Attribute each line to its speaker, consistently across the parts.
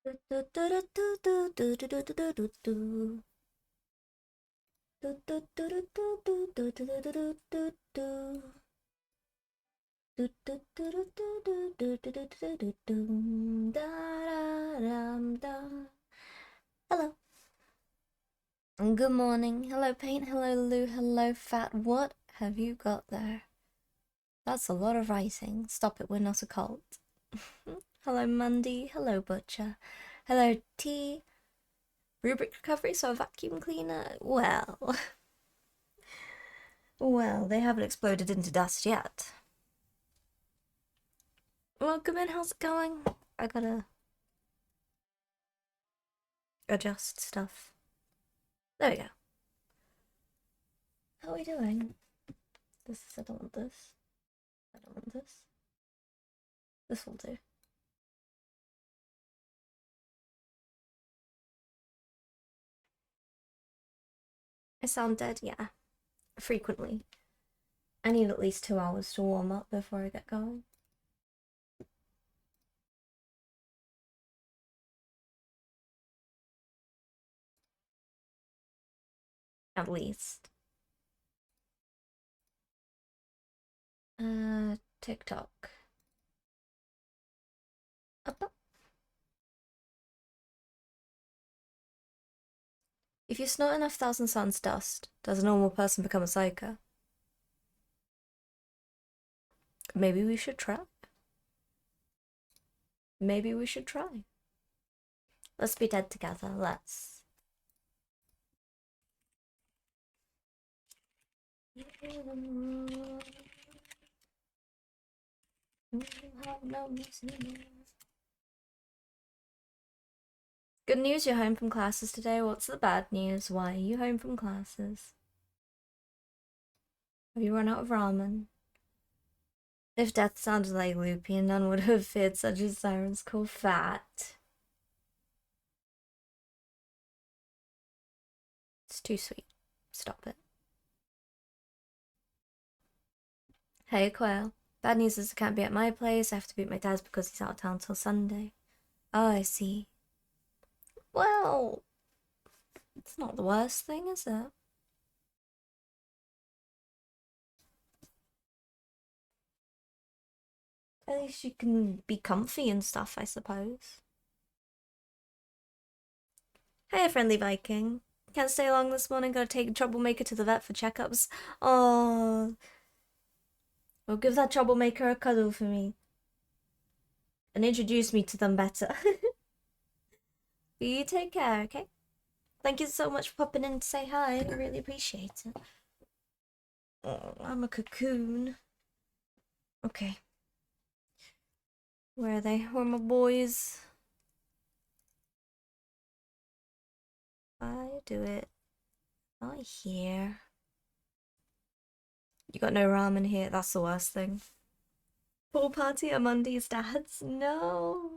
Speaker 1: Hello. Good morning. Hello, Paint. Hello, Lou. Hello, Fat. What have you got there? That's a lot of writing. Stop it, we're not a cult. Hello, Mundy. Hello, Butcher. Hello, T. Rubric recovery, so a vacuum cleaner? Well. Well, they haven't exploded into dust yet. Welcome in, how's it going? I gotta adjust stuff. There we go. How are we doing? I don't want this. I don't want this. This will do. I sound dead, yeah. Frequently. I need at least 2 hours to warm up before I get going. At least. TikTok. Up. If you snort enough Thousand Suns dust, does a normal person become a psycho? Maybe we should try. Maybe we should try. Let's be dead together, let's. Good news, you're home from classes today. What's the bad news? Why are you home from classes? Have you run out of ramen? If death sounded like Loopy, none would have feared such a siren's call. Fat. It's too sweet. Stop it. Hey, Quail. Bad news is I can't be at my place. I have to be at my dad's because he's out of town till Sunday. Oh, I see. Well, it's not the worst thing, is it? At least you can be comfy and stuff, I suppose. Hey, friendly Viking. Can't stay long this morning. Gotta take a troublemaker to the vet for checkups. Oh. Well, give that troublemaker a cuddle for me. And introduce me to them better. You take care, okay? Thank you so much for popping in to say hi. I really appreciate it. Oh, I'm a cocoon. Okay. Where are they? Where are my boys? I do it. Not here. You got no ramen here. That's the worst thing. Pool party at Mundy's dad's? No.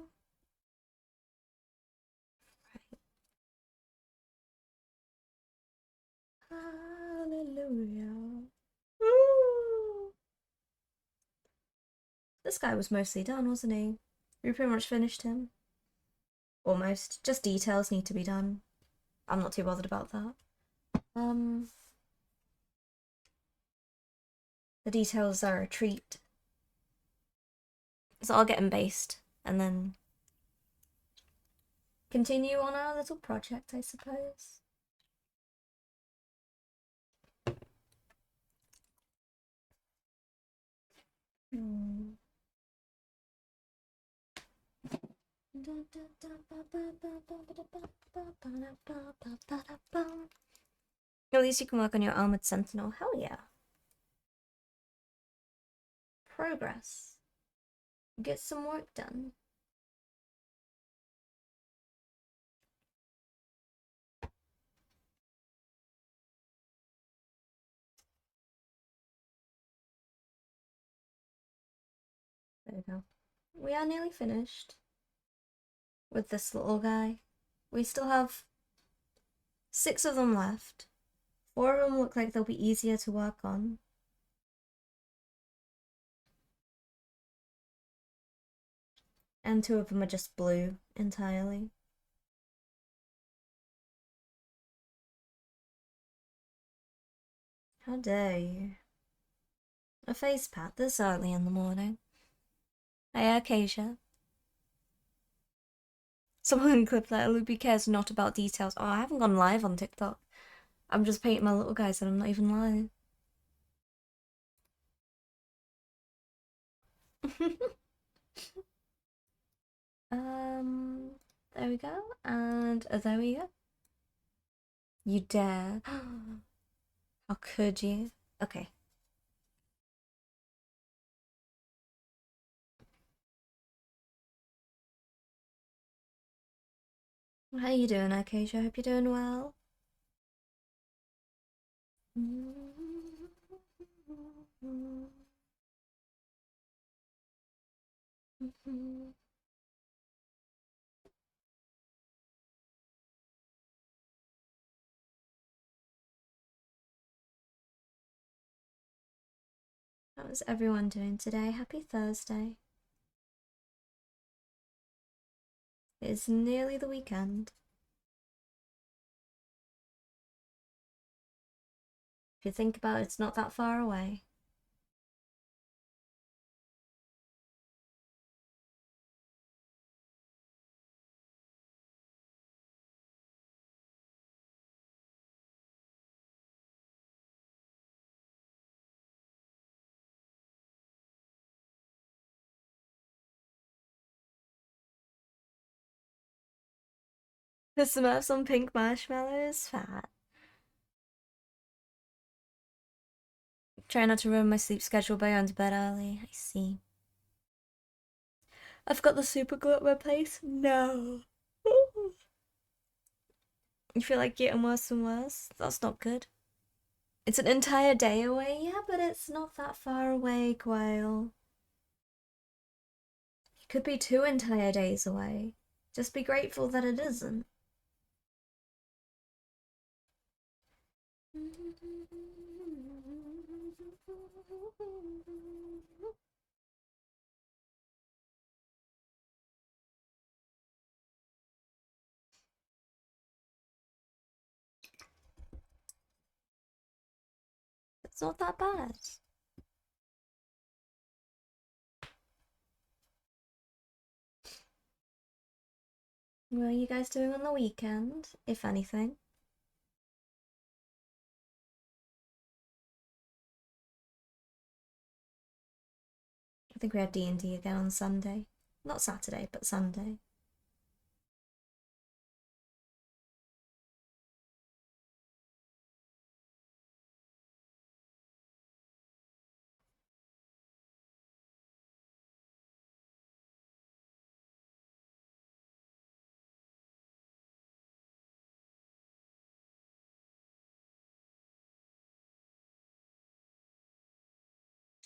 Speaker 1: Hallelujah. Woo! This guy was mostly done, wasn't he? We pretty much finished him. Almost. Just details need to be done. I'm not too bothered about that. The details are a treat. So I'll get them based and then continue on our little project, I suppose. At least you can work on your armored sentinel. Hell yeah. Progress. Get some work done. There we go. We are nearly finished with this little guy. We still have 6 of them left. 4 of them look like they'll be easier to work on. And 2 of them are just blue entirely. How dare you? A face pat this early in the morning. Hey, Acacia. Someone clip that Loopy cares not about details. Oh, I haven't gone live on TikTok. I'm just painting my little guys and I'm not even live. There we go. And there we go. You dare. How could you? Okay. How you doing, Acacia? Hope you're doing well. How's everyone doing today? Happy Thursday. It's nearly the weekend. If you think about it, it's not that far away. The Smurfs on pink marshmallows? Fat. Try not to ruin my sleep schedule by going to bed early. I see. I've got the super glue at my place? No. You feel like getting worse and worse? That's not good. It's an entire day away, yeah, but it's not that far away, Quail. It could be 2 entire days away. Just be grateful that it isn't. It's not that bad. What are you guys doing on the weekend, if anything? I think we had D&D again on Sunday. Not Saturday, but Sunday.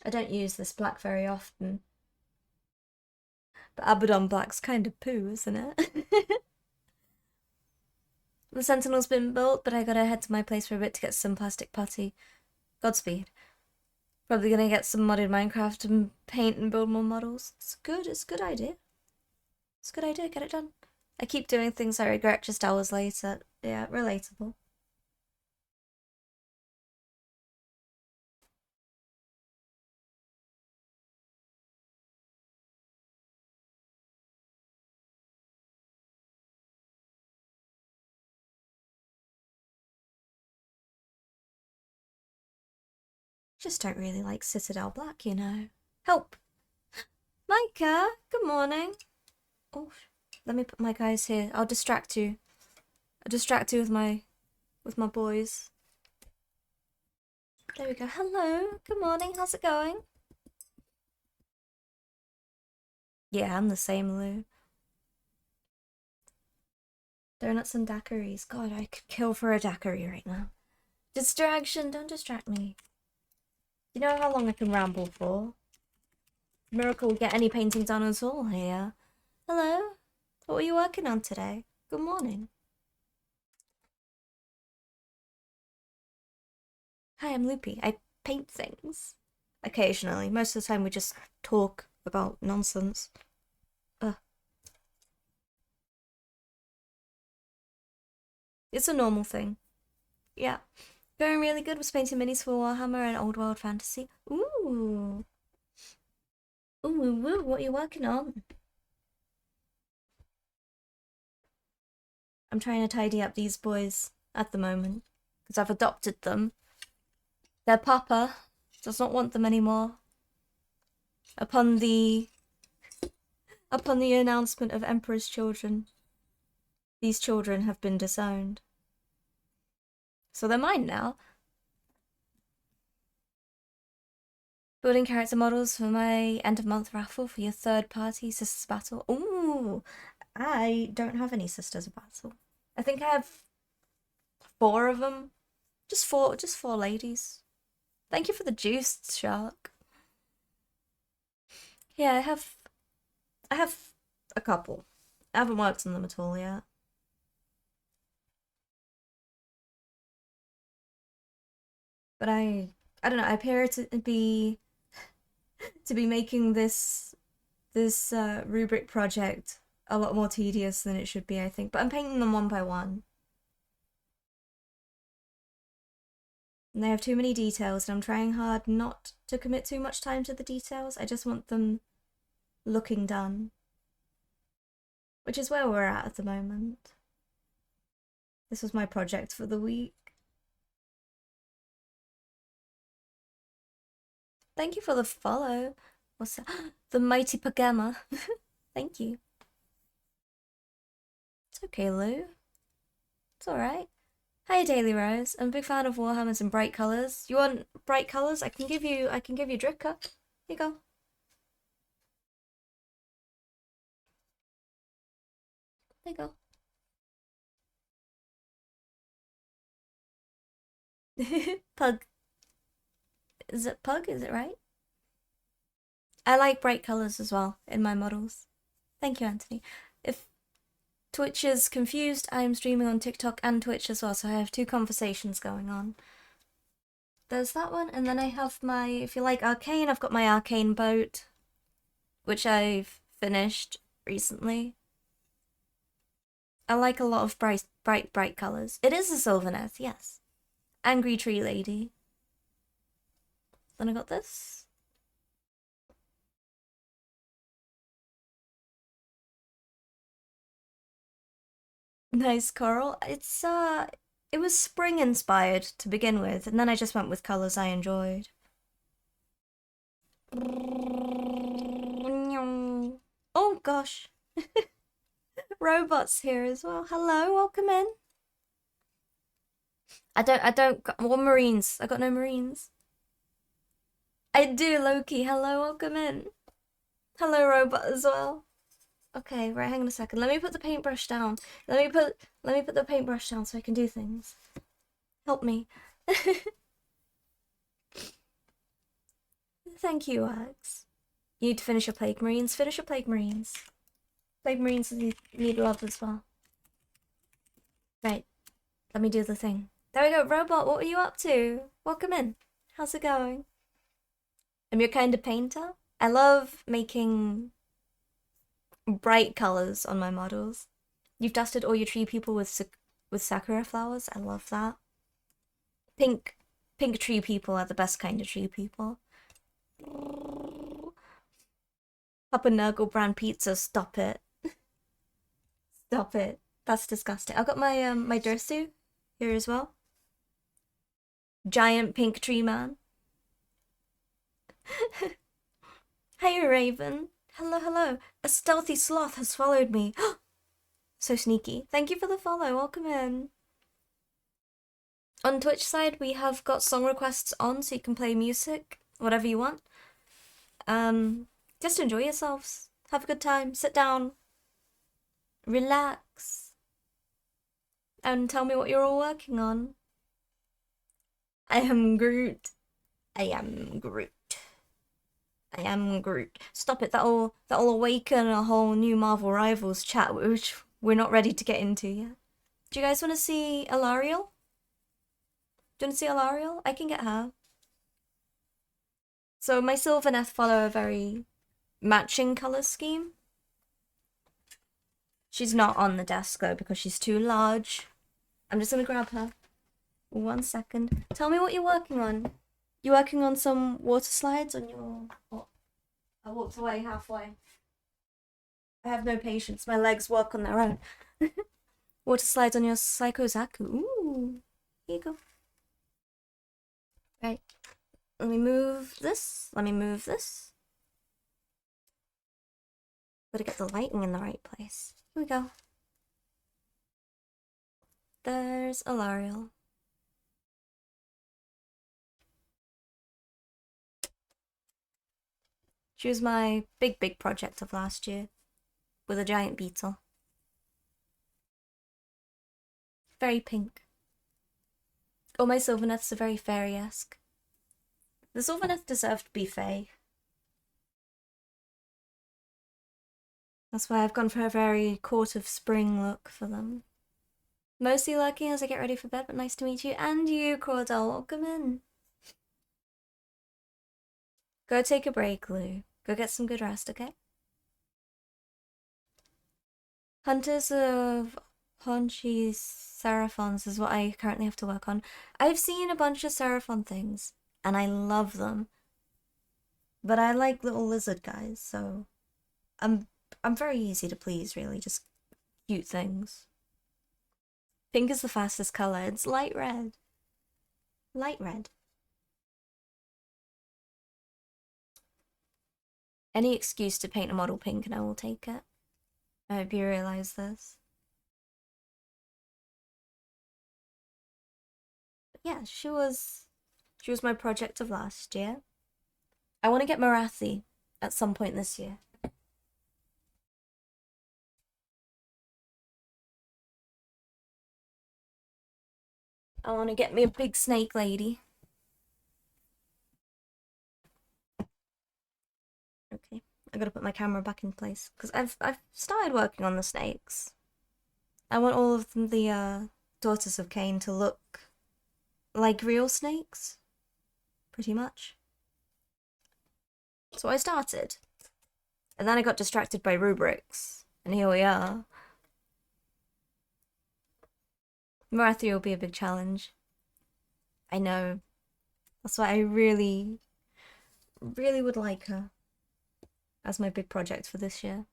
Speaker 1: I don't use this black very often. But Abaddon Black's kind of poo, isn't it? The Sentinel's been built, but I gotta head to my place for a bit to get some plastic putty. Godspeed. Probably gonna get some modded Minecraft and paint and build more models. It's a good idea. It's a good idea, get it done. I keep doing things I regret just hours later. Yeah, relatable. Just don't really like Citadel Black, you know. Help! Micah, good morning. Oh, let me put my guys here. I'll distract you. I'll distract you with my boys. There we go. Hello, good morning. How's it going? Yeah, I'm the same, Lou. Donuts and daiquiris. God, I could kill for a daiquiri right now. Distraction, don't distract me. You know how long I can ramble for? Miracle will get any painting done at all here. Hello? What were you working on today? Good morning. Hi, I'm Loopy. I paint things. Occasionally. Most of the time we just talk about nonsense. It's a normal thing. Yeah. Going really good. Was painting minis for Warhammer and Old World Fantasy. Ooh. Ooh, woo, what are you working on? I'm trying to tidy up these boys at the moment because I've adopted them. Their papa does not want them anymore. Upon the announcement of Emperor's children, these children have been disowned. So they're mine now. Building character models for my end of month raffle for your third party Sisters Battle. Ooh, I don't have any Sisters Battle. I think I have 4 of them. Just four ladies. Thank you for the juiced shark. Yeah, I have a couple. I haven't worked on them at all yet. But I don't know, I appear to be making this rubric project a lot more tedious than it should be, I think. But I'm painting them one by one. And they have too many details, and I'm trying hard not to commit too much time to the details. I just want them looking done. Which is where we're at the moment. This was my project for the week. Thank you for the follow. What's that? The Mighty Pagama. Thank you. It's okay, Lou. It's alright. Hi, Daily Rose. I'm a big fan of Warhammers and bright colours. You want bright colours? I can give you Dripka. Here you go. There you go. Pug. Is it Pug? Is it right? I like bright colours as well in my models. Thank you, Anthony. If Twitch is confused, I am streaming on TikTok and Twitch as well, so I have 2 conversations going on. There's that one, and then I have my, if you like Arcane, I've got my Arcane boat, which I've finished recently. I like a lot of bright colours. It is a Sylvaneth, yes. Angry Tree Lady. Then I got this. Nice coral. It was spring inspired to begin with, and then I just went with colours I enjoyed. Oh gosh. Robots here as well. Hello, welcome in. I don't what Marines? I got no Marines. I do, Loki. Hello, welcome in. Hello, robot as well. Okay, right, hang on a second. Let me put the paintbrush down. Let me put the paintbrush down so I can do things. Help me. Thank you, Alex. You need to finish your Plague Marines. Finish your Plague Marines. Plague Marines need love as well. Right. Let me do the thing. There we go. Robot, what were you up to? Welcome in. How's it going? I'm your kind of painter. I love making bright colors on my models. You've dusted all your tree people with sakura flowers. I love that. Pink tree people are the best kind of tree people. Papa Nurgle brand pizza. Stop it. Stop it. That's disgusting. I've got my my Dursu here as well. Giant pink tree man. Hey, Raven. Hello, hello. A stealthy sloth has followed me. So sneaky. Thank you for the follow. Welcome in. On Twitch side, we have got song requests on, so you can play music, whatever you want. Just enjoy yourselves. Have a good time. Sit down. Relax. And tell me what you're all working on. I am Groot. I am Groot. I am Groot. Stop it. That'll awaken a whole new Marvel Rivals chat, which we're not ready to get into yet. Do you guys want to see Alariel? Do you want to see Alariel? I can get her. So my Sylvaneth follow a very matching color scheme. She's not on the desk though because she's too large. I'm just gonna grab her. 1 second. Tell me what you're working on. You're working on some water slides on your... What? I walked away halfway. I have no patience. My legs work on their own. Water slides on your Psychozaku. Ooh. Here you go. Right. Let me move this. Let me move this. Gotta get the lighting in the right place. Here we go. There's Alariel. She was my big project of last year. With a giant beetle. Very pink. All my Sylvaneths are very fairy-esque. The Sylvaneth deserved to be fae. That's why I've gone for a very Court of Spring look for them. Mostly lurking as I get ready for bed, but nice to meet you. And you, Cordell, welcome in. Go take a break, Lou. Go get some good rest, okay? Hunters of Honshi's Seraphons is what I currently have to work on. I've seen a bunch of Seraphon things, and I love them. But I like little lizard guys, so I'm very easy to please, really. Just cute things. Pink is the fastest color. It's light red. Light red. Any excuse to paint a model pink and I will take it. I hope you realize this. But yeah, she was my project of last year. I want to get Marathi at some point this year. I want to get me a big snake lady. Okay, I gotta put my camera back in place because I've started working on the snakes. I want all of them, the Daughters of Cain, to look like real snakes, pretty much. So I started, and then I got distracted by rubrics, and here we are. Marathi will be a big challenge. I know. That's why I really would like her as my big project for this year.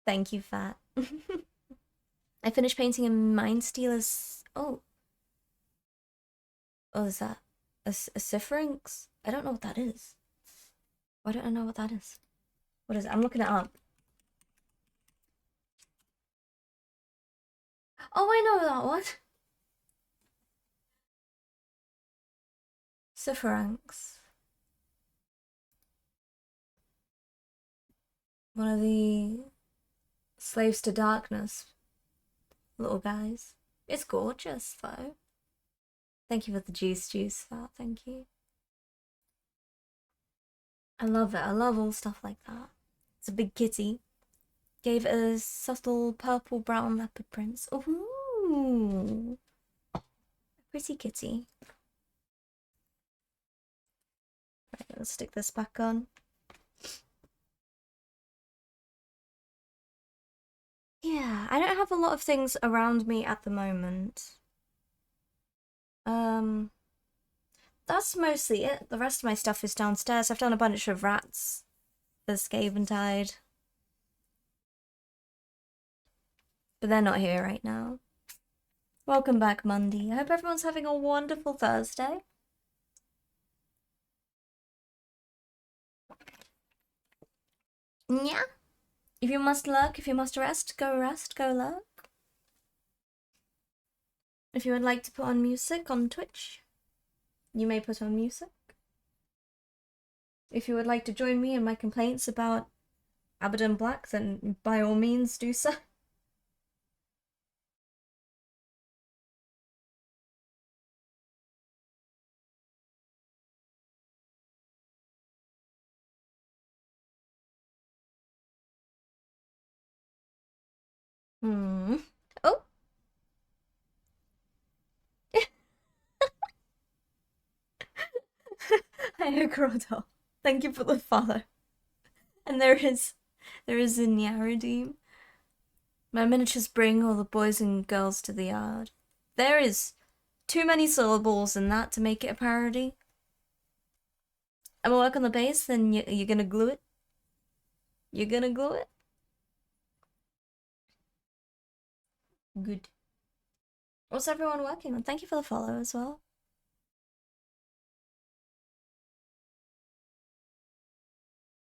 Speaker 1: Thank you, Fat. I finished painting a Mind Stealer's... Oh, is that a Sypharynx? I don't know what that is. Why don't I know what that is? What is it? I'm looking it up. Oh, I know that one. Sypharynx. One of the Slaves to Darkness little guys. It's gorgeous, though. Thank you for the juice, Fat. Thank you. I love it. I love all stuff like that. It's a big kitty. Gave it a subtle purple-brown leopard prints. Ooh. A pretty kitty. Right, let's stick this back on. Yeah, I don't have a lot of things around me at the moment. That's mostly it. The rest of my stuff is downstairs. I've done a bunch of rats for Scaventide. But they're not here right now. Welcome back, Mundy. I hope everyone's having a wonderful Thursday. Yeah. If you must lurk, if you must rest, go lurk. If you would like to put on music on Twitch, you may put on music. If you would like to join me in my complaints about Abaddon Black, then by all means do so. Oh! Hi, Crowdle. Thank you for the follow. And there is a Nyara redeem. My miniatures bring all the boys and girls to the yard. There is too many syllables in that to make it a parody. I'm gonna work on the bass, then you're gonna glue it. You're gonna glue it. Good. What's everyone working on? Thank you for the follow as well.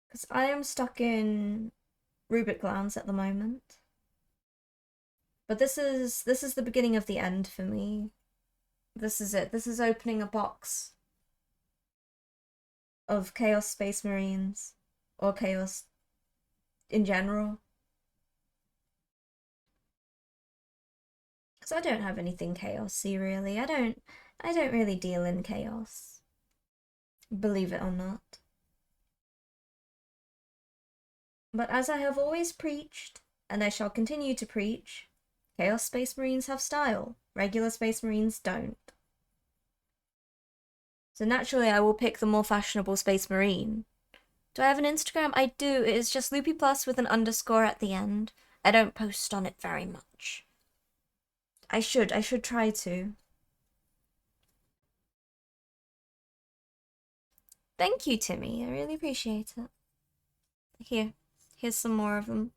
Speaker 1: Because I am stuck in Rubric lands at the moment. But this is the beginning of the end for me. This is it. This is opening a box of Chaos Space Marines. Or Chaos in general. Because I don't have anything chaosy really. I don't really deal in chaos. Believe it or not. But as I have always preached, and I shall continue to preach, Chaos Space Marines have style. Regular Space Marines don't. So naturally I will pick the more fashionable Space Marine. Do I have an Instagram? I do. It is just Loopy Plus with an underscore at the end. I don't post on it very much. I should try to. Thank you, Timmy. I really appreciate it. Here's some more of them.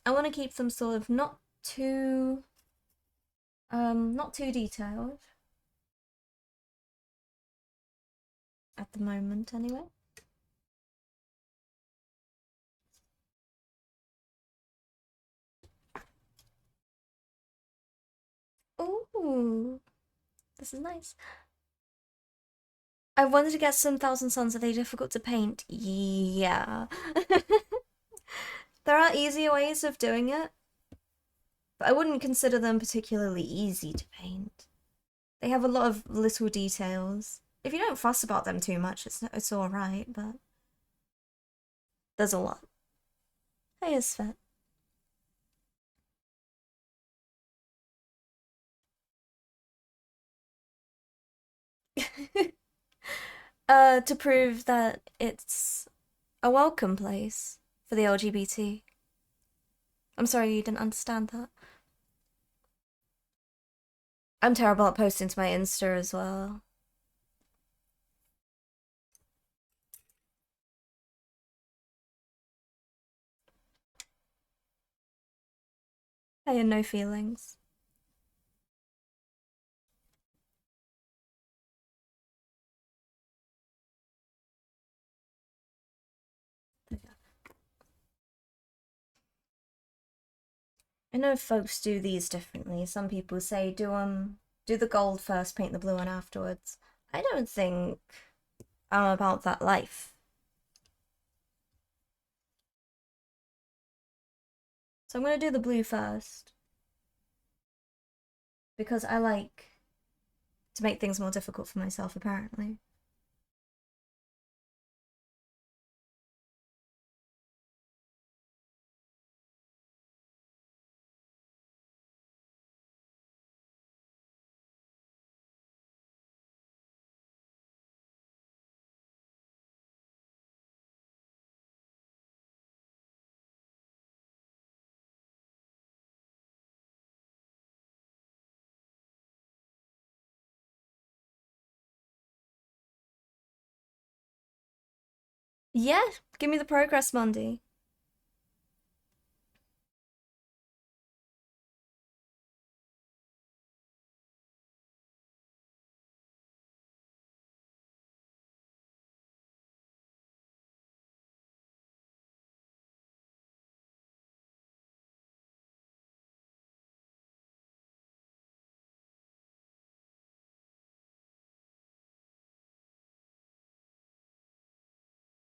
Speaker 1: I want to keep them sort of not too detailed. At the moment, anyway. Ooh, this is nice. I wanted to get some Thousand Suns. Are they difficult to paint? Yeah. There are easier ways of doing it, but I wouldn't consider them particularly easy to paint. They have a lot of little details. If you don't fuss about them too much, it's alright, but there's a lot. Hey, Svet. To prove that it's a welcome place for the LGBT. I'm sorry you didn't understand that. I'm terrible at posting to my Insta as well. I had no feelings. I know folks do these differently. Some people say do the gold first, paint the blue one afterwards. I don't think I'm about that life. So I'm gonna do the blue first. Because I like to make things more difficult for myself, apparently. Yeah, give me the progress, Monday.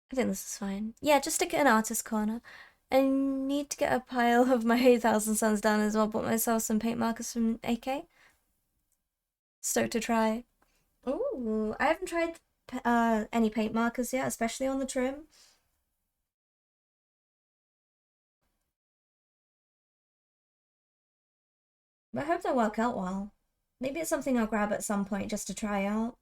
Speaker 1: I think this is fine. Yeah, just stick it in artist corner. I need to get a pile of my 8,000 Suns done as well. Bought myself some paint markers from AK. Stoked to try. Ooh, I haven't tried any paint markers yet, especially on the trim. But I hope they'll work out well. Maybe it's something I'll grab at some point just to try out.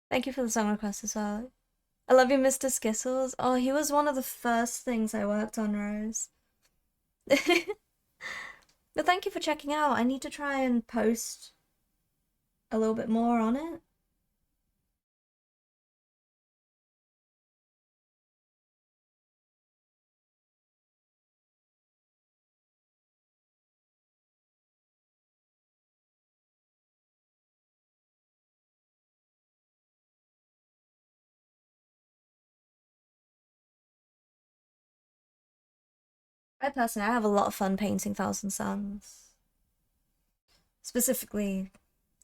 Speaker 1: Thank you for the song request as well. I love you, Mr. Skittles. Oh, he was one of the first things I worked on, Rose. But thank you for checking out. I need to try and post a little bit more on it. I personally, I have a lot of fun painting Thousand Suns. Specifically,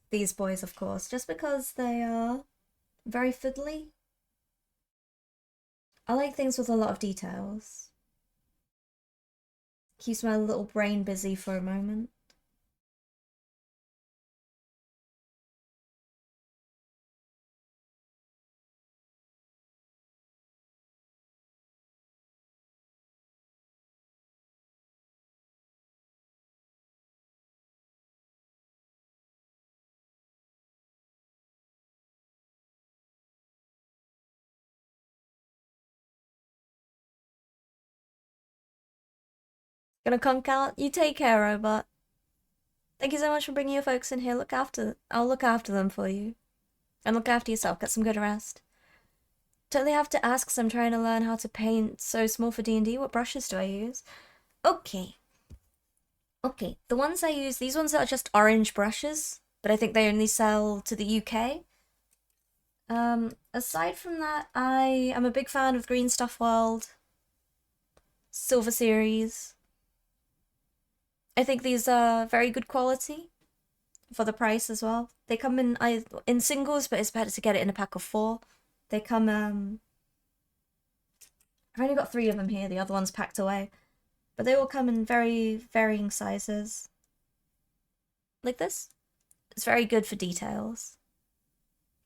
Speaker 1: these boys, of course, just because they are very fiddly. I like things with a lot of details. Keeps my little brain busy for a moment. Gonna conk out? You take care, Robot. Thank you so much for bringing your folks in here. I'll look after them for you. And look after yourself. Get some good rest. Totally have to ask, because I'm trying to learn how to paint so small for D&D. What brushes do I use? Okay. Okay, the ones I use, these ones are just orange brushes, but I think they only sell to the UK. Aside from that, I am a big fan of Green Stuff World, Silver Series. I think these are very good quality for the price as well. They come in singles, but it's better to get it in a pack of 4. They come I've only got 3 of them here, the other one's packed away. But they all come in very varying sizes. Like this. It's very good for details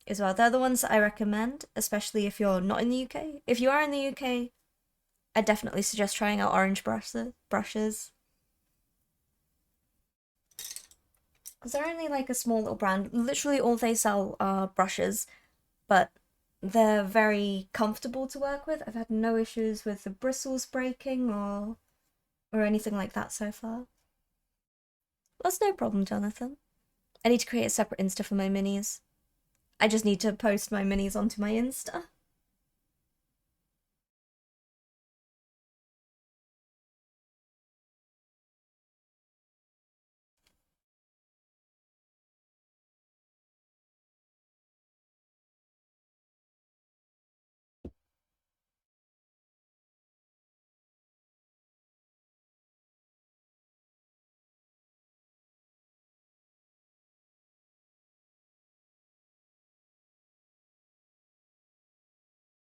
Speaker 1: as well. They're the ones that I recommend, especially if you're not in the UK. If you are in the UK, I definitely suggest trying out orange brushes. Because they're only like a small little brand. Literally all they sell are brushes, but they're very comfortable to work with. I've had no issues with the bristles breaking or anything like that so far. That's no problem, Jonathan. I need to create a separate Insta for my minis. I just need to post my minis onto my Insta.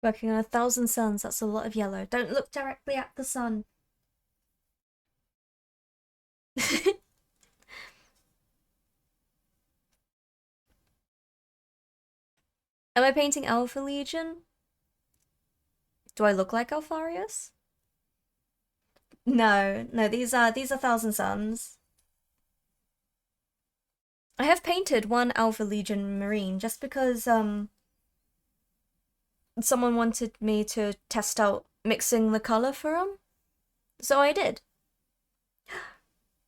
Speaker 1: Working on 1,000 suns, that's a lot of yellow. Don't look directly at the sun. Am I painting Alpha Legion? Do I look like Alfarius? No, no, these are Thousand Suns. I have painted one Alpha Legion Marine just because someone wanted me to test out mixing the color for them. So I did.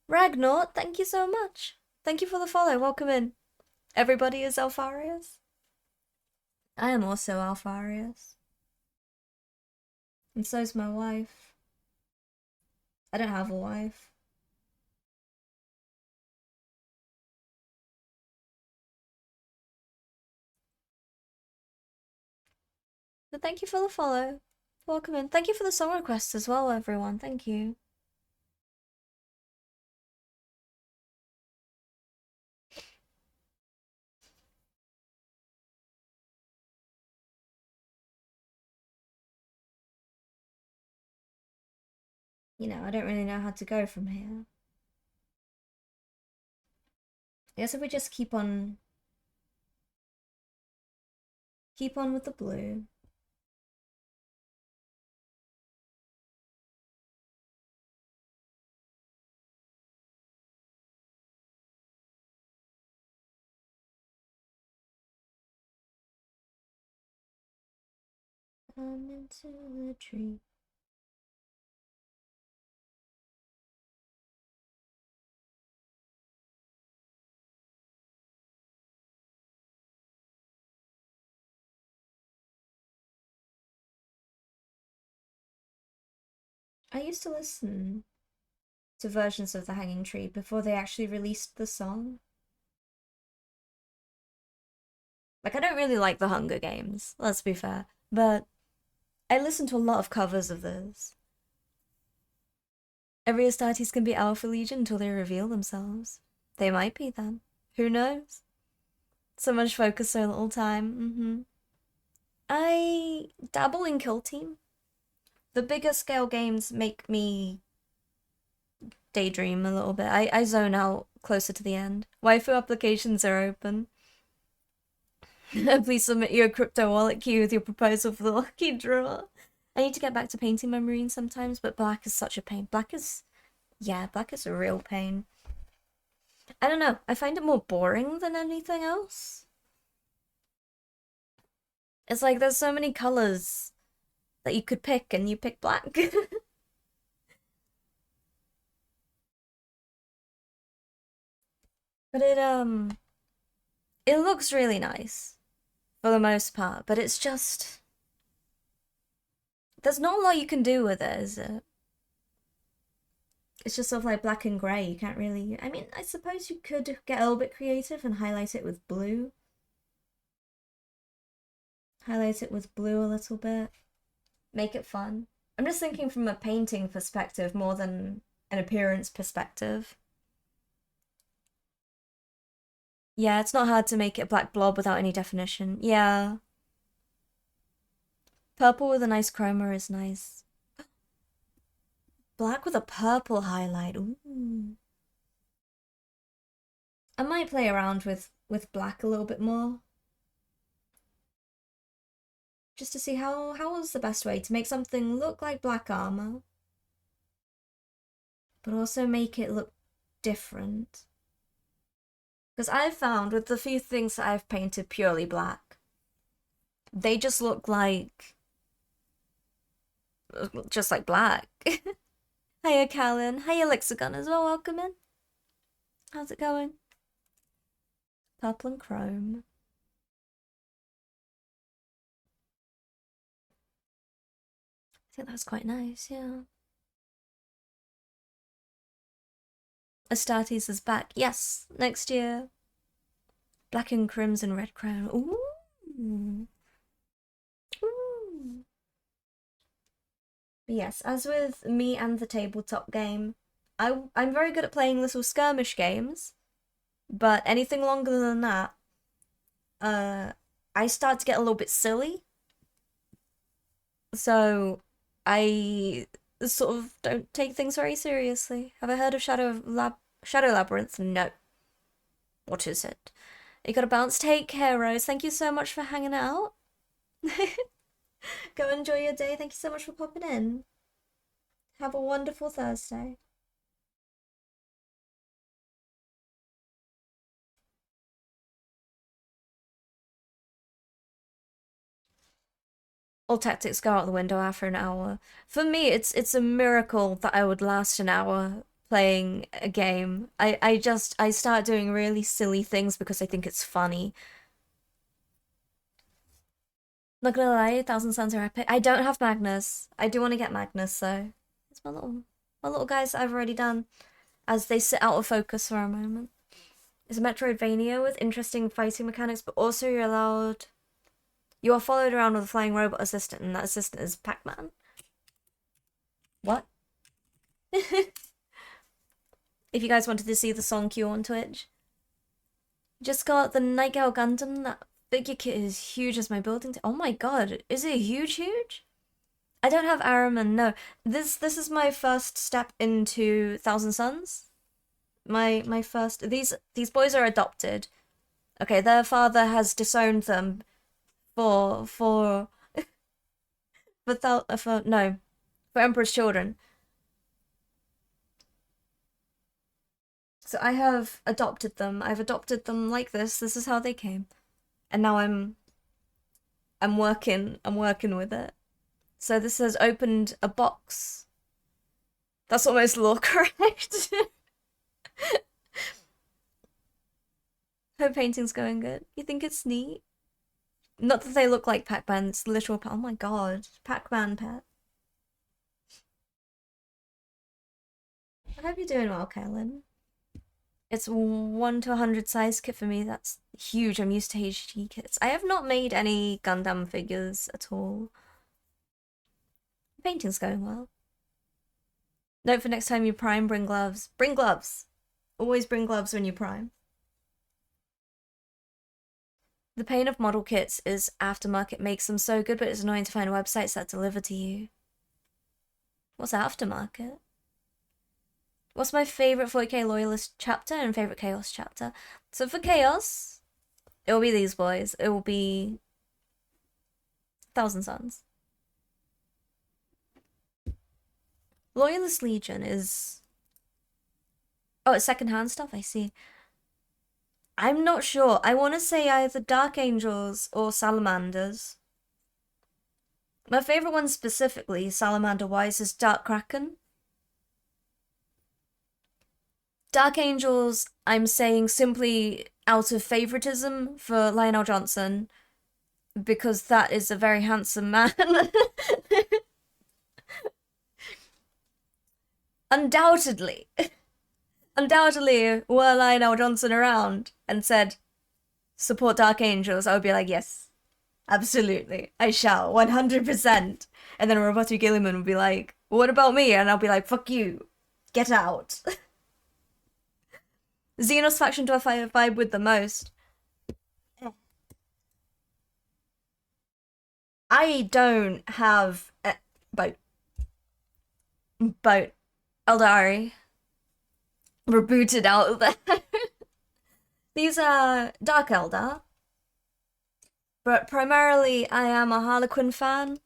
Speaker 1: Ragnar, thank you so much. Thank you for the follow. Welcome in. Everybody is Alfarius. I am also Alfarius. And so's my wife. I don't have a wife. But thank you for the follow. Welcome in. Thank you for the song requests as well, everyone. Thank you. You know, I don't really know how to go from here. I guess if we just keep on with the blue. Come into the tree. I used to listen to versions of The Hanging Tree before they actually released the song. Like, I don't really like The Hunger Games, let's be fair, but I listened to a lot of covers of those. Every Astartes can be Alpha Legion until they reveal themselves. They might be then. Who knows? So much focus, so little time. I dabble in Kill Team. The bigger scale games make me daydream a little bit. I zone out closer to the end. Waifu applications are open. Please submit your crypto wallet key with your proposal for the lucky draw. I need to get back to painting my marine sometimes, but black is such a pain. Black is a real pain. I don't know, I find it more boring than anything else. It's like there's so many colors that you could pick and you pick black. But it looks really nice for the most part, but it's just there's not a lot you can do with it, is it? It's just sort of like black and grey. You can't really. I mean, I suppose you could get a little bit creative and highlight it with blue. Highlight it with blue a little bit. Make it fun. I'm just thinking from a painting perspective more than an appearance perspective. Yeah, it's not hard to make it a black blob without any definition. Yeah. Purple with a nice chroma is nice. Black with a purple highlight. Ooh. I might play around with black a little bit more. Just to see how was the best way to make something look like black armor, but also make it look different. Because I've found with the few things that I've painted purely black, they just look like black. Hiya Callan, hiya Lexicon as well, welcome in. How's it going? Purple and chrome. I think that's quite nice, yeah. Astartes is back. Yes, next year. Black and crimson, red crown. Ooh. Ooh. But yes, as with me and the tabletop game, I'm very good at playing little skirmish games, but anything longer than that, I start to get a little bit silly. So I sort of don't take things very seriously. Have I heard of Shadow Labyrinth? No. What is it? You gotta bounce. Take care, Rose. Thank you so much for hanging out. Go enjoy your day. Thank you so much for popping in. Have a wonderful Thursday. All tactics go out the window after an hour. For me, it's a miracle that I would last an hour playing a game. I start doing really silly things because I think it's funny. Not gonna lie, Thousand Suns are epic. I don't have Magnus. I do want to get Magnus though. It's my little guys that I've already done. As they sit out of focus for a moment. It's a Metroidvania with interesting fighting mechanics, but also you are followed around with a flying robot assistant, and that assistant is Pac-Man. What? If you guys wanted to see the song queue on Twitch. Just got the Nightgale Gundam. That figure kit is huge as my building. Oh my god, is it huge? I don't have Araman, no. This is my first step into Thousand Suns. My first. These boys are adopted. Okay, their father has disowned them for Emperor's Children. So I have adopted them. I've adopted them like this. This is how they came. And now I'm working with it. So this has opened a box. That's almost law correct. Her painting's going good. You think it's neat? Not that they look like Pac-Man, it's literal. Oh my god, Pac-Man pet. I hope you're doing well, Kellen. It's 1 to 100 size kit for me. That's huge. I'm used to HD kits. I have not made any Gundam figures at all. Painting's going well. Note for next time you prime, bring gloves. Bring gloves! Always bring gloves when you prime. The pain of model kits is aftermarket makes them so good, but it's annoying to find websites that deliver to you. What's aftermarket? What's my favorite 40k Loyalist chapter and favorite Chaos chapter? So for Chaos, it will be these boys. It will be Thousand Suns. Loyalist Legion is... Oh, it's secondhand stuff, I see. I'm not sure. I want to say either Dark Angels or Salamanders. My favorite one specifically, Salamander-wise, is Dark Kraken. Dark Angels, I'm saying simply out of favoritism for Lionel Johnson, because that is a very handsome man. Undoubtedly. Undoubtedly, were Lionel Johnson around and said, support Dark Angels, I would be like, yes, absolutely, I shall, 100%. And then Roboto Gilliman would be like, what about me? And I'll be like, fuck you, get out. Xenos faction do I vibe with the most? I don't have a boat. Eldari. Rebooted out there. These are Dark Eldar. But primarily I am a Harlequin fan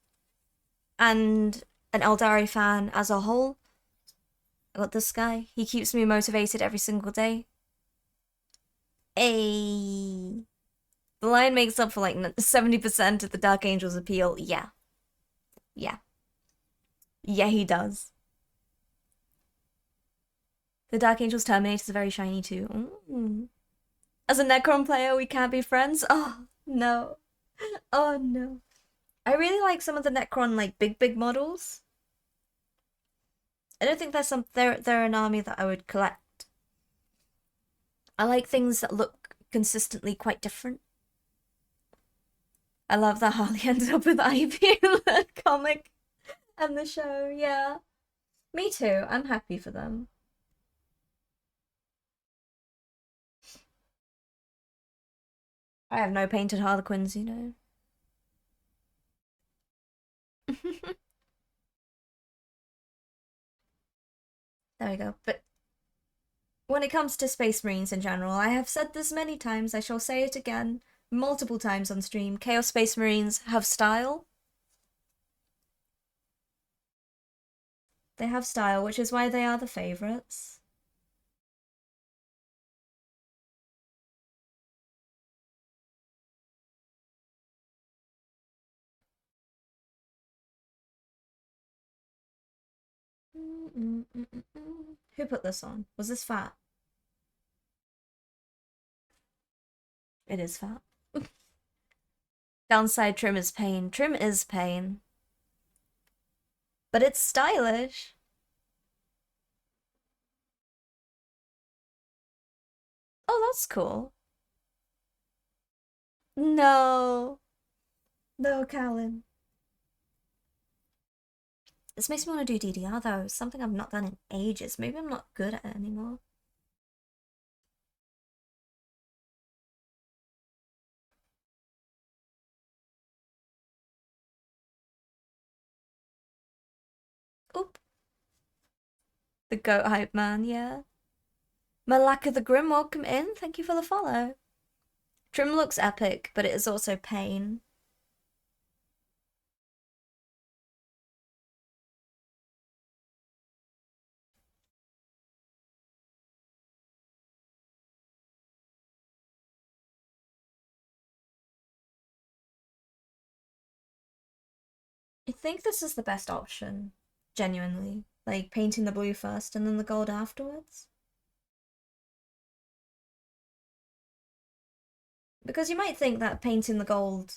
Speaker 1: and an Eldari fan as a whole. I got this guy. He keeps me motivated every single day. The line makes up for like 70% of the Dark Angel's appeal. Yeah. Yeah. Yeah, he does. The Dark Angel's Terminators are very shiny too. As a Necron player, we can't be friends? Oh, no. Oh, no. I really like some of the Necron, like, big models. I don't think they're an army that I would collect. I like things that look consistently quite different. I love that Harley ended up with Ivy in the comic and the show, yeah. Me too, I'm happy for them. I have no painted Harlequins, you know. There we go. But when it comes to Space Marines in general, I have said this many times, I shall say it again, multiple times on stream. Chaos Space Marines have style. They have style, which is why they are the favorites. Who put this on? Was this fat? It is fat. Downside trim is pain. Trim is pain. But it's stylish. Oh, that's cool. No. No, Callan. This makes me want to do DDR though. Something I've not done in ages. Maybe I'm not good at it anymore. Oop. The goat hype man, yeah. Malaka the Grim, welcome in. Thank you for the follow. Trim looks epic, but it is also pain. I think this is the best option, genuinely. Like painting the blue first and then the gold afterwards. Because you might think that painting the gold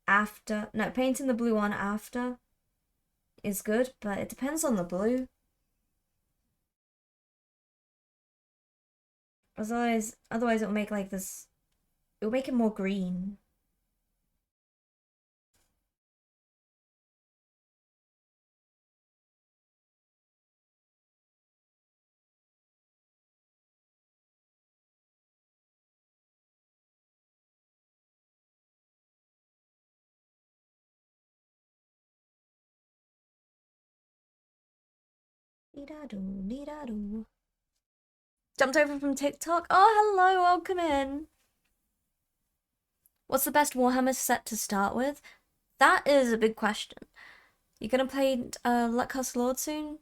Speaker 1: after, no, painting the blue on after is good, but it depends on the blue. Otherwise it'll make like this, it'll make it more green. Dee-da-doo, dee-da-doo. Jumped over from TikTok. Oh, hello, welcome in. What's the best Warhammer set to start with? That is a big question. You gonna play Luck Lord soon?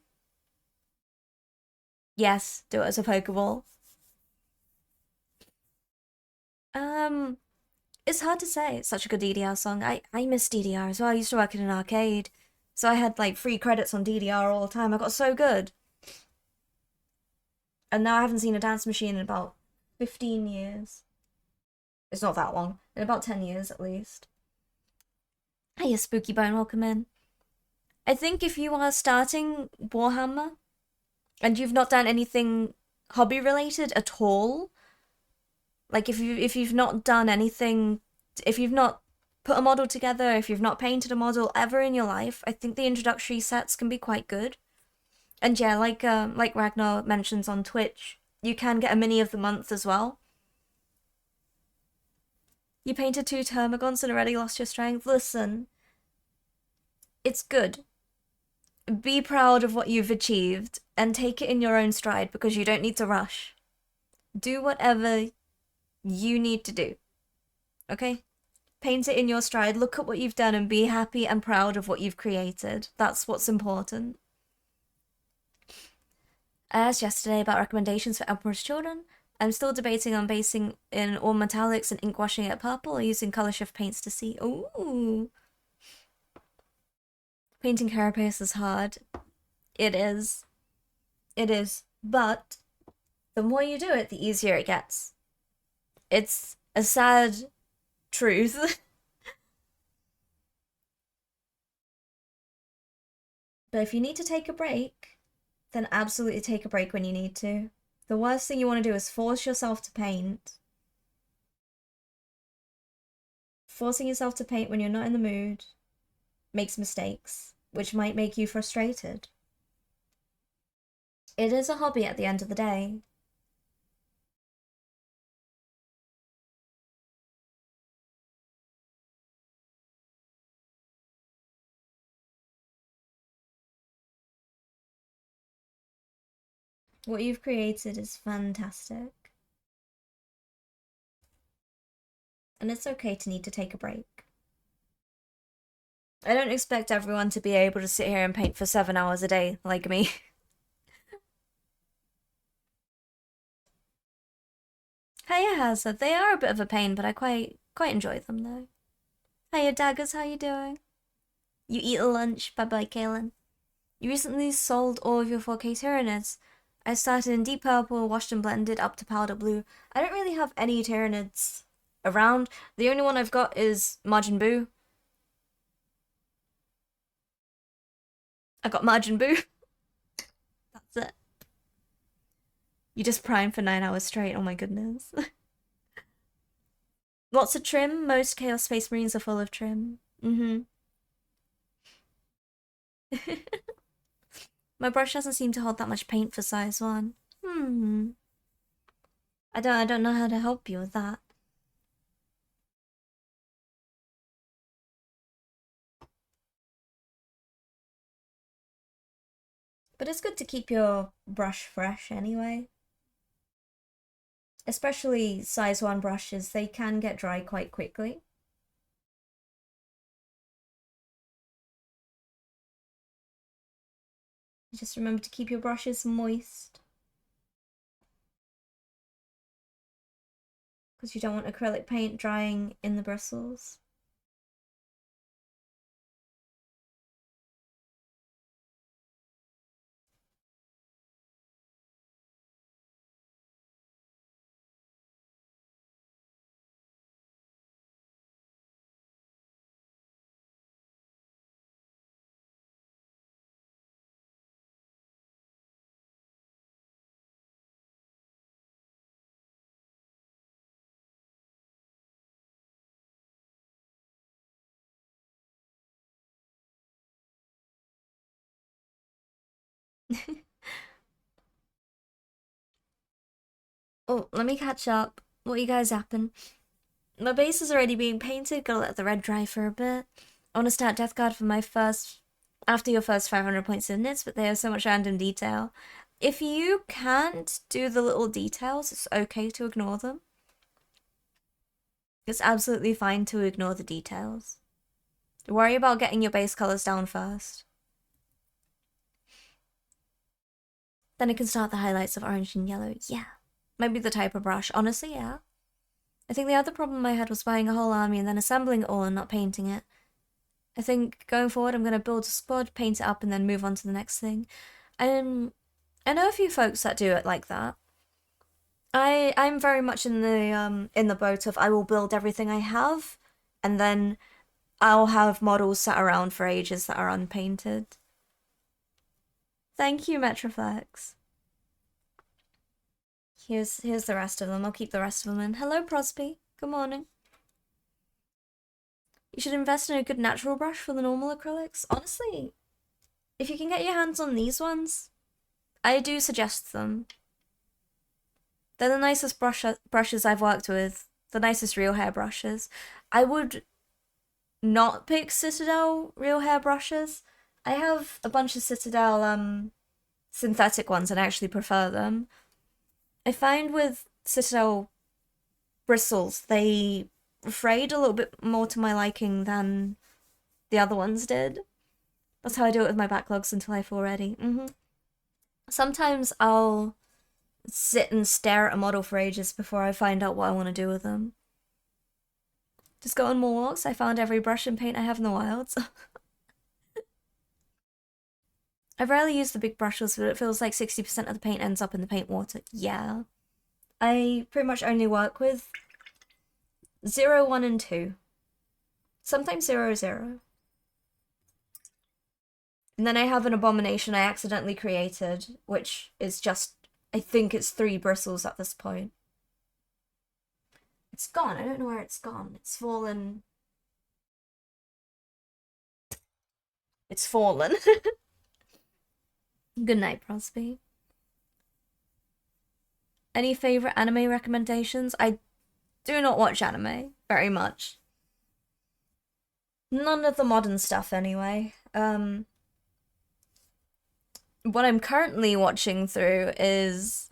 Speaker 1: Yes, do it as a Pokeball. It's hard to say. It's such a good DDR song. I miss DDR as well. I used to work in an arcade, so I had like free credits on DDR all the time. I got so good. And now I haven't seen a dance machine in about 15 years. It's not that long. In about 10 years at least. Hey, Spooky Bone, welcome in. I think if you are starting Warhammer and you've not done anything hobby related at all, like if you've not done anything, if you've not put a model together, if you've not painted a model ever in your life, I think the introductory sets can be quite good. And yeah, like Ragnar mentions on Twitch, you can get a mini of the month as well. You painted 2 Termagants and already lost your strength. Listen, it's good. Be proud of what you've achieved and take it in your own stride because you don't need to rush. Do whatever you need to do. Okay? Paint it in your stride. Look at what you've done and be happy and proud of what you've created. That's what's important. I asked yesterday about recommendations for Emperor's Children. I'm still debating on basing in all metallics and ink washing it purple or using color shift paints to see. Ooh. Painting carapace is hard. It is. It is. But the more you do it, the easier it gets. It's a sad truth. But if you need to take a break, then absolutely take a break when you need to. The worst thing you want to do is force yourself to paint. Forcing yourself to paint when you're not in the mood makes mistakes, which might make you frustrated. It is a hobby at the end of the day. What you've created is fantastic. And it's okay to need to take a break. I don't expect everyone to be able to sit here and paint for 7 hours a day like me. Hiya Hazard, they are a bit of a pain, but I quite enjoy them though. Hiya Daggers, how you doing? You eat a lunch, bye bye Kaylin. You recently sold all of your 4K Tyranids. I started in deep purple, washed and blended up to powder blue. I don't really have any Tyranids around. The only one I've got is Majin Buu. I got Majin Buu. That's it. You just prime for 9 hours straight, oh my goodness. Lots of trim. Most Chaos Space Marines are full of trim. My brush doesn't seem to hold that much paint for size 1. I don't know how to help you with that. But it's good to keep your brush fresh anyway. Especially size 1 brushes, they can get dry quite quickly. Just remember to keep your brushes moist. Because you don't want acrylic paint drying in the bristles. Oh, let me catch up. What you guys happen? My base is already being painted. Gotta let the red dry for a bit. I want to start Death Guard for my first, after your first 500 points in knits, but they have so much random detail. If you can't do the little details, it's okay to ignore them. It's absolutely fine to ignore the details. Worry about getting your base colors down first. Then I can start the highlights of orange and yellow. Yeah. Might be the type of brush. Honestly, yeah. I think the other problem I had was buying a whole army and then assembling it all and not painting it. I think going forward I'm going to build a squad, paint it up, and then move on to the next thing. I know a few folks that do it like that. I'm very much in the boat of I will build everything I have, and then I'll have models sat around for ages that are unpainted. Thank you, Metroflex. Here's the rest of them. I'll keep the rest of them in. Hello, Prosby. Good morning. You should invest in a good natural brush for the normal acrylics. Honestly, if you can get your hands on these ones, I do suggest them. They're the nicest brushes I've worked with. The nicest real hair brushes. I would not pick Citadel real hair brushes. I have a bunch of Citadel synthetic ones and I actually prefer them. I find with Citadel bristles, they frayed a little bit more to my liking than the other ones did. That's how I do it with my backlogs until I feel ready. Sometimes I'll sit and stare at a model for ages before I find out what I want to do with them. Just go on more walks. I found every brush and paint I have in the wilds. I've rarely used the big brushes, but it feels like 60% of the paint ends up in the paint water. Yeah. I pretty much only work with 0, 1, and 2. Sometimes 0, 0. And then I have an abomination I accidentally created, which is just, I think it's 3 bristles at this point. It's gone. I don't know where it's gone. It's fallen. It's fallen. Good night, Prosby. Any favorite anime recommendations? I do not watch anime very much. None of the modern stuff, anyway. What I'm currently watching through is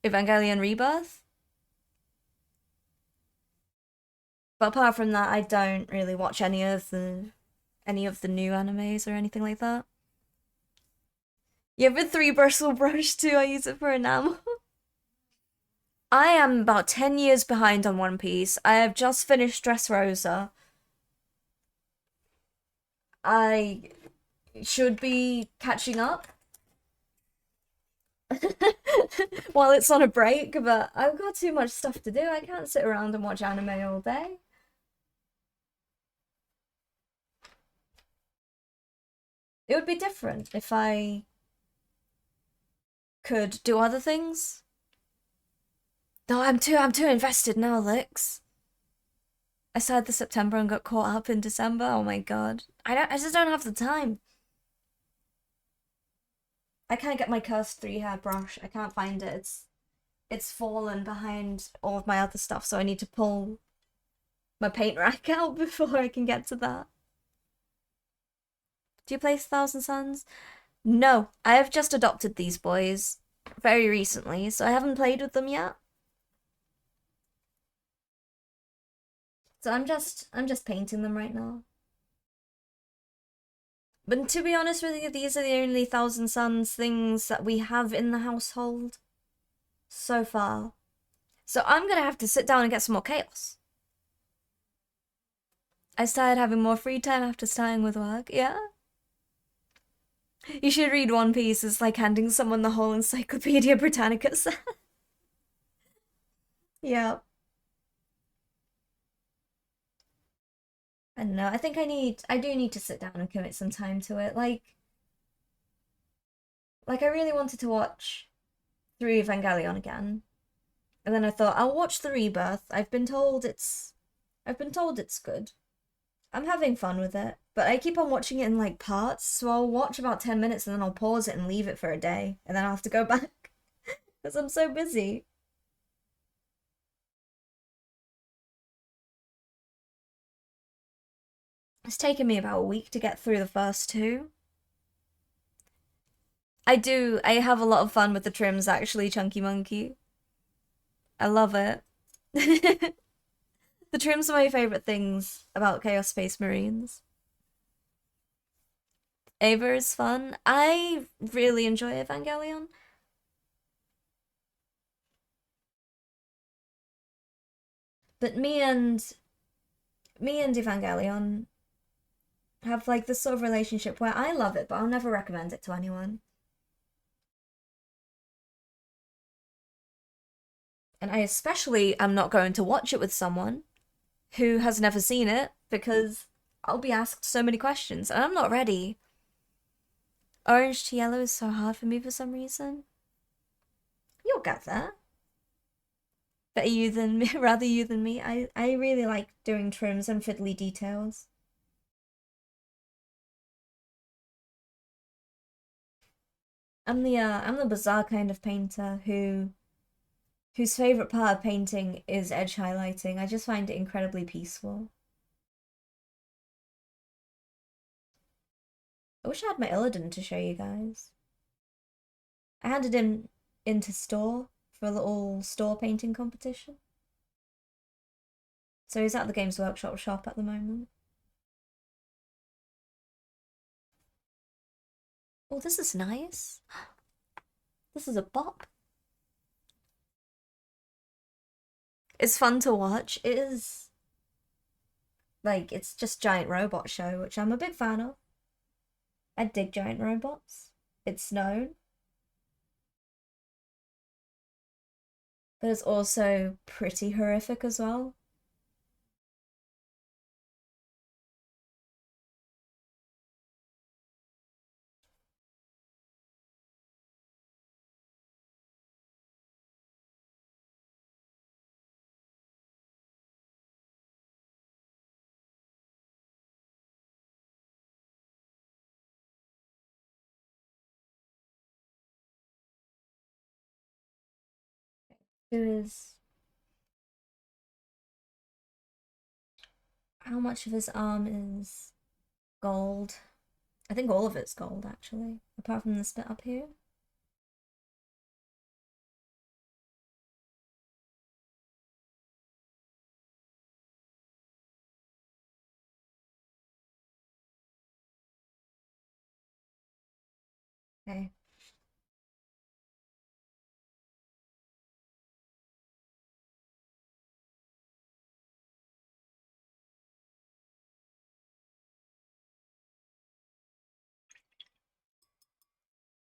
Speaker 1: Evangelion Rebirth. But apart from that, I don't really watch any of the new animes or anything like that. You have a 3 bristle brush too. I use it for enamel. I am about 10 years behind on One Piece. I have just finished Dressrosa. I should be catching up while it's on a break, but I've got too much stuff to do. I can't sit around and watch anime all day. It would be different if I could do other things. No, I'm too invested now, Lix. I started this September and got caught up in December. Oh my god. I just don't have the time. I can't get my cursed 3 hair brush. I can't find it. It's fallen behind all of my other stuff, so I need to pull my paint rack out before I can get to that. Do you play Thousand Suns? No, I have just adopted these boys very recently, so I haven't played with them yet. So I'm just painting them right now. But to be honest with you, these are the only Thousand Suns things that we have in the household so far. So I'm gonna have to sit down and get some more chaos. I started having more free time after starting with work, yeah? You should read One Piece. It's like handing someone the whole Encyclopedia Britannica set. Yeah. I don't know. I think I do need to sit down and commit some time to it. Like I really wanted to watch through Evangelion again. And then I thought I'll watch the Rebirth. I've been told it's good. I'm having fun with it, but I keep on watching it in like parts, so I'll watch about 10 minutes and then I'll pause it and leave it for a day, and then I'll have to go back because I'm so busy. It's taken me about a week to get through the first two. I have a lot of fun with the trims actually, Chunky Monkey. I love it. The trims are my favorite things about Chaos Space Marines. Ava is fun. I really enjoy Evangelion. But me and Evangelion have like this sort of relationship where I love it, but I'll never recommend it to anyone. And I especially am not going to watch it with someone who has never seen it because I'll be asked so many questions and I'm not ready. Orange to yellow is so hard for me for some reason. You'll get there. Better you than me, rather you than me. I really like doing trims and fiddly details. I'm the bizarre kind of painter whose favorite part of painting is edge highlighting. I just find it incredibly peaceful. I wish I had my Illidan to show you guys. I handed him into store for a little store painting competition. So he's at the Games Workshop shop at the moment. Oh, this is nice. This is a bop. It's fun to watch. It is like it's just giant robot show, which I'm a big fan of. I dig giant robots. It's known. But it's also pretty horrific as well. Who is how much of his arm is gold? I think all of it's gold actually, apart from this bit up here. Okay.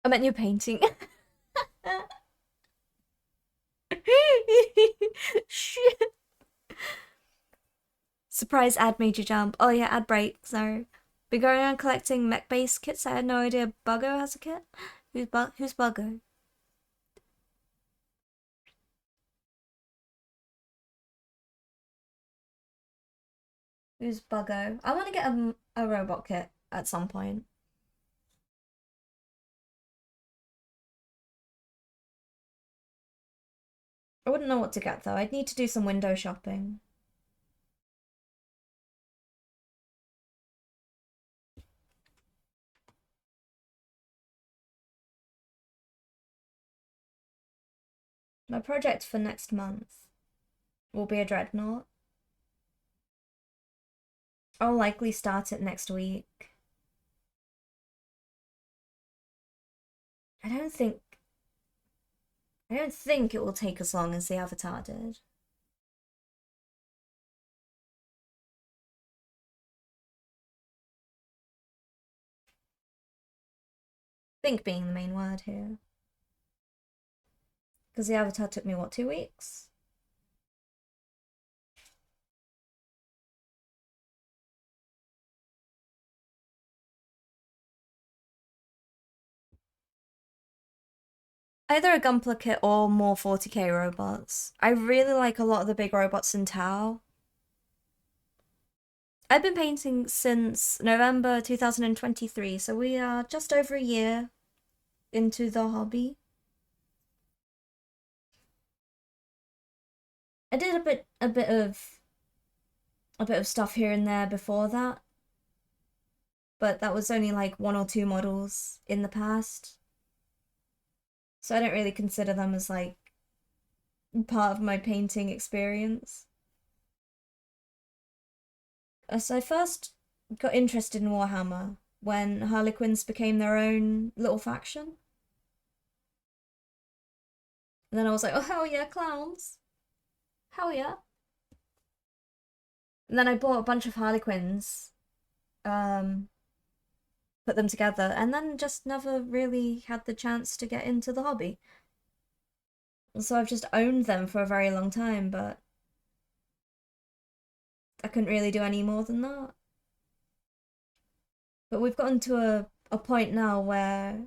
Speaker 1: I meant you're painting. Shit. Surprise ad made you jump. Oh yeah, ad break, sorry. Been going around collecting mech-based kits. I had no idea Buggo has a kit. Who's Buggo? Who's Buggo? I want to get a robot kit at some point. I wouldn't know what to get though. I'd need to do some window shopping. My project for next month will be a dreadnought. I'll likely start it next week. I don't think I don't think it will take as long as the Avatar did. Think being the main word here. Because the Avatar took me, what, 2 weeks? Either a Gunpla kit or more 40k robots. I really like a lot of the big robots in Tau. I've been painting since November 2023, so we are just over a year into the hobby. I did a bit of stuff here and there before that, but that was only like one or two models in the past. So I don't really consider them as like part of my painting experience. So I first got interested in Warhammer when Harlequins became their own little faction. And then I was like, oh hell yeah, clowns. Hell yeah. And then I bought a bunch of Harlequins, um, put them together, and then just never really had the chance to get into the hobby. So I've just owned them for a very long time, but I couldn't really do any more than that. But we've gotten to a point now where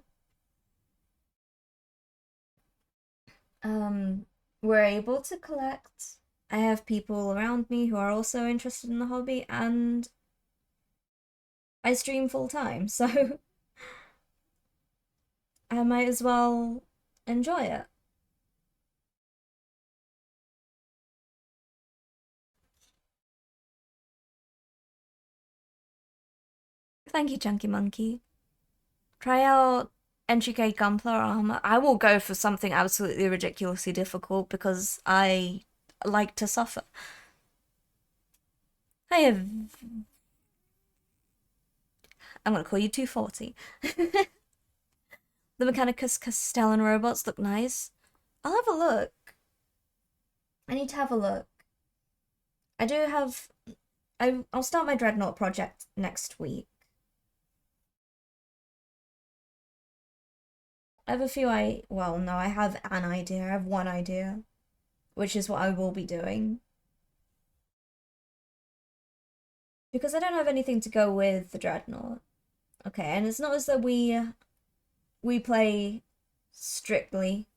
Speaker 1: um we're able to collect. I have people around me who are also interested in the hobby, and I stream full time, so I might as well enjoy it. Thank you, Chunky Monkey. Try out NGK Gunpla Armor. I will go for something absolutely ridiculously difficult because I like to suffer. I have. I'm gonna call you 240. The Mechanicus Castellan robots look nice. I'll have a look. I need to have a look. I do have. I'll start my Dreadnought project next week. I have a few well, no, I have an idea. I have one idea, which is what I will be doing. Because I don't have anything to go with the Dreadnought. Okay, and it's not as though we play strictly.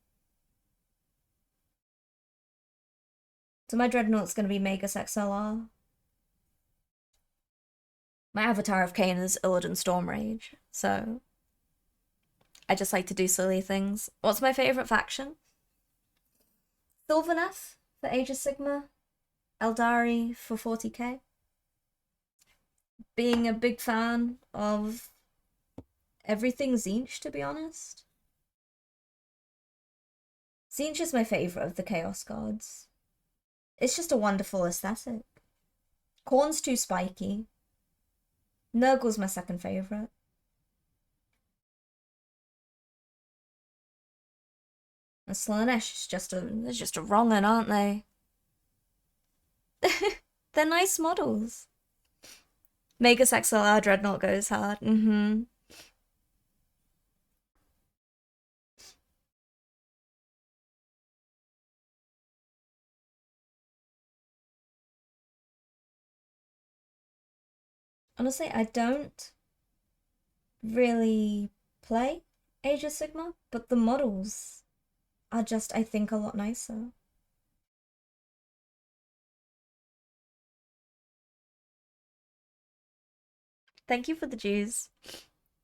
Speaker 1: So my Dreadnought's gonna be Magus XLR. My avatar of Kane is Illidan Stormrage, so I just like to do silly things. What's my favourite faction? Sylvaneth for Age of Sigma, Eldari for 40k. Being a big fan of everything Tzeentch, to be honest. Tzeentch is my favourite of the Chaos Gods. It's just a wonderful aesthetic. Khorne's too spiky. Nurgle's my second favourite. And Slaanesh is they're just a wrong un, aren't they? They're nice models. Magus XLR Dreadnought goes hard. Honestly, I don't really play Age of Sigma, but the models are just, I think, a lot nicer. Thank you for the Jews.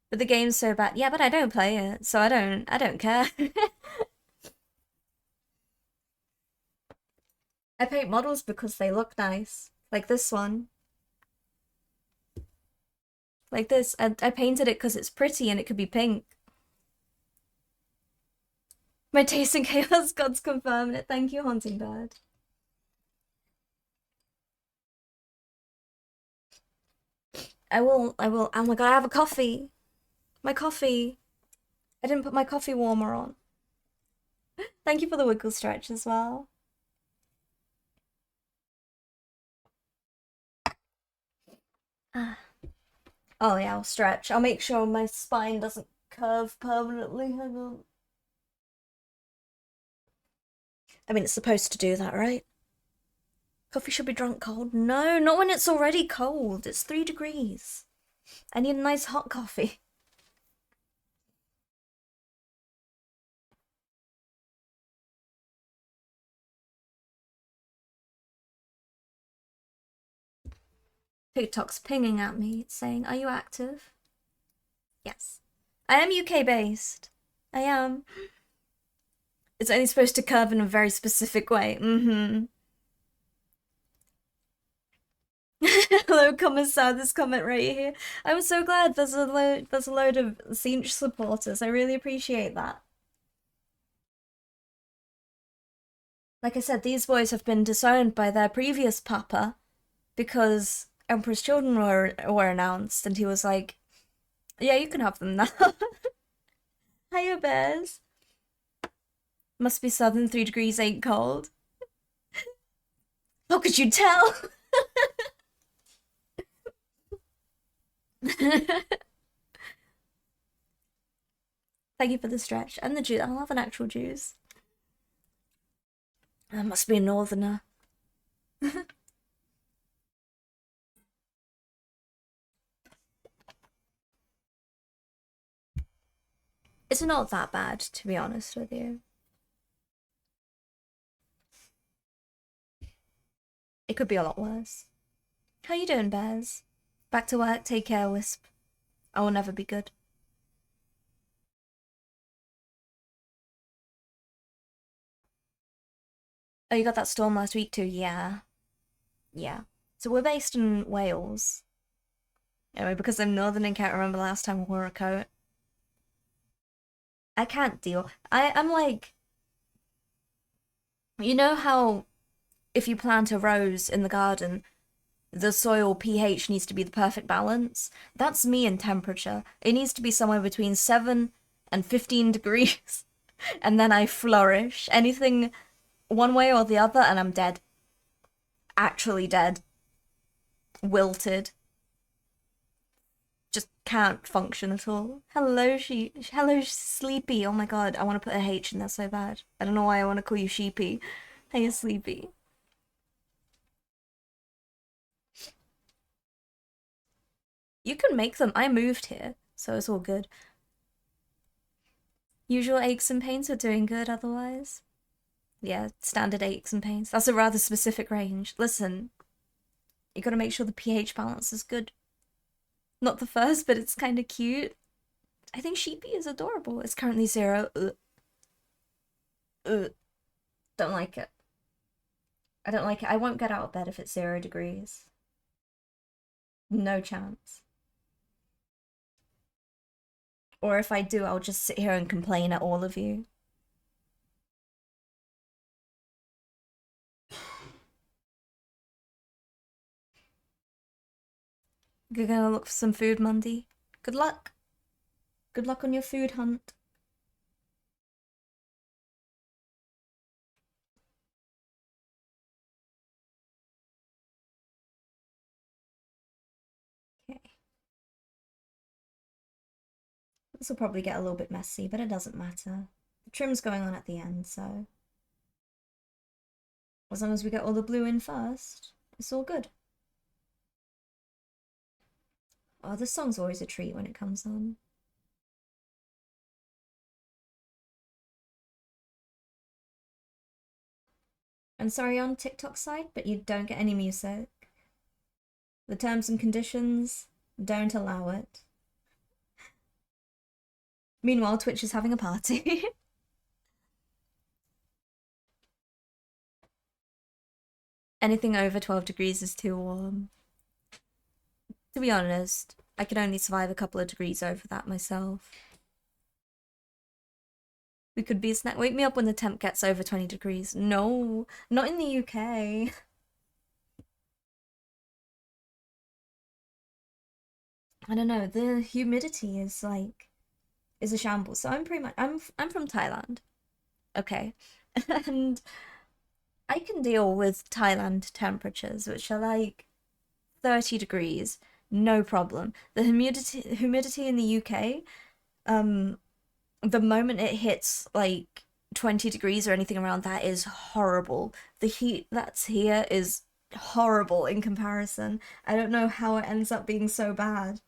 Speaker 1: But the game's so bad. Yeah, but I don't play it, so I don't care. I paint models because they look nice. Like this one. Like this. I painted it because it's pretty and it could be pink. My taste in Chaos Gods confirmed it. Thank you, Haunting Bird. Oh my god, I have a coffee. My coffee. I didn't put my coffee warmer on. Thank you for the wiggle stretch as well. Ah. Oh yeah, I'll stretch. I'll make sure my spine doesn't curve permanently. Hang on. I mean, it's supposed to do that, right? Coffee should be drunk cold. No, not when it's already cold. It's 3 degrees. I need a nice hot coffee. TikTok's pinging at me saying, "Are you active?" Yes. I am UK based. I am. It's only supposed to curve in a very specific way. Mm-hmm. Hello, Commissar. This comment right here. I'm so glad there's a load of Sinch supporters. I really appreciate that. Like I said, these boys have been disowned by their previous papa because Emperor's Children were announced, and he was like, "Yeah, you can have them now." Hiya, bears. Must be southern. 3 degrees ain't cold. How could you tell? Thank you for the stretch and the juice. I'll have an actual juice. I must be a northerner. It's not that bad, to be honest with you. It could be a lot worse. How you doing, bears? Back to work. Take care, Wisp. I will never be good. Oh, you got that storm last week too? Yeah. Yeah. So we're based in Wales. Anyway, because I'm northern and can't remember the last time I wore a coat. I can't deal. I'm like, you know how if you plant a rose in the garden, the soil pH needs to be the perfect balance? That's me in temperature. It needs to be somewhere between 7 and 15 degrees. And then I flourish. Anything one way or the other, and I'm dead. Actually dead. Wilted. Just can't function at all. Hello, Sleepy. Oh my god, I want to put a H in there so bad. I don't know why I want to call you Sheepy. Hey, Sleepy. You can make them. I moved here, so it's all good. Usual aches and pains are doing good otherwise. Yeah, standard aches and pains. That's a rather specific range. Listen, you gotta make sure the pH balance is good. Not the first, but it's kind of cute. I think Sheepy is adorable. It's currently 0. Don't like it. I don't like it. I won't get out of bed if it's 0 degrees. No chance. Or if I do, I'll just sit here and complain at all of you. You're gonna look for some food, Mundy. Good luck. Good luck on your food hunt. Okay. This will probably get a little bit messy, but it doesn't matter. The trim's going on at the end, so as long as we get all the blue in first, it's all good. Oh, this song's always a treat when it comes on. I'm sorry on TikTok side, but you don't get any music. The terms and conditions don't allow it. Meanwhile, Twitch is having a party. Anything over 12 degrees is too warm. To be honest, I could only survive a couple of degrees over that myself. We could be a snack. Wake me up when the temp gets over 20 degrees. No, not in the UK. I don't know. The humidity is like is a shambles. So I'm pretty much I'm from Thailand. Okay. And I can deal with Thailand temperatures, which are like 30 degrees, no problem. The humidity in the UK, the moment it hits like 20 degrees or anything around that is horrible. The heat that's here is horrible in comparison. I don't know how it ends up being so bad.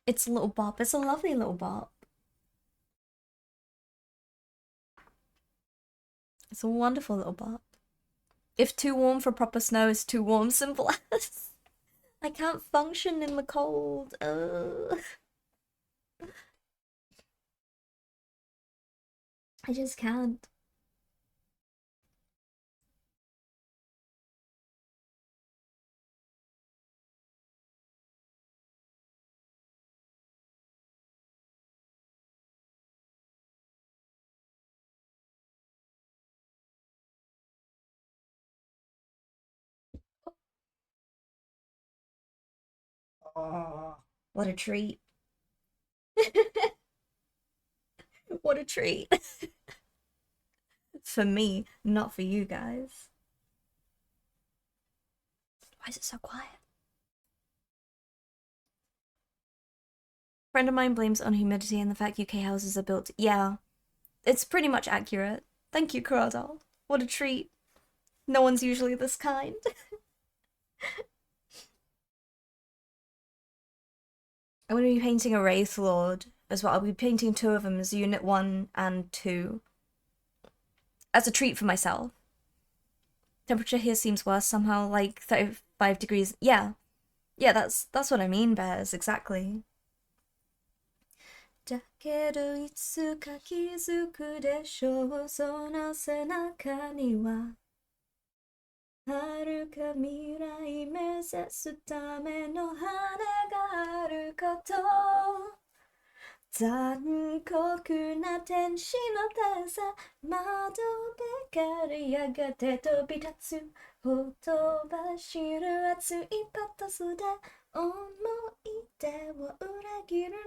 Speaker 1: It's a little bop. It's a lovely little bop. It's a wonderful little bot. If too warm for proper snow is too warm, simple as. I can't function in the cold. I just can't. Oh, what a treat. What a treat. For me, not for you guys. Why is it so quiet? Friend of mine blames on humidity and the fact UK houses are built. Yeah, it's pretty much accurate. Thank you, Crawdall. What a treat. No one's usually this kind. I'm going to be painting a Wraith Lord as well. I'll be painting two of them as Unit 1 and 2. As a treat for myself. Temperature here seems worse somehow, like 35 degrees. Yeah. Yeah, that's what I mean, Bears, exactly. だけどいつか気づくでしょうその背中には遥か未来目指すための花があること残酷な天使の手さ窓で狩り上がって飛び立つほとばしる熱いパトスで思い出を裏切るなら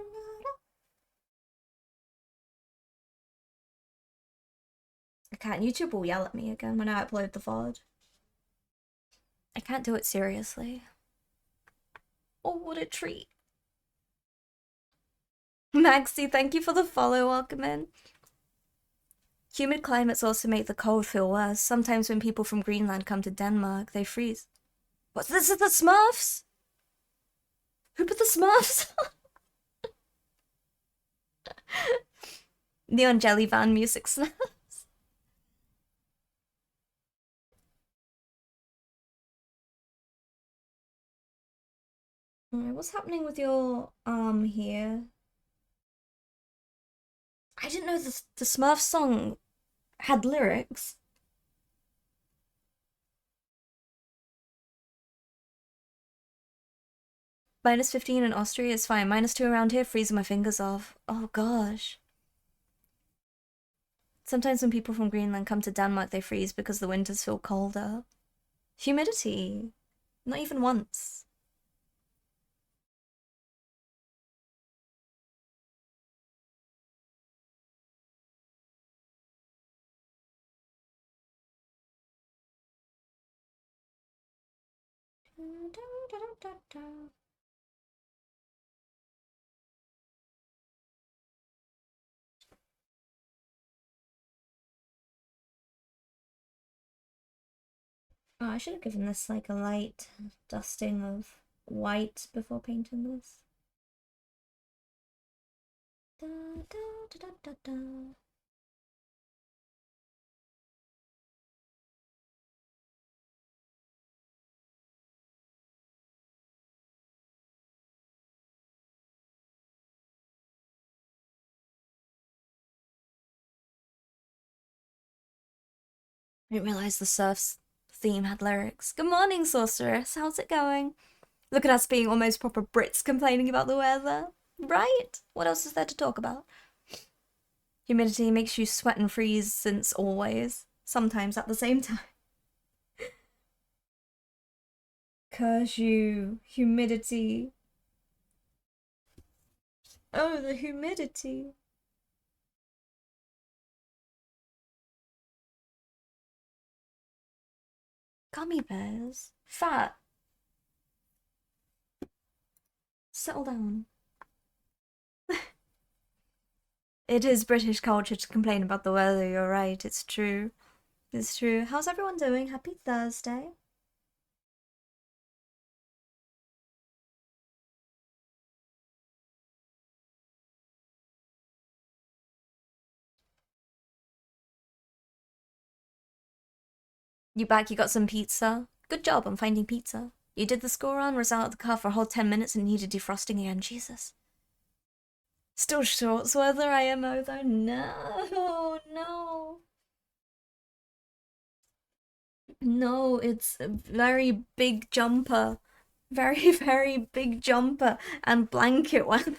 Speaker 1: I can't. YouTube will yell at me again when I upload the VOD. I can't do it seriously. Oh, what a treat. Maxie, thank you for the follow, welcome in. Humid climates also make the cold feel worse. Sometimes when people from Greenland come to Denmark, they freeze. What's this? Is the Smurfs? Who put the Smurfs on? Neon Jelly Van music snaps. Alright, what's happening with your arm here? I didn't know the Smurfs song had lyrics. -15 in Austria is fine. -2 around here, freezing my fingers off. Oh gosh. Sometimes when people from Greenland come to Denmark, they freeze because the winters feel colder. Humidity. Not even once. Oh, I should have given this like a light dusting of white before painting this. Da, da, da, da, da. I didn't realize the surf's theme had lyrics. Good morning, sorceress. How's it going? Look at us being almost proper Brits complaining about the weather. Right? What else is there to talk about? Humidity makes you sweat and freeze since always. Sometimes at the same time. Curse you. Humidity. Oh, the humidity. Gummy bears. Fat. Settle down. It is British culture to complain about the weather, you're right, it's true. It's true. How's everyone doing? Happy Thursday. You back? You got some pizza? Good job on finding pizza. You did the school run, was out of the car for a whole 10 minutes and needed defrosting again. Jesus. Still shorts weather IMO though? No, no. No, it's a very big jumper. Very, very big jumper and blanket weather.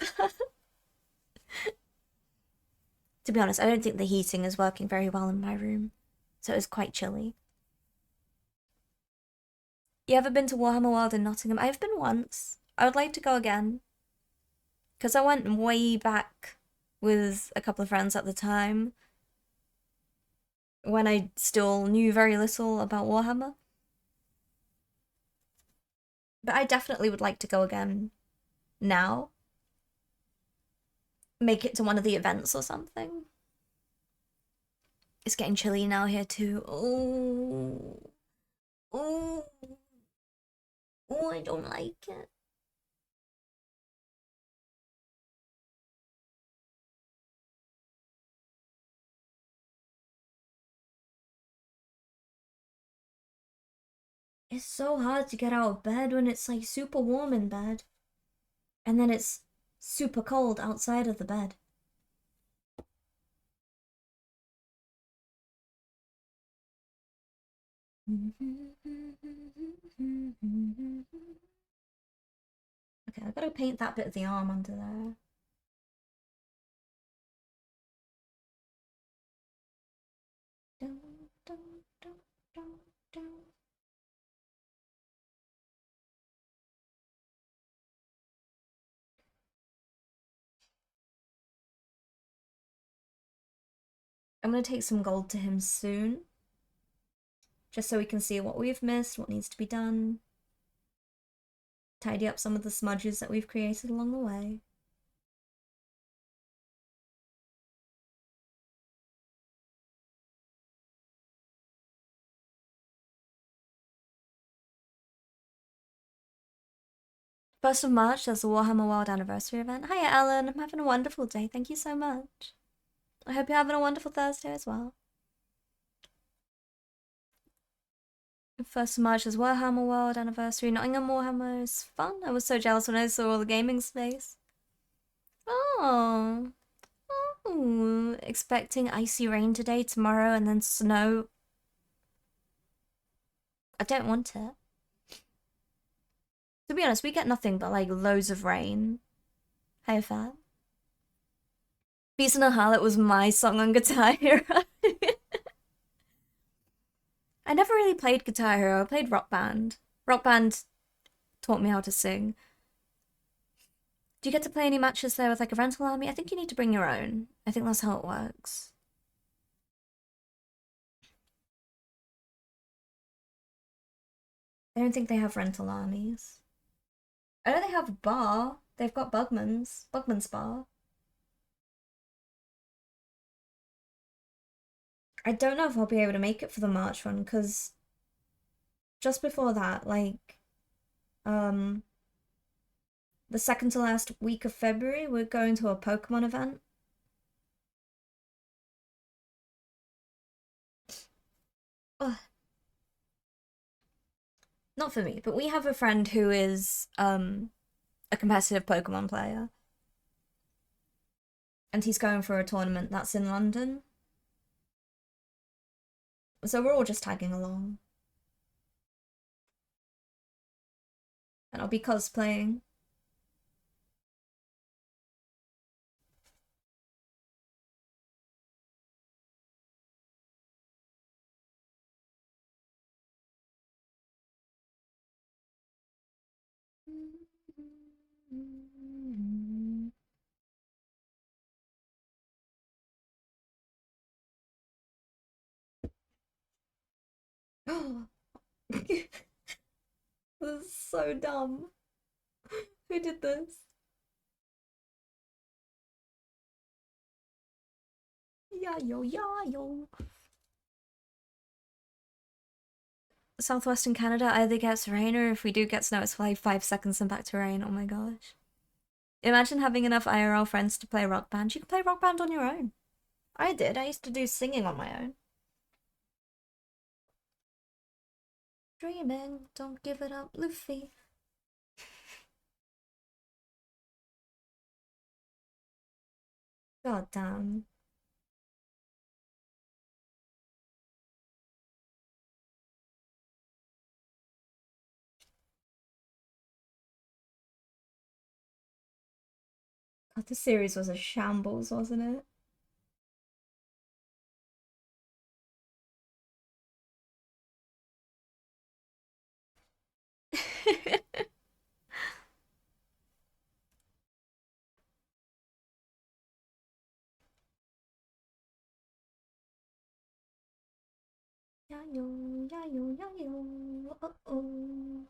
Speaker 1: To be honest, I don't think the heating is working very well in my room, so it's quite chilly. You ever been to Warhammer World in Nottingham? I've been once. I would like to go again. Because I went way back with a couple of friends at the time when I still knew very little about Warhammer. But I definitely would like to go again now. Make it to one of the events or something. It's getting chilly now here too. Oh. Oh. Oh, I don't like it. It's so hard to get out of bed when it's like super warm in bed. And then it's super cold outside of the bed. Okay, I've got to paint that bit of the arm under there. I'm going to take some gold to him soon. Just so we can see what we've missed, what needs to be done. Tidy up some of the smudges that we've created along the way. First of March, there's the Warhammer World Anniversary event. Hiya, Ellen. I'm having a wonderful day. Thank you so much. I hope you're having a wonderful Thursday as well. First of March is Warhammer World Anniversary. Nottingham Warhammer is fun. I was so jealous when I saw all the gaming space. Oh. Oh. Expecting icy rain today, tomorrow, and then snow. I don't want it. To be honest, we get nothing but like loads of rain. Hey, Fat. Beast in a Harlot was my song on Guitar Hero. I never really played Guitar Hero. I played Rock Band. Rock Band taught me how to sing. Do you get to play any matches there with like a rental army? I think you need to bring your own. I think that's how it works. I don't think they have rental armies. I know they have bar. They've got Bugman's. Bugman's bar. I don't know if I'll be able to make it for the March one, because just before that, like, the second to last week of February, we're going to a Pokemon event. Ugh. Not for me, but we have a friend who is, a competitive Pokemon player. And he's going for a tournament that's in London. So we're all just tagging along. And I'll be cosplaying. This is so dumb. Who did this? Yeah, yo, yeah, yo. Southwestern Canada either gets rain or if we do get snow, it's for like 5 seconds and back to rain. Oh my gosh. Imagine having enough IRL friends to play Rock Band. You can play Rock Band on your own. I did. I used to do singing on my own. dreaming. Don't give it up, Luffy. God damn. God, this series was a shambles, wasn't it? Yayo, yayo, yayo. Uh-oh.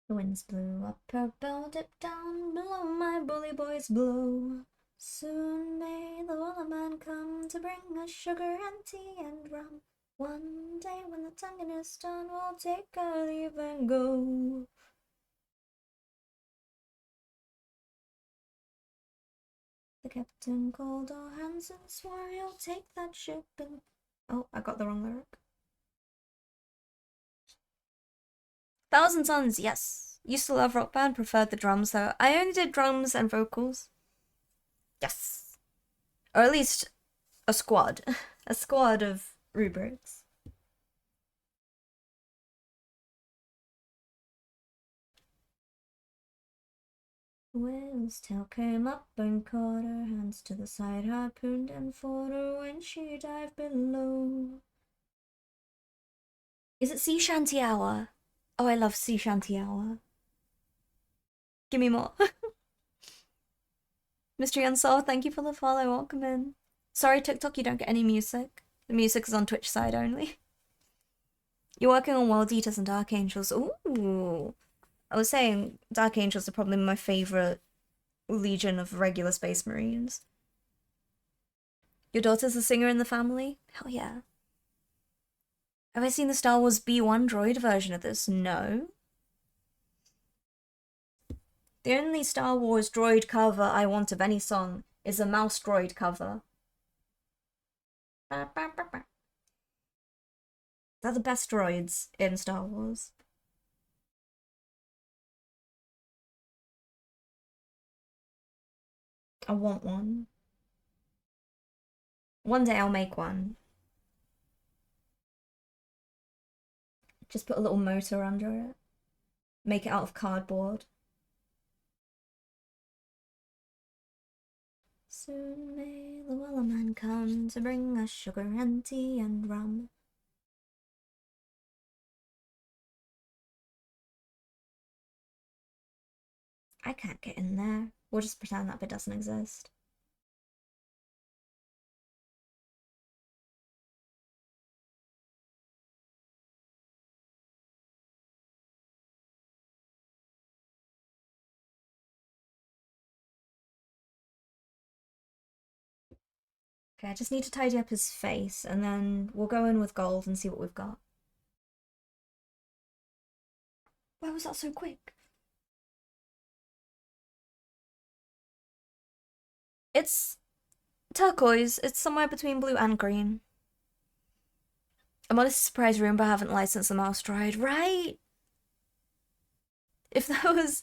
Speaker 1: The winds blew up her bell, dipped down below, my bully boys blow. Soon may the Wellerman come to bring us sugar and tea and rum. One day when the tonguing is done, we'll take our leave and go. The captain called all hands and swore he'll take that ship and... Oh, I got the wrong lyric. 1,000 Tons, yes. Used to love Rock Band, preferred the drums though. I only did drums and vocals. Yes. Or at least a squad. A squad of rubrics. Whale's tail came up and caught her, hands to the side, harpooned and fought her when she dived below. Is it sea shanty hour? Oh, I love sea shanty hour. Give me more. Mystery Unsolved, thank you for the follow. Welcome in. Sorry, TikTok, you don't get any music. The music is on Twitch side only. You're working on World Eaters and Dark Angels. Ooh. I was saying Dark Angels are probably my favorite legion of regular Space Marines. Your daughter's a singer in the family? Hell yeah. Have I seen the Star Wars B1 droid version of this? No. The only Star Wars droid cover I want of any song is a mouse droid cover. They're the best droids in Star Wars. I want one. One day I'll make one. Just put a little motor under it. Make it out of cardboard. Soon may the Wellerman come to bring us sugar and tea and rum. I can't get in there. We'll just pretend that bit doesn't exist. Okay, I just need to tidy up his face, and then we'll go in with gold and see what we've got. Why was that so quick? It's turquoise. It's somewhere between blue and green. I'm honestly surprised Roomba haven't licensed the mouse droid, right? If there was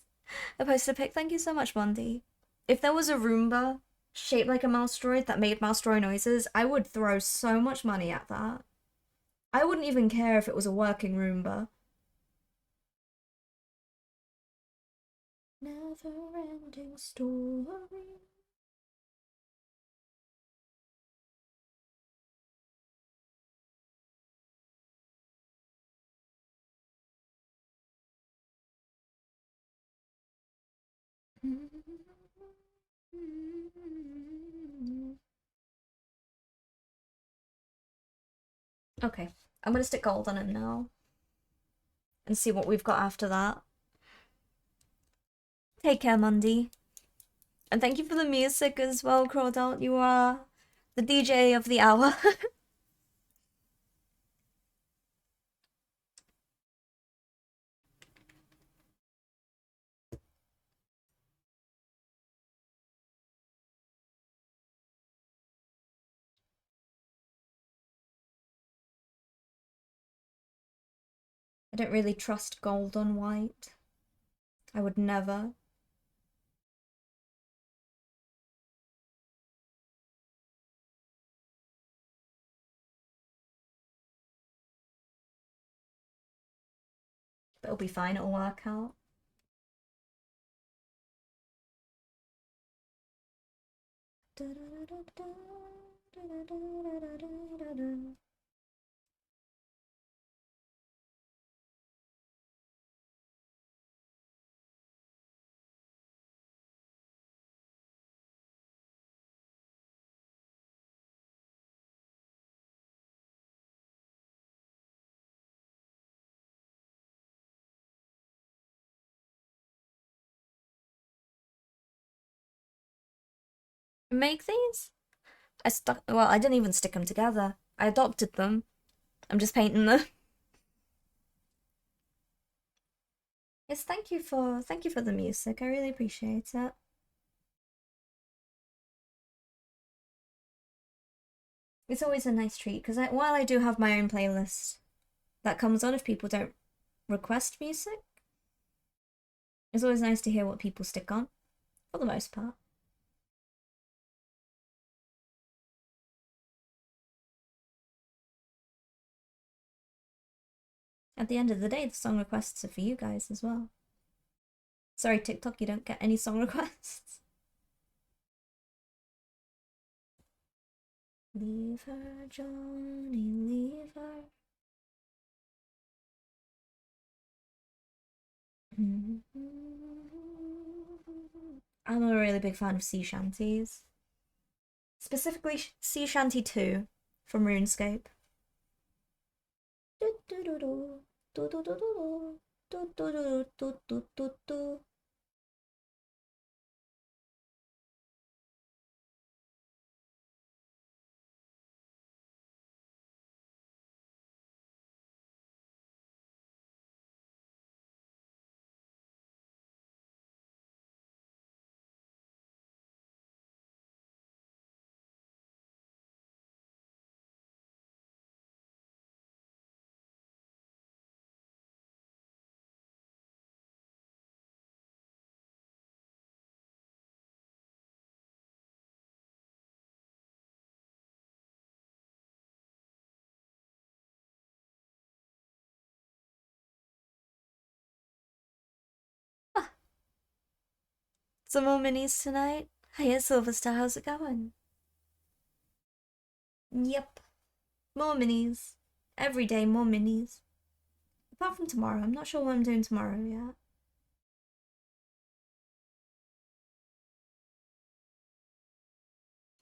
Speaker 1: a poster pic, thank you so much, Bundy. If there was a Roomba shaped like a mouse droid that made mouse droid noises, I would throw so much money at that. I wouldn't even care if it was a working Roomba. Never-ending story. Okay, I'm gonna stick gold on him now. And see what we've got after that. Take care, Mundy. And thank you for the music as well, Crawdalt. You are the DJ of the hour. I don't really trust gold on white. I would never. But it'll be fine, it'll work out. Make these? Well, I didn't even stick them together. I adopted them. I'm just painting them. Yes, thank you for the music. I really appreciate it. It's always a nice treat because while I do have my own playlist that comes on if people don't request music, it's always nice to hear what people stick on, for the most part. At the end of the day, the song requests are for you guys as well. Sorry, TikTok, you don't get any song requests. Leave her, Johnny, leave her. I'm a really big fan of sea shanties. Specifically, Sea Shanty 2 from RuneScape. Some more minis tonight. Hiya, Silverstar, how's it going? Yep. More minis. Every day, more minis. Apart from tomorrow. I'm not sure what I'm doing tomorrow yet.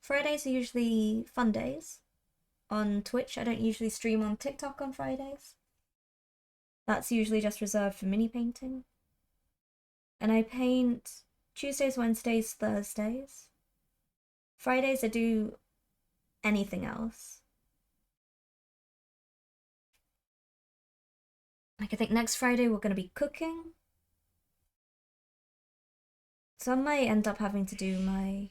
Speaker 1: Fridays are usually fun days on Twitch. I don't usually stream on TikTok on Fridays. That's usually just reserved for mini painting. And I paint Tuesdays, Wednesdays, Thursdays. Fridays I do anything else. Like I think next Friday we're going to be cooking. So I might end up having to do my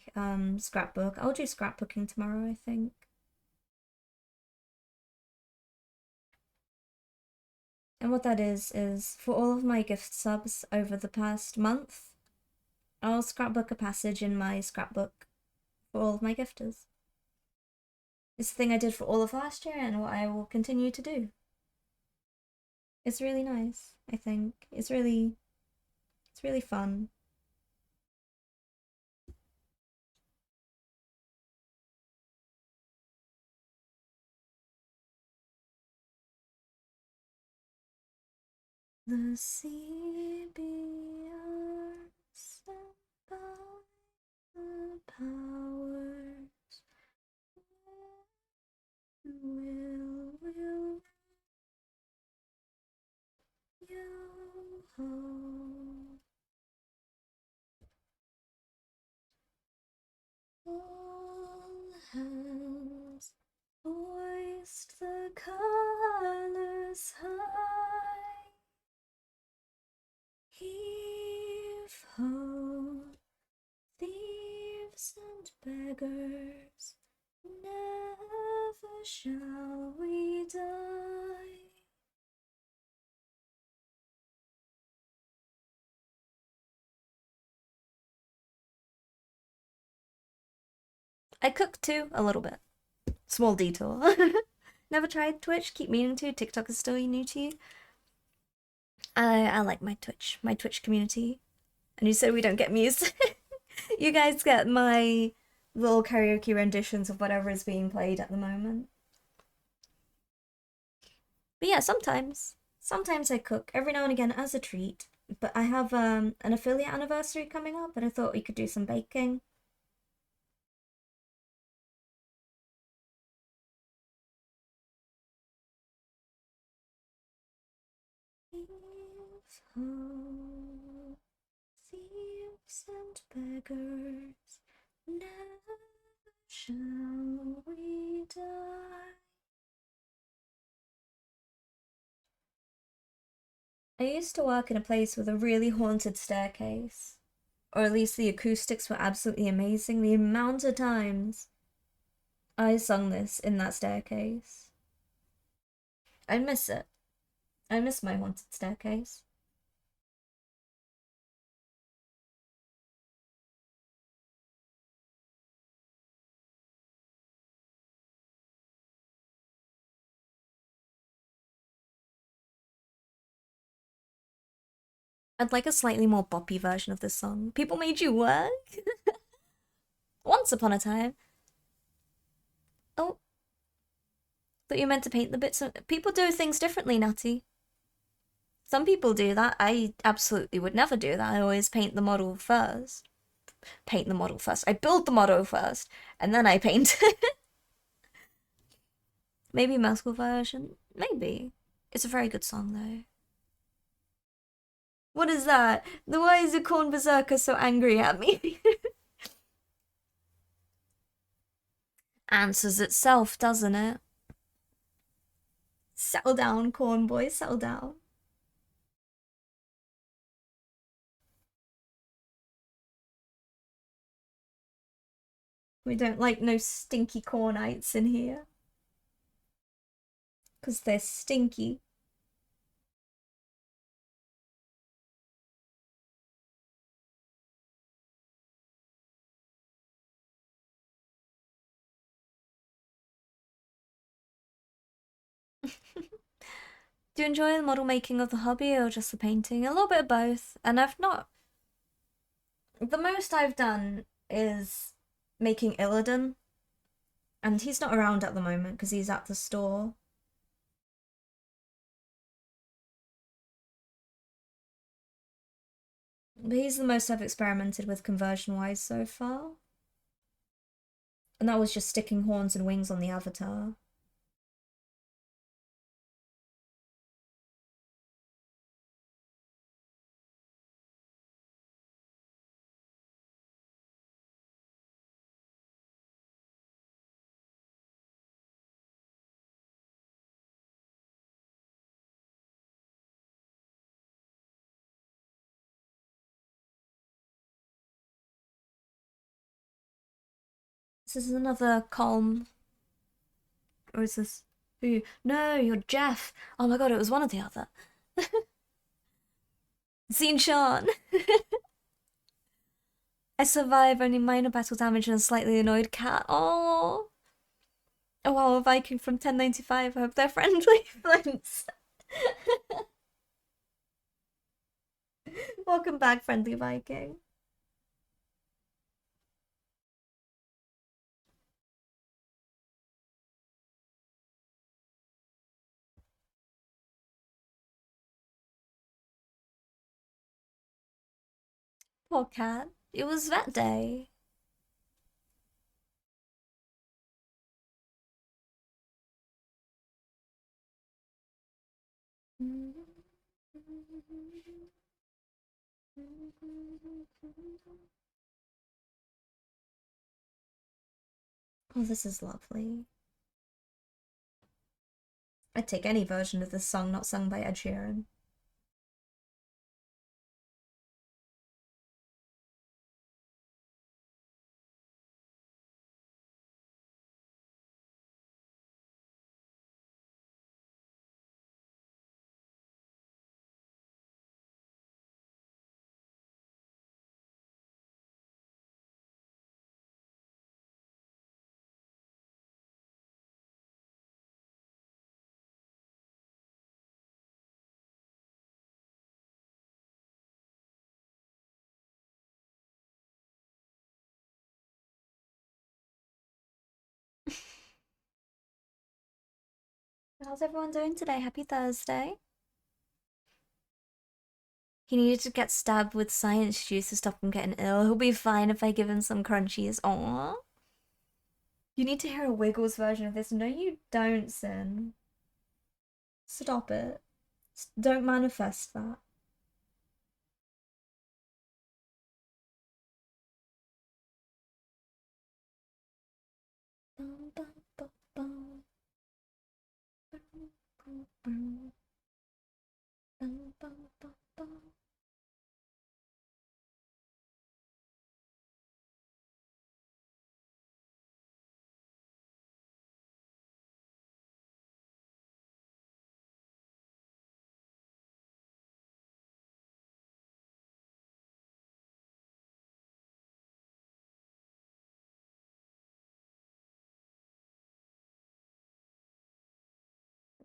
Speaker 1: scrapbook. I'll do scrapbooking tomorrow, I think. And what that is for all of my gift subs over the past month, I'll scrapbook a passage in my scrapbook for all of my gifters. It's the thing I did for all of last year and what I will continue to do. It's really nice, I think. It's really fun. The sea beyond sent by the powers will you home. All hands hoist the colors high. Heave ho, thieves and beggars, never shall we die. I cook too, a little bit. Small detour. Never tried Twitch? Keep meaning to. TikTok is still new to you. I like my Twitch community. And you said we don't get music. You guys get my little karaoke renditions of whatever is being played at the moment. But yeah, sometimes I cook every now and again as a treat. But I have an affiliate anniversary coming up, and I thought we could do some baking. Thieves and beggars, never shall we die. I used to work in a place with a really haunted staircase, or at least the acoustics were absolutely amazing. The amount of times I sung this in that staircase. I miss it. I miss my haunted staircase. I'd like a slightly more boppy version of this song. People made you work? Once upon a time. Oh, thought you meant to paint the bits of... People do things differently, Natty. Some people do that. I absolutely would never do that. I always paint the model first. Paint the model first. I build the model first, and then I paint it. Maybe musical version? Maybe. It's a very good song, though. What is that? Why is the corn berserker so angry at me? Answers itself, doesn't it? Settle down, corn boy, settle down. We don't like no stinky cornites in here. Because they're stinky. Do you enjoy the model making of the hobby or just the painting? A little bit of both. And I've not... The most I've done is making Illidan. And he's not around at the moment because he's at the store. But he's the most I've experimented with conversion-wise so far. And that was just sticking horns and wings on the avatar. This is another calm... Or is this... Who? No, you're Jeff. Oh my god, it was one or the other. Seen Sean. I survive only minor battle damage and a slightly annoyed cat. Oh. Oh wow, a Viking from 1095. I hope they're friendly. Friends. Welcome back, friendly Viking. Poor cat. It was vet day. Oh, this is lovely. I'd take any version of this song not sung by Ed Sheeran. How's everyone doing today? Happy Thursday. He needed to get stabbed with science juice to stop him getting ill. He'll be fine if I give him some crunchies. Aww. You need to hear a Wiggles version of this. No, you don't, Sin. Stop it. Don't manifest that.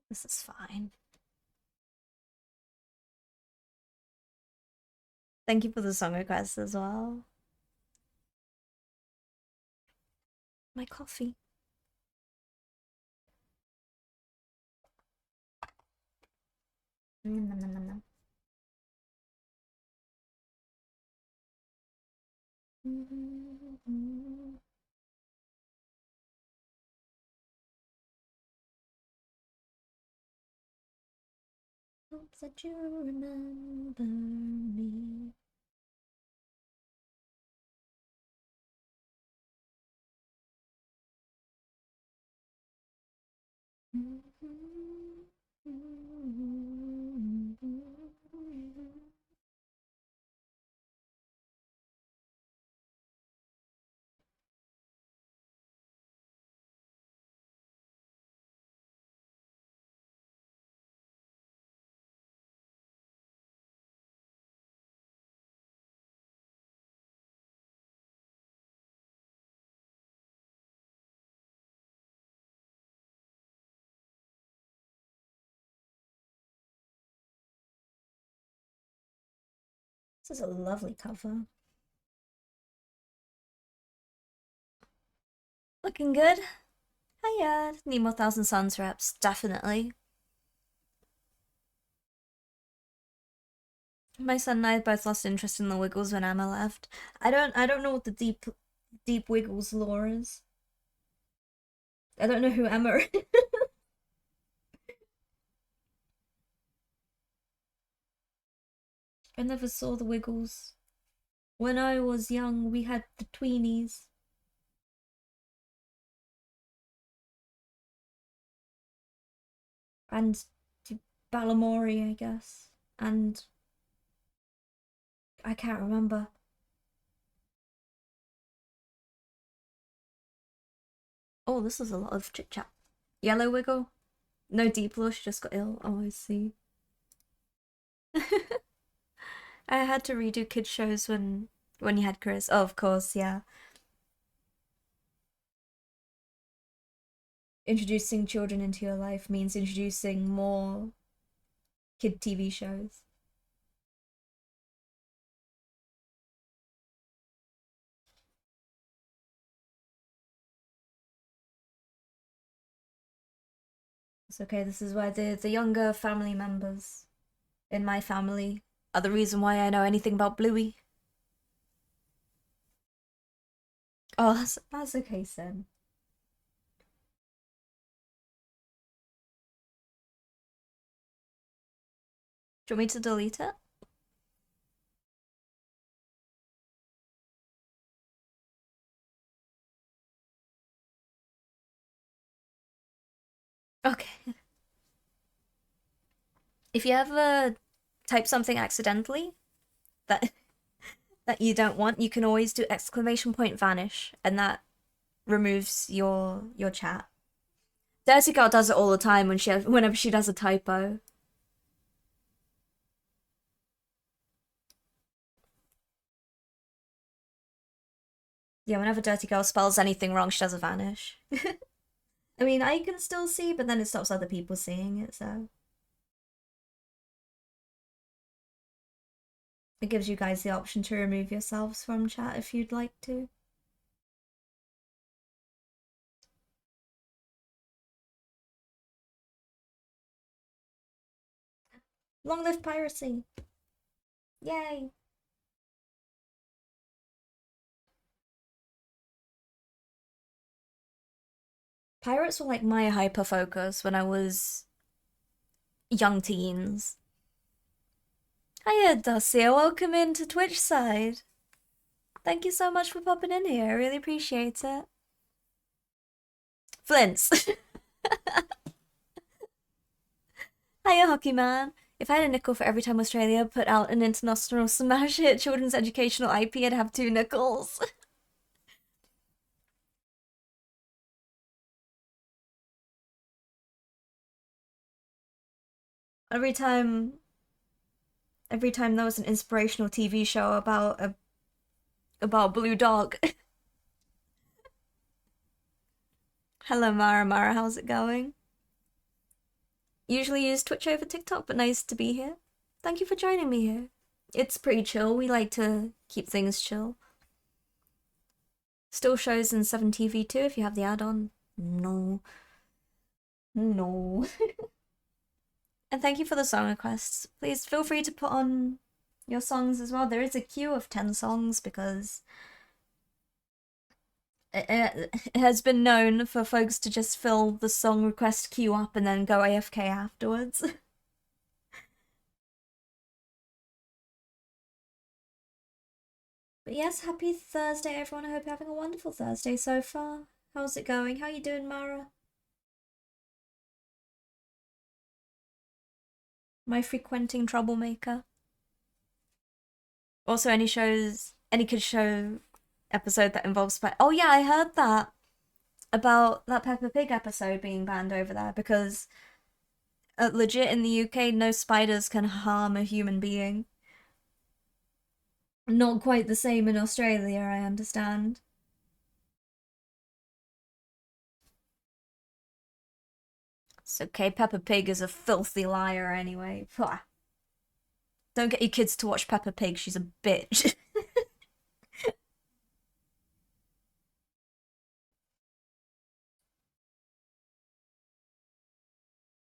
Speaker 1: This is fine. Thank you for the song request as well. My coffee. Nom, nom, nom, nom, nom. Hope that you remember me. This is a lovely cover. Looking good. Hiya. Need more Thousand Suns reps, definitely. My son and I both lost interest in the Wiggles when Emma left. I don't know what the deep Wiggles lore is. I don't know who Emma is. I never saw the Wiggles. When I was young, we had the Tweenies. And Balamori, I guess. And I can't remember. Oh, this is a lot of chit chat. Yellow Wiggle? No deep lore, she just got ill. Oh, I see. I had to redo kids shows when you had Chris. Oh, of course, yeah. Introducing children into your life means introducing more kid TV shows. It's okay, this is why the younger family members in my family are the reason why I know anything about Bluey. Oh, that's okay, Sin. Do you want me to delete it? Okay. If you ever type something accidentally that that you don't want, you can always do exclamation point vanish, and that removes your chat. Dirty Girl does it all the time whenever she does a typo. Yeah, whenever Dirty Girl spells anything wrong, she does a vanish. I mean, I can still see, but then it stops other people seeing it, so. It gives you guys the option to remove yourselves from chat if you'd like to. Long live piracy! Yay! Pirates were like my hyper focus when I was young teens. Hiya, Dacia. Welcome into Twitch side. Thank you so much for popping in here. I really appreciate it. Flints. Hiya, Hockey Man. If I had a nickel for every time Australia put out an international smash hit children's educational IP, I'd have 2 nickels. every time there was an inspirational TV show about Blue Dog. Hello, Mara. Mara, how's it going? Usually use Twitch over TikTok, but nice to be here. Thank you for joining me here. It's pretty chill. We like to keep things chill. Still shows in 7TV too if you have the add-on. No. No. And thank you for the song requests. Please feel free to put on your songs as well. There is a queue of 10 songs because it has been known for folks to just fill the song request queue up and then go AFK afterwards. But yes, happy Thursday everyone. I hope you're having a wonderful Thursday so far. How's it going? How you doing, Mara? My frequenting troublemaker. Also, any kids show episode that involves oh yeah, I heard that about that Peppa Pig episode being banned over there because legit in the UK no spiders can harm a human being. Not quite the same in Australia, I understand. It's okay, Peppa Pig is a filthy liar anyway. Don't get your kids to watch Peppa Pig, she's a bitch.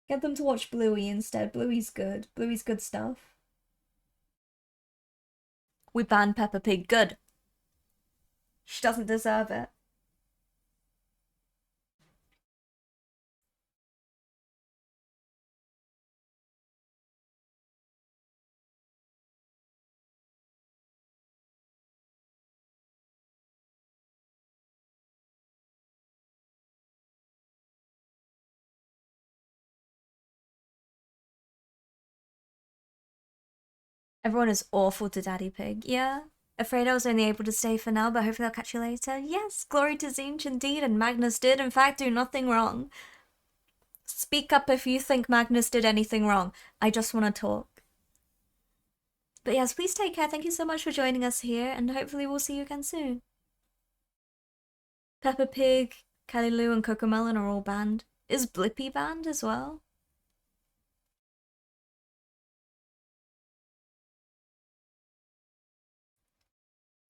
Speaker 1: Get them to watch Bluey instead. Bluey's good. Bluey's good stuff. We banned Peppa Pig. Good. She doesn't deserve it. Everyone is awful to Daddy Pig. Yeah. Afraid I was only able to stay for now, but hopefully I'll catch you later. Yes, glory to Zinch indeed, and Magnus did, in fact, do nothing wrong. Speak up if you think Magnus did anything wrong. I just want to talk. But yes, please take care. Thank you so much for joining us here, and hopefully we'll see you again soon. Peppa Pig, Kelly Lou, and Cocomelon are all banned. Is Blippi banned as well?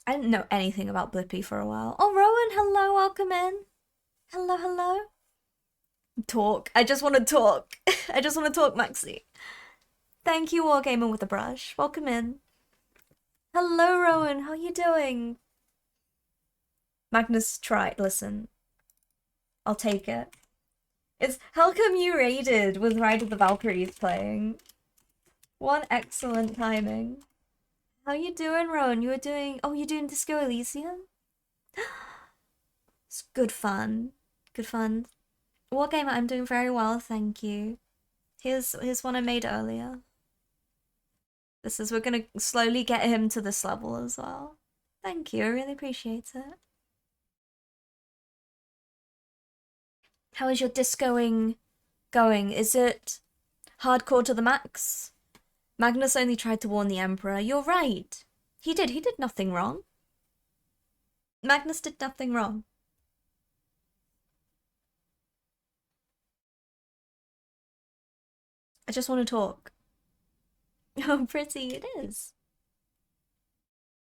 Speaker 1: I didn't know anything about Blippi for a while. Oh, Rowan, hello, welcome in. Hello, hello. Talk. I just want to talk. I just want to talk, Maxie. Thank you, Wargamer with a brush. Welcome in. Hello, Rowan. How are you doing? Magnus, try. Listen. I'll take it. It's how come you raided with Ride of the Valkyries playing? One excellent timing. How you doing, Rowan? You were doing... Oh, you're doing Disco Elysium? It's good fun. Good fun. Wargamer, I'm doing very well, thank you. Here's one I made earlier. We're gonna slowly get him to this level as well. Thank you, I really appreciate it. How is your discoing going? Is it hardcore to the max? Magnus only tried to warn the Emperor. You're right. He did nothing wrong. Magnus did nothing wrong. I just want to talk. Oh, pretty it is.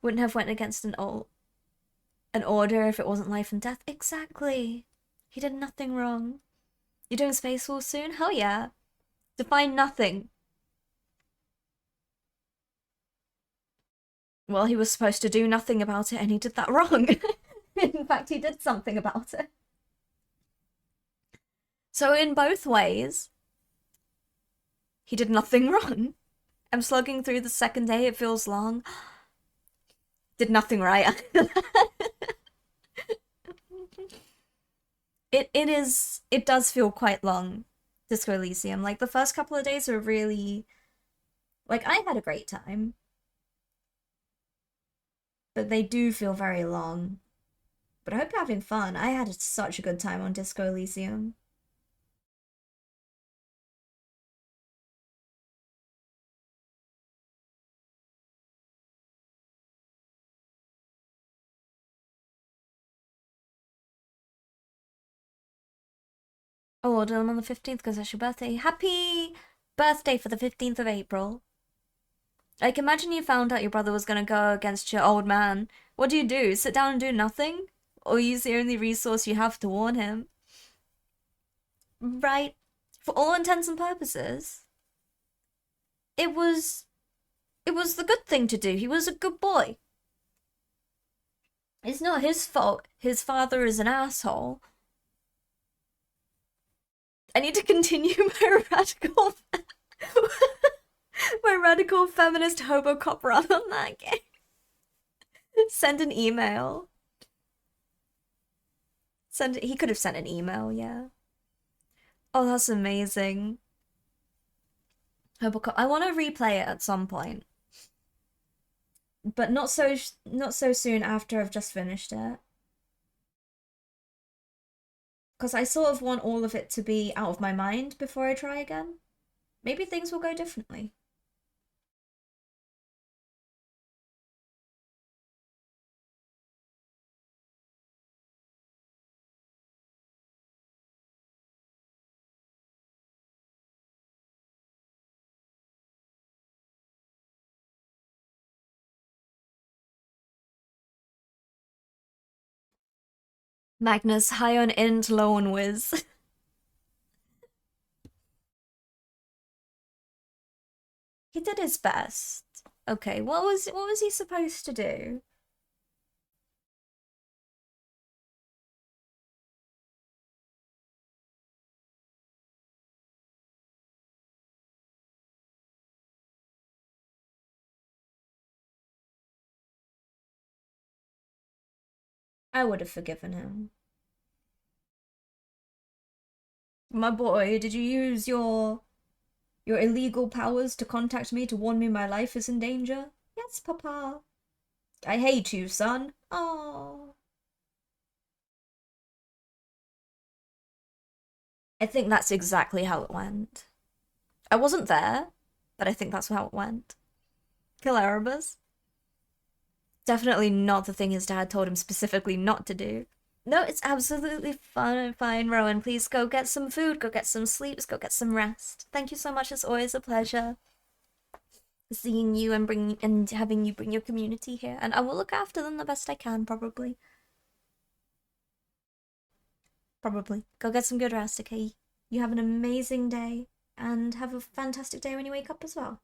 Speaker 1: Wouldn't have went against an order if it wasn't life and death. Exactly. He did nothing wrong. You're doing Space Wars soon? Hell yeah. Define nothing. Well, he was supposed to do nothing about it and he did that wrong. In fact, he did something about it. So in both ways, he did nothing wrong. I'm slugging through the second day, it feels long. Did nothing right. It does feel quite long, Disco Elysium. Like the first couple of days are really like I had a great time. But they do feel very long. But I hope you're having fun. I had such a good time on Disco Elysium. Oh, ordered them on the 15th because that's your birthday. Happy birthday for the 15th of April. Like, imagine you found out your brother was gonna go against your old man. What do you do? Sit down and do nothing? Or use the only resource you have to warn him? Right? For all intents and purposes. It was... It was the good thing to do. He was a good boy. It's not his fault. His father is an asshole. I need to continue my radical... my radical feminist Hobocop run on that game. Send an email. He could have sent an email, yeah. Oh, that's amazing. Hobocop. I want to replay it at some point. But not so soon after I've just finished it. Because I sort of want all of it to be out of my mind before I try again. Maybe things will go differently. Magnus, high on int, low on whiz. He did his best. Okay, what was he supposed to do? I would have forgiven him. My boy, did you use your illegal powers to contact me to warn me my life is in danger? Yes, Papa. I hate you, son. Oh. I think that's exactly how it went. I wasn't there, but I think that's how it went. Kill Erebus. Definitely not the thing his dad told him specifically not to do. No, it's absolutely fine, Rowan. Please go get some food, go get some sleeps, go get some rest. Thank you so much. It's always a pleasure seeing you and having you bring your community here. And I will look after them the best I can, probably. Probably. Go get some good rest, okay? You have an amazing day, and have a fantastic day when you wake up as well.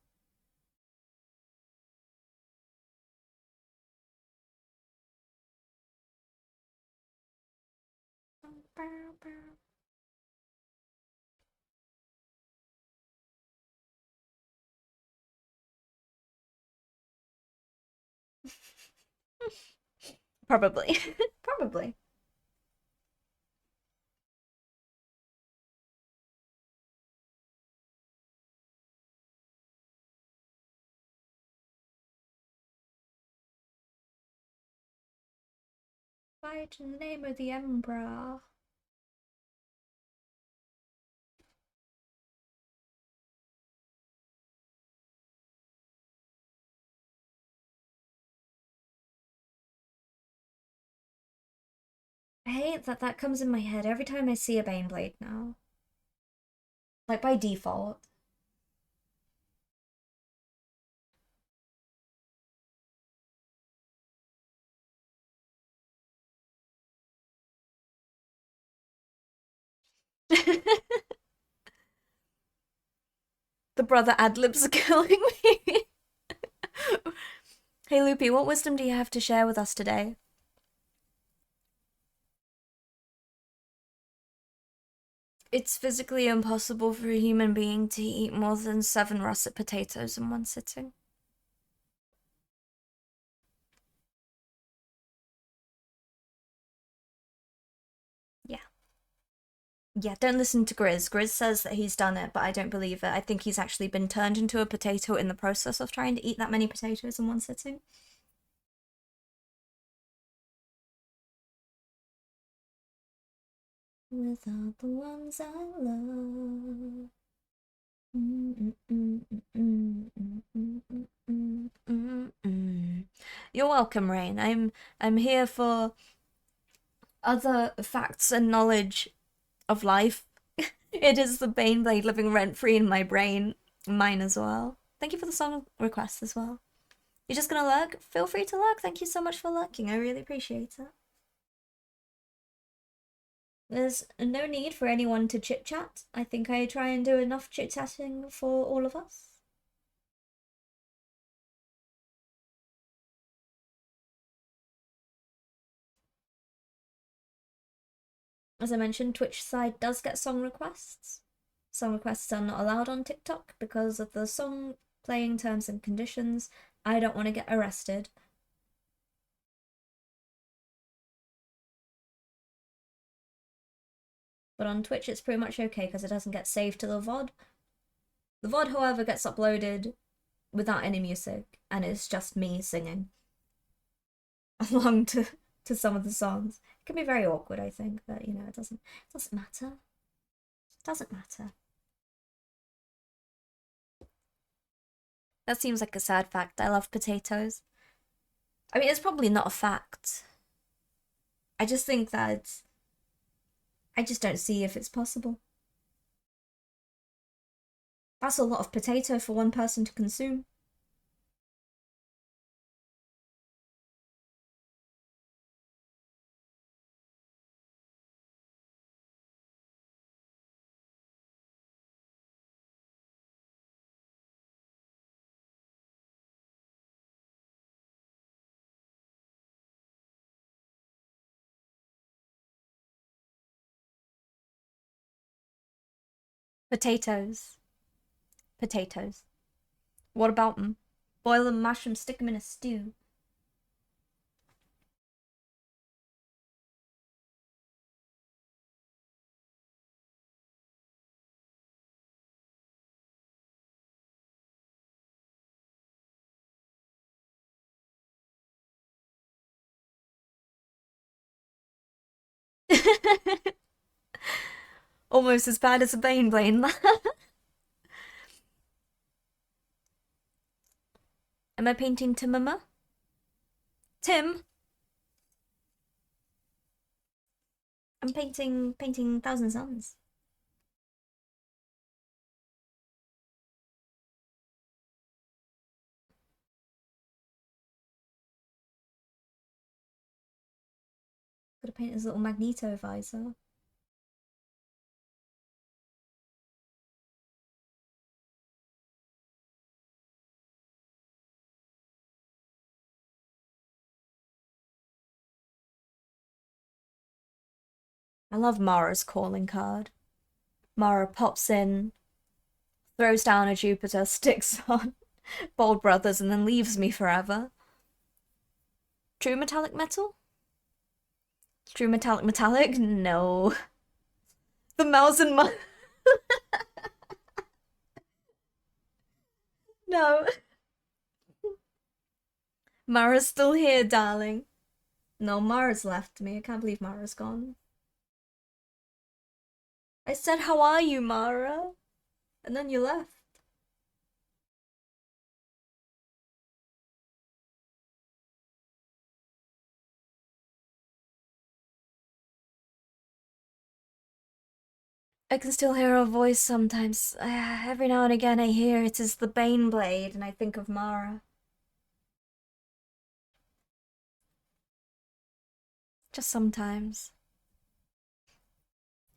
Speaker 1: Probably. Probably. Fight in the name of the Emperor. I hate that that comes in my head every time I see a Baneblade now. Like by default. The brother ad-libs are killing me. Hey Loopy, what wisdom do you have to share with us today? It's physically impossible for a human being to eat more than 7 russet potatoes in one sitting. Yeah. Yeah, don't listen to Grizz. Grizz says that he's done it, but I don't believe it. I think he's actually been turned into a potato in the process of trying to eat that many potatoes in one sitting. Without the ones I love. You're welcome, Rain. I'm here for other facts and knowledge of life. It is the Baneblade living rent-free in my brain. Mine as well. Thank you for the song request as well. You're just gonna lurk? Feel free to lurk. Thank you so much for lurking. I really appreciate it. There's no need for anyone to chit-chat. I think I try and do enough chit-chatting for all of us. As I mentioned, Twitch side does get song requests. Song requests are not allowed on TikTok because of the song playing terms and conditions. I don't want to get arrested. But on Twitch it's pretty much okay because it doesn't get saved to the VOD. The VOD, however, gets uploaded without any music, and it's just me singing along to some of the songs. It can be very awkward, I think, but you know, it doesn't matter. It doesn't matter. That seems like a sad fact. I love potatoes. I mean, it's probably not a fact. I just think that I just don't see if it's possible. That's a lot of potato for one person to consume. Potatoes. Potatoes. What about them? Boil them, mash them, stick them in a stew. Almost as bad as a Baneblade. Am I painting Timama? Tim? I'm painting Thousand Suns. Gotta paint his little Magneto visor. I love Mara's calling card. Mara pops in, throws down a Jupiter, sticks on Bold Brothers, and then leaves me forever. True metallic metal? True metallic? No. The mouse and No. Mara's still here, darling. No, Mara's left me. I can't believe Mara's gone. I said, how are you, Mara? And then you left. I can still hear her voice sometimes. Every now and again I hear it is the Baneblade and I think of Mara. Just sometimes.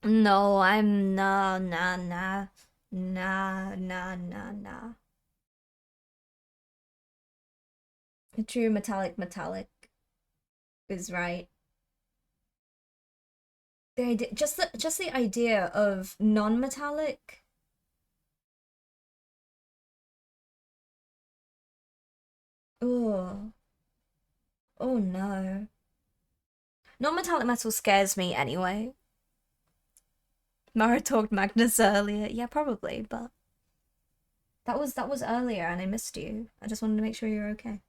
Speaker 1: No, I'm nah. True metallic is right. The idea, just the idea of non-metallic. Oh, oh no. Non-metallic metal scares me anyway. Mara talked Magnus earlier. Yeah, probably, but that was earlier and I missed you. I just wanted to make sure you're okay.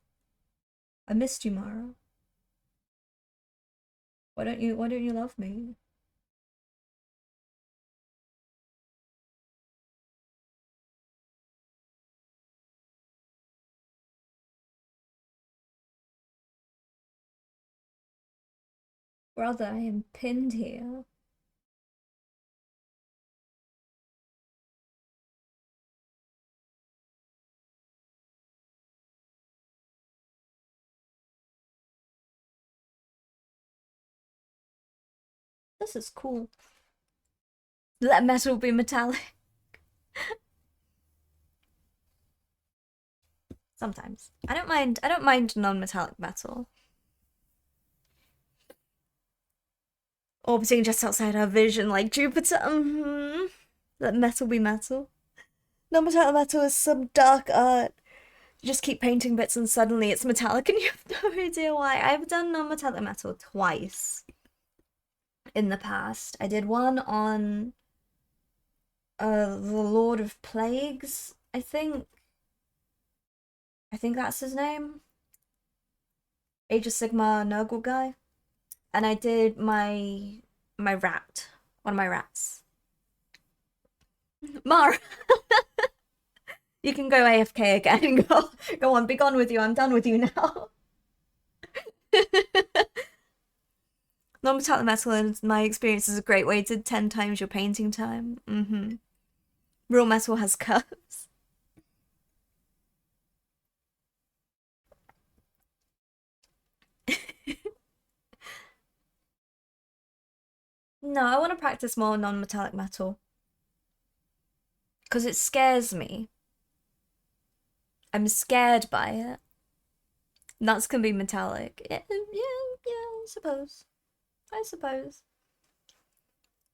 Speaker 1: I missed you, Mara. Why don't you love me? Brother, I am pinned here. This is cool. Let metal be metallic. Sometimes. I don't mind non-metallic metal. Orbiting just outside our vision like Jupiter. Let metal be metal. Non-metallic metal is some dark art. You just keep painting bits and suddenly it's metallic and you have no idea why. I've done non-metallic metal twice in the past. I did one on the Lord of Plagues, I think. I think that's his name. Age of Sigma Nurgle guy. And I did my rat. One of my rats. Mara! You can go AFK again. Go on, be gone with you. I'm done with you now. Non-metallic metal, in my experience, is a great way to 10 times your painting time. Real metal has curves. No, I want to practice more non-metallic metal. Because it scares me. I'm scared by it. Nuts can be metallic. Yeah, I suppose. I suppose.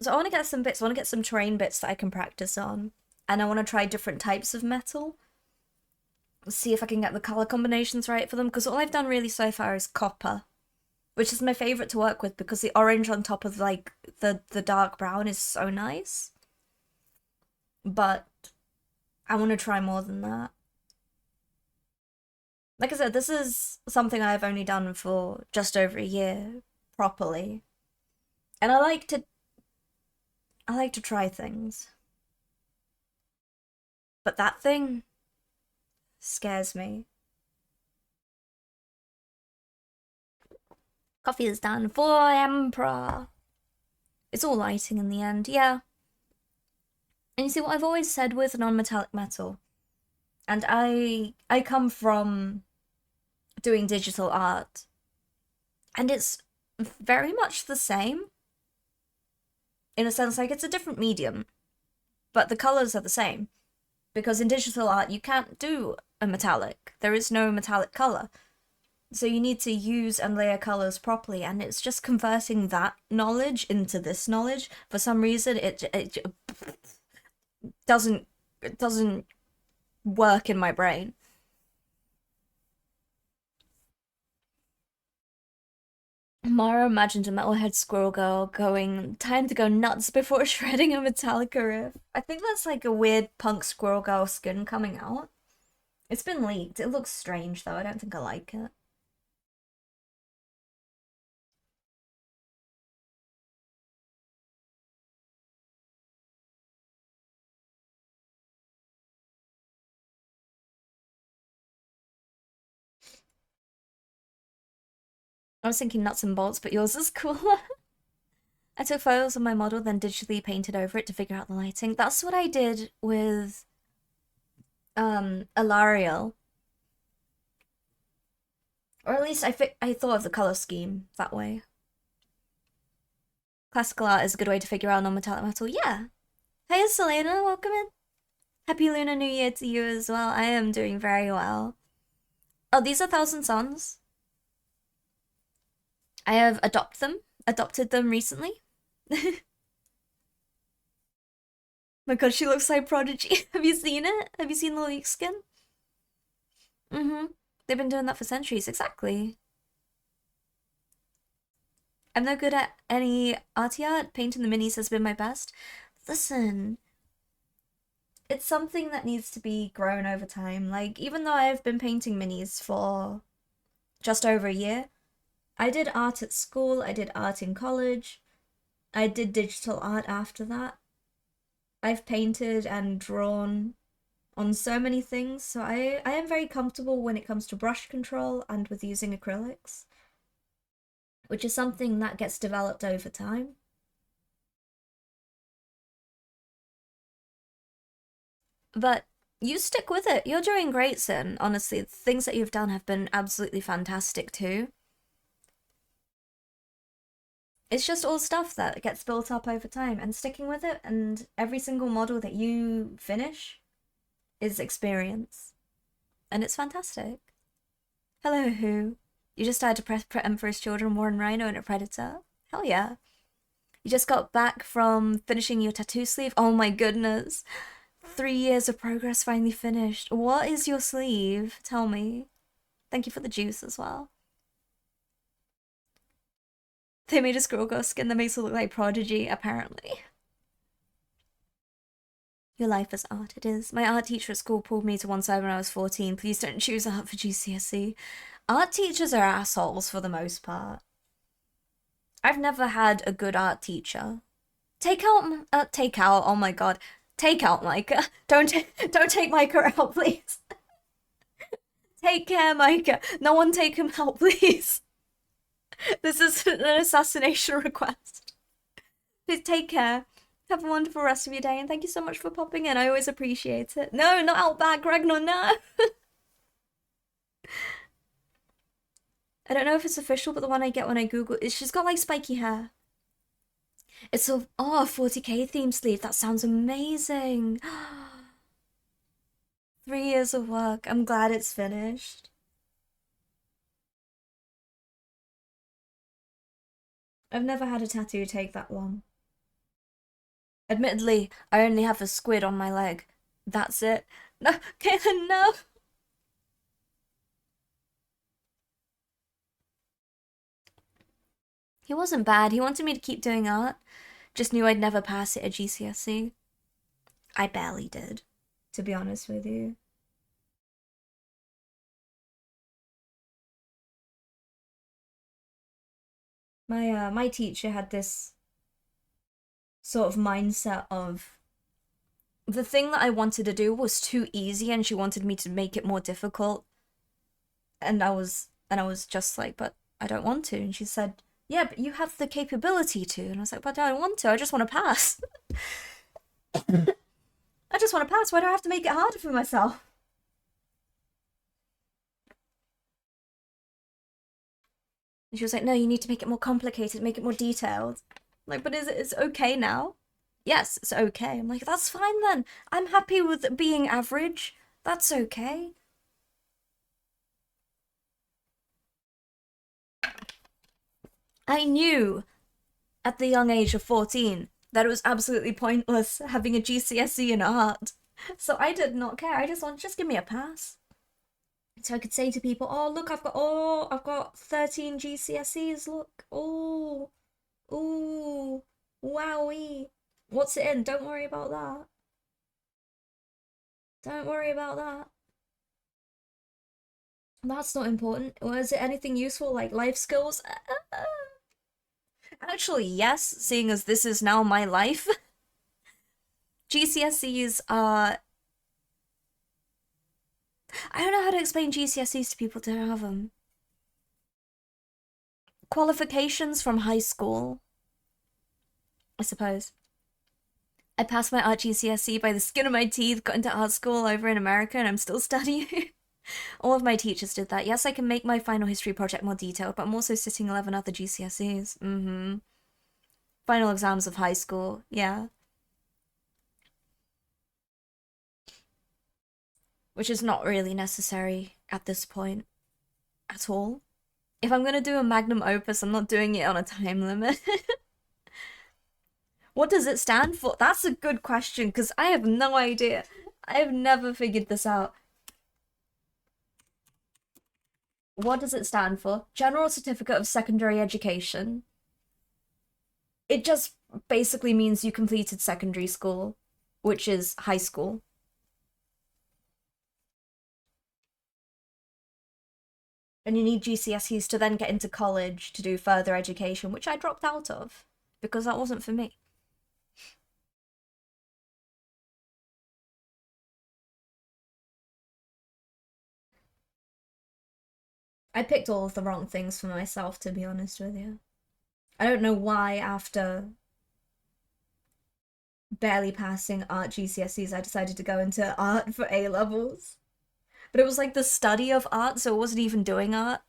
Speaker 1: So I want to get some bits. I want to get some terrain bits that I can practice on. And I want to try different types of metal. See if I can get the color combinations right for them. Because all I've done really so far is copper. Which is my favorite to work with because the orange on top of like the dark brown is so nice. But I want to try more than that. Like I said, this is something I've only done for just over a year properly. And I like to try things. But that thing scares me. Coffee is done for Emperor. It's all lighting in the end, yeah. And you see what I've always said with non-metallic metal, and I come from doing digital art, and it's very much the same. In a sense, like it's a different medium, but the colors are the same. Because in digital art, you can't do a metallic. There is no metallic color. So you need to use and layer colors properly, and it's just converting that knowledge into this knowledge. For some reason, it doesn't work in my brain. Mara imagined a metalhead squirrel girl going, time to go nuts before shredding a Metallica riff. I think that's like a weird punk squirrel girl skin coming out. It's been leaked. It looks strange though. I don't think I like it. I was thinking nuts and bolts, but yours is cooler. I took photos of my model, then digitally painted over it to figure out the lighting. That's what I did with Alariel. Or at least I thought of the color scheme that way. Classical art is a good way to figure out non-metallic metal. Yeah. Hey, Selena, welcome in. Happy Lunar New Year to you as well. I am doing very well. Oh, these are Thousand Sons. I have adopted them recently. My god, she looks like Prodigy. Have you seen it? Have you seen the leak skin? Mm-hmm. They've been doing that for centuries, exactly. I'm no good at any arty art. Painting the minis has been my best. Listen, it's something that needs to be grown over time. Like, even though I've been painting minis for just over a year, I did art at school, I did art in college, I did digital art after that. I've painted and drawn on so many things, so I am very comfortable when it comes to brush control and with using acrylics, which is something that gets developed over time. But you stick with it. You're doing great, Sin. Honestly, the things that you've done have been absolutely fantastic too. It's just all stuff that gets built up over time, and sticking with it, and every single model that you finish is experience. And it's fantastic. Hello, Who? You just started to press Emperor's Children, Warren Rhino, and a Predator? Hell yeah. You just got back from finishing your tattoo sleeve? Oh my goodness. 3 years of progress finally finished. What is your sleeve? Tell me. Thank you for the juice as well. They made a squirrel girl skin that makes her look like Prodigy, apparently. Your life is art, it is. My art teacher at school pulled me to one side when I was 14. Please don't choose art for GCSE. Art teachers are assholes for the most part. I've never had a good art teacher. Take out, oh my god. Take out Micah. Don't take Micah out, please. Take care, Micah. No one take him out, please. This is an assassination request. Please take care. Have a wonderful rest of your day, and thank you so much for popping in. I always appreciate it. No, not Outback, Ragnar, no! I don't know if it's official, but the one I get when I Google is she's got like spiky hair. It's a 40k theme sleeve. That sounds amazing. 3 years of work. I'm glad it's finished. I've never had a tattoo take that long. Admittedly, I only have a squid on my leg. That's it. No, Caitlin, no! He wasn't bad. He wanted me to keep doing art. Just knew I'd never pass it at GCSE. I barely did, to be honest with you. My teacher had this sort of mindset of the thing that I wanted to do was too easy and she wanted me to make it more difficult. And I was just like, but I don't want to. And she said, yeah, but you have the capability to. And I was like, but I don't want to. I just want to pass. I just want to pass. Why do I have to make it harder for myself? And she was like, no, you need to make it more complicated, make it more detailed. I'm like, but it's okay now? Yes, it's okay. I'm like, that's fine then. I'm happy with being average. That's okay. I knew at the young age of 14 that it was absolutely pointless having a GCSE in art. So I did not care. I just give me a pass. So I could say to people, oh look, I've got 13 GCSEs, look. Oh, ooh, wowie. What's it in? Don't worry about that. Don't worry about that. That's not important. Was it anything useful like life skills? Actually, yes, seeing as this is now my life. GCSEs are... I don't know how to explain GCSEs to people who don't have them. Qualifications from high school, I suppose. I passed my art GCSE by the skin of my teeth, got into art school over in America, and I'm still studying. All of my teachers did that. Yes, I can make my final history project more detailed, but I'm also sitting 11 other GCSEs. Final exams of high school, yeah. Which is not really necessary at this point. at all. If I'm gonna do a magnum opus, I'm not doing it on a time limit. What does it stand for? That's a good question, because I have no idea. I have never figured this out. What does it stand for? General Certificate of Secondary Education. It just basically means you completed secondary school, which is high school. And you need GCSEs to then get into college to do further education, which I dropped out of because that wasn't for me. I picked all of the wrong things for myself, to be honest with you. I don't know why, after barely passing art GCSEs, I decided to go into art for A levels. But it was like the study of art, so it wasn't even doing art.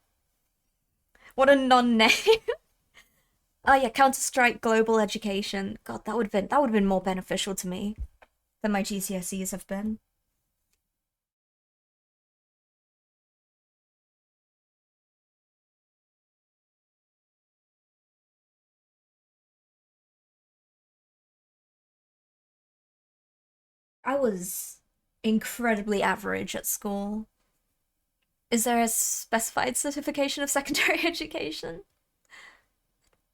Speaker 1: What a non-name. Oh yeah, Counter-Strike Global Education. God, that would have been more beneficial to me than my GCSEs have been. I was incredibly average at school. Is there a specified certification of secondary education?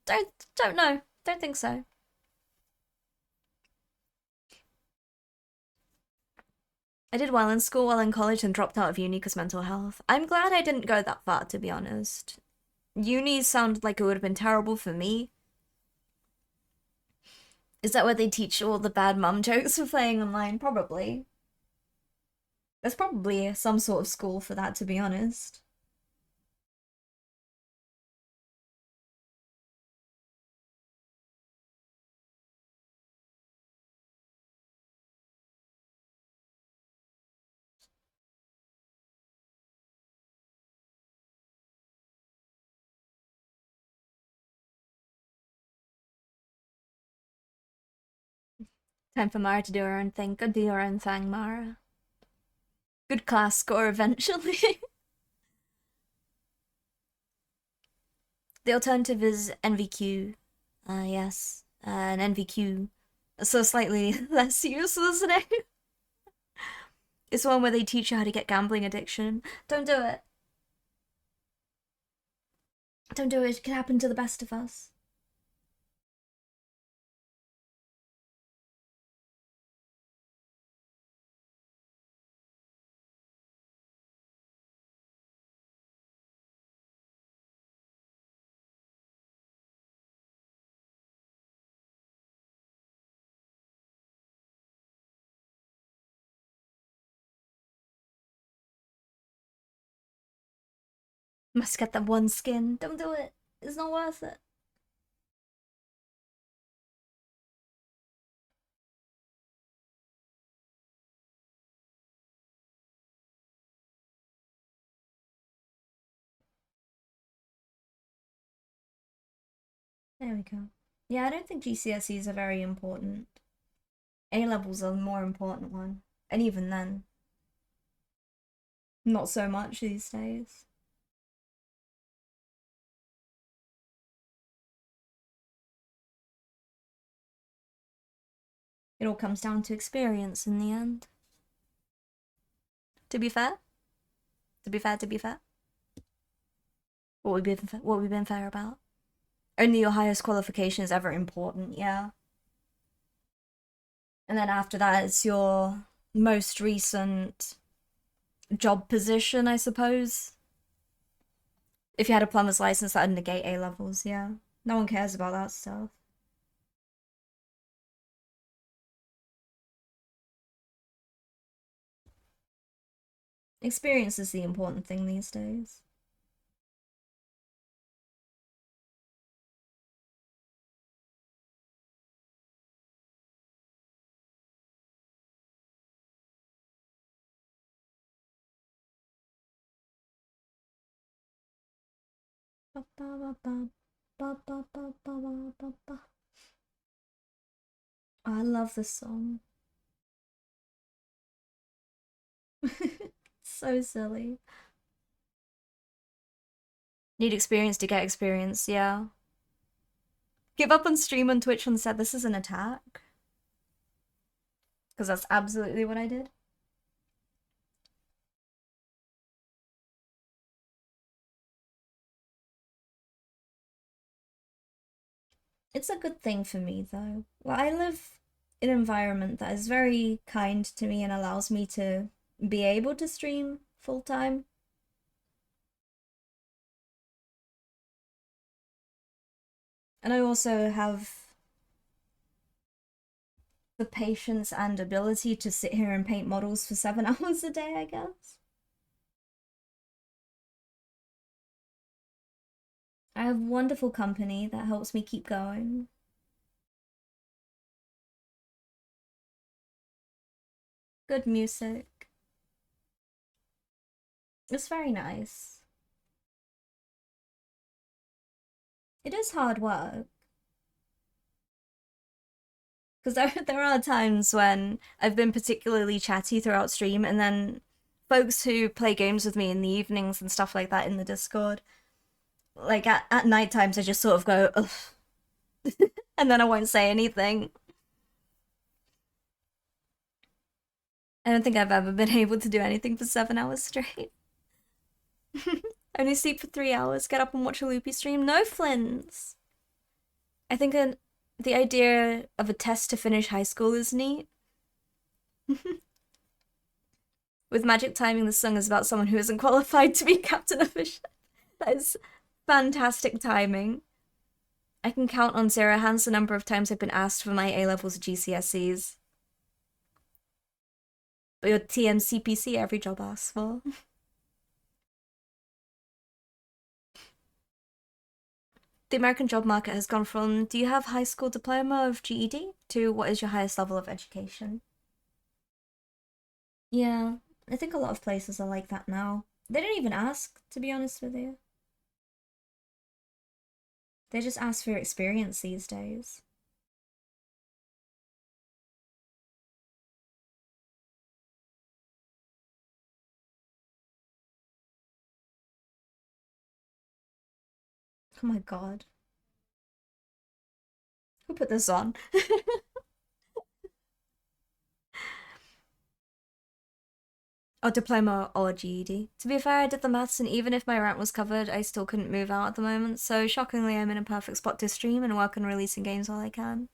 Speaker 1: Don't know. Don't think so. I did well in school, well in college, and dropped out of uni because mental health. I'm glad I didn't go that far, to be honest. Uni sounded like it would have been terrible for me. Is that where they teach all the bad mum jokes for playing online? Probably. There's probably some sort of school for that, to be honest. Time for Mara to do her own thing. Go do your own thing, Mara. Good class score eventually. The alternative is NVQ. Yes. An NVQ. So slightly less useless name. It's one where they teach you how to get gambling addiction. Don't do it. Don't do it. It can happen to the best of us. Must get that one skin. Don't do it. It's not worth it. There we go. Yeah, I don't think GCSEs are very important. A levels are the more important one. And even then, not so much these days. It all comes down to experience in the end. To be fair, to be fair. What we've been fair about. Only your highest qualification is ever important, yeah. And then after that, it's your most recent job position, I suppose. If you had a plumber's license, that would negate A levels, yeah. No one cares about that stuff. Experience is the important thing these days. I love this song. So silly. Need experience to get experience, yeah. Give up on stream on Twitch and said this is an attack. Because that's absolutely what I did. It's a good thing for me though. Well, I live in an environment that is very kind to me and allows me to be able to stream full time. And I also have the patience and ability to sit here and paint models for 7 hours a day, I guess. I have wonderful company that helps me keep going. Good music. It's very nice. It is hard work. Because there are times when I've been particularly chatty throughout stream, and then folks who play games with me in the evenings and stuff like that in the Discord, like at night times, I just sort of go, ugh, and then I won't say anything. I don't think I've ever been able to do anything for 7 hours straight. Only sleep for 3 hours, get up and watch a loopy stream. No flints. I think the idea of a test to finish high school is neat. With magic timing, the song is about someone who isn't qualified to be captain of a ship. That is fantastic timing. I can count on zero hands the number of times I've been asked for my A-levels or GCSEs. But your TMCPC every job asks for. The American job market has gone from, do you have high school diploma of GED, to what is your highest level of education? Yeah, I think a lot of places are like that now. They don't even ask, to be honest with you. They just ask for your experience these days. Oh my god. Who put this on? Oh, diploma or GED. To be fair, I did the maths, and even if my rent was covered, I still couldn't move out at the moment. So shockingly, I'm in a perfect spot to stream and work on releasing games while I can.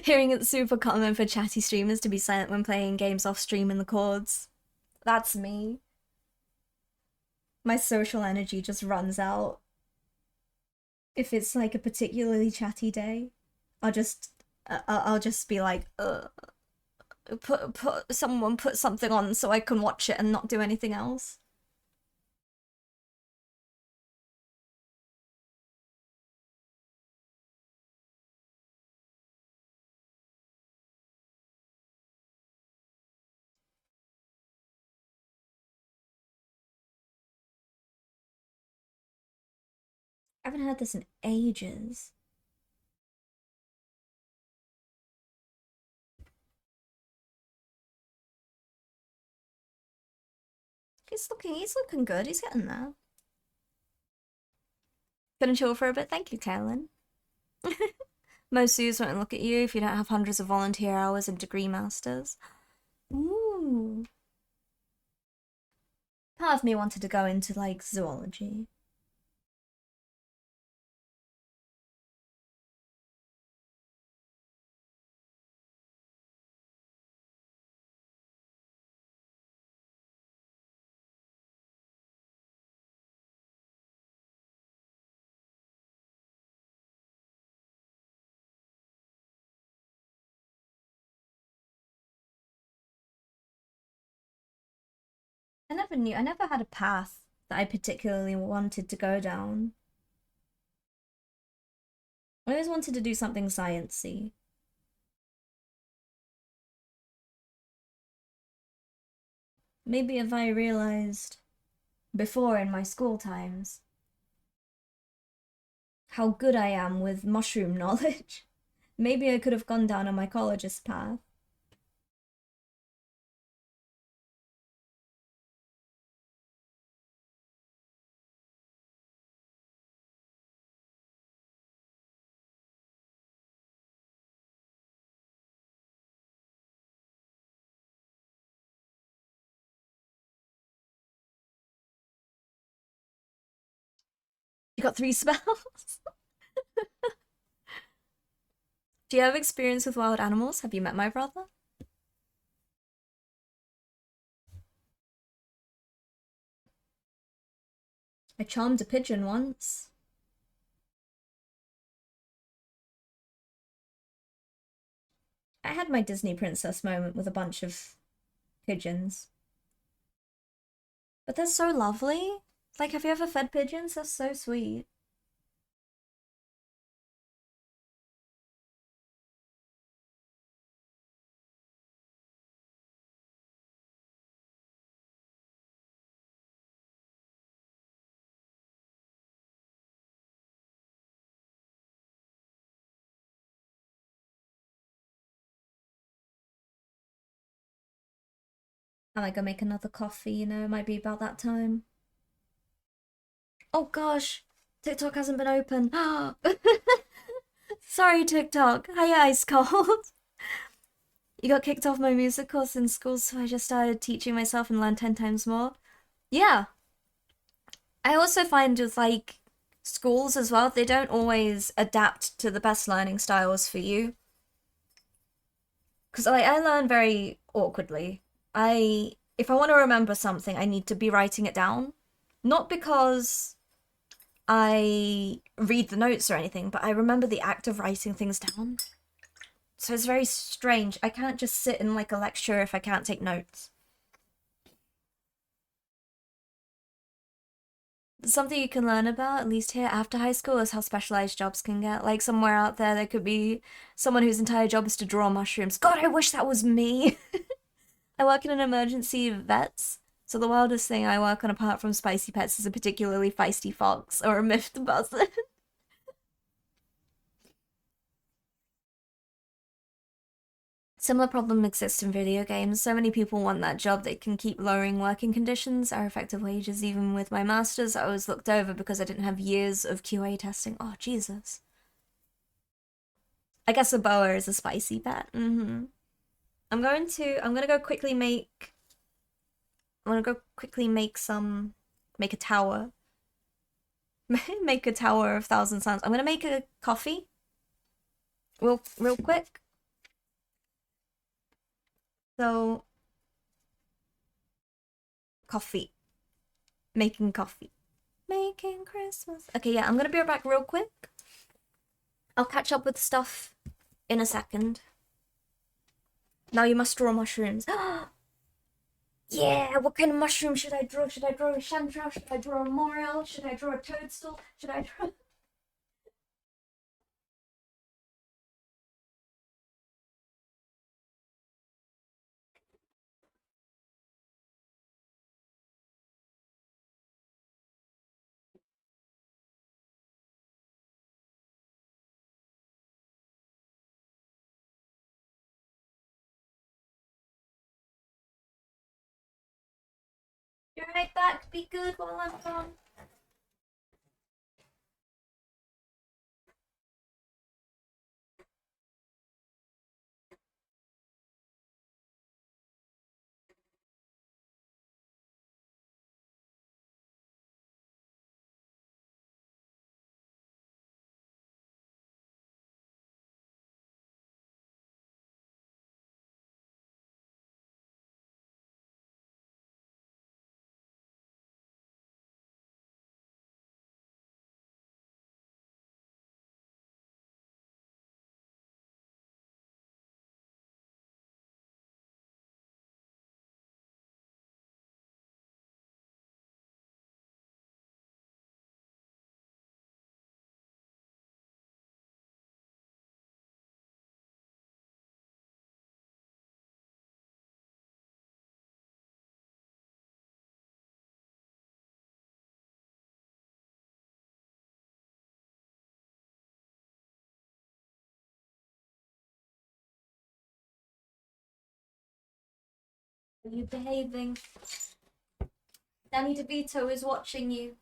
Speaker 1: Hearing it's super common for chatty streamers to be silent when playing games off stream in the cords. That's me. My social energy just runs out. If it's like a particularly chatty day, I'll just be like, someone put something on so I can watch it and not do anything else. I haven't heard this in ages. He's looking good. He's getting there. Gonna chill for a bit. Thank you, Carolyn. Most zoos won't look at you if you don't have hundreds of volunteer hours and degree masters. Ooh. Part of me wanted to go into like zoology. I never had a path that I particularly wanted to go down. I always wanted to do something sciencey. Maybe if I realized before in my school times how good I am with mushroom knowledge, maybe I could have gone down a mycologist path. You got 3 spells. Do you have experience with wild animals? Have you met my brother? I charmed a pigeon once. I had my Disney princess moment with a bunch of pigeons. But they're so lovely. Like, have you ever fed pigeons? They're so sweet. I might go make another coffee, you know, it might be about that time. Oh gosh, TikTok hasn't been open. Sorry, TikTok. Hi, Ice Cold. You got kicked off my music course in school, so I just started teaching myself and learned 10 times more. Yeah. I also find with like schools as well, they don't always adapt to the best learning styles for you. Because I learn very awkwardly. If I want to remember something, I need to be writing it down. Not because I read the notes or anything, but I remember the act of writing things down. So it's very strange. I can't just sit in like a lecture if I can't take notes. Something you can learn about, at least here after high school, is how specialized jobs can get. Like somewhere out there could be someone whose entire job is to draw mushrooms. God, I wish that was me. I work in an emergency vets, so the wildest thing I work on apart from spicy pets is a particularly feisty fox or a miffed buzzard. Similar problem exists in video games. So many people want that job that can keep lowering working conditions, our effective wages. Even with my masters, I was looked over because I didn't have years of QA testing. Oh, Jesus. I guess a boa is a spicy pet. I'm gonna go quickly make, I'm gonna go quickly make a tower. Make a tower of thousand suns. I'm gonna make a coffee real quick. So, coffee. Making coffee. Making Christmas. Okay, yeah, I'm gonna be right back real quick. I'll catch up with stuff in a second. Now you must draw mushrooms. Yeah, what kind of mushroom should I draw? Should I draw a chanterelle? Should I draw a morel? Should I draw a toadstool? Should I draw... Be right back. Be good while I'm gone. Are you behaving? Danny DeVito is watching you.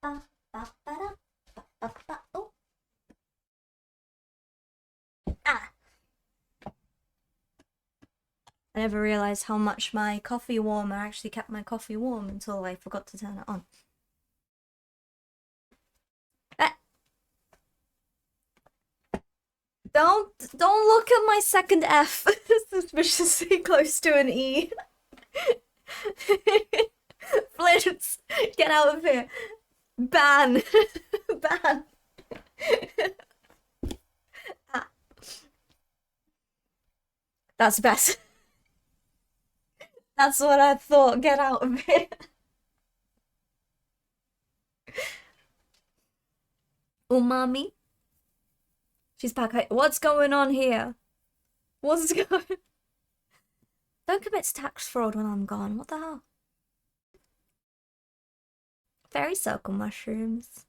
Speaker 1: Oh. Ah. I never realized how much my coffee warmer actually kept my coffee warm until I forgot to turn it on. Ah. Don't look at my second F. Suspiciously close to an E. Flint, get out of here. Ban. Ban. Ah. That's best. That's what I thought. Get out of here. Umami. She's back. What's going on here? What's going? Don't commit tax fraud when I'm gone. What the hell? Fairy circle mushrooms.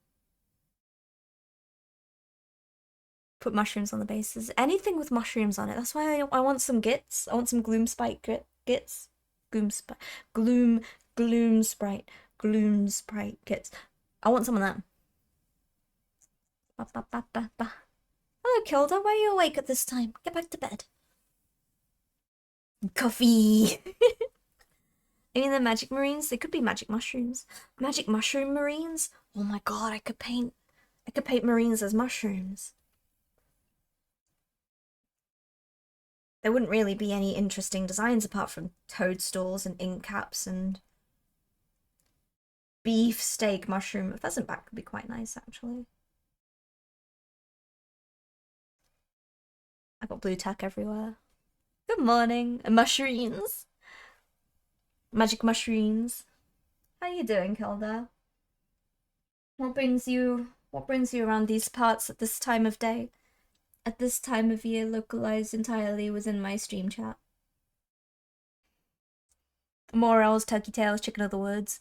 Speaker 1: Put mushrooms on the bases. Anything with mushrooms on it. That's why I want some gits. I want some gloom spike gits. Gloom spike. Gloom sprite. Gloom sprite gits. I want some of them. Ba, ba, ba, ba, ba. Hello, Kilda. Why are you awake at this time? Get back to bed. Coffee. I mean, the magic marines, they could be magic mushrooms. Magic mushroom marines? Oh my god, I could paint marines as mushrooms. There wouldn't really be any interesting designs apart from toadstools and ink caps and beefsteak mushroom. A pheasant back could be quite nice, actually. I got blue tack everywhere. Good morning, mushrooms. Magic mushrooms. How you doing, Kilda? What brings you around these parts at this time of day? At this time of year, localized entirely within my stream chat. Morels, turkey tails, chicken of the woods.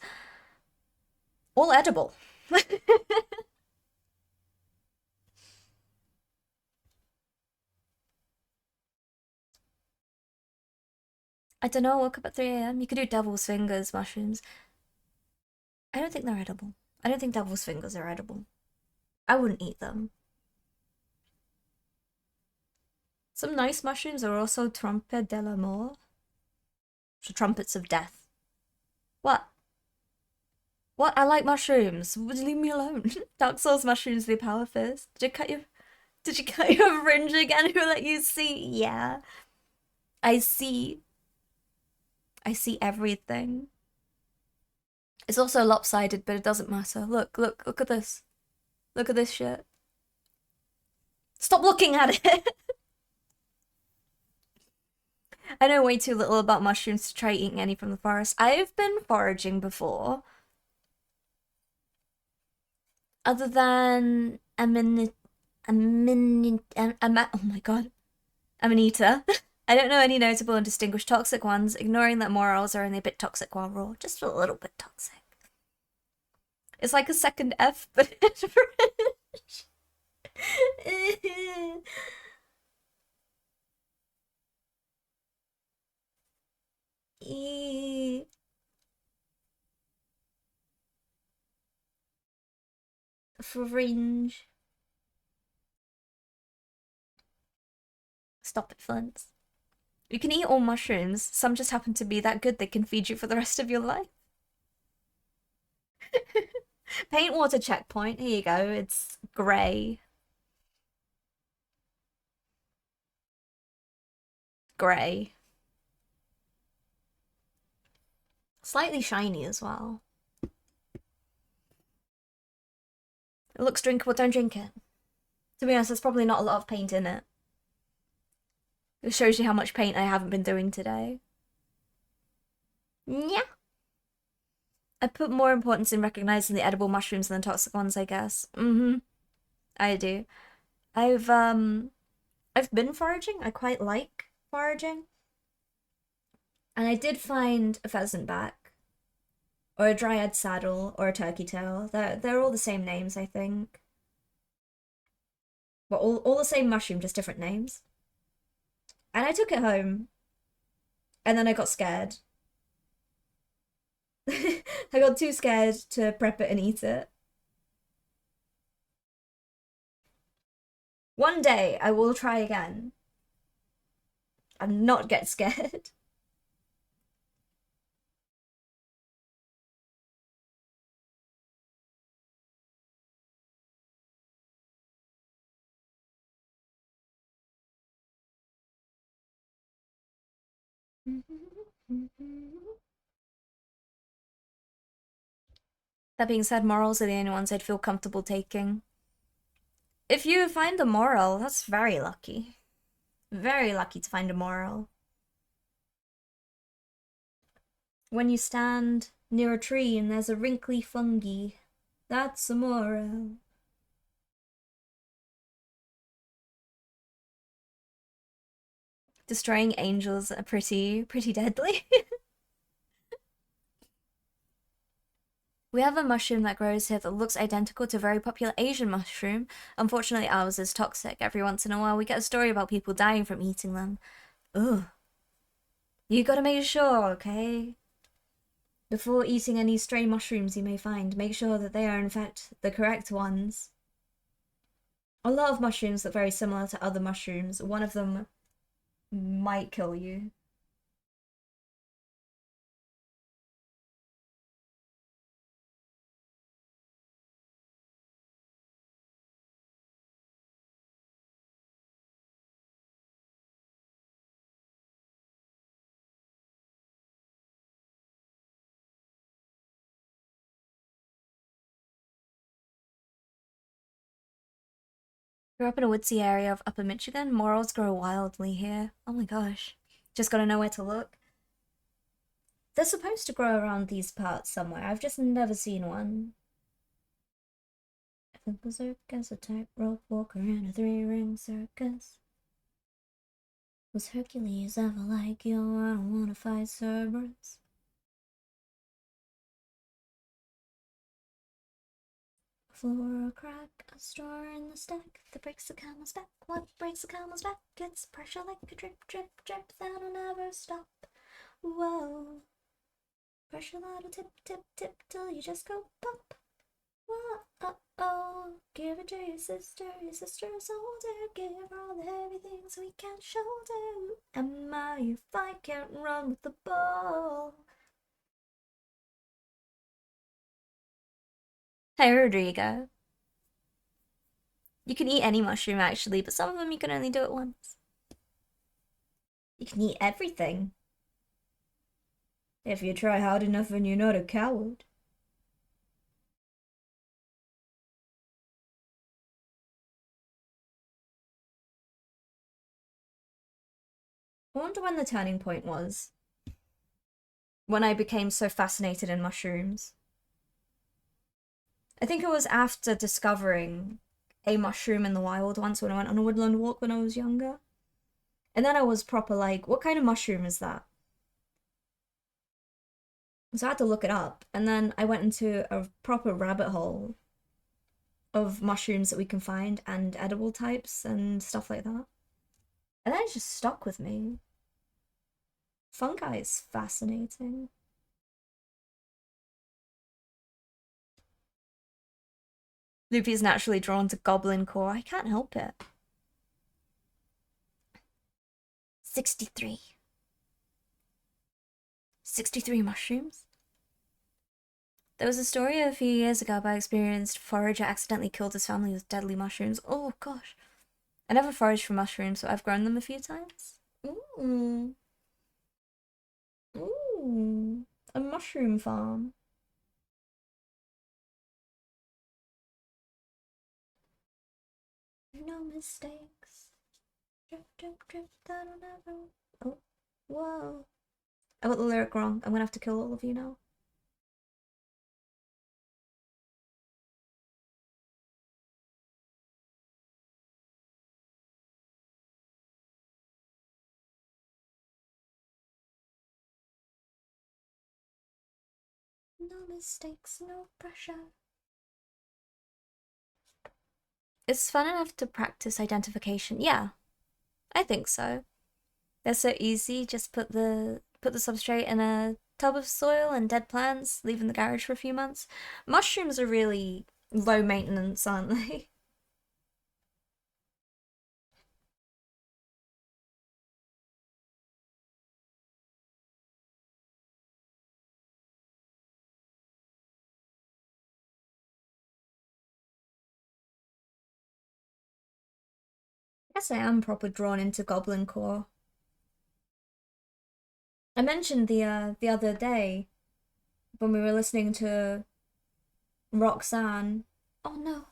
Speaker 1: All edible. I don't know, woke up at 3 a.m. You could do devil's fingers, mushrooms. I don't think they're edible. I don't think devil's fingers are edible. I wouldn't eat them. Some nice mushrooms are also trumpet de la mort. So trumpets of death. What? What? I like mushrooms. Leave me alone. Dark Souls mushrooms, the power fist. Did you cut your fringe again? Who let you see? Yeah. I see everything. It's also lopsided, but it doesn't matter. Look at this. Look at this shit. Stop looking at it! I know way too little about mushrooms to try eating any from the forest. I've been foraging before. Other than oh my god. Amanita. I don't know any notable and distinguished toxic ones, ignoring that morals are only a bit toxic while raw. Just a little bit toxic. It's like a second F, but in French. Fringe. Stop it, Flint. You can eat all mushrooms. Some just happen to be that good they can feed you for the rest of your life. Paint water checkpoint. Here you go. It's grey. Grey. Slightly shiny as well. It looks drinkable, don't drink it. To be honest, there's probably not a lot of paint in it. It shows you how much paint I haven't been doing today. Yeah. I put more importance in recognizing the edible mushrooms than the toxic ones, I guess. I do. I've been foraging. I quite like foraging. And I did find a pheasant back, or a dryad saddle, or a turkey tail. They're all the same names, I think. But all the same mushroom, just different names. And I took it home. And then I got scared. I got too scared to prep it and eat it. One day I will try again and not get scared. That being said, morals are the only ones I'd feel comfortable taking. If you find a moral, that's very lucky. Very lucky to find a moral. When you stand near a tree and there's a wrinkly fungi, that's a moral. Destroying angels are pretty deadly. We have a mushroom that grows here that looks identical to a very popular Asian mushroom. Unfortunately, ours is toxic. Every once in a while, we get a story about people dying from eating them. Ugh. You gotta make sure, okay? Before eating any stray mushrooms you may find, make sure that they are in fact the correct ones. A lot of mushrooms look very similar to other mushrooms. One of them might kill you. Grew up in a woodsy area of Upper Michigan. Morels grow wildly here. Oh my gosh. Just gotta know where to look. They're supposed to grow around these parts somewhere. I've just never seen one. A circus, a tightrope walker in a three-ring circus. Was Hercules ever like you? I don't wanna fight Cerberus. For a crack, a star in the stack that breaks the camel's back. What breaks the camel's back? It's pressure like a drip, drip, drip that'll never stop. Whoa. Pressure that'll tip, tip, tip till you just go pop. Whoa, oh. Give it to your sister's a soldier. Give her all the heavy things we can't shoulder. Am I if I can't run with the ball? Hey, Rodrigo. You can eat any mushroom actually, but some of them you can only do it once. You can eat everything. If you try hard enough and you're not a coward. I wonder when the turning point was. When I became so fascinated in mushrooms. I think it was after discovering a mushroom in the wild once when I went on a woodland walk when I was younger. And then I was proper like, what kind of mushroom is that? So I had to look it up. And then I went into a proper rabbit hole of mushrooms that we can find and edible types and stuff like that. And then it just stuck with me. Fungi is fascinating. Loopy's naturally drawn to goblin core. I can't help it. 63. 63 mushrooms? There was a story a few years ago about an experienced forager accidentally killed his family with deadly mushrooms. Oh gosh. I never foraged for mushrooms, so I've grown them a few times. Ooh. Ooh. A mushroom farm. No mistakes. Drip, drip, drip, that'll never. Oh, whoa. I got the lyric wrong. I'm gonna have to kill all of you now. No mistakes, no pressure. It's fun enough to practice identification. Yeah, I think so. They're so easy. Just put the substrate in a tub of soil and dead plants, leave in the garage for a few months. Mushrooms are really low maintenance, aren't they? guess I am proper drawn into Goblin Core. I mentioned the other day when we were listening to Roxanne. Oh no.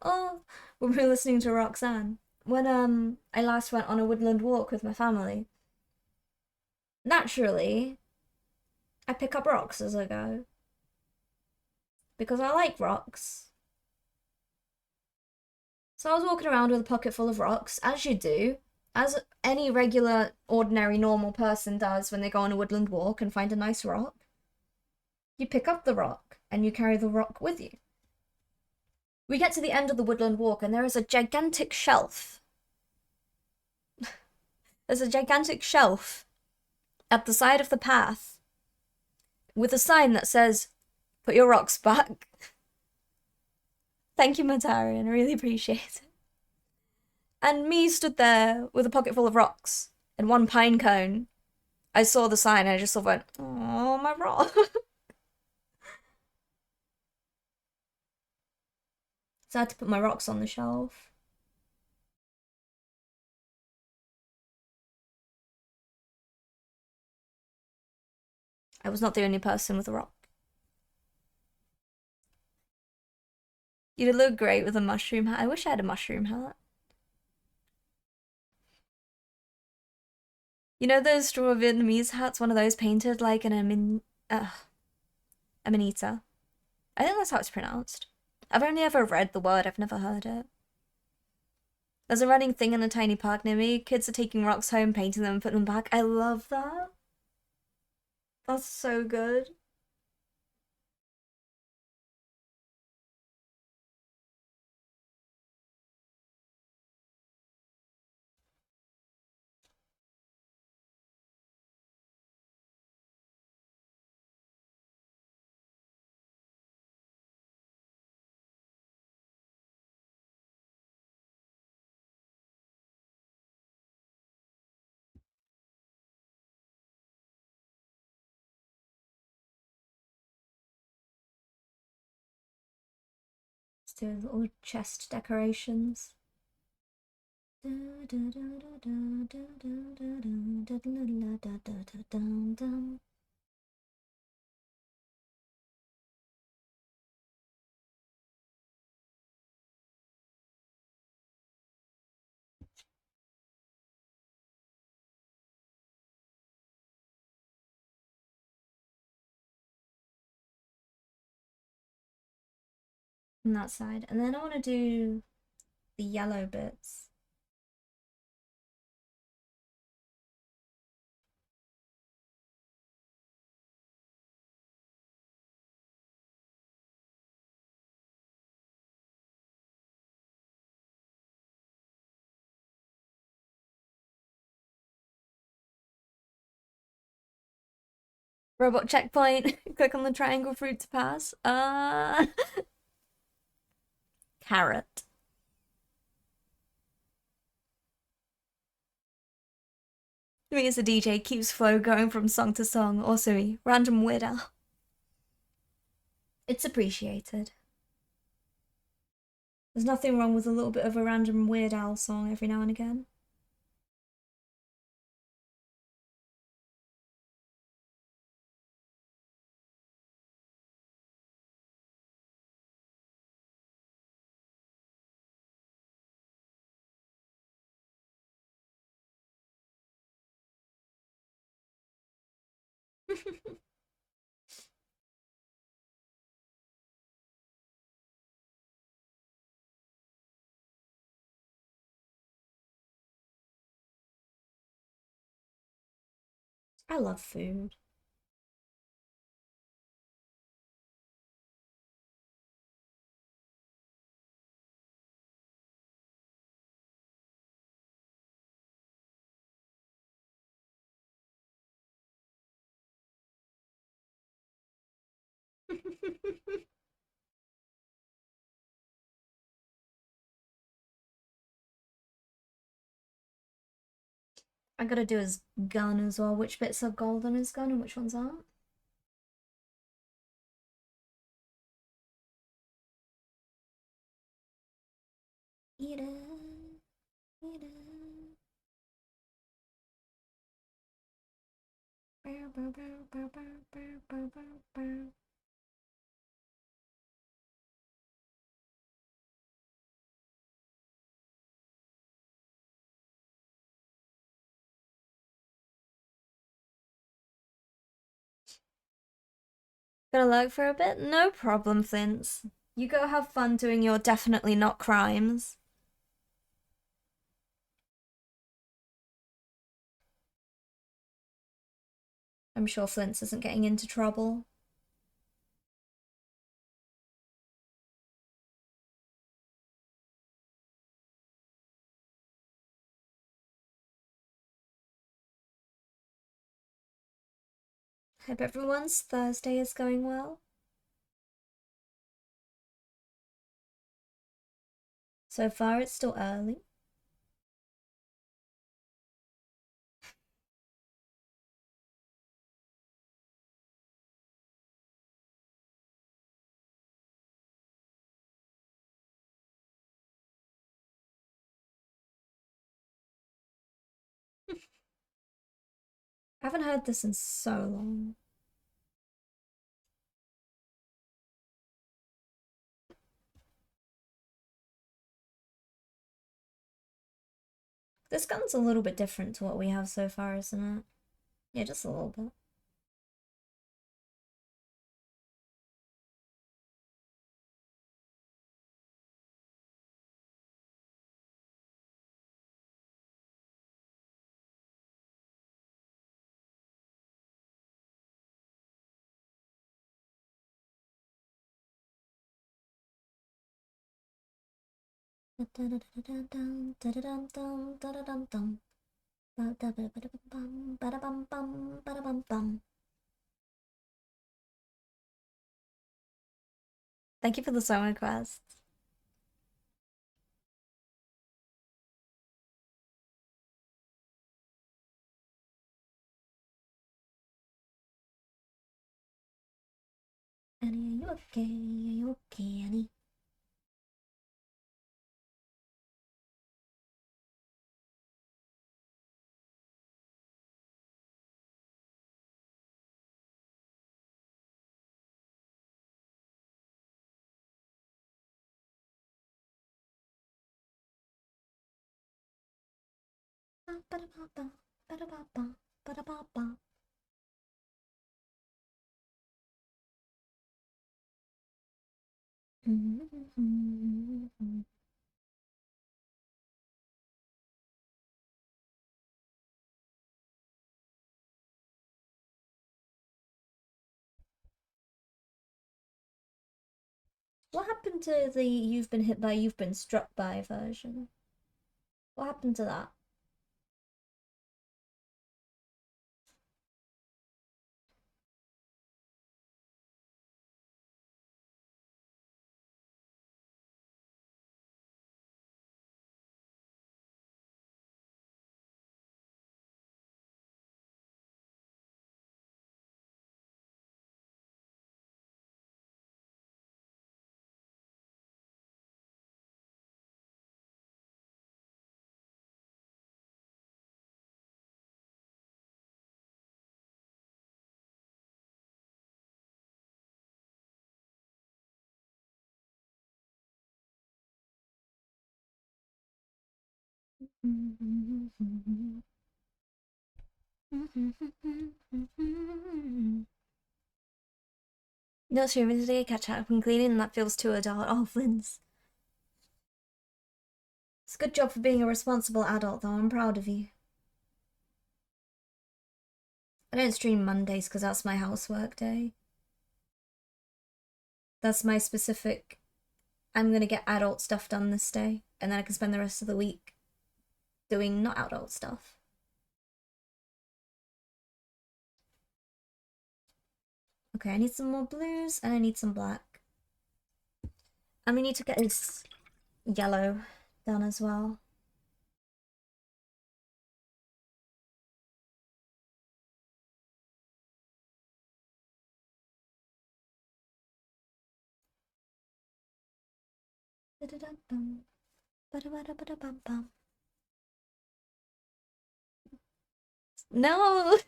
Speaker 1: Oh, when we were listening to Roxanne. When I last went on a woodland walk with my family. Naturally, I pick up rocks as I go. Because I like rocks. So I was walking around with a pocket full of rocks, as you do, as any regular, ordinary, normal person does when they go on a woodland walk and find a nice rock. You pick up the rock and you carry the rock with you. We get to the end of the woodland walk and there is a gigantic shelf. There's a gigantic shelf at the side of the path with a sign that says, "Put your rocks back." Thank you, Matarian. I really appreciate it. And me stood there with a pocket full of rocks and one pine cone. I saw the sign and I just sort of went, "Oh, my rock." So I had to put my rocks on the shelf. I was not the only person with a rock. You'd look great with a mushroom hat. I wish I had a mushroom hat. You know those straw Vietnamese hats? One of those painted like an amanita. I think that's how it's pronounced. I've only ever read the word, I've never heard it. There's a running thing in a tiny park near me. Kids are taking rocks home, painting them, and putting them back. I love that. That's so good. Let's do little chest decorations. On that side. And then I want to do the yellow bits. Robot checkpoint. Click on the triangle for it to pass. Carrot. Me as a DJ keeps flow going from song to song. Also me, random Weird Al. It's appreciated. There's nothing wrong with a little bit of a random Weird Al song every now and again. I love food. I gotta do his gun as well. Which bits are gold on his gun and which ones aren't? Eat it. Eat it. Gonna lag for a bit? No problem, Flints. You go have fun doing your definitely not crimes. I'm sure Flints isn't getting into trouble. Hope everyone's Thursday is going well. So far, it's still early. I haven't heard this in so long. This gun's a little bit different to what we have so far, isn't it? Yeah, just a little bit. Thank you for the song request. Annie, are you okay? Are you okay, Annie? What happened to the you've been hit by, you've been struck by version? What happened to that? No streaming today, catch up and cleaning, and that feels too adult. Oh, Flints. It's a good job for being a responsible adult, though. I'm proud of you. I don't stream Mondays because that's my housework day. That's my specific, I'm gonna get adult stuff done this day, and then I can spend the rest of the week doing not adult stuff. Okay, I need some more blues, and I need some black. And we need to get this yellow done as well. No!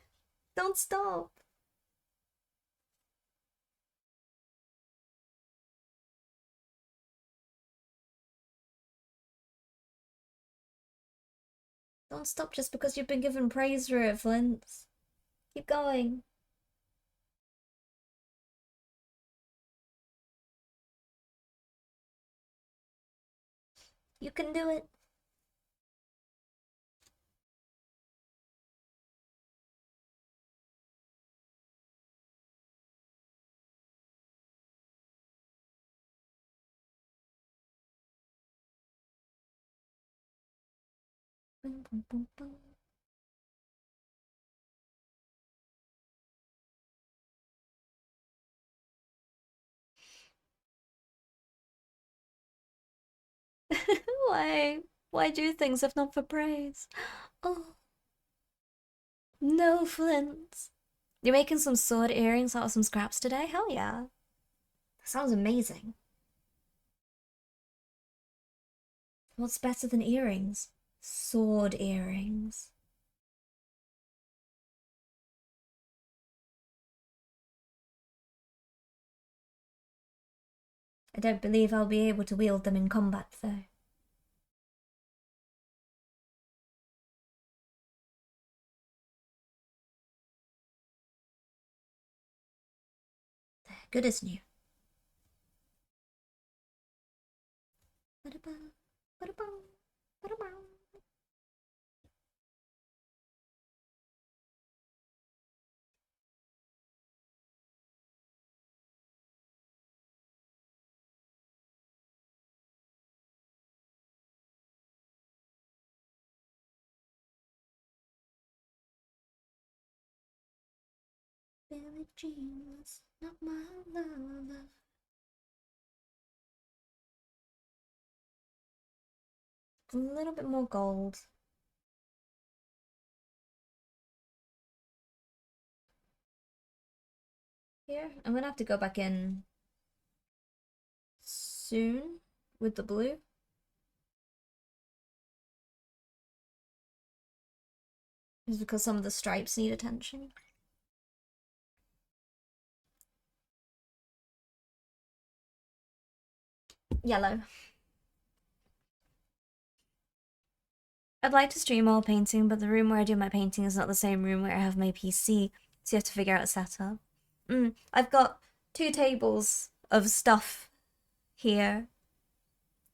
Speaker 1: Don't stop. Don't stop just because you've been given praise for it, Flint. Keep going. You can do it. Boom, boom, boom, boom. Why? Why do things if not for praise? Oh, no, Flint. You're making some sword earrings out of some scraps today? Hell yeah. That sounds amazing. What's better than earrings? Sword earrings. I don't believe I'll be able to wield them in combat, though. They're good as new. Billie Jean's not my lover. A little bit more gold. Here, I'm gonna have to go back in soon with the blue. Is because some of the stripes need attention. Yellow. I'd like to stream while painting, but the room where I do my painting is not the same room where I have my PC, so you have to figure out a setup. I've got 2 tables of stuff here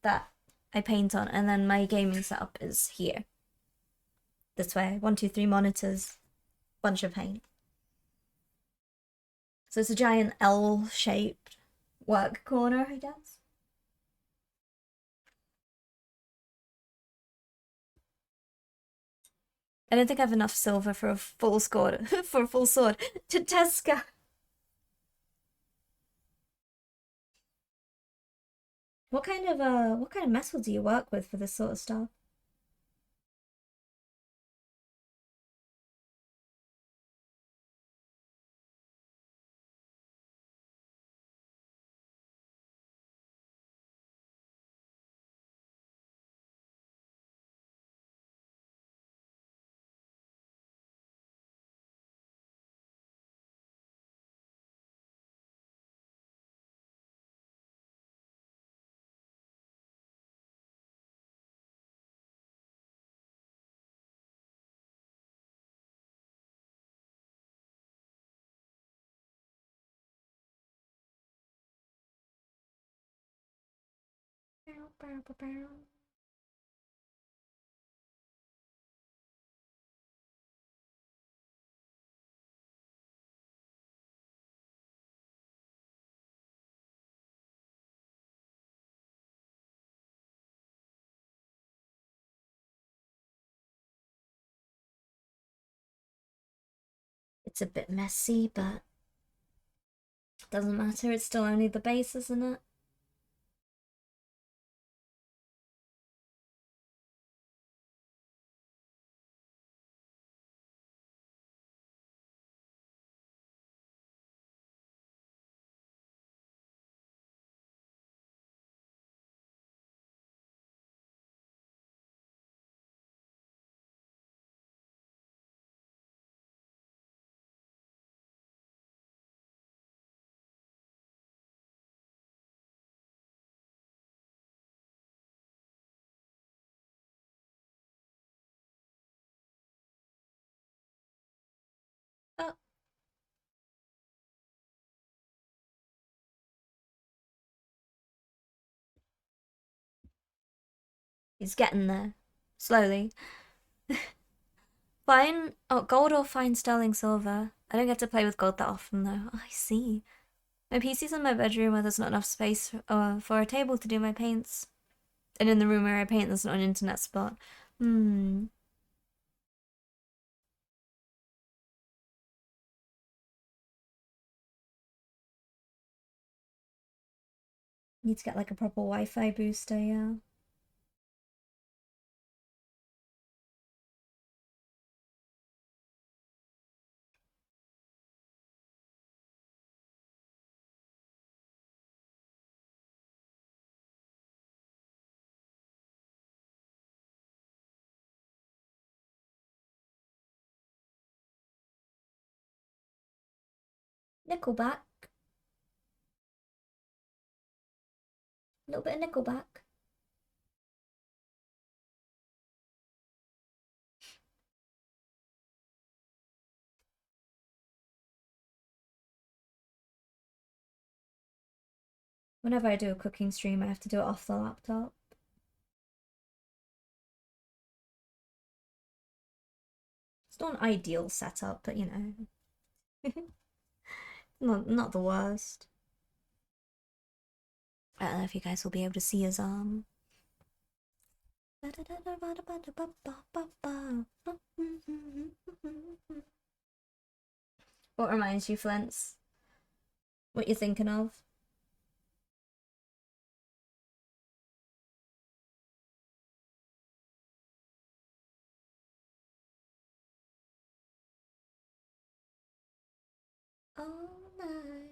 Speaker 1: that I paint on, and then my gaming setup is here. This way. 1, 2, 3 monitors, bunch of paint. So it's a giant L-shaped work corner, I guess. I don't think I have enough silver for a full sword. For a full sword. Tesca. What kind of metal do you work with for this sort of stuff? It's a bit messy, but doesn't matter. It's still only the base, isn't it? He's getting there. Slowly. Fine. Oh, gold or fine sterling silver. I don't get to play with gold that often, though. Oh, I see. My PC's in my bedroom where there's not enough space for a table to do my paints. And in the room where I paint, there's not an internet spot. Hmm. Need to get like a proper Wi-Fi booster, yeah. Nickelback. A little bit of Nickelback. Whenever I do a cooking stream, I have to do it off the laptop. It's not an ideal setup, but you know. not the worst. I don't know if you guys will be able to see his arm. What reminds you, Flint's? What you're thinking of? All night.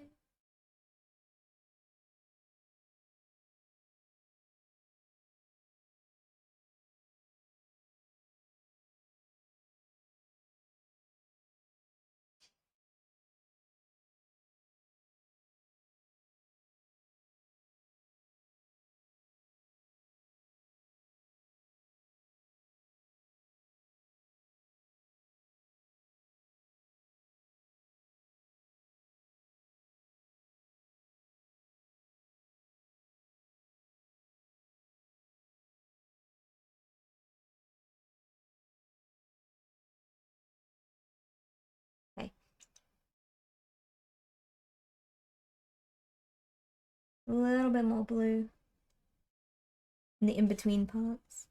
Speaker 1: Okay. A little bit more blue in the in-between parts.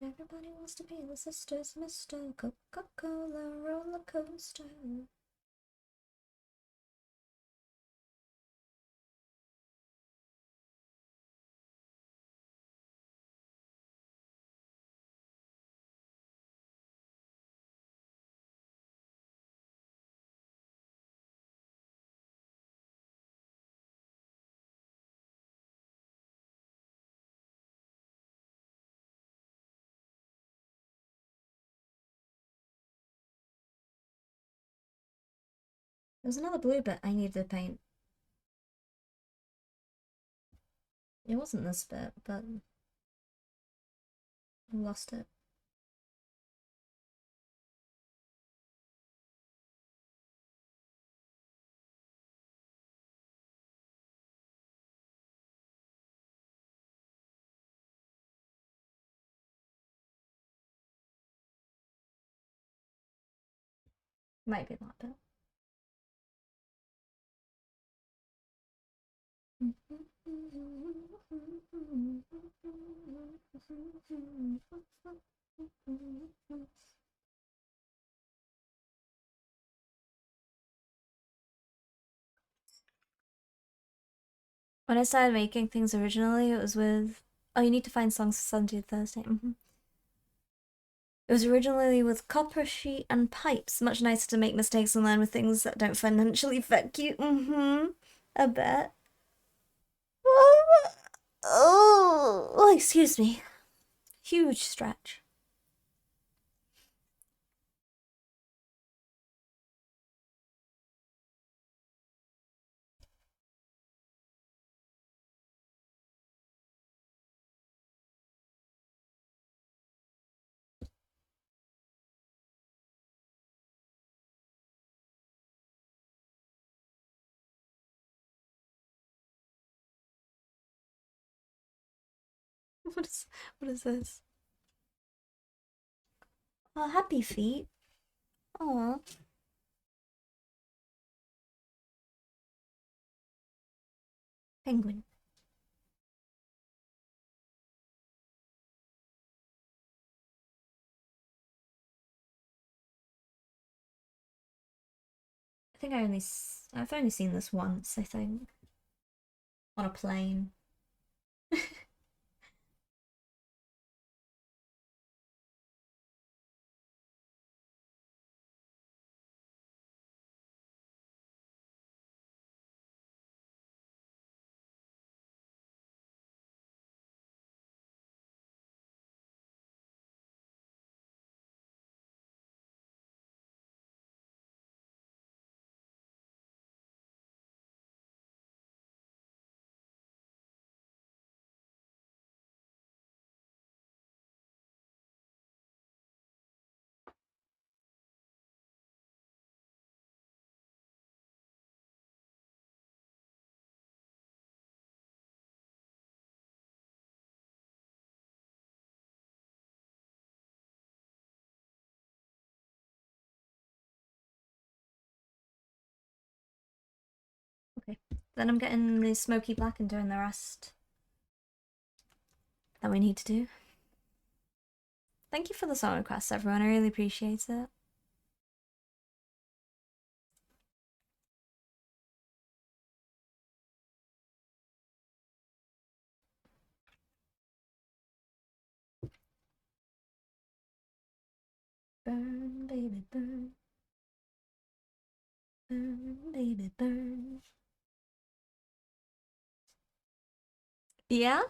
Speaker 1: Everybody wants to be the sisters, Mr. Coca-Cola roller coaster. There's another blue bit I need to paint. It wasn't this bit, but I lost it. Might be that bit. When I started making things originally, it was with... Oh, you need to find songs for Sunday Thursday. It was originally with copper sheet and pipes. Much nicer to make mistakes and learn with things that don't financially affect you. I bet. Oh, excuse me. Huge stretch. What is this? Oh, happy feet. Oh, penguin. I think I've only seen this once, I think, on a plane. Okay. Then I'm getting the smoky black and doing the rest that we need to do. Thank you for the song requests, everyone. I really appreciate it. Burn, baby, burn. Burn, baby, burn. Yeah?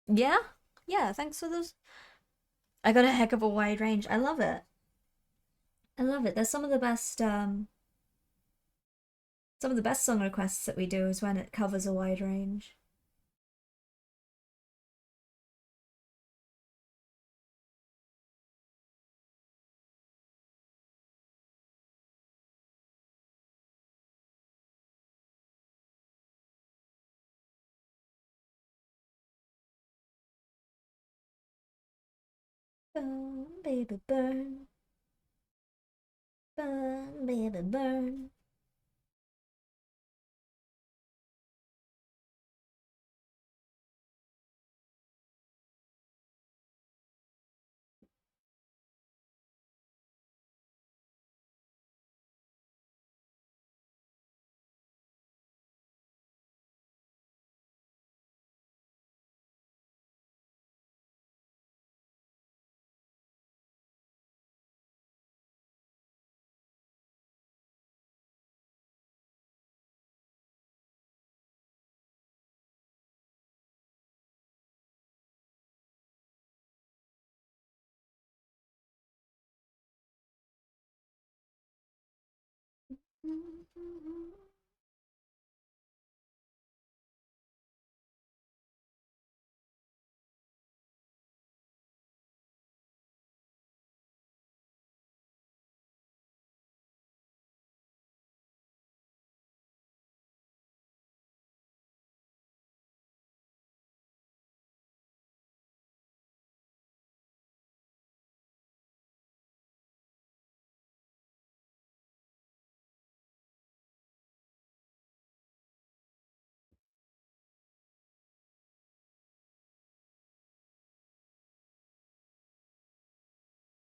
Speaker 1: Yeah? Yeah, thanks for those. I got a heck of a wide range. I love it. I love it. There's some of the best song requests that we do is when it covers a wide range. Burn, baby, burn. Burn, baby, burn.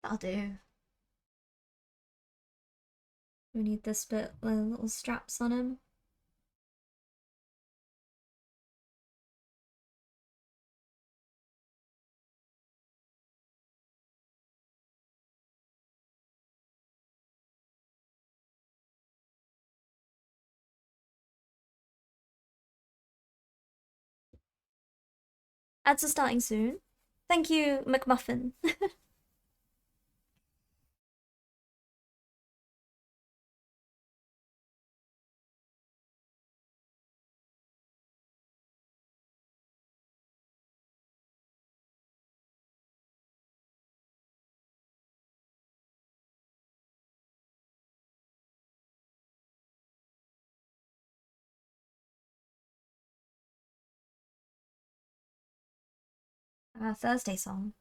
Speaker 1: That'll do. We need this bit with little straps on him. Ads are starting soon. Thank you, McMuffin. Thursday song.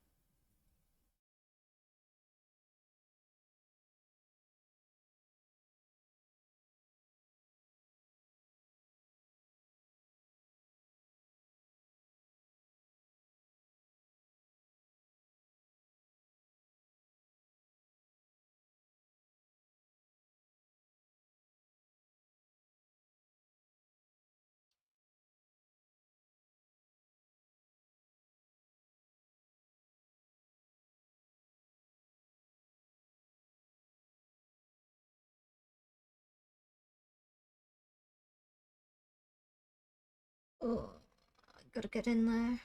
Speaker 1: Oh, I gotta get in there.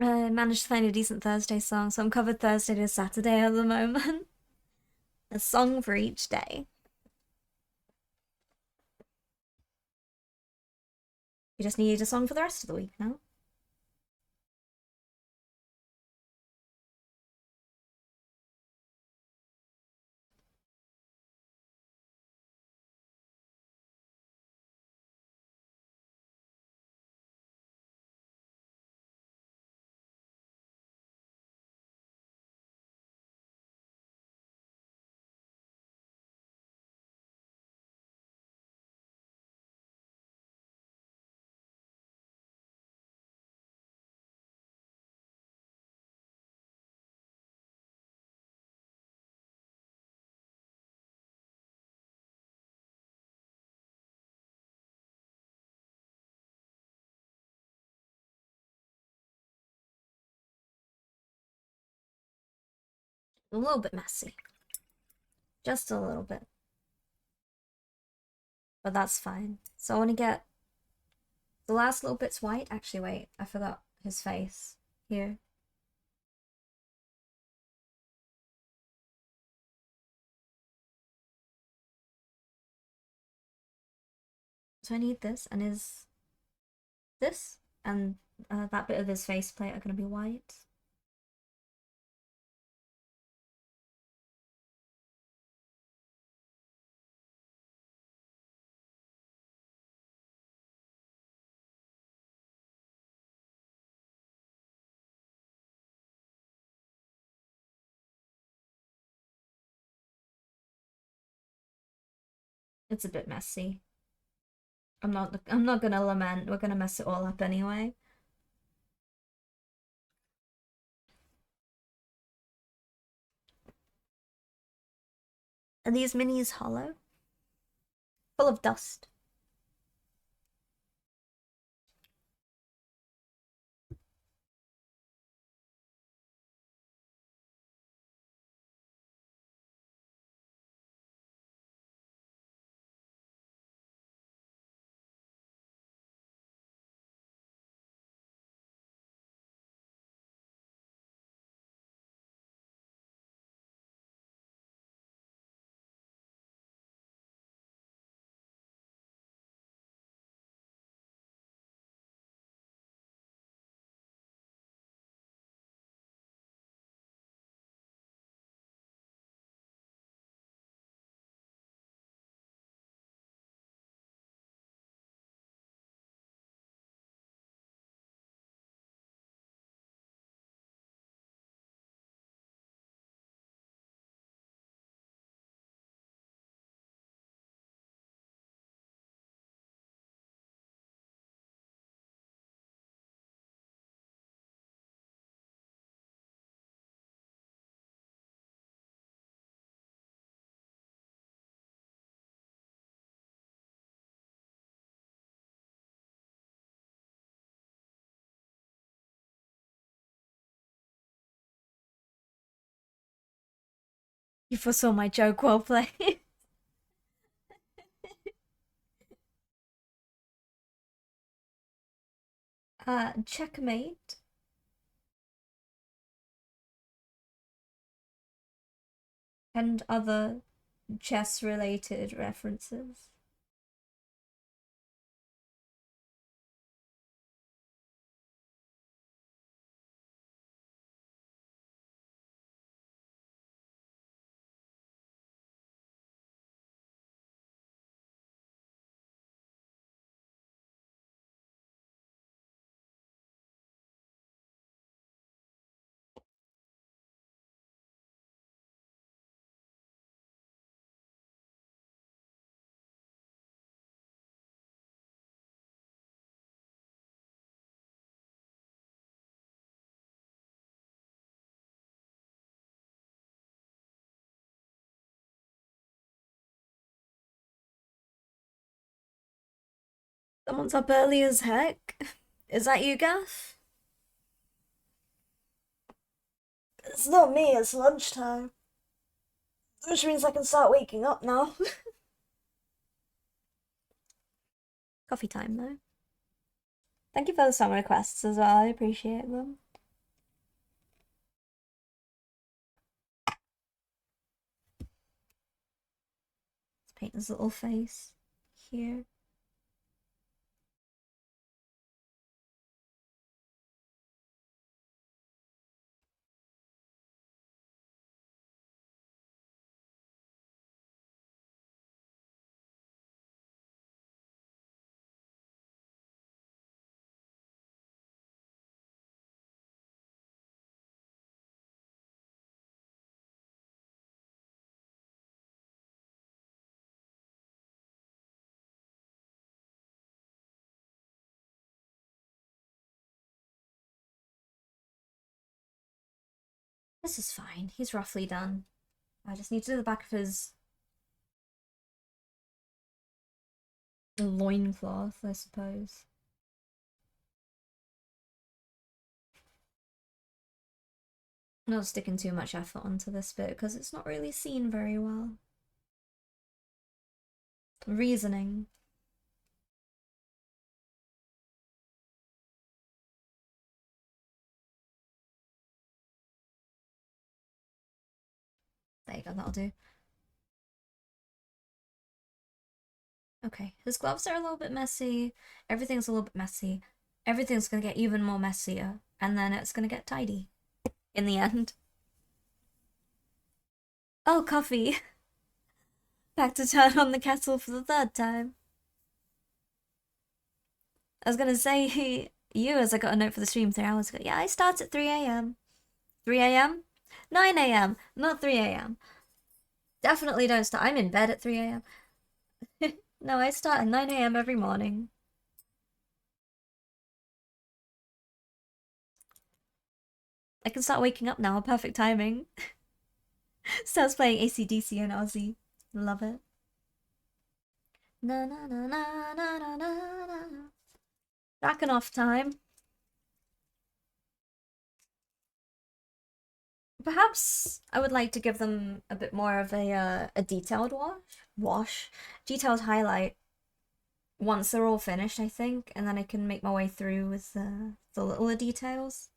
Speaker 1: I managed to find a decent Thursday song, so I'm covered Thursday to Saturday at the moment. A song for each day. You just need a song for the rest of the week now. A little bit messy. Just a little bit. But that's fine. So I want to get the last little bit's white. Actually, wait, I forgot his face. Here. So I need this, and this and that bit of his faceplate are going to be white. It's a bit messy. I'm not gonna lament. We're gonna mess it all up anyway. Are these minis hollow? Full of dust. You foresaw my joke, well played. Checkmate. and other chess related references. Someone's up early as heck. Is that you, Gaff? It's not me, it's lunchtime. Which means I can start waking up now. Coffee time, though. Thank you for the song requests as well, I appreciate them. Let's paint his little face here. This is fine, he's roughly done. I just need to do the back of his loincloth, I suppose. I'm not sticking too much effort onto this bit because it's not really seen very well. Reasoning. There you go, that'll do. Okay, his gloves are a little bit messy. Everything's a little bit messy. Everything's gonna get even more messier. And then it's gonna get tidy. In the end. Oh, coffee. Back to turn on the kettle for the third time. I was gonna say you as I got a note for the stream 3 hours ago. Yeah, I start at 3 a.m. 3 a.m.? 9 a.m. Not 3 a.m. Definitely don't start. I'm in bed at 3 a.m. No, I start at 9 a.m. every morning. I can start waking up now. Perfect timing. Starts playing AC/DC and Aussie. Love it. Na na na na na na na na. Backing off time. Perhaps I would like to give them a bit more of a detailed detailed highlight once they're all finished, I think, and then I can make my way through with the littler details.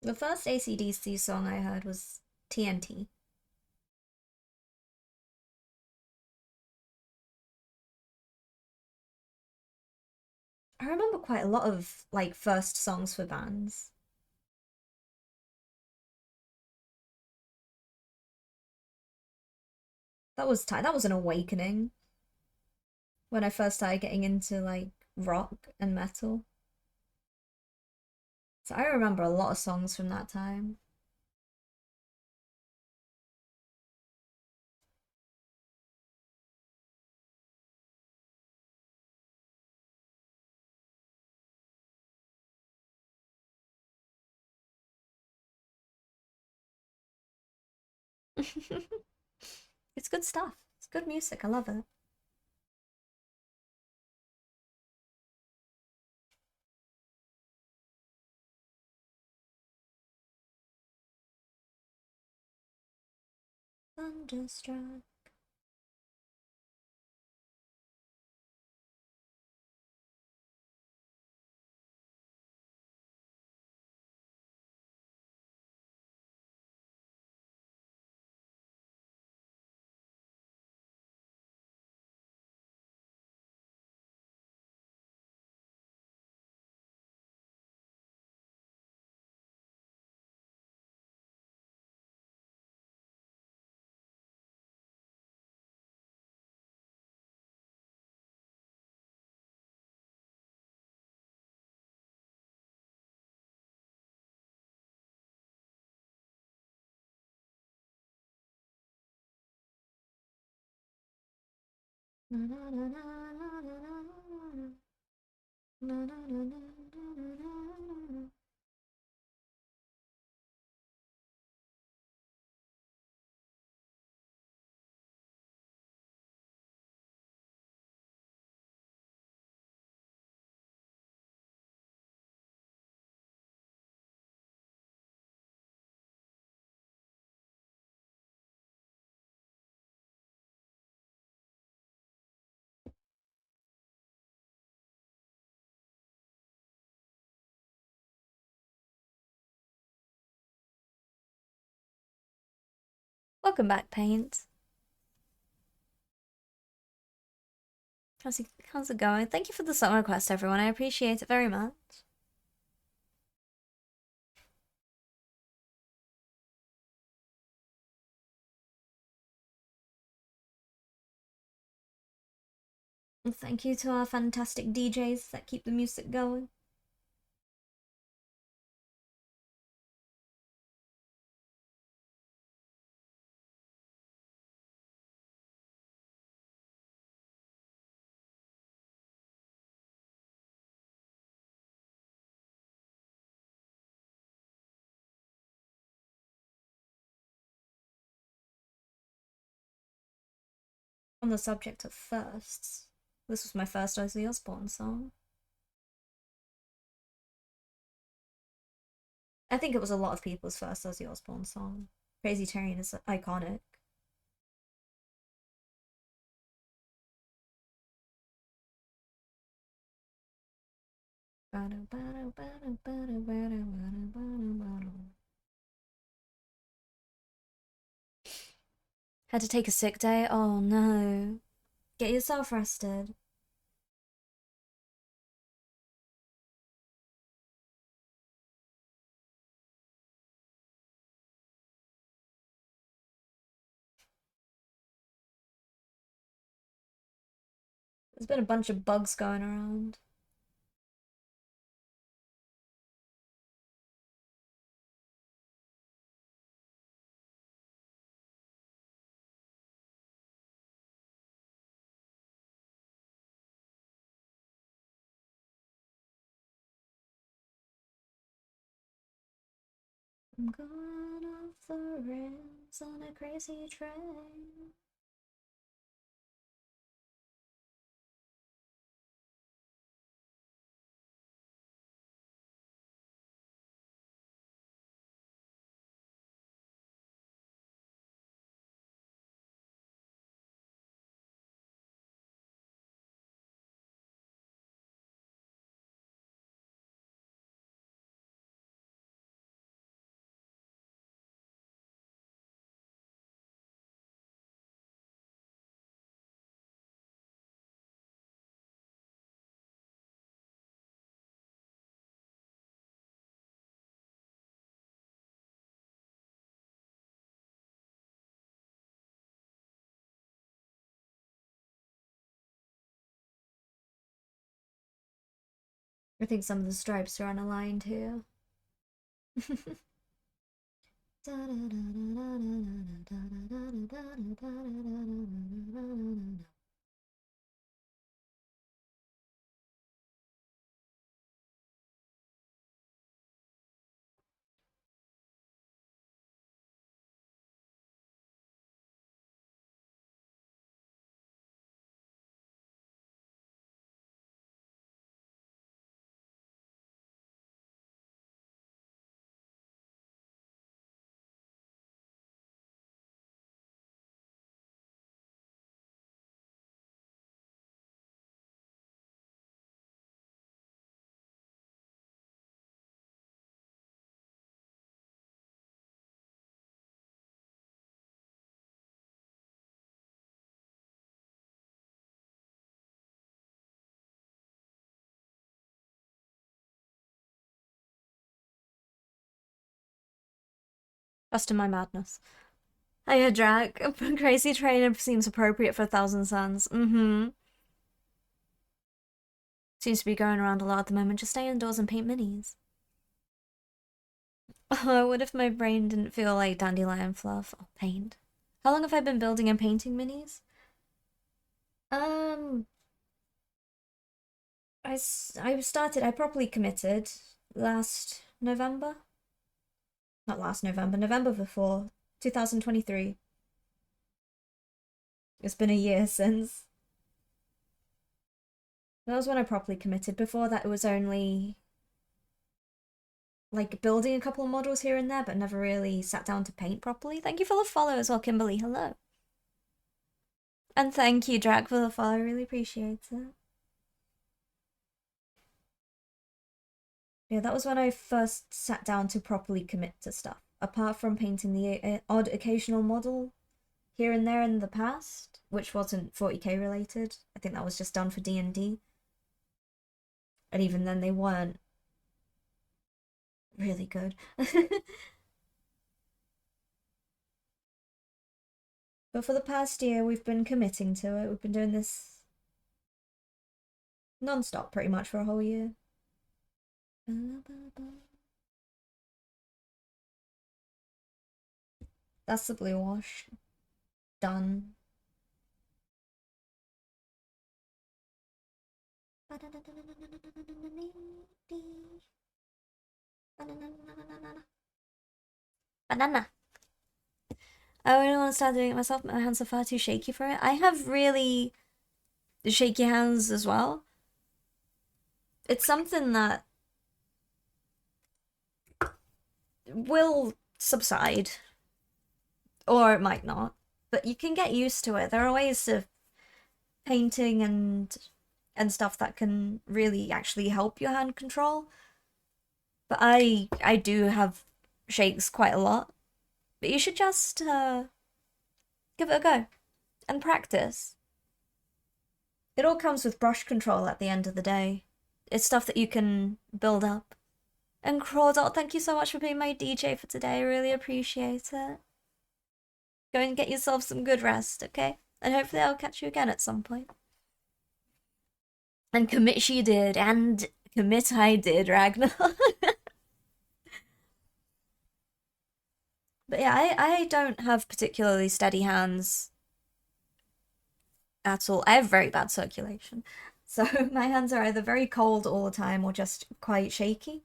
Speaker 1: The first AC/DC song I heard was TNT. I remember quite a lot of like first songs for bands. That was an awakening when I first started getting into like rock and metal. So I remember a lot of songs from that time. It's good stuff. It's good music. I love it. Thunderstruck. Welcome back, Paint. How's it going? Thank you for the song request, everyone. I appreciate it very much. And thank you to our fantastic DJs that keep the music going. On the subject of firsts, this was my first Ozzy Osbourne song. I think it was a lot of people's first Ozzy Osbourne song. Crazy Train is iconic. Had to take a sick day? Oh no. Get yourself rested. There's been a bunch of bugs going around. I'm going off the rails on a crazy train. I think some of the stripes are unaligned here. Trust in my madness. Hiya, Drac. Crazy trainer seems appropriate for 1,000 suns. Mm-hmm. Seems to be going around a lot at the moment. Just stay indoors and paint minis. Oh, what if my brain didn't feel like dandelion fluff or paint? How long have I been building and painting minis? I properly committed last November. Not last November, November before, 2023. It's been a year since. That was when I properly committed. Before that, it was only like building a couple of models here and there, but never really sat down to paint properly. Thank you for the follow as well, Kimberly. Hello. And thank you, Drac, for the follow. I really appreciate it. Yeah, that was when I first sat down to properly commit to stuff. Apart from painting the odd occasional model here and there in the past, which wasn't 40k related. I think that was just done for D&D. And even then they weren't really good. But for the past year, we've been committing to it. We've been doing this non-stop pretty much for a whole year. That's the blue wash. Done. Banana. I really want to start doing it myself, but my hands are far too shaky for it. I have really shaky hands as well. It's something that will subside, or it might not, but you can get used to it. There are ways of painting and stuff that can really actually help your hand control. But I do have shakes quite a lot. But you should just give it a go and practice. It all comes with brush control at the end of the day. It's stuff that you can build up. And Crawdot, thank you so much for being my DJ for today. I really appreciate it. Go and get yourself some good rest, okay? And hopefully I'll catch you again at some point. And commit she did, and commit I did, Ragnar. But yeah, I don't have particularly steady hands at all. I have very bad circulation. So my hands are either very cold all the time or just quite shaky.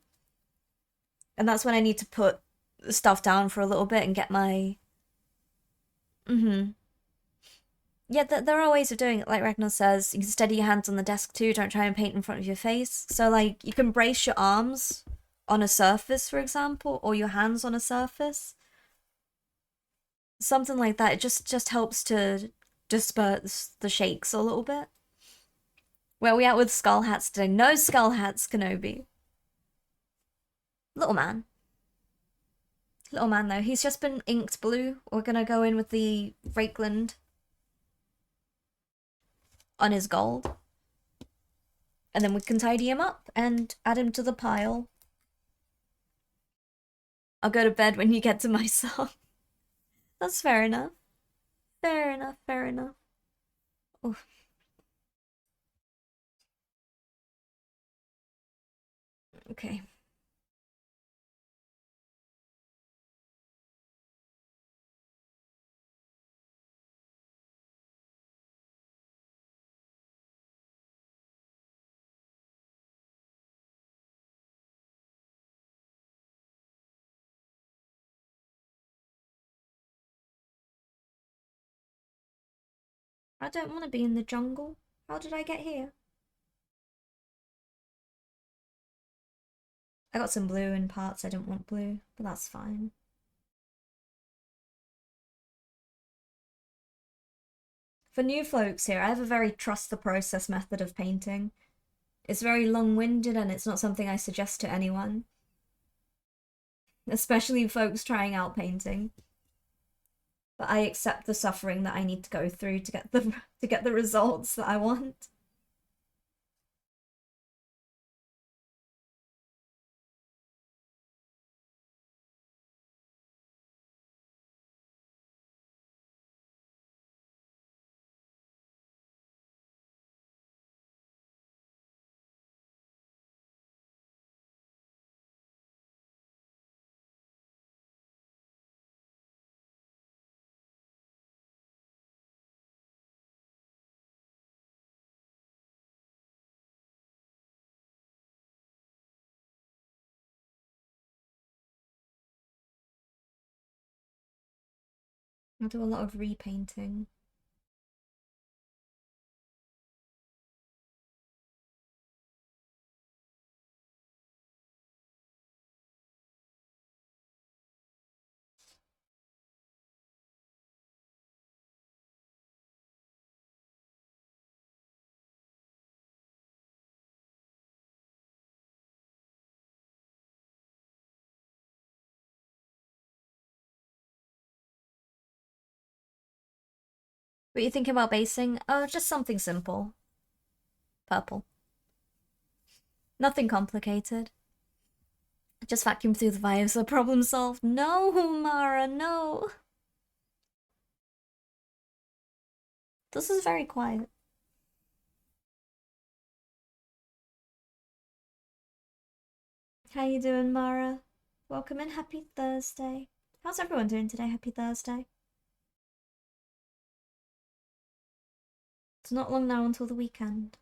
Speaker 1: And that's when I need to put stuff down for a little bit and get my... Yeah, there are ways of doing it. Like Ragnar says, you can steady your hands on the desk too. Don't try and paint in front of your face. So like, you can brace your arms on a surface, for example, or your hands on a surface. Something like that. It just helps to disperse the shakes a little bit. Where are we at with skull hats today? No skull hats, Kenobi. Little man. Little man, though. He's just been inked blue. We're gonna go in with the Rakeland on his gold. And then we can tidy him up and add him to the pile. I'll go to bed when you get to my song. That's fair enough. Fair enough, fair enough. Oh. Okay. I don't want to be in the jungle. How did I get here? I got some blue in parts I didn't want blue, but that's fine. For new folks here, I have a very trust the process method of painting. It's very long-winded and it's not something I suggest to anyone. Especially folks trying out painting. But I accept the suffering that I need to go through to get the results that I want. I'll do a lot of repainting. What are you thinking about basing? Oh, just something simple. Purple. Nothing complicated. Just vacuum through the vibes, the problem solved. No, Mara, no. This is very quiet. How you doing, Mara? Welcome in. Happy Thursday. How's everyone doing today? Happy Thursday. It's not long now until the weekend.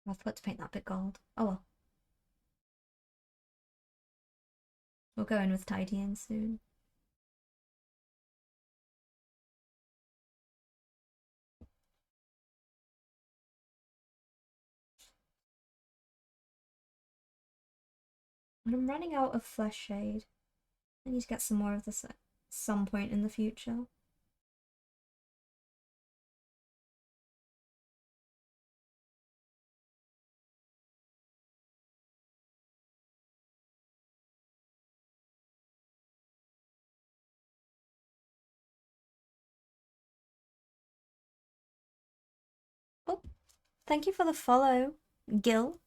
Speaker 1: I forgot to paint that bit gold. Oh well. We'll go in with tidying soon. But I'm running out of flesh shade. I need to get some more of this at some point in the future. Oh, thank you for the follow, Gil.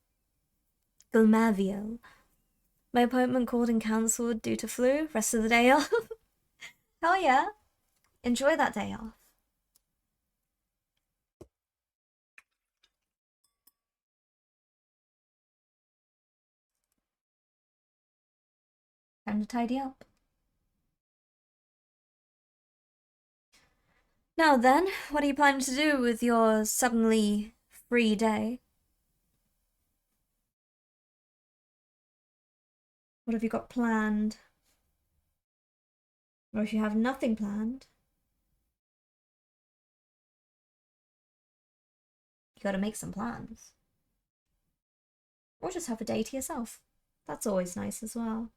Speaker 1: Gilmavio. My appointment called and cancelled due to flu. Rest of the day off. Hell yeah. Enjoy that day off. Time to tidy up. Now then, what are you planning to do with your suddenly free day? What have you got planned? Or if you have nothing planned, you gotta make some plans. Or just have a day to yourself. That's always nice as well.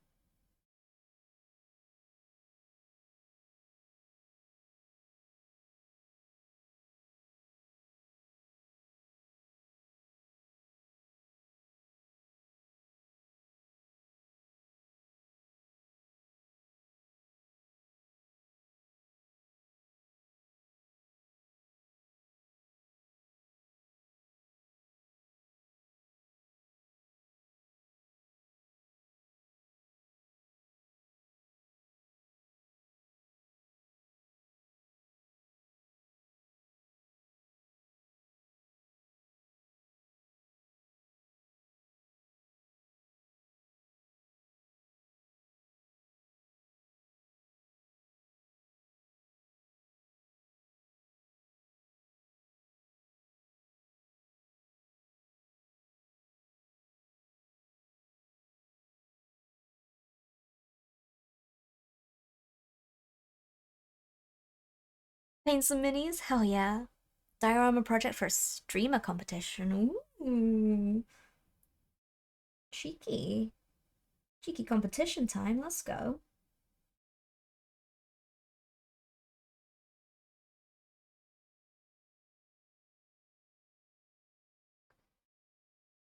Speaker 1: Paint some minis? Hell yeah. Diorama project for a streamer competition. Ooh. Cheeky. Cheeky competition time. Let's go.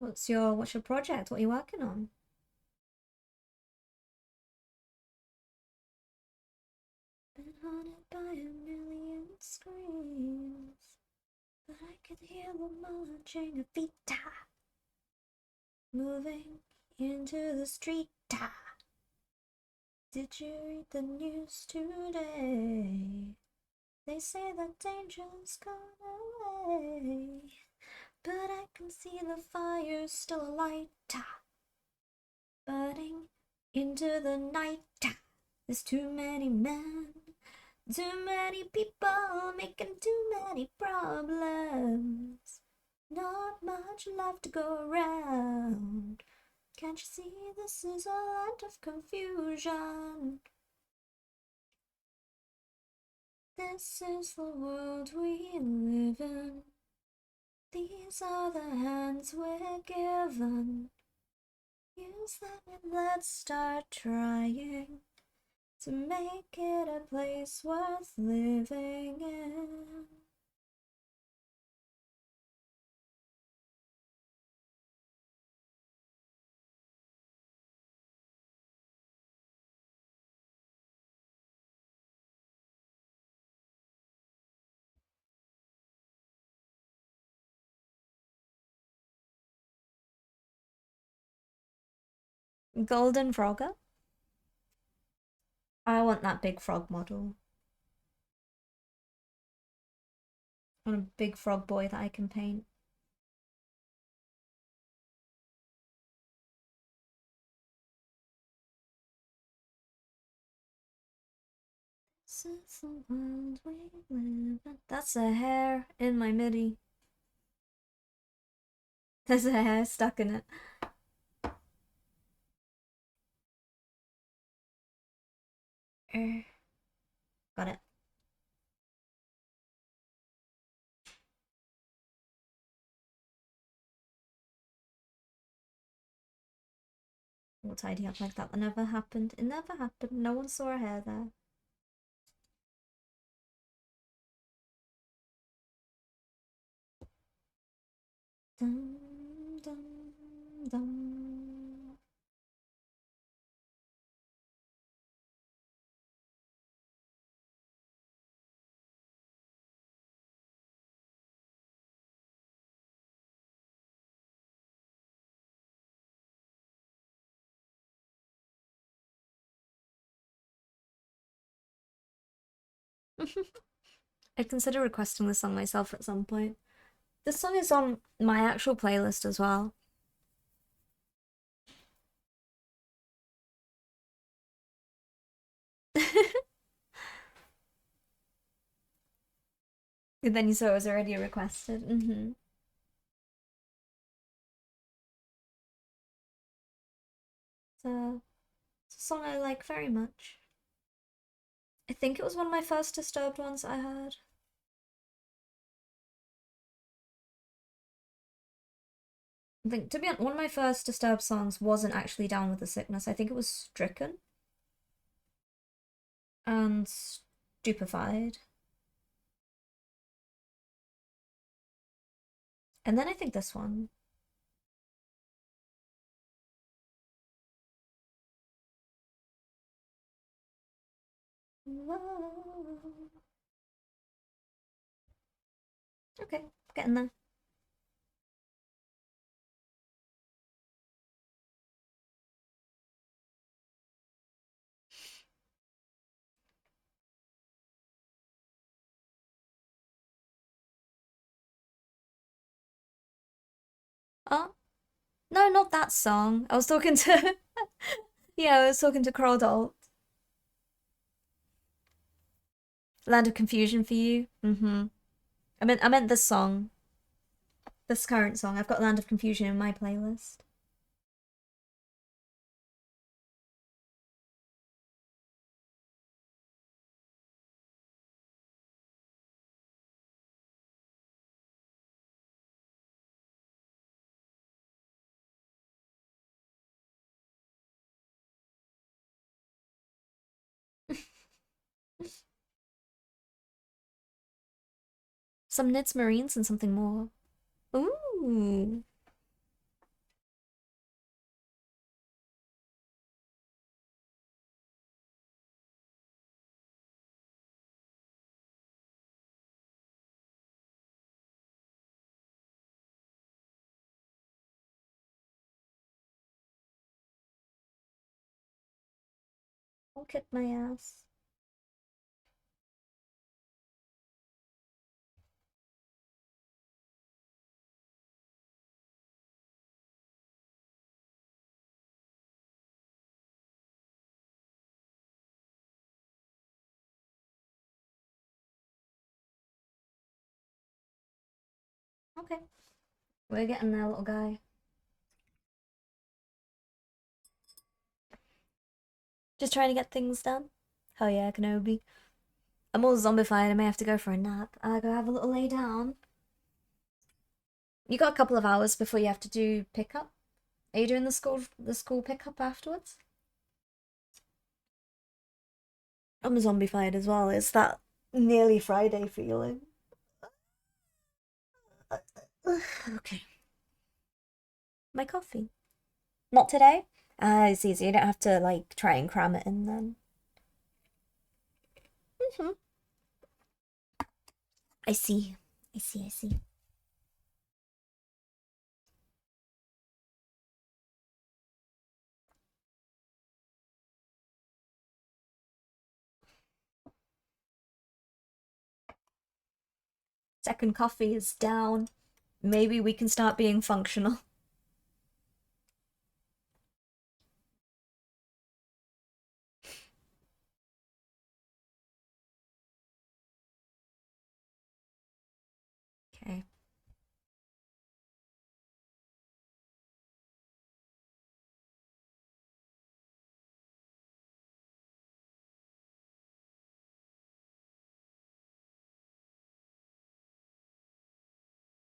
Speaker 1: What's your project? What are you working on? Been haunted by a million screams, but I could hear the marching of feet moving into the street. Did you read the news today? They say that danger's gone away, but I can see the fire's still alight, burning into the night. There's too many men, too many people making too many problems. Not much left to go around. Can't you see this is a land of confusion? This is the world we live in. These are the hands we're given. Use them and let's start trying to make it a place worth living in. Golden Frogger? I want that big frog model. I want a big frog boy that I can paint. This is the world we live in. That's a hair in my MIDI. There's a hair stuck in it. Got it. We'll tidy up like that. That never happened. It never happened. No one saw her hair there. Dum, dum, dum. I'd consider requesting this song myself at some point. This song is on my actual playlist as well. And then you saw it was already requested. So, it's a song I like very much. I think it was one of my first Disturbed ones I heard. I think, to be honest, one of my first Disturbed songs wasn't actually Down with the Sickness. I think it was Stricken and Stupefied. And then I think this one. Okay, getting there. Oh, no, not that song. I was talking to... yeah, I was talking to Crawdalt. Land of Confusion for you. I meant this song. This current song. I've got Land of Confusion in my playlist. Some Nids Marines and something more. Ooh. I'll kick my ass. Okay. We're getting there, little guy. Just trying to get things done. Hell yeah, Kenobi. I'm all zombified. I may have to go for a nap. I go have a little lay down. You got a couple of hours before you have to do pickup. Are you doing the school pickup afterwards? I'm zombified as well. It's that nearly Friday feeling. Okay. My coffee. Not today? It's easy. You don't have to like try and cram it in then. I see. I see. I see. Second coffee is down. Maybe we can start being functional. Okay.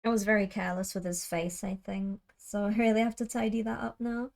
Speaker 1: I was very careless with his face, I think. So I really have to tidy that up now.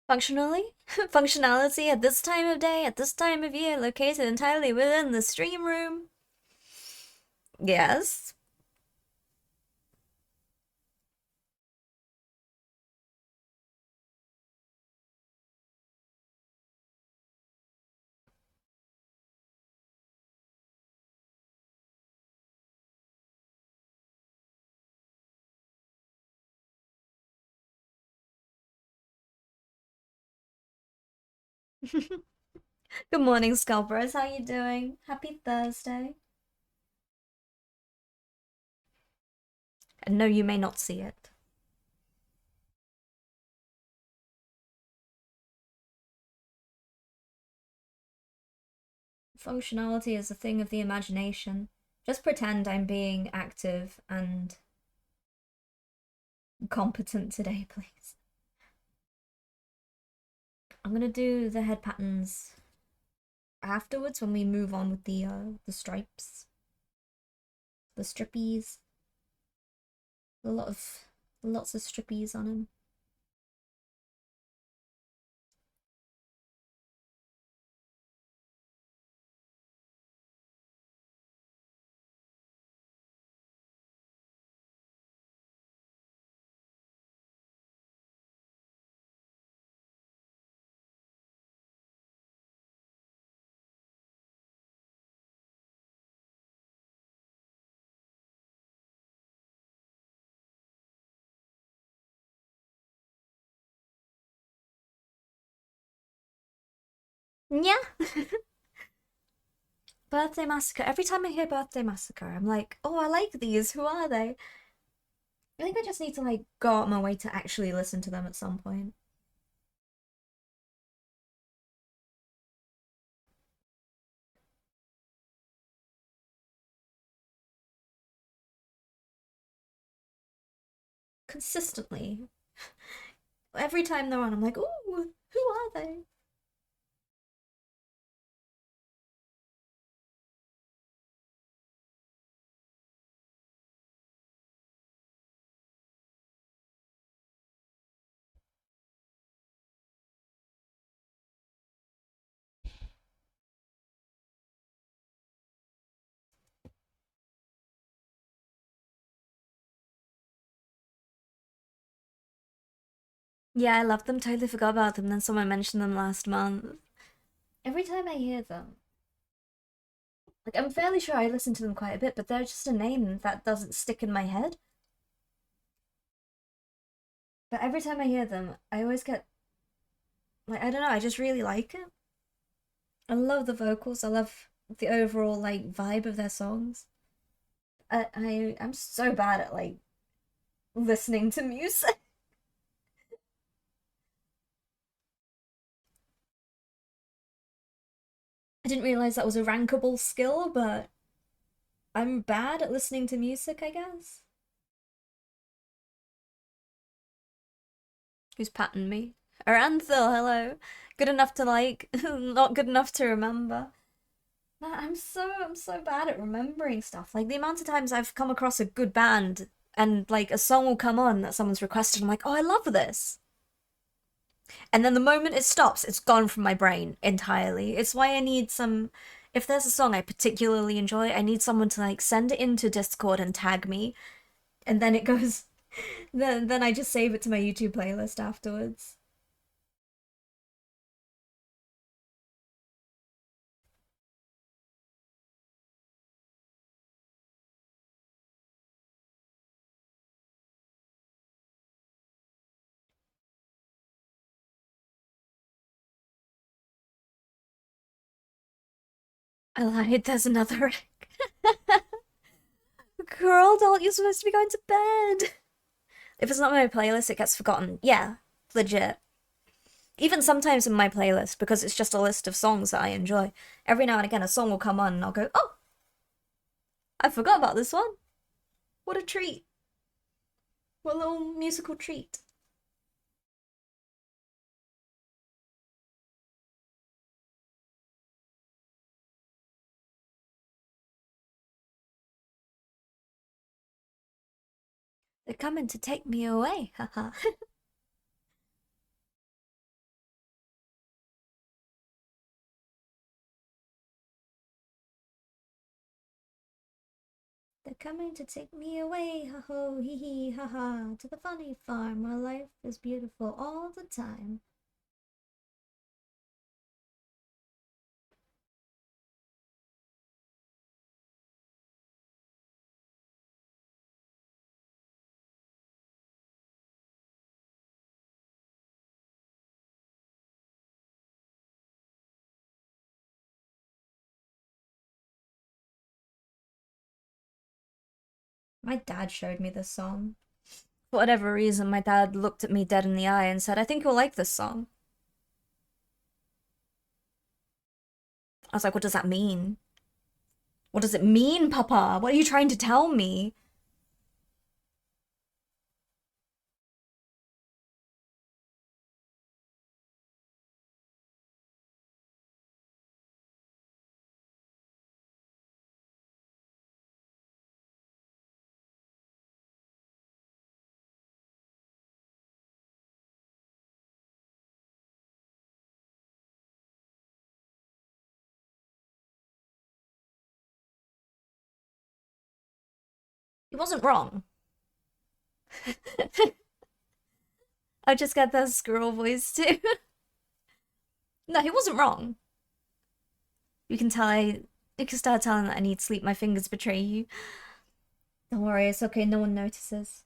Speaker 1: Functionally? Functionality at this time of day, at this time of year, located entirely within the stream room. Yes. Good morning, Scalpers. How you doing? Happy Thursday. And no, you may not see it. Functionality is a thing of the imagination. Just pretend I'm being active and competent today, please. I'm gonna do the head patterns afterwards when we move on with the stripes, the strippies. Lots of strippies on him. Yeah. Birthday Massacre. Every time I hear Birthday Massacre, I'm like, oh, I like these. Who are they? I think I just need to like go out my way to actually listen to them at some point. Consistently. Every time they're on, I'm like, ooh, who are they? Yeah, I love them. Totally forgot about them. Then someone mentioned them last month. Every time I hear them, like I'm fairly sure I listen to them quite a bit, but they're just a name that doesn't stick in my head. But every time I hear them, I always get like I don't know, I just really like it. I love the vocals. I love the overall like vibe of their songs. I'm so bad at like listening to music. I didn't realize that was a rankable skill, but I'm bad at listening to music, I guess. Who's patting me? Aranthil, hello. Good enough to like, not good enough to remember. Man, I'm so bad at remembering stuff. Like the amount of times I've come across a good band and like a song will come on that someone's requested, I'm like, oh, I love this. And then the moment it stops, it's gone from my brain entirely. It's why I need some. If there's a song I particularly enjoy, I need someone to like send it into Discord and tag me, and then it goes. Then I just save it to my YouTube playlist afterwards. I lied. There's another wreck. Girl, doll, you're supposed to be going to bed. If it's not my playlist, it gets forgotten. Yeah, legit. Even sometimes in my playlist, because it's just a list of songs that I enjoy, every now and again a song will come on and I'll go, oh, I forgot about this one. What a treat. What a little musical treat. They're coming to take me away, haha. They're coming to take me away, ha ho, hee hee, ha ha, to the funny farm where life is beautiful all the time. My dad showed me this song. For whatever reason, my dad looked at me dead in the eye and said, I think you'll like this song. I was like, what does that mean? What does it mean, Papa? What are you trying to tell me? He wasn't wrong. I just got that squirrel voice too. No, he wasn't wrong. You can tell you can start telling that I need sleep, my fingers betray you. Don't worry, it's okay, no one notices.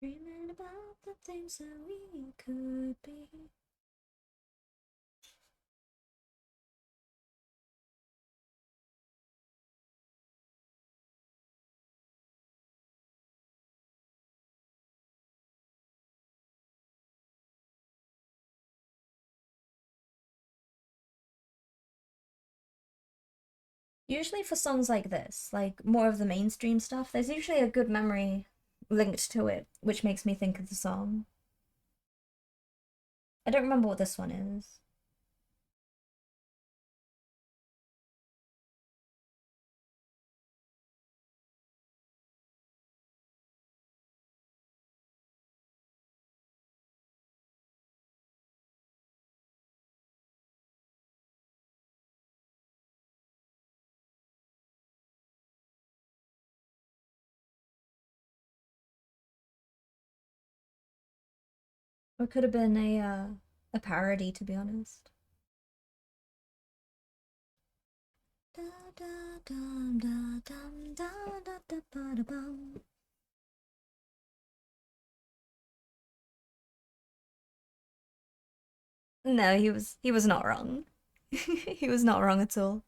Speaker 1: Dreaming about the things that we could be. Usually for songs like this, like more of the mainstream stuff, there's usually a good memory linked to it, which makes me think of the song. I don't remember what this one is. Or it could have been a parody, to be honest. No, he was not wrong. He was not wrong at all.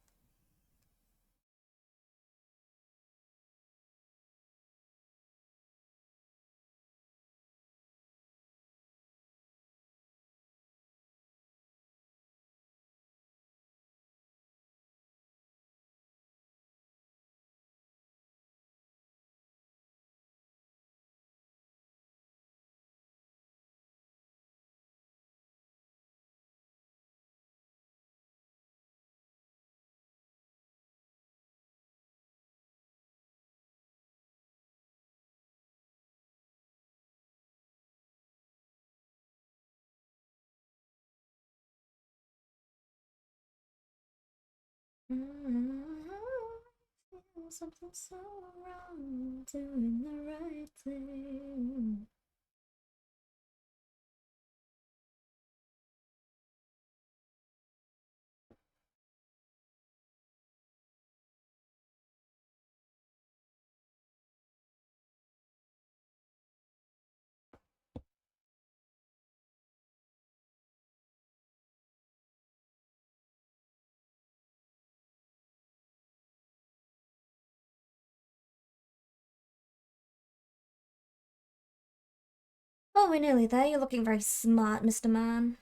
Speaker 1: Something so wrong, doing the right thing. Oh, we're nearly there. You're looking very smart, Mr. Man.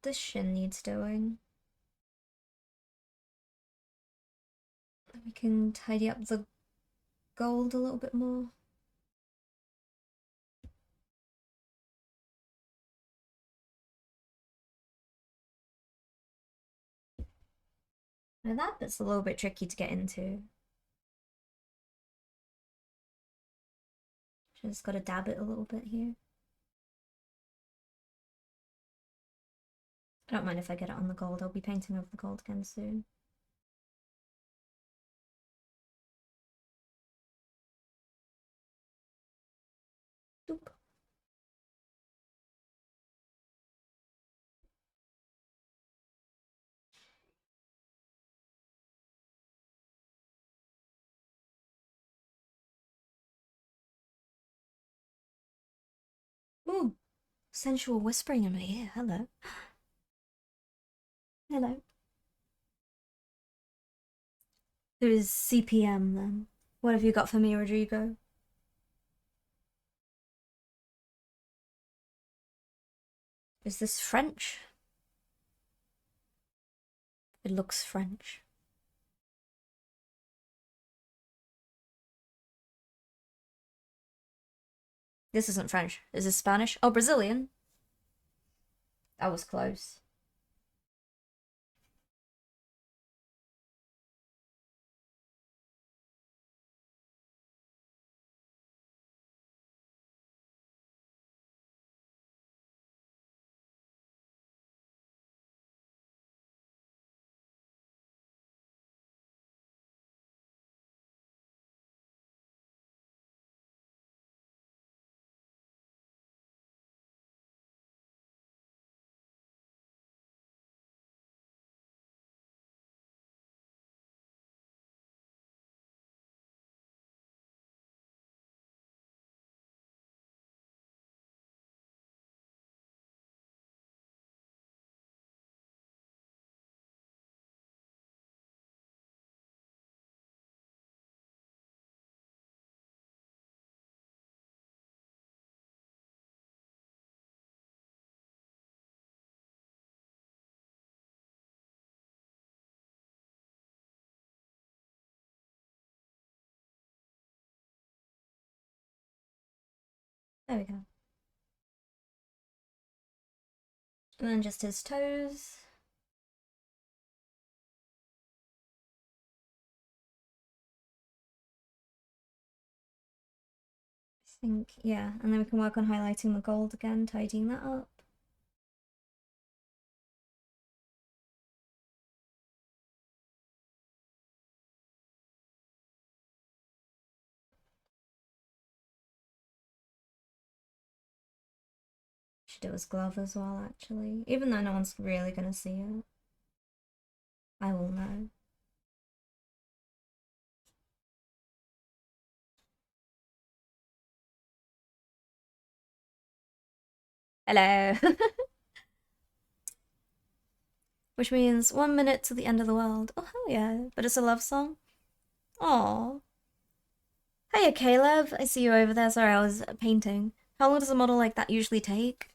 Speaker 1: This shin needs doing. We can tidy up the gold a little bit more. Now that bit's a little bit tricky to get into. Just gotta dab it a little bit here. I don't mind if I get it on the gold. I'll be painting over the gold again soon. Doop. Ooh, sensual whispering in my ear. Hello. Hello. There is CPM then. What have you got for me, Rodrigo? Is this French? It looks French. This isn't French. Is this Spanish? Oh, Brazilian. That was close. There we go. And then just his toes. I think, yeah. And then we can work on highlighting the gold again, tidying that up. Should do his glove as well, actually. Even though no one's really gonna see it. I will know. Hello! Which means 1 minute to the end of the world. Oh, hell yeah. But it's a love song? Aww. Hiya, Caleb. I see you over there. Sorry, I was painting. How long does a model like that usually take?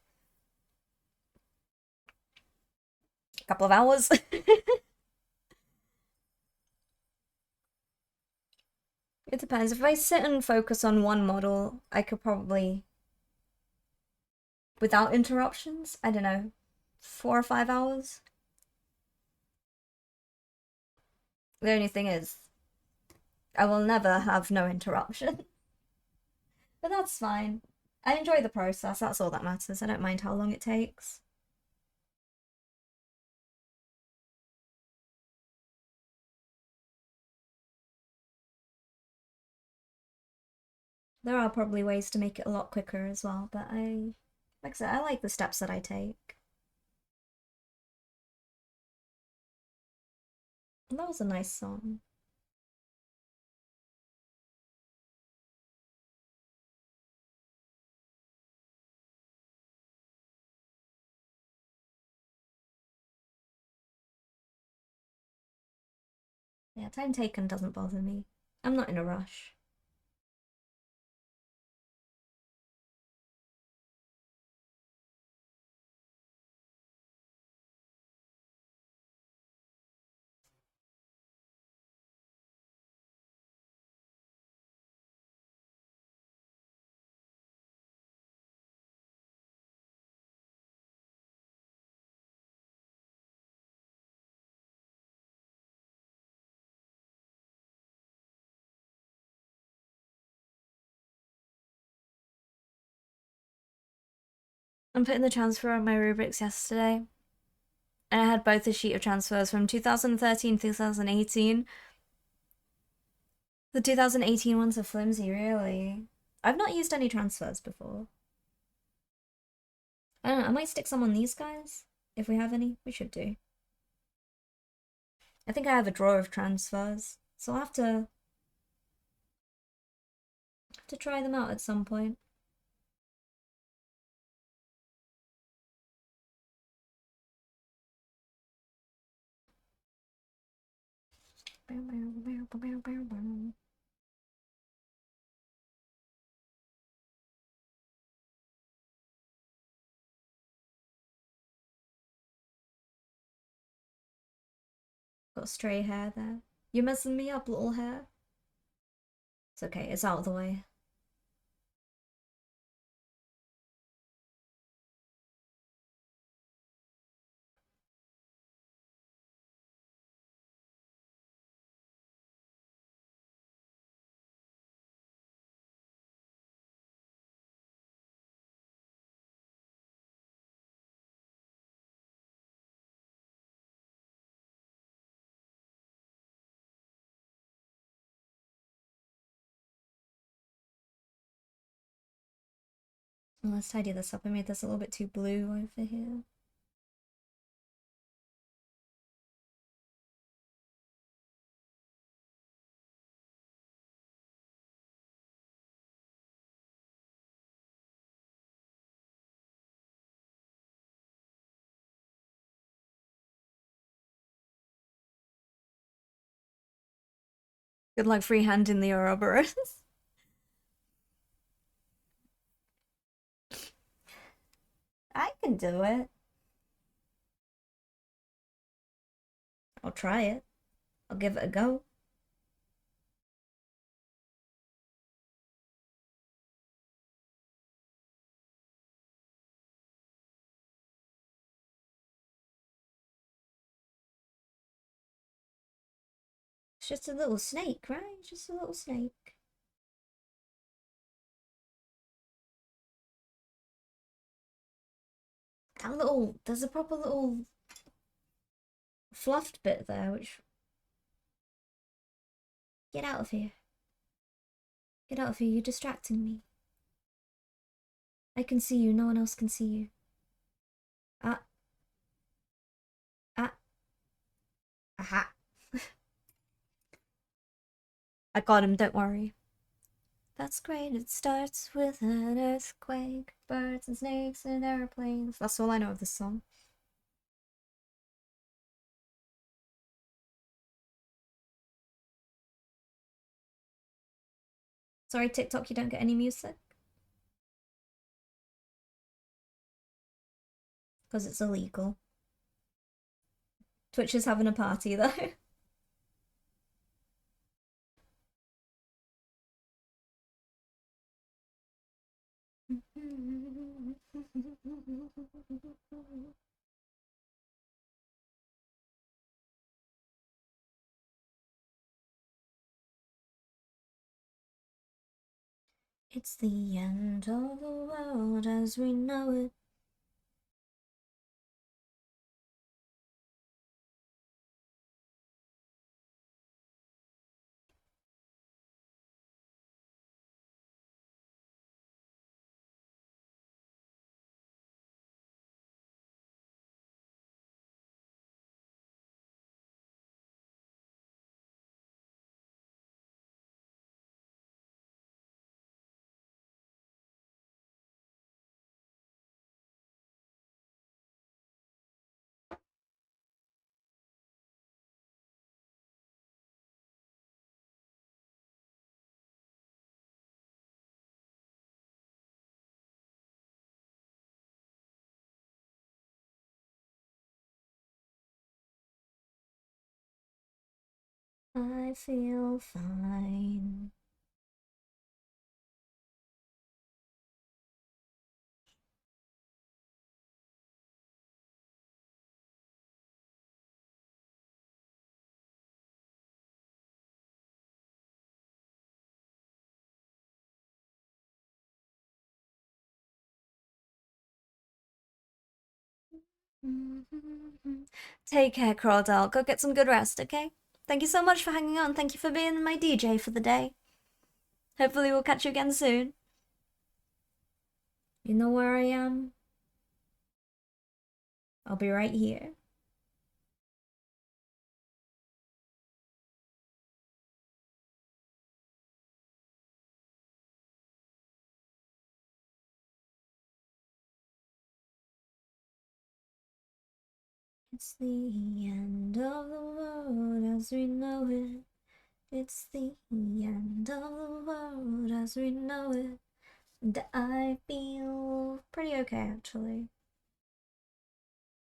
Speaker 1: A couple of hours. It depends. If I sit and focus on one model, I could probably, without interruptions, I don't know, 4 or 5 hours. The only thing is, I will never have no interruption. But that's fine. I enjoy the process, that's all that matters. I don't mind how long it takes. There are probably ways to make it a lot quicker as well, but like I said, I like the steps that I take. And that was a nice song. Yeah, time taken doesn't bother me. I'm not in a rush. I'm putting the transfer on my rubrics yesterday. And I had both a sheet of transfers from 2013, 2018. The 2018 ones are flimsy, really. I've not used any transfers before. I don't know, I might stick some on these guys. If we have any, we should do. I think I have a drawer of transfers, so I'll have to try them out at some point. Got stray hair there. You're messing me up, little hair. It's okay, it's out of the way. Well, let's tidy this up. I made this a little bit too blue over here. Good luck freehanding the Ouroboros. I can do it. I'll try it. I'll give it a go. It's just a little snake, right? Just a little snake. That little, there's a proper little fluffed bit there, which... Get out of here. Get out of here, you're distracting me. I can see you, no one else can see you. Ah. Ah. Aha. I got him, don't worry. That's great, it starts with an earthquake, birds and snakes and airplanes. That's all I know of this song. Sorry, TikTok, you don't get any music? Because it's illegal. Twitch is having a party, though. It's the end of the world as we know it. I feel fine. Take care, Crawdell. Go get some good rest, okay? Thank you so much for hanging on. Thank you for being my DJ for the day. Hopefully we'll catch you again soon. You know where I am? I'll be right here. It's the end of the world as we know it. It's the end of the world as we know it. And I feel pretty okay, actually.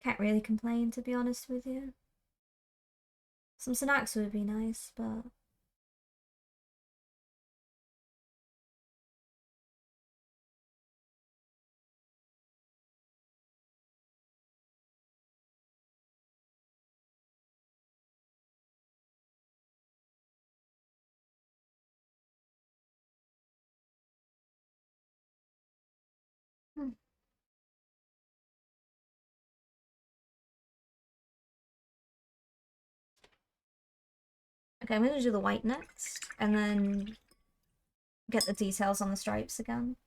Speaker 1: Can't really complain, to be honest with you. Some snacks would be nice, but... Okay, I'm gonna do the white next, and then get the details on the stripes again.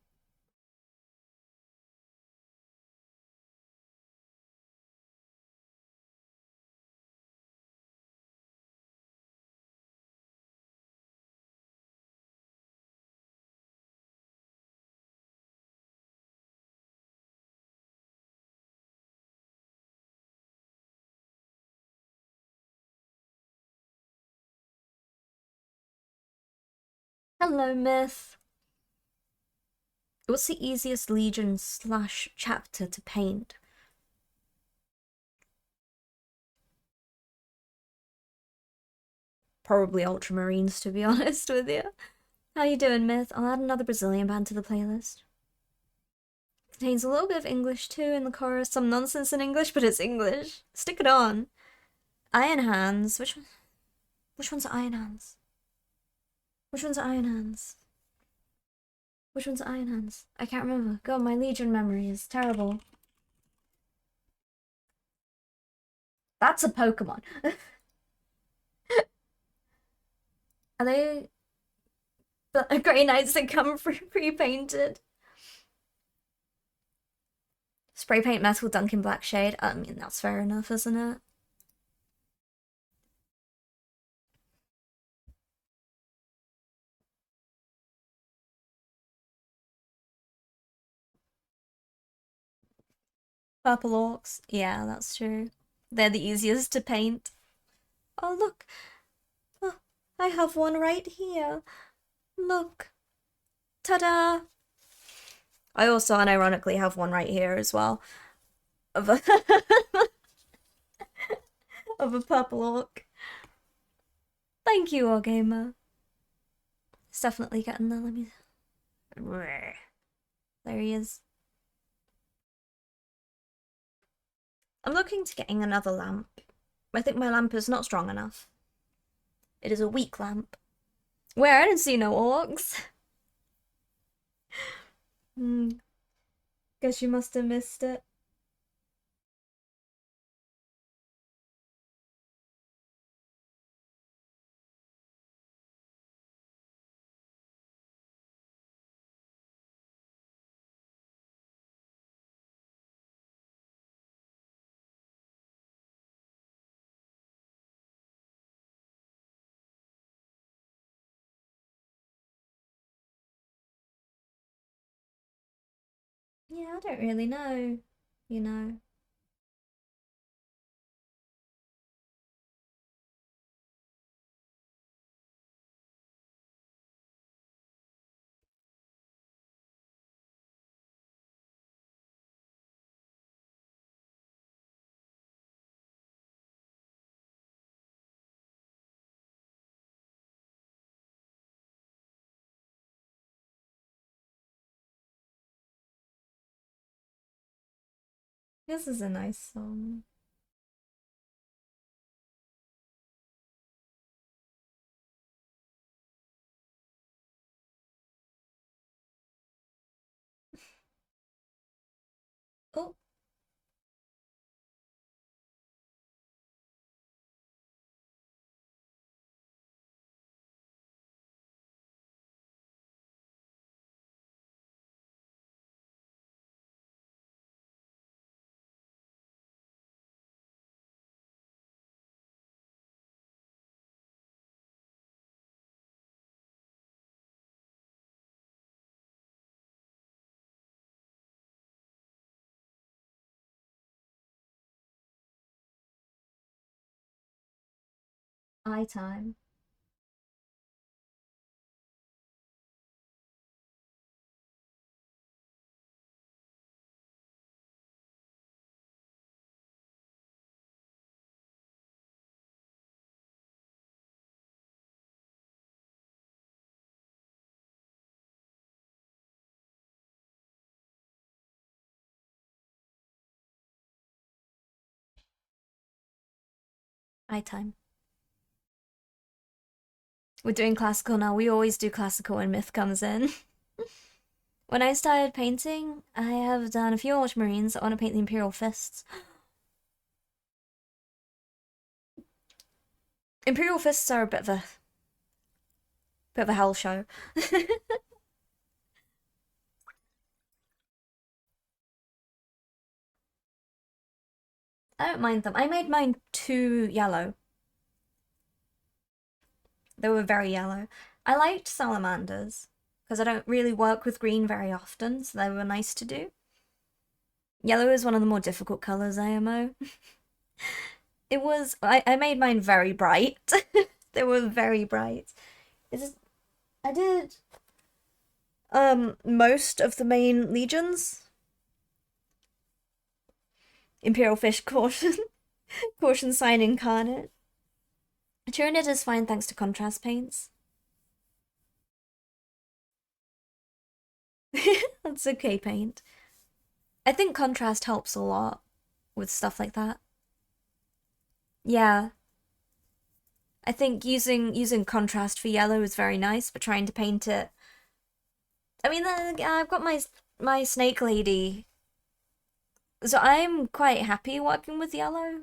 Speaker 1: Hello, Myth! What's the easiest legion / chapter to paint? Probably Ultramarines, to be honest with you. How you doing, Myth? I'll add another Brazilian band to the playlist. Contains a little bit of English too in the chorus, some nonsense in English, but it's English. Stick it on. Iron Hands, which Which one's Iron Hands? Which one's Iron Hands? Which one's Iron Hands? I can't remember. God, my Legion memory is terrible. That's a Pokemon. Are they the Grey Knights that come pre-painted? Spray paint metal Dunkin' Black shade. I mean, that's fair enough, isn't it? Purple orcs. Yeah, that's true. They're the easiest to paint. Oh, look. Oh, I have one right here. Look. Ta-da! I also unironically have one right here as well. Of a of a purple orc. Thank you, Wargamer. It's definitely getting there. Let me. There he is. I'm looking to getting another lamp. I think my lamp is not strong enough. It is a weak lamp. Where? I didn't see no orcs. Guess you must have missed it. Yeah, I don't really know. You know. This is a nice song. Oh. Eye time. Eye time. We're doing classical now. We always do classical when myth comes in. When I started painting, I have done a few ultramarines. I want to paint the Imperial Fists. Imperial Fists are a bit of a hell show. I don't mind them. I made mine too yellow. They were very yellow. I liked salamanders because I don't really work with green very often, so they were nice to do. Yellow is one of the more difficult colors, IMO. It was. I made mine very bright. They were very bright. I did most of the main legions. Imperial Fish Caution. Caution Sign Incarnate. Tyranid is fine thanks to contrast paints. That's okay paint. I think contrast helps a lot with stuff like that. Yeah. I think using contrast for yellow is very nice, but trying to paint it. I mean, I've got my snake lady, so I'm quite happy working with yellow.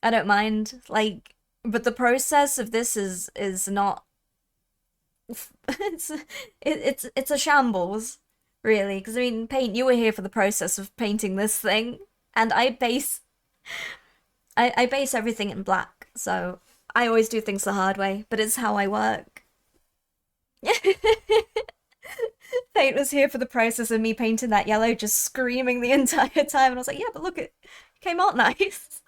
Speaker 1: I don't mind, like, but the process of this is not. It's a shambles, really. Because I mean, paint. You were here for the process of painting this thing, and I base everything in black, so I always do things the hard way, but it's how I work. Paint was here for the process of me painting that yellow, just screaming the entire time, and I was like, yeah, but look, it came out nice.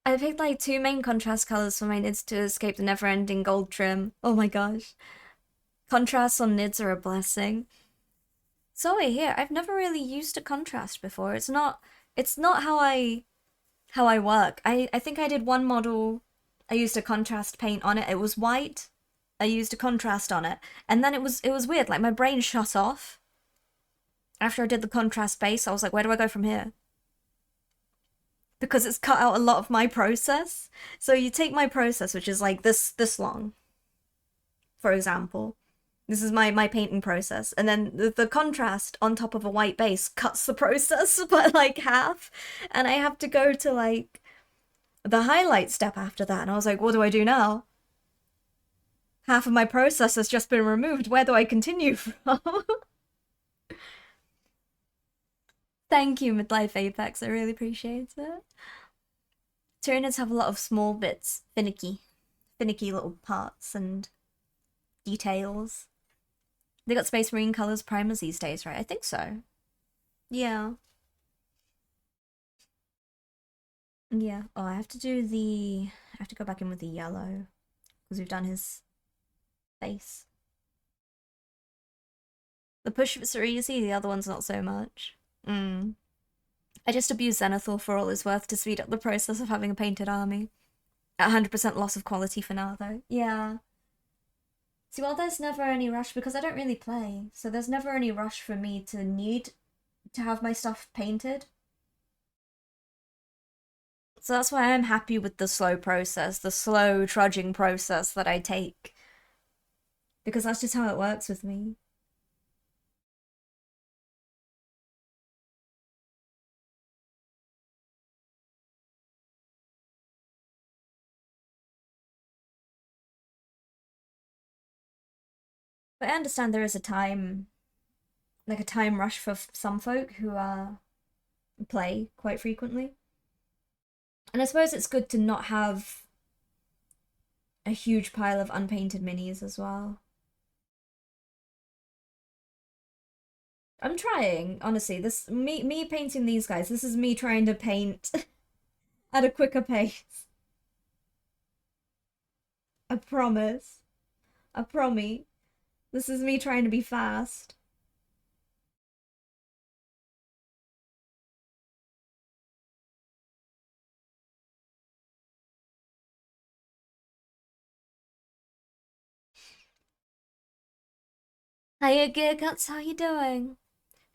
Speaker 1: I picked like two main contrast colors for my nids to escape the never-ending gold trim. Oh my gosh. Contrasts on nids are a blessing. Zoe here, I've never really used a contrast before. It's not how I work. I think I did one model, I used a contrast paint on it. It was white. I used a contrast on it. And then it was weird, like my brain shut off. After I did the contrast base, I was like, where do I go from here? Because it's cut out a lot of my process. So you take my process, which is like this long, for example. This is my painting process. And then the contrast on top of a white base cuts the process by like half. And I have to go to like the highlight step after that. And I was like, what do I do now? Half of my process has just been removed. Where do I continue from? Thank you, Midlife Apex. I really appreciate it. Tyranids have a lot of small bits, finicky little parts and details. They got Space Marine colors primers these days, right? I think so. Yeah. Yeah. Oh, I have to go back in with the yellow because we've done his face. The push ups are easy, the other one's not so much. I just abuse Zenithal for all his worth to speed up the process of having a painted army. 100% loss of quality for now, though. Yeah. See, well, there's never any rush because I don't really play, so there's never any rush for me to need to have my stuff painted. So that's why I'm happy with the slow process, the slow trudging process that I take. Because that's just how it works with me. But I understand there is a time, like a time rush for some folk who play quite frequently. And I suppose it's good to not have a huge pile of unpainted minis as well. I'm trying, honestly. This me painting these guys. This is me trying to paint at a quicker pace. I promise. I promise. This is me trying to be fast. Hiya, Gigaguts, how you doing?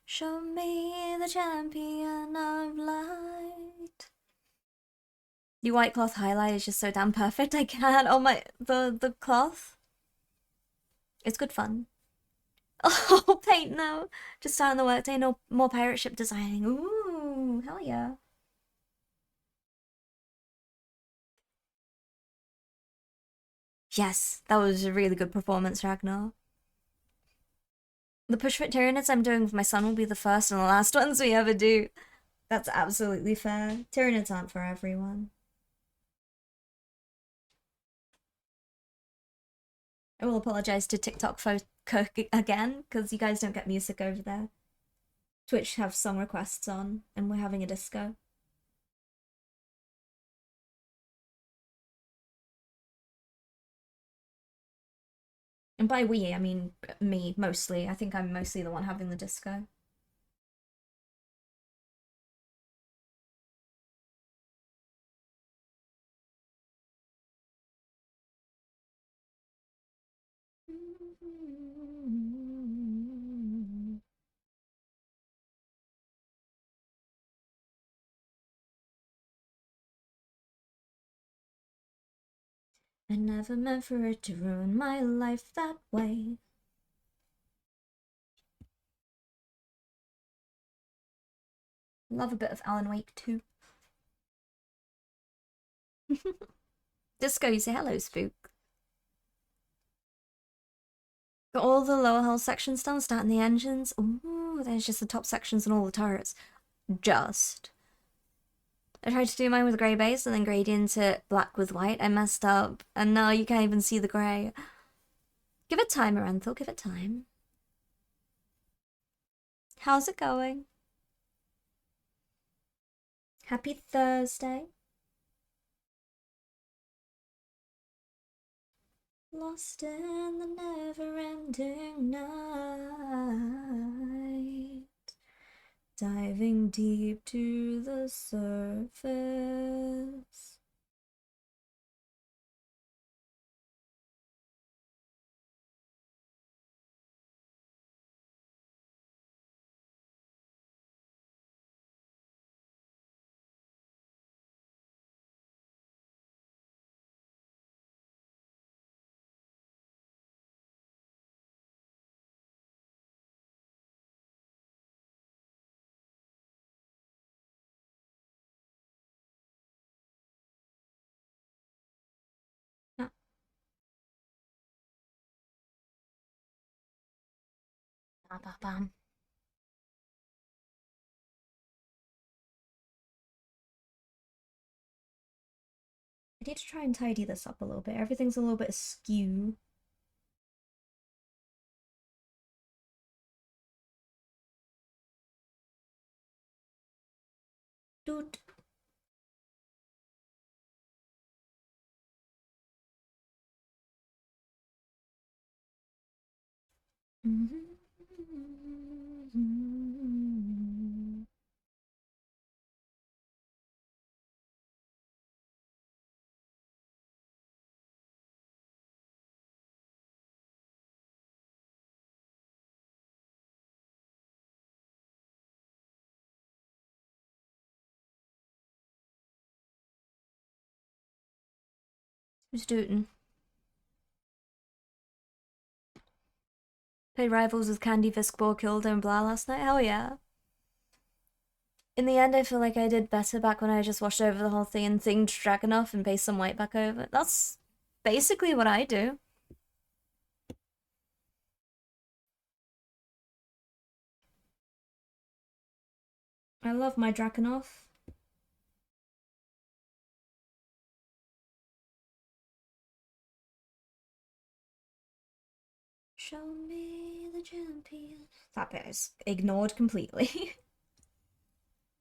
Speaker 1: Show me the champion of light. The white cloth highlight is just so damn perfect. I can't. Oh my, the cloth. It's good fun. Oh, paint no. Just starting the workday. No more pirate ship designing. Ooh, hell yeah. Yes, that was a really good performance, Ragnar. The push fit Tyranids I'm doing with my son will be the first and the last ones we ever do. That's absolutely fair. Tyranids aren't for everyone. I will apologize to TikTok folk again, because you guys don't get music over there. Twitch have song requests on, and we're having a disco. And by we, I mean me, mostly. I think I'm mostly the one having the disco. I never meant for it to ruin my life that way. Love a bit of Alan Wake too. Disco, you say hello, Spook. Got all the lower hull sections done, starting the engines. Ooh, there's just the top sections and all the turrets. Just. I tried to do mine with grey base and then gradient it black with white. I messed up, and now you can't even see the grey. Give it time, Aranthal, give it time. How's it going? Happy Thursday. Lost in the never-ending night, diving deep to the surface. Ah, bam, bam, bam. I need to try and tidy this up a little bit. Everything's a little bit askew. Doot. Who's dootin'? Played Rivals with Candy, Fiskball, Kilda, and blah last night? Hell yeah. In the end, I feel like I did better back when I just washed over the whole thing and thinged Dragonoff and pasted some white back over. That's basically what I do. I love my Dragonoff. Show me the champion. That bit is ignored completely.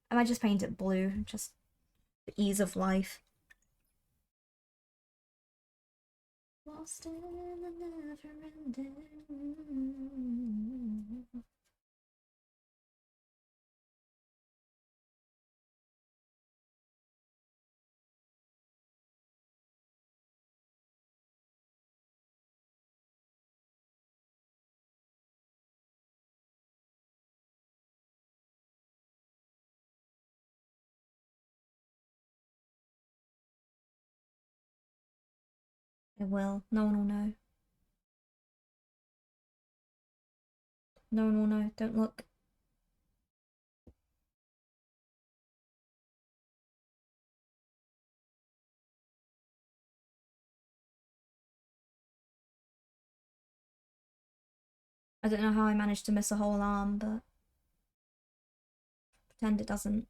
Speaker 1: I might just paint it blue, just the ease of life. Lost in the never-ending. I will. No one will know. No one will know. Don't look. I don't know how I managed to miss a whole arm, but pretend it doesn't.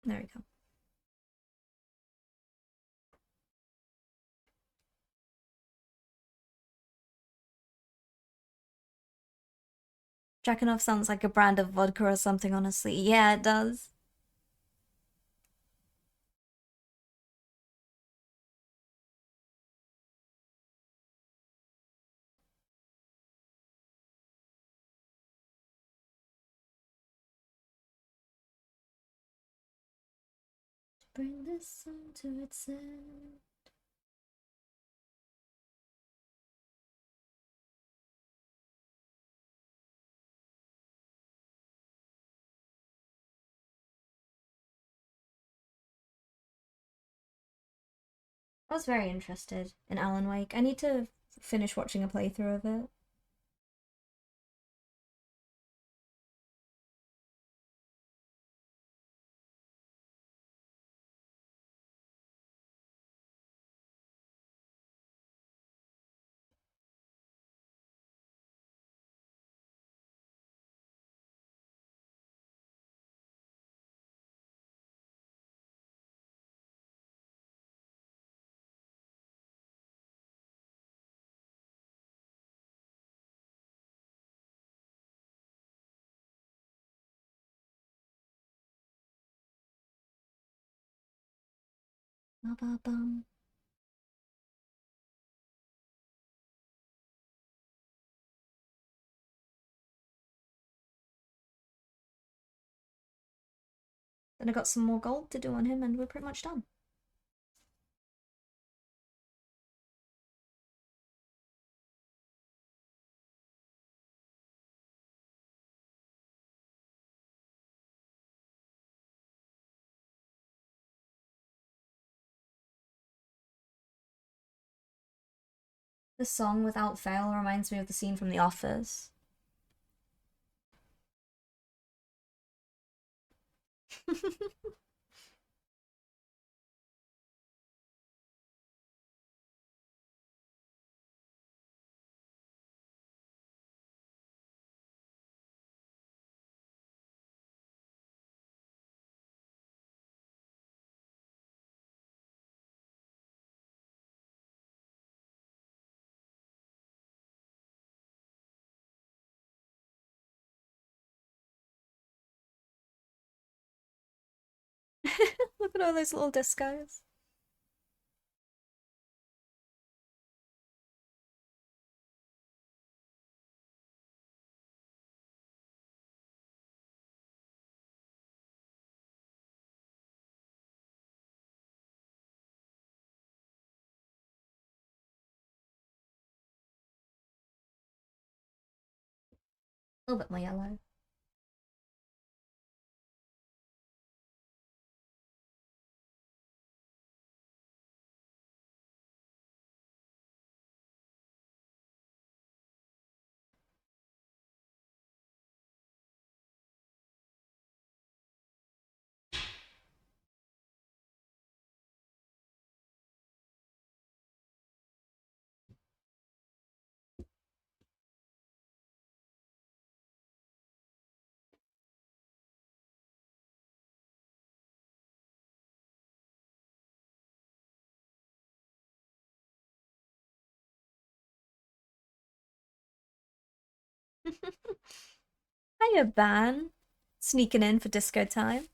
Speaker 1: There we go. Drakenov sounds like a brand of vodka or something, honestly. Yeah, it does. Bring this song to its end. I was very interested in Alan Wake. I need to finish watching a playthrough of it. Ba-ba-bum. Then I got some more gold to do on him, and we're pretty much done. The song Without Fail reminds me of the scene from The Office. Look at all those little discos. A little bit more yellow. Hiya, Ban. Sneaking in for disco time.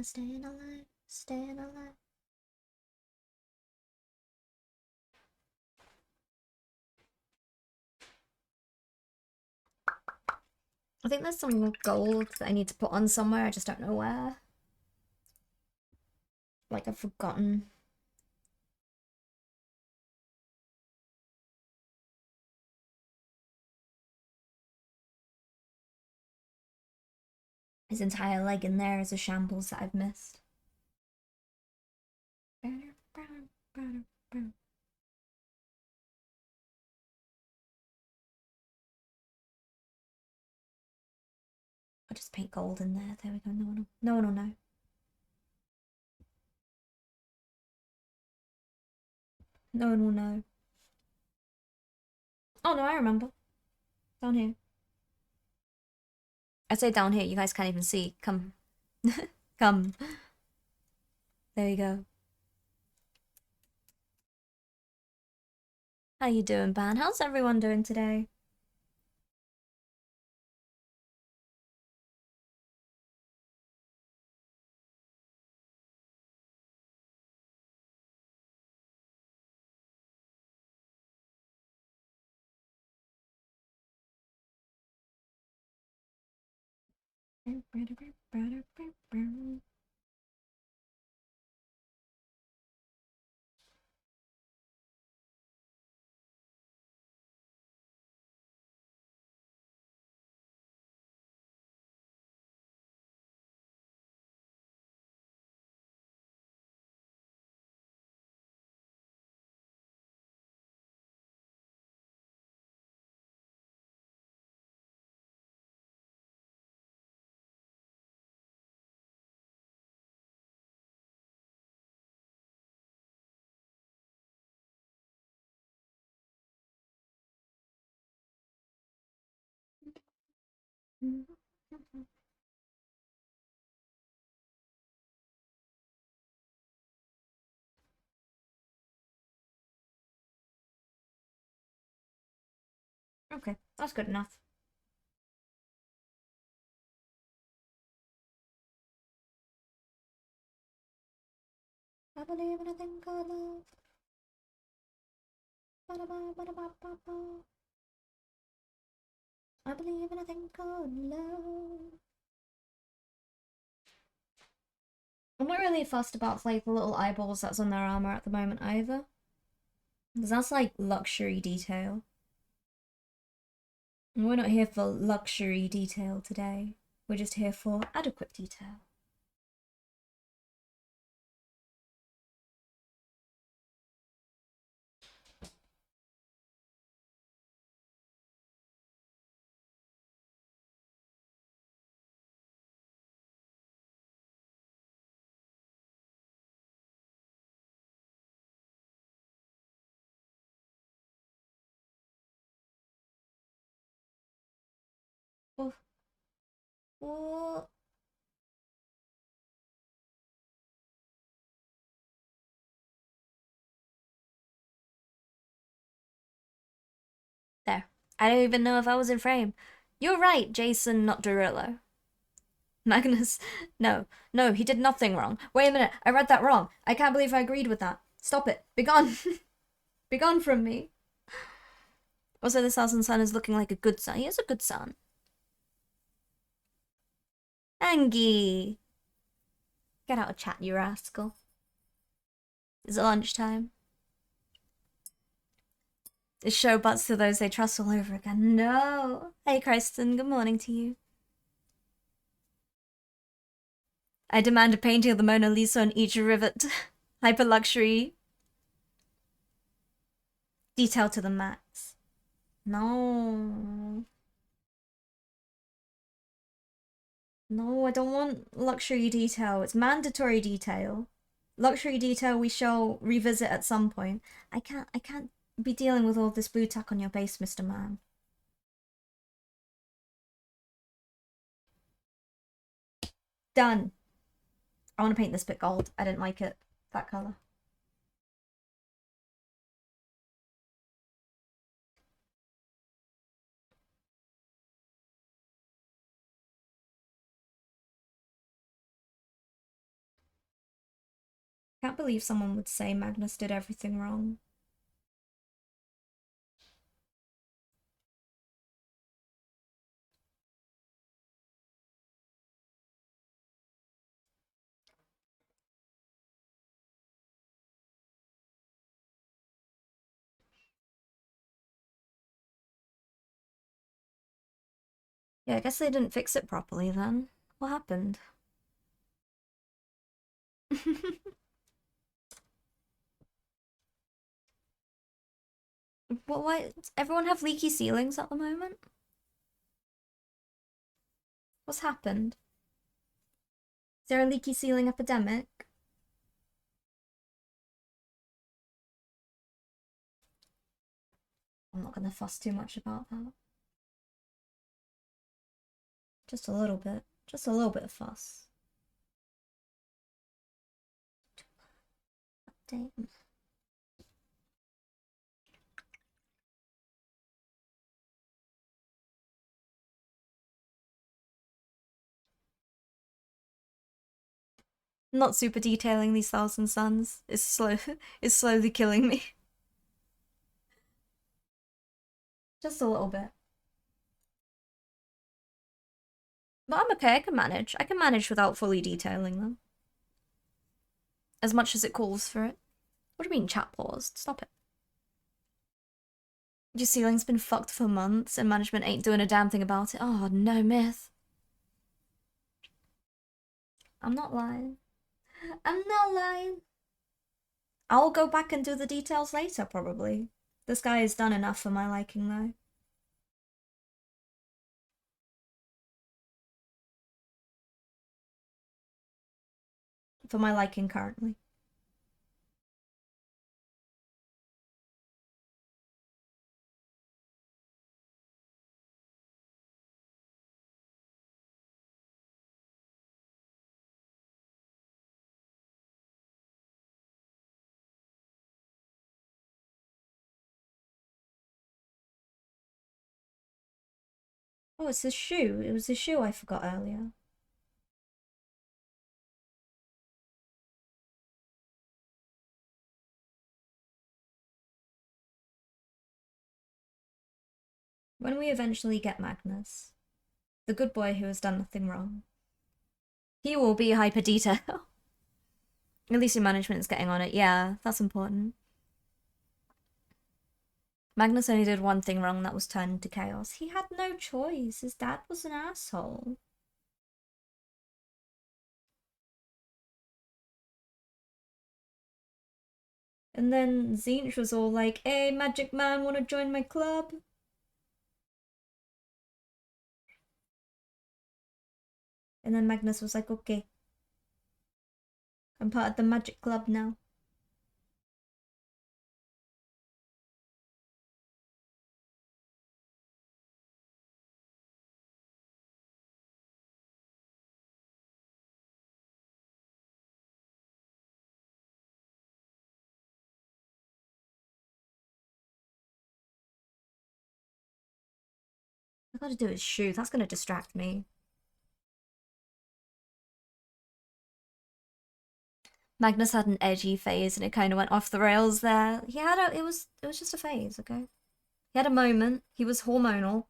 Speaker 1: Staying alive, staying alive. I think there's some gold that I need to put on somewhere, I just don't know where. Like, I've forgotten. His entire leg in there is a shambles that I've missed. I'll just paint gold in there. There we go. No one will know. No one will know. Oh no, I remember. Down here. I say down here. You guys can't even see. Come, come. There you go. How you doing, Ban? How's everyone doing today? Okay, that's good enough. I believe in a thing called love. I believe in a thing called love. I'm not really fussed about like the little eyeballs that's on their armor at the moment either. Because that's like luxury detail. And we're not here for luxury detail today. We're just here for adequate detail. Oh, oh. There. I don't even know if I was in frame. You're right, Jason, not Derulo. Magnus, no, no, he did nothing wrong. Wait a minute, I read that wrong. I can't believe I agreed with that. Stop it. Begone. Begone from me. Also, this thousand son is looking like a good son. He is a good son. Angie. Get out of chat, you rascal. Is it lunchtime? Is show butts to those they trust all over again? No. Hey, Kristen, good morning to you. I demand a painting of the Mona Lisa on each rivet. Hyper luxury. Detail to the max. No. No, I don't want luxury detail. It's mandatory detail. Luxury detail we shall revisit at some point. I can't be dealing with all this blue tack on your base, Mr. Man. Done. I want to paint this bit gold. I didn't like it. That colour. Can't believe someone would say Magnus did everything wrong. Yeah, I guess they didn't fix it properly then. What happened? What, why? Everyone have leaky ceilings at the moment? What's happened? Is there a leaky ceiling epidemic? I'm not gonna fuss too much about that. Just a little bit. Just a little bit of fuss. Damn. Not super detailing these thousand suns is is slowly killing me. Just a little bit. But I'm okay, I can manage. I can manage without fully detailing them. As much as it calls for it. What do you mean chat paused? Stop it. Your ceiling's been fucked for months and management ain't doing a damn thing about it. Oh, no, myth. I'm not lying. I'm not lying. I'll go back and do the details later, probably. This guy has done enough for my liking, though. For my liking currently. Oh, it's his shoe. It was his shoe I forgot earlier. When we eventually get Magnus, the good boy who has done nothing wrong, he will be hyper detail. At least your management is getting on it. Yeah, that's important. Magnus only did one thing wrong, that was turn into chaos. He had no choice. His dad was an asshole. And then Zinch was all like, hey, magic man, wanna join my club? And then Magnus was like, okay. I'm part of the magic club now. I gotta do his shoe. That's gonna distract me. Magnus had an edgy phase and it kind of went off the rails there. He had a, it was just a phase, okay? He had a moment. He was hormonal.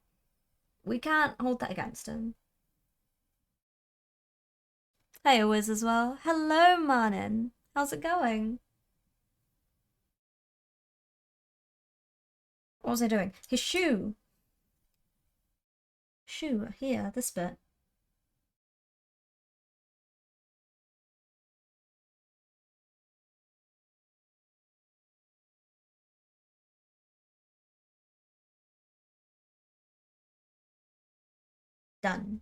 Speaker 1: We can't hold that against him. Hey, Wiz as well. Hello, Marnin. How's it going? What was I doing? His shoe. Shoe, here, this bit. Done.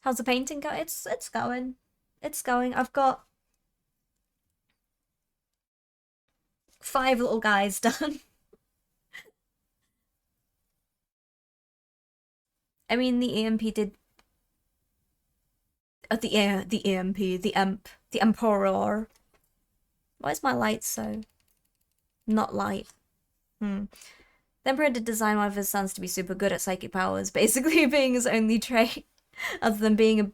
Speaker 1: How's the painting go? It's going. It's going. I've got 5 little guys done. I mean, the EMP did. The EMP, the Emperor. Why is my light so not light? The Emperor did design one of his sons to be super good at psychic powers, basically being his only trait, other than being a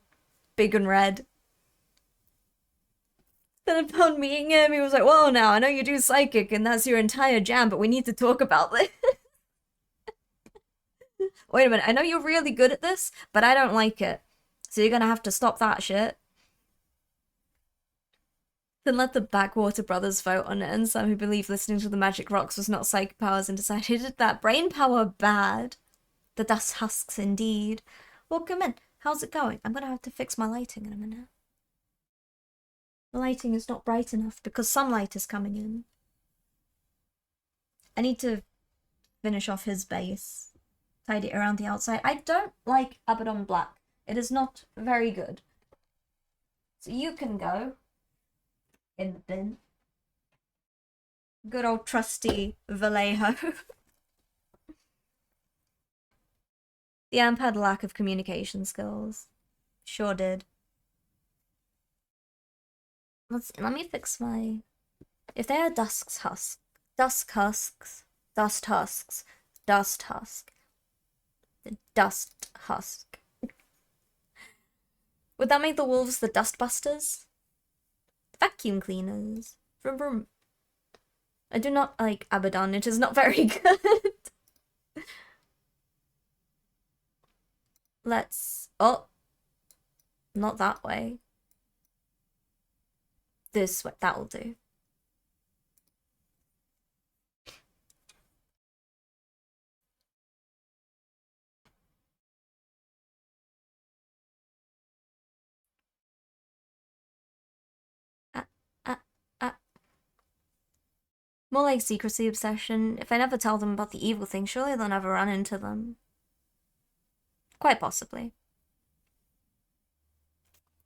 Speaker 1: big and red. Then upon meeting him, he was like, "Whoa, now I know you do psychic, and that's your entire jam, but we need to talk about this." Wait a minute, I know you're really good at this, but I don't like it. So you're gonna have to stop that shit. Then let the Backwater brothers vote on it, and some who believe listening to the magic rocks was not psychic powers and decided that brain power bad. The dust husks indeed. Welcome in. How's it going? I'm gonna have to fix my lighting in a minute. The lighting is not bright enough because sunlight is coming in. I need to finish off his base. Tidy it around the outside. I don't like Abaddon Black. It is not very good. So you can go in the bin. Good old trusty Vallejo. The amp had a lack of communication skills. Sure did. Let me fix my... If they are dusk husks, dust husk, the dust husk. Would that make the wolves the dustbusters? Vacuum cleaners. Vroom vroom. I do not like Abaddon, it is not very good. Let's... Oh, not that way. This way, that'll do. Ah, ah, ah. More like secrecy obsession. If I never tell them about the evil thing, surely they'll never run into them. Quite possibly.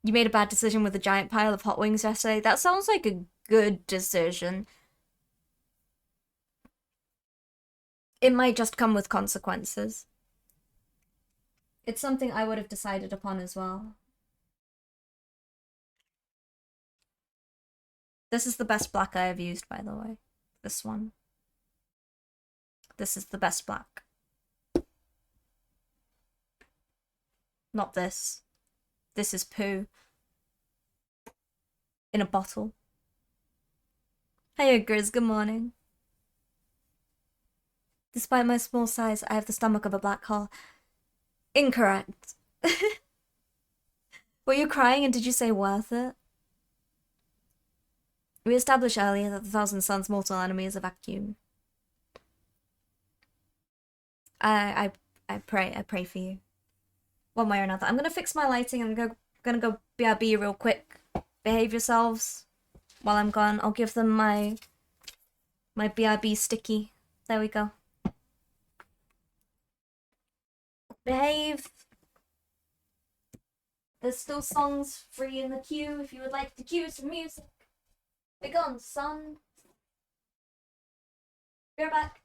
Speaker 1: You made a bad decision with a giant pile of hot wings yesterday. That sounds like a good decision. It might just come with consequences. It's something I would have decided upon as well. This is the best black I have used, by the way. This one. This is the best black. Not this. This is poo. In a bottle. Hey, Grizz, good morning. Despite my small size, I have the stomach of a black hole. Incorrect. Were you crying and did you say worth it? We established earlier that the Thousand Suns' mortal enemy is a vacuum. I pray for you. One way or another. I'm gonna fix my lighting. I'm gonna go BRB real quick. Behave yourselves. While I'm gone, I'll give them my BRB sticky. There we go. Behave. There's still songs free in the queue if you would like to queue some music. Be gone, son. Be right back.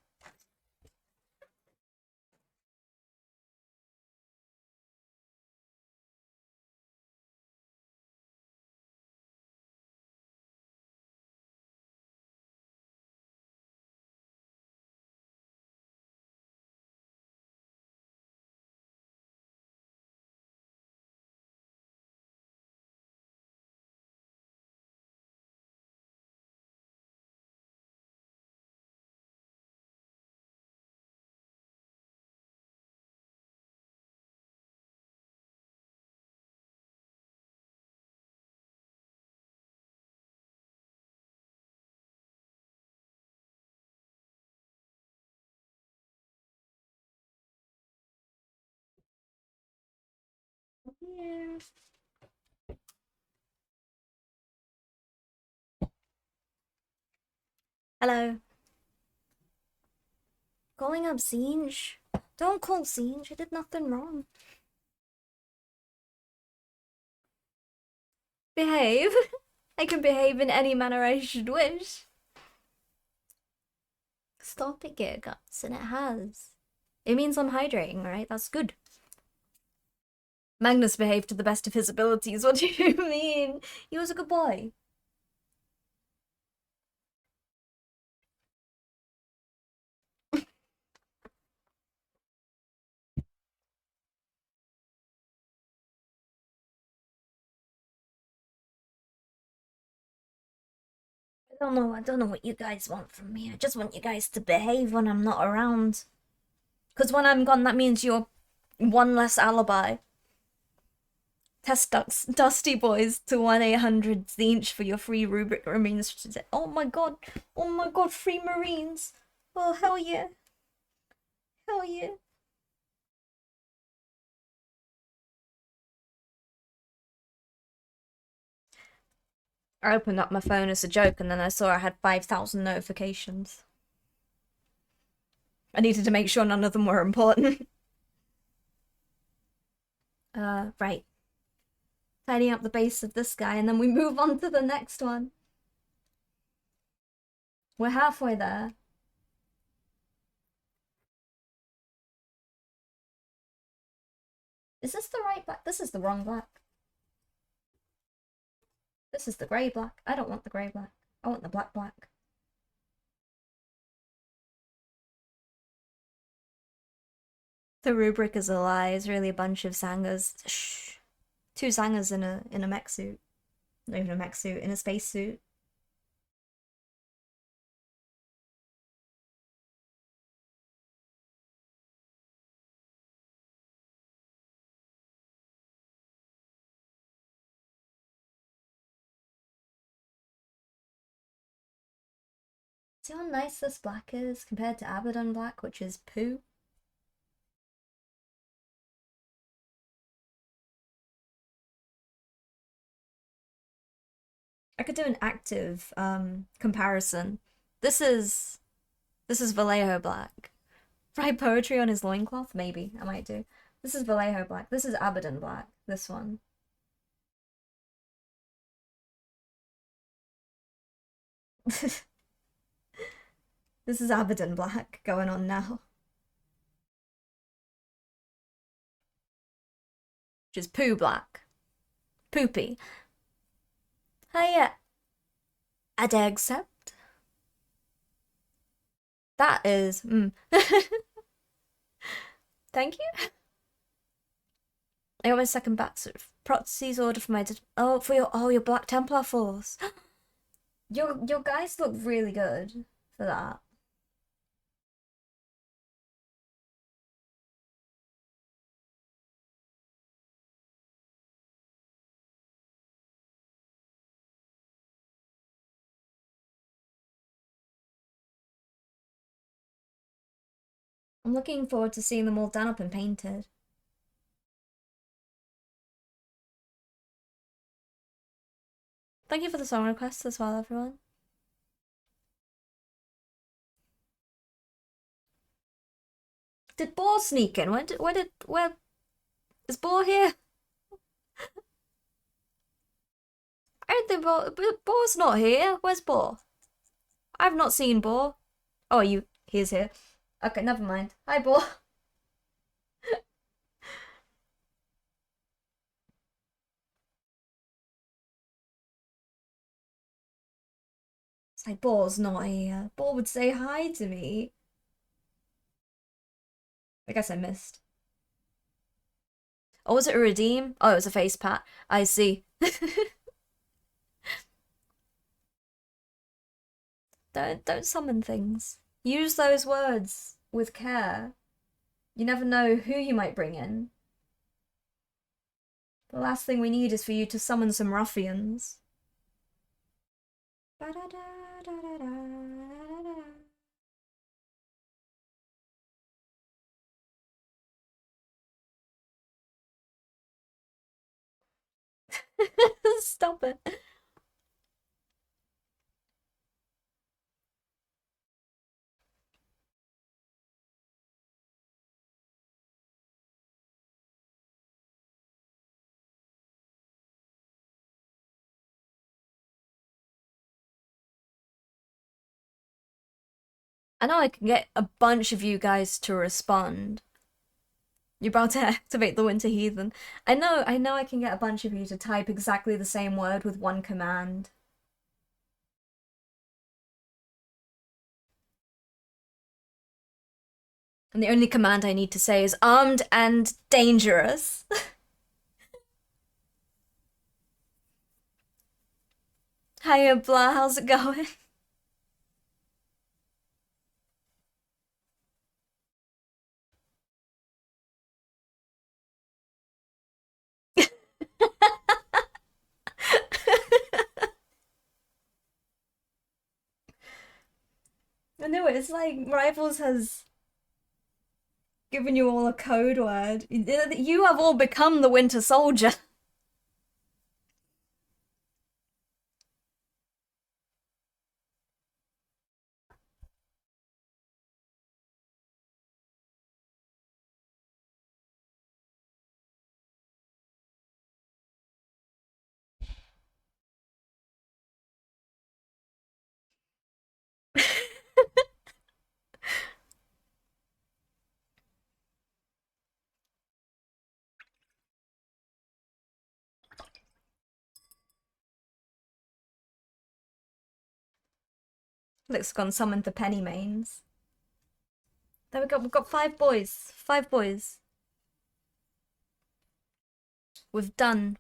Speaker 1: Here. Hello. Calling up Singe? Don't call Singe. I did nothing wrong. Behave? I can behave in any manner I should wish. Stop it, Gear Guts, and it has. It means I'm hydrating, right? That's good. Magnus behaved to the best of his abilities. What do you mean? He was a good boy. I don't know what you guys want from me. I just want you guys to behave when I'm not around. Because when I'm gone, that means you're one less alibi. Test Dusty Boys to 1-800 each for your free Rubric Marines today. Oh my god, free Marines. Oh, hell yeah. Hell yeah. I opened up my phone as a joke and then I saw I had 5,000 notifications. I needed to make sure none of them were important. Right. Tidying up the base of this guy and then we move on to the next one. We're halfway there. Is this the right black? This is the wrong black. This is the grey black. I don't want the grey black. I want the black black. The rubric is a lie. It's really a bunch of Zangers. Shh. 2 Zangers in a mech suit. Not even a mech suit, in a space suit. See how nice this black is compared to Abaddon black, which is poo? I could do an active comparison. This is Vallejo black. Write poetry on his loincloth? Maybe. I might do. This is Vallejo black. This is Abaddon black. This one. This is Abaddon black going on now. Which is poo black. Poopy. Hiya. I dare accept. That is. Thank you. I got my second batch of prostheses order for my your Black Templar force. Your guys look really good for that. I'm looking forward to seeing them all done up and painted. Thank you for the song requests as well, everyone. Did Boar sneak in? Where is Boar here? I don't think Boar's not here. Where's Boar? I've not seen Boar. Oh, he's here. Okay, never mind. Hi, Boar. It's like, Boar's not here. Boar would say hi to me. I guess I missed. Oh, was it a redeem? Oh, it was a face pat. I see. Don't summon things. Use those words with care. You never know who you might bring in. The last thing we need is for you to summon some ruffians. Stop it. I know I can get a bunch of you guys to respond. You're about to activate the Winter Heathen. I know I can get a bunch of you to type exactly the same word with one command. And the only command I need to say is armed and dangerous. Hiya, blah, how's it going? I know, it's like Rivals has given you all a code word. You have all become the Winter Soldier. Looks gone summoned the Penny Mains. There we go, we've got 5 boys. 5 boys. We've done.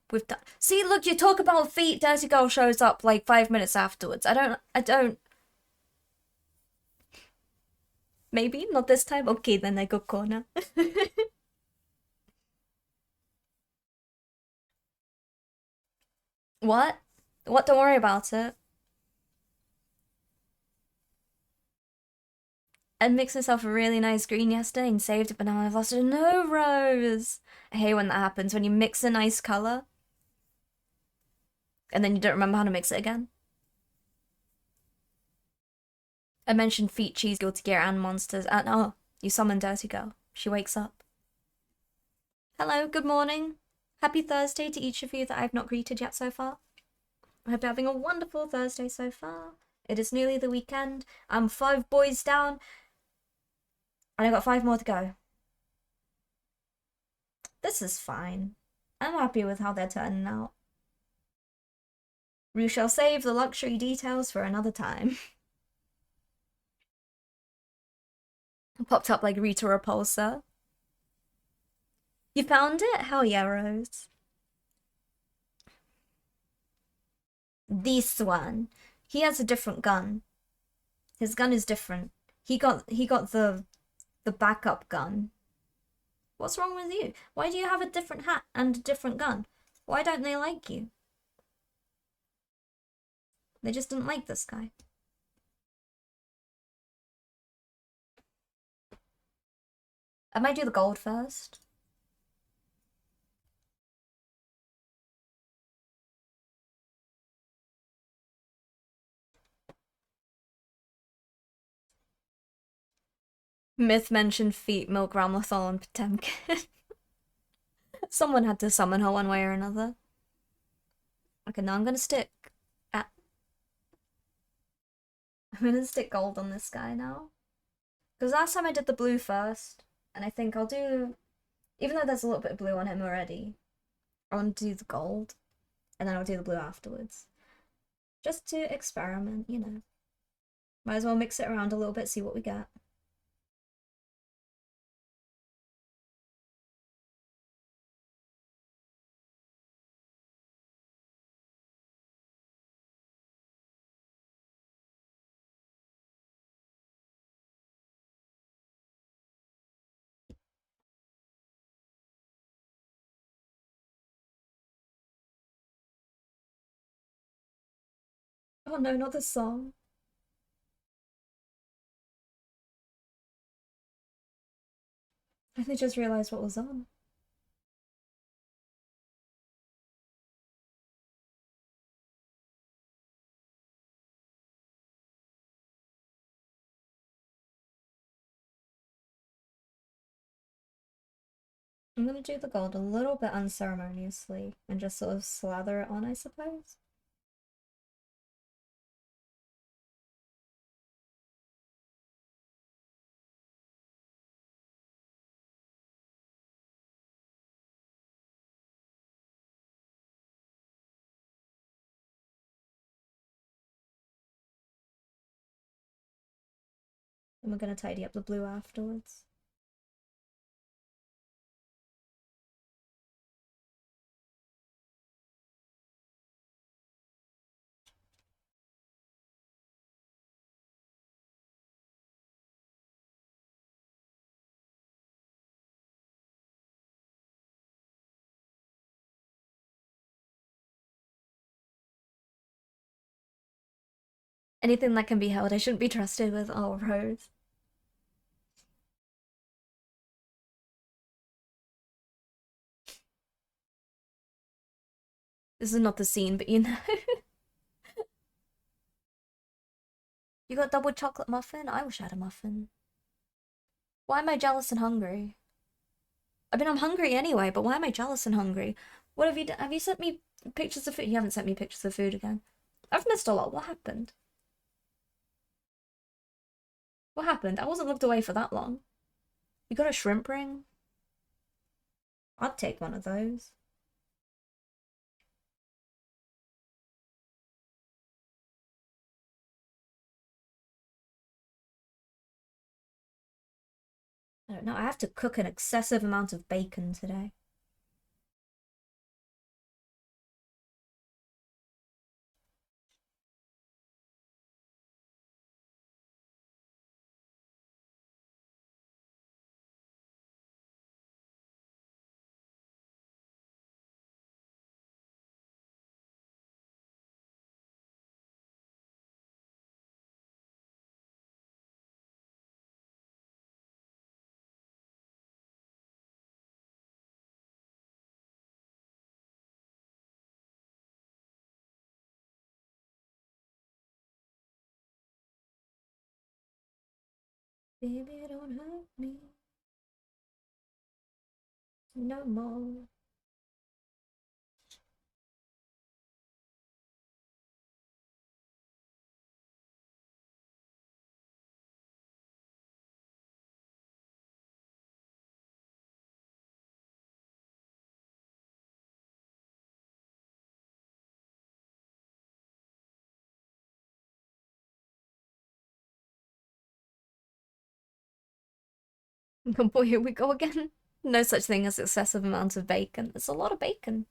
Speaker 1: See, look, you talk about feet, Dirty Girl shows up like 5 minutes afterwards. I don't. Maybe, not this time? Okay, then I go corner. What? What? Don't worry about it. I mixed myself a really nice green yesterday and saved it, but now I've lost it. No, Rose! I hate when that happens, when you mix a nice colour and then you don't remember how to mix it again. I mentioned Feet, Cheese, Guilty Gear, and Monsters, and oh, you summoned Dirty Girl. She wakes up. Hello, good morning. Happy Thursday to each of you that I've not greeted yet so far. I hope you're having a wonderful Thursday so far. It is nearly the weekend. I'm 5 boys down, and I've got 5 more to go. This is fine. I'm happy with how they're turning out. We shall save the luxury details for another time. Popped up like Rita Repulsa. You found it? Hell yeah, Rose. This one. He has a different gun. His gun is different. He got the backup gun. What's wrong with you? Why do you have a different hat and a different gun? Why don't they like you? They just didn't like this guy. I might do the gold first. Myth mentioned Feet, Milk, Ramlethal, and Potemkin. Someone had to summon her one way or another. Okay, now I'm gonna stick gold on this guy now. Because last time I did the blue first, and I think I'll do, even though there's a little bit of blue on him already, I want to do the gold, and then I'll do the blue afterwards. Just to experiment, you know. Might as well mix it around a little bit, see what we get. Oh no, not this song. I only just realised what was on. I'm gonna do the gold a little bit unceremoniously and just sort of slather it on, I suppose. And we're gonna tidy up the blue afterwards. Anything that can be held, I shouldn't be trusted with. Oh, Rose. This is not the scene, but you know. You got double chocolate muffin? I wish I had a muffin. Why am I jealous and hungry? I mean, I'm hungry anyway, but why am I jealous and hungry? What have you done? Have you sent me pictures of food? You haven't sent me pictures of food again. I've missed a lot. What happened? What happened? I wasn't looked away for that long. You got a shrimp ring? I'd take one of those. I don't know. I have to cook an excessive amount of bacon today. Baby, don't hurt me no more. Oh boy, here we go again. No such thing as excessive amounts of bacon. It's a lot of bacon.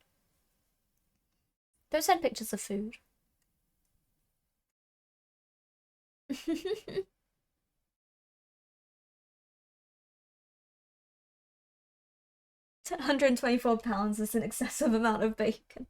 Speaker 1: Don't send pictures of food. 124 pounds is an excessive amount of bacon.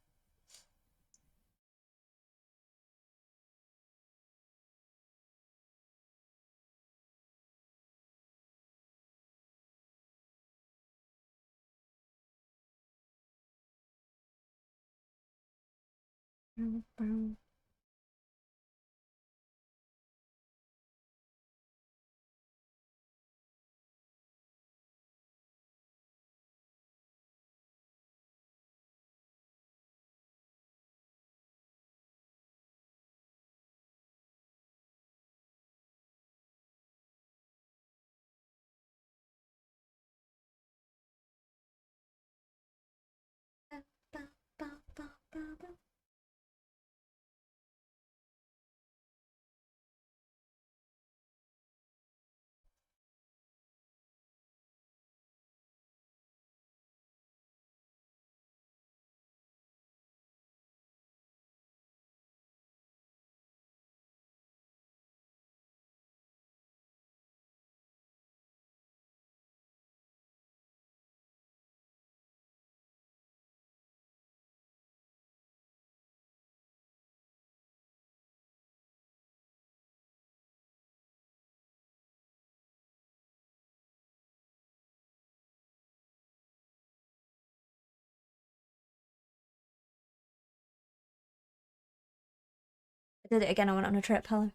Speaker 1: I did it again. I went on a trip. Hello.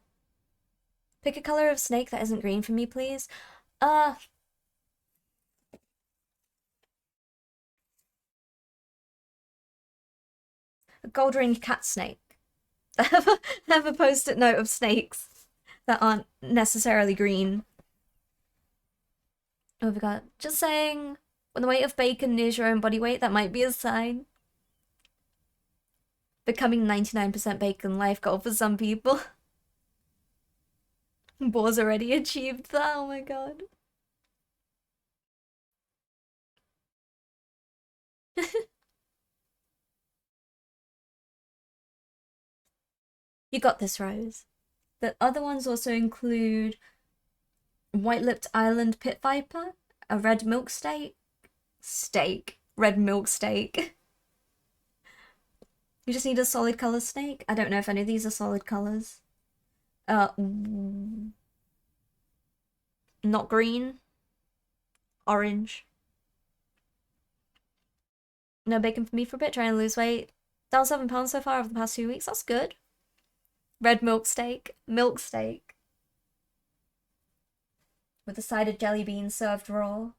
Speaker 1: Pick a color of snake that isn't green for me, please. A gold ringed cat snake. I have a post-it note of snakes that aren't necessarily green. Oh, we got just saying, when the weight of bacon nears your own body weight, that might be a sign. Becoming 99% bacon life goal for some people. Boar's already achieved that. Oh my god. You got this, Rose. The other ones also include white-lipped island pit viper, a red milk red milk steak. You just need a solid color snake. I don't know if any of these are solid colors. Not green. Orange. No bacon for me for a bit, trying to lose weight. Down 7 pounds so far over the past 2 weeks. That's good. Red milk steak. Milk steak. With a side of jelly beans served raw.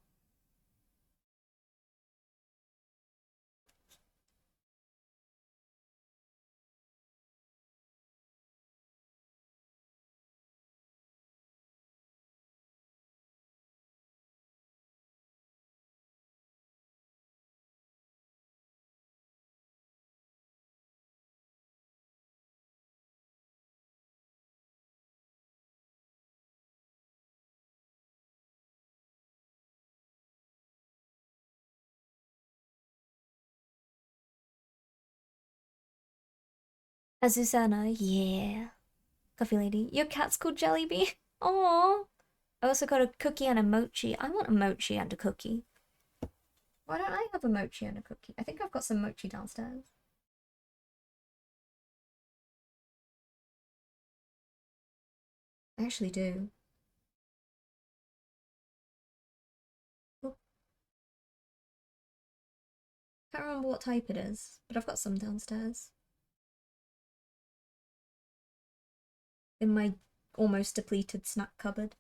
Speaker 1: Azusana, yeah. Coffee lady. Your cat's called Jellybean? Aww. I also got a cookie and a mochi. I want a mochi and a cookie. Why don't I have a mochi and a cookie? I think I've got some mochi downstairs. I actually do. Oh, can't remember what type it is, but I've got some downstairs. In my almost depleted snack cupboard.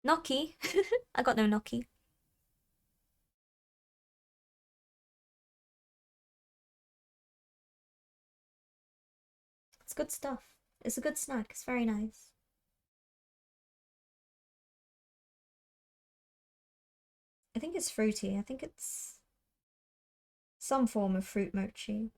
Speaker 1: Gnocchi. I got no gnocchi. It's good stuff. It's a good snack. It's very nice. I think it's fruity. I think it's some form of fruit mochi.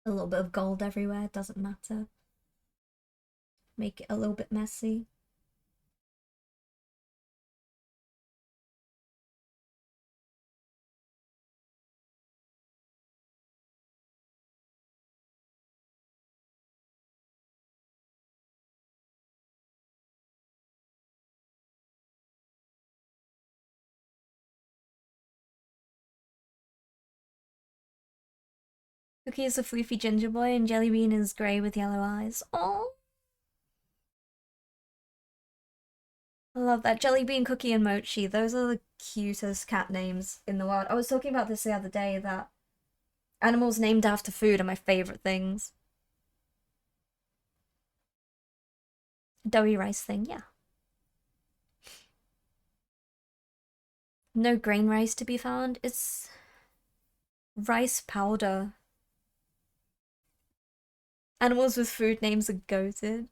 Speaker 1: A little bit of gold everywhere, doesn't matter. Make it a little bit messy. Cookie is a floofy ginger boy and Jellybean is grey with yellow eyes. Oh, I love that. Jellybean, Cookie, and Mochi. Those are the cutest cat names in the world. I was talking about this the other day that animals named after food are my favourite things. Doughy rice thing, yeah. No grain rice to be found. It's rice powder. Animals with food names are goated.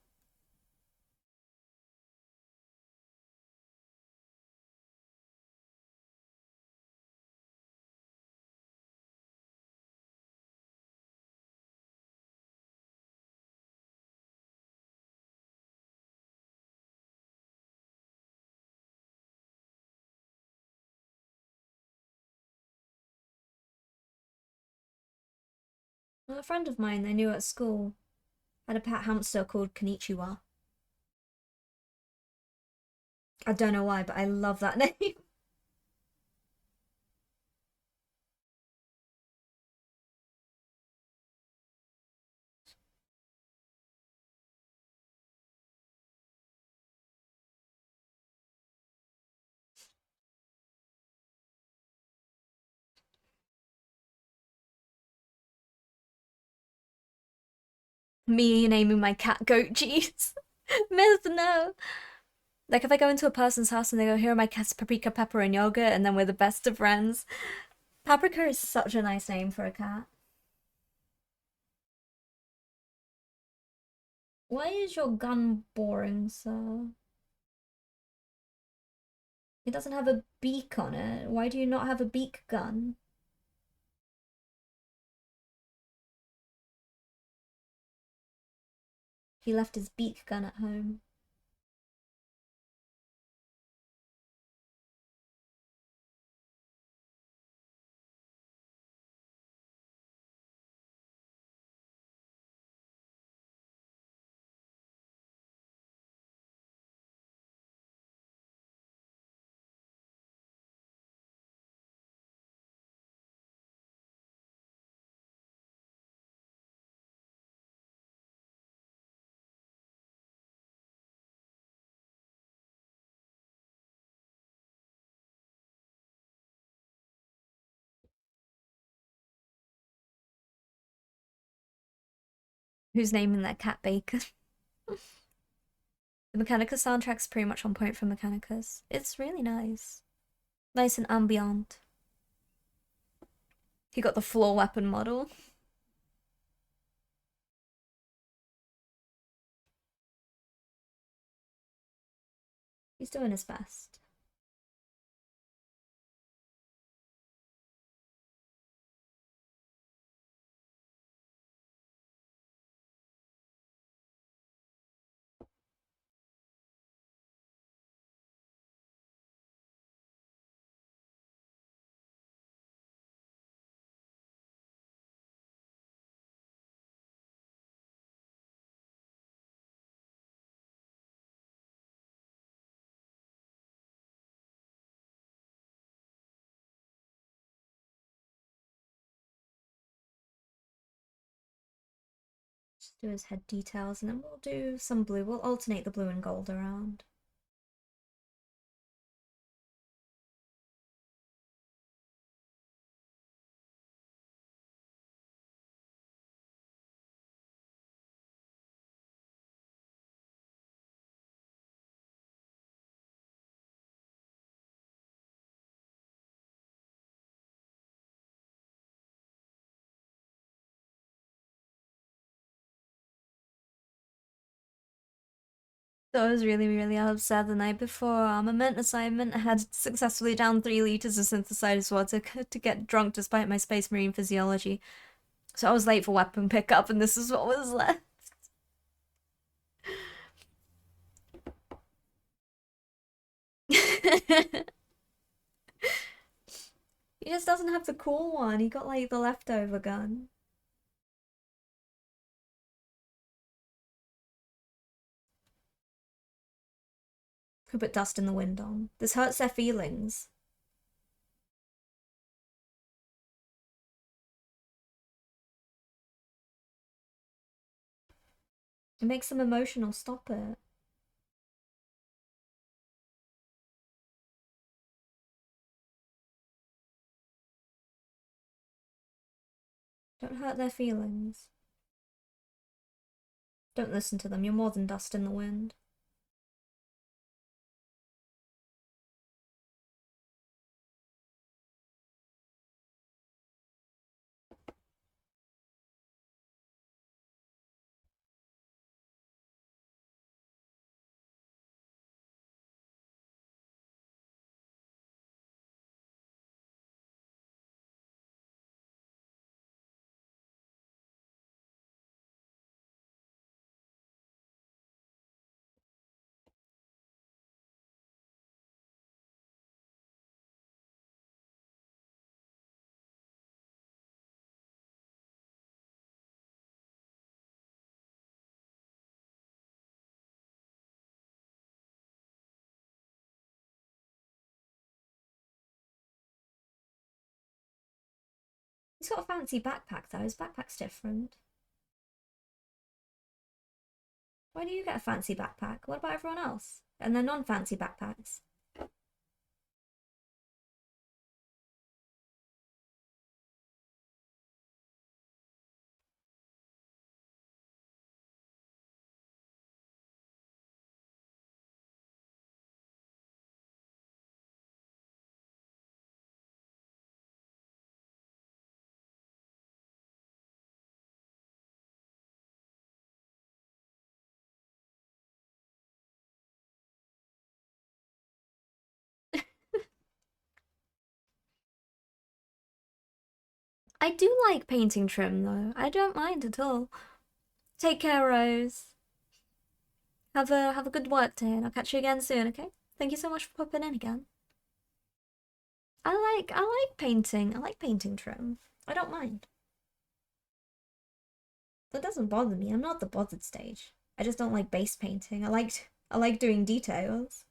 Speaker 1: Well, a friend of mine I knew at school had a pet hamster called Konnichiwa. I don't know why, but I love that name. Me naming my cat goat cheese. Myth, no. Like if I go into a person's house and they go, here are my cats, paprika, pepper, and yogurt, and then we're the best of friends. Paprika is such a nice name for a cat. Why is your gun boring, sir? It doesn't have a beak on it. Why do you not have a beak gun? He left his beak gun at home. Who's naming their cat Bacon? The Mechanicus soundtrack's pretty much on point for Mechanicus. It's really nice. Nice and ambient. He got the floor weapon model. He's doing his best. Do his head details, and then we'll do some blue. We'll alternate the blue and gold around. So I was really, really upset the night before a mint assignment. I had successfully downed 3 liters of synthesized water to get drunk despite my space marine physiology. So I was late for weapon pickup, and this is what was left. He just doesn't have the cool one. He got like the leftover gun. Could put dust in the wind on. This hurts their feelings. It makes them emotional. Stop it. Don't hurt their feelings. Don't listen to them. You're more than dust in the wind. He's got a fancy backpack though. His backpack's different. Why do you get a fancy backpack? What about everyone else? And they're non-fancy backpacks. I do like painting trim though. I don't mind at all. Take care, Rose. Have a good work day, and I'll catch you again soon, okay? Thank you so much for popping in again. I like painting. I like painting trim. I don't mind. That doesn't bother me. I'm not the bothered stage. I just don't like base painting. I like doing details.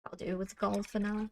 Speaker 1: I'll do with gold for now.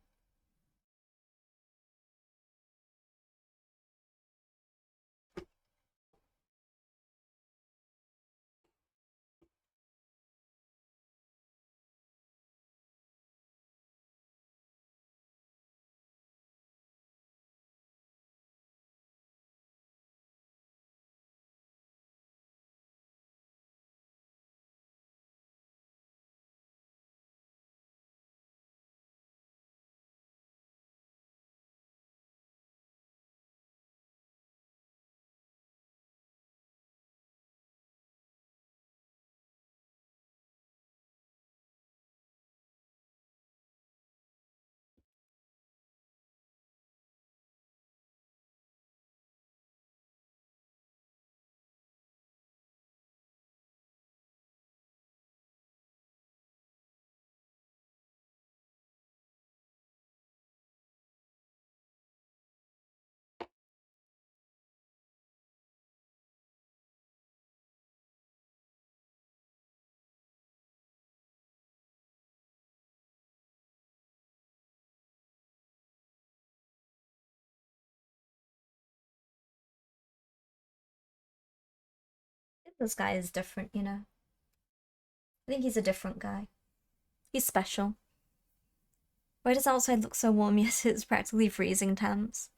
Speaker 1: This guy is different, you know. I think he's a different guy. He's special. Why does outside look so warm? Yes, it's practically freezing temps.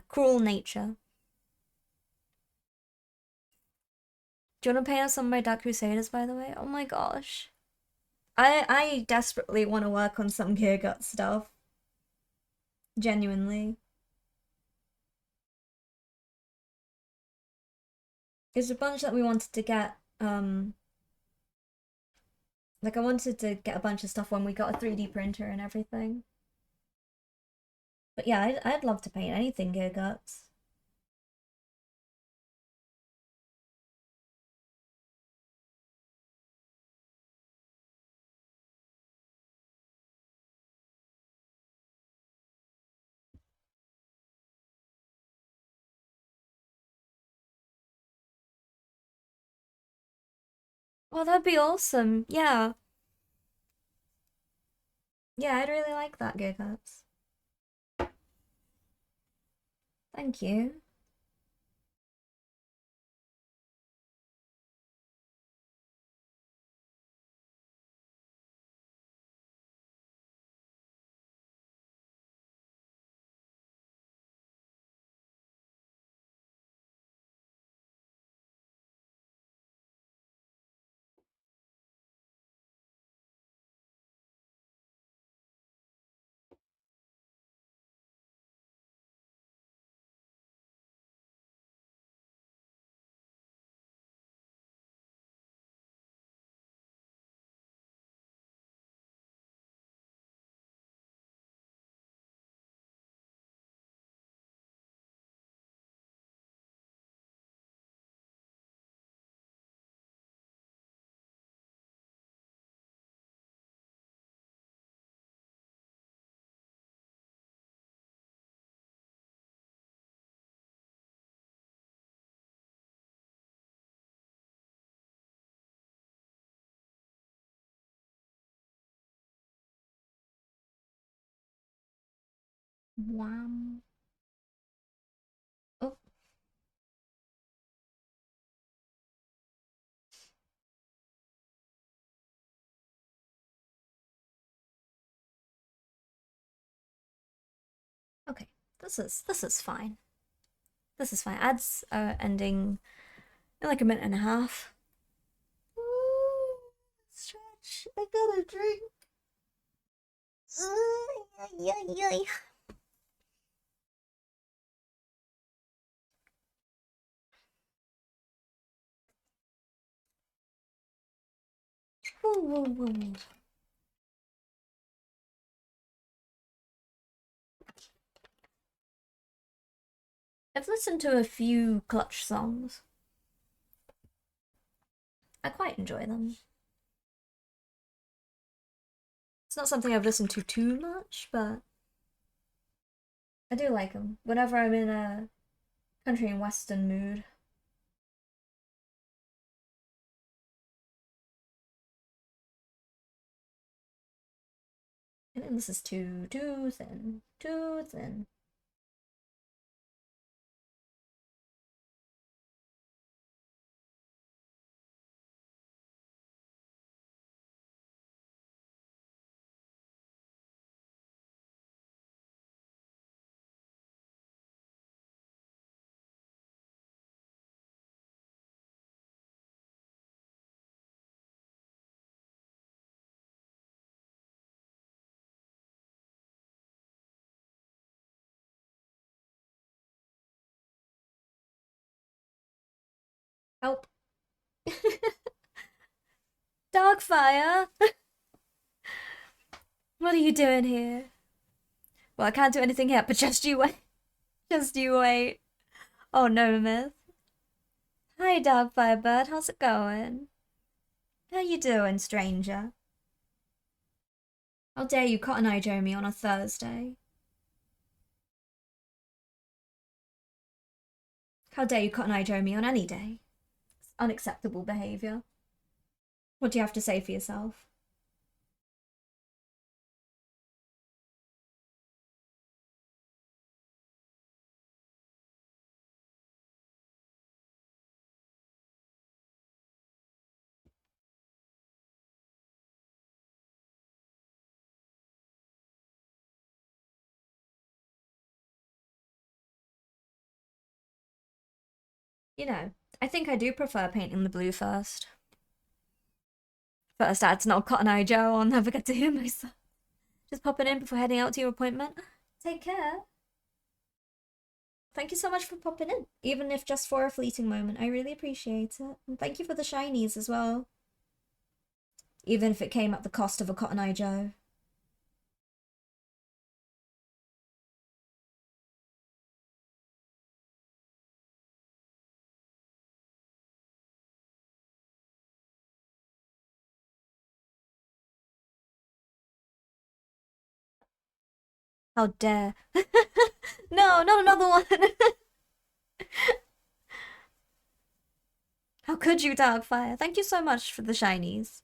Speaker 1: Cruel nature. Do you want to paint us some of my Dark Crusaders, by the way? Oh my gosh. I desperately want to work on some Gear Gut stuff. Genuinely. There's a bunch that we wanted to get, like I wanted to get a bunch of stuff when we got a 3D printer and everything. But yeah, I'd love to paint anything Gear Guts. Oh, that'd be awesome. Yeah. Yeah, I'd really like that, Gear Guts. Thank you. Wham. Oh, okay. This is fine. This is fine. Ads are ending in like a minute and a half. Ooh, stretch. I got a drink. Ay. Woo. I've listened to a few Clutch songs. I quite enjoy them. It's not something I've listened to too much, but I do like them whenever I'm in a country and western mood. I think this is too thin, too thin. Help. Dogfire! What are you doing here? Well, I can't do anything yet, but just you wait. Just you wait. Oh no, Myth. Hi, Dogfire Bird. How's it going? How you doing, stranger? How dare you Cotton Eye Joe me on a Thursday? How dare you Cotton Eye Joe me on any day? It's unacceptable behaviour. What do you have to say for yourself? You know, I think I do prefer painting the blue first. First ad's not Cotton Eye Joe, I'll never get to hear myself. Just popping in before heading out to your appointment. Take care. Thank you so much for popping in, even if just for a fleeting moment. I really appreciate it. And thank you for the shinies as well. Even if it came at the cost of a Cotton Eye Joe. How dare. No, not another one. How could you, Darkfire? Thank you so much for the shinies.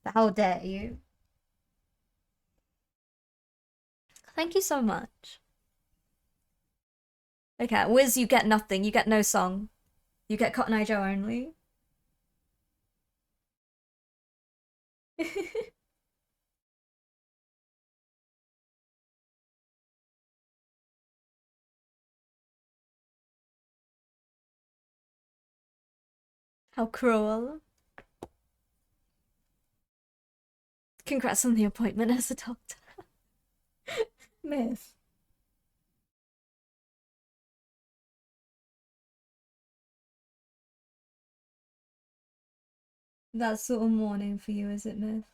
Speaker 1: How dare you? Thank you so much. Okay, Wiz, you get nothing. You get no song. You get Cotton Eye Joe only. How cruel. Congrats on the appointment as a doctor. Myth. That's sort of morning for you, is it, Myth?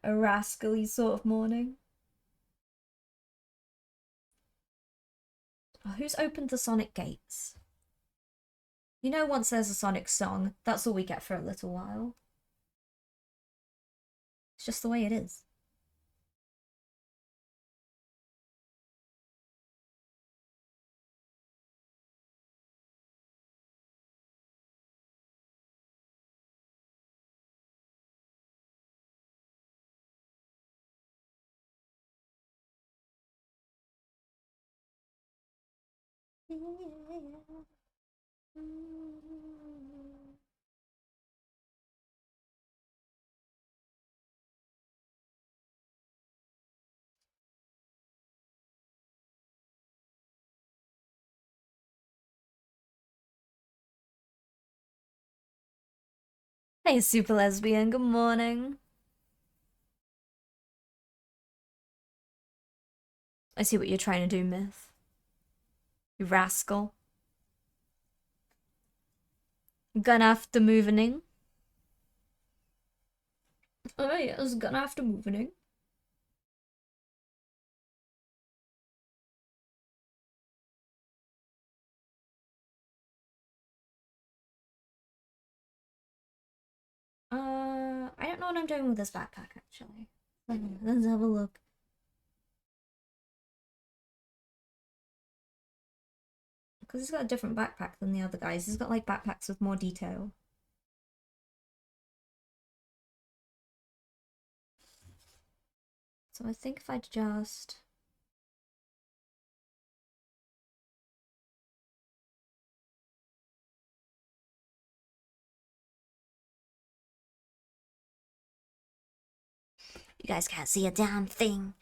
Speaker 1: A rascally sort of morning. Oh, who's opened the Sonic gates? You know, once there's a Sonic song, that's all we get for a little while. It's just the way it is. Hey, super lesbian, good morning. I see what you're trying to do, Myth. You rascal. Gonna have to moving. Oh yes, gonna have to moving. I don't know what I'm doing with this backpack actually. Let's have a look. Because he's got a different backpack than the other guys. He's got like backpacks with more detail. So I think if I just... You guys can't see a damn thing.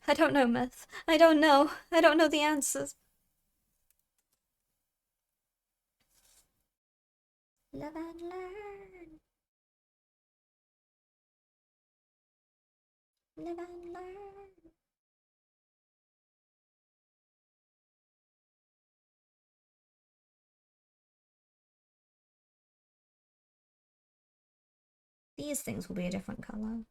Speaker 1: I don't know, Myth. I don't know. I don't know the answers. Live and learn. Live and learn. These things will be a different color.